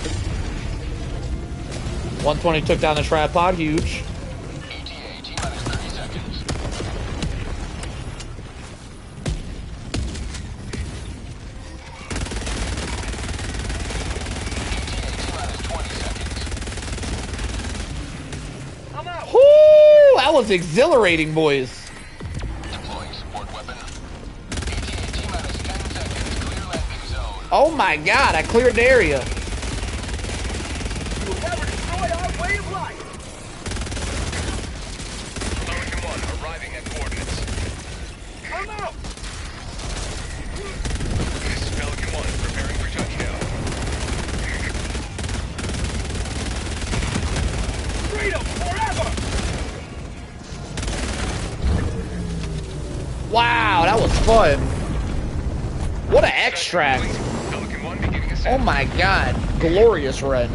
120 took down the tripod, huge. That was exhilarating, boys. Deploying support weapon. ETA T-minus 10 seconds. Clear landing zone. Oh my god, I cleared the area. You will never destroy our way of life. Pelican 1 arriving at coordinates. I'm out. This is Pelican 1 preparing for touchdown. Freedom forever. Wow, that was fun. What an extract. Pelican 1 beginning a Oh my god, glorious run.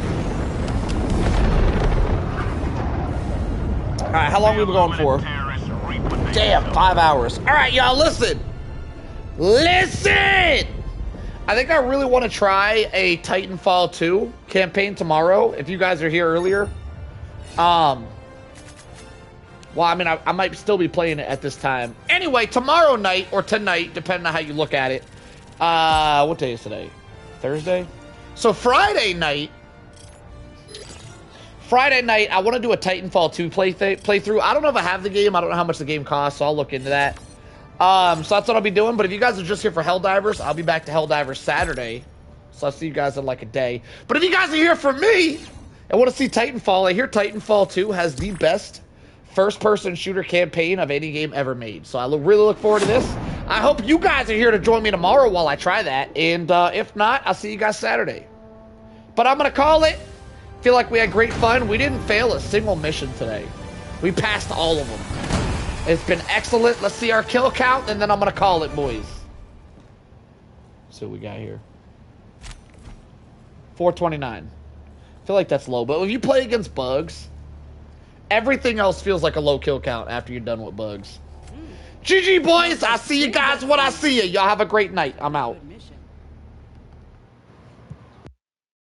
Alright, how long have we been going for? Damn, 5 hours. Alright, y'all, listen. Listen! I think I really want to try a Titanfall 2 campaign tomorrow, if you guys are here earlier. Well, I mean, I might still be playing it at this time. Anyway, tomorrow night, or tonight, depending on how you look at it. What day is today? Thursday? So Friday night, I want to do a Titanfall 2 playthrough. I don't know if I have the game. I don't know how much the game costs, so I'll look into that. So that's what I'll be doing. But if you guys are just here for Helldivers, I'll be back to Helldivers Saturday. So I'll see you guys in like a day. But if you guys are here for me and want to see Titanfall, I hear Titanfall 2 has the best first-person shooter campaign of any game ever made. So I really look forward to this. I hope you guys are here to join me tomorrow while I try that. And if not, I'll see you guys Saturday. But I'm going to call it. Feel like we had great fun. We didn't fail a single mission today. We passed all of them. It's been excellent. Let's see our kill count, and then I'm going to call it, boys. Let's see what we got here. 429. I feel like that's low. But when you play against bugs, everything else feels like a low kill count after you're done with bugs. GG, boys. I see you guys when I see you. Y'all have a great night. I'm out.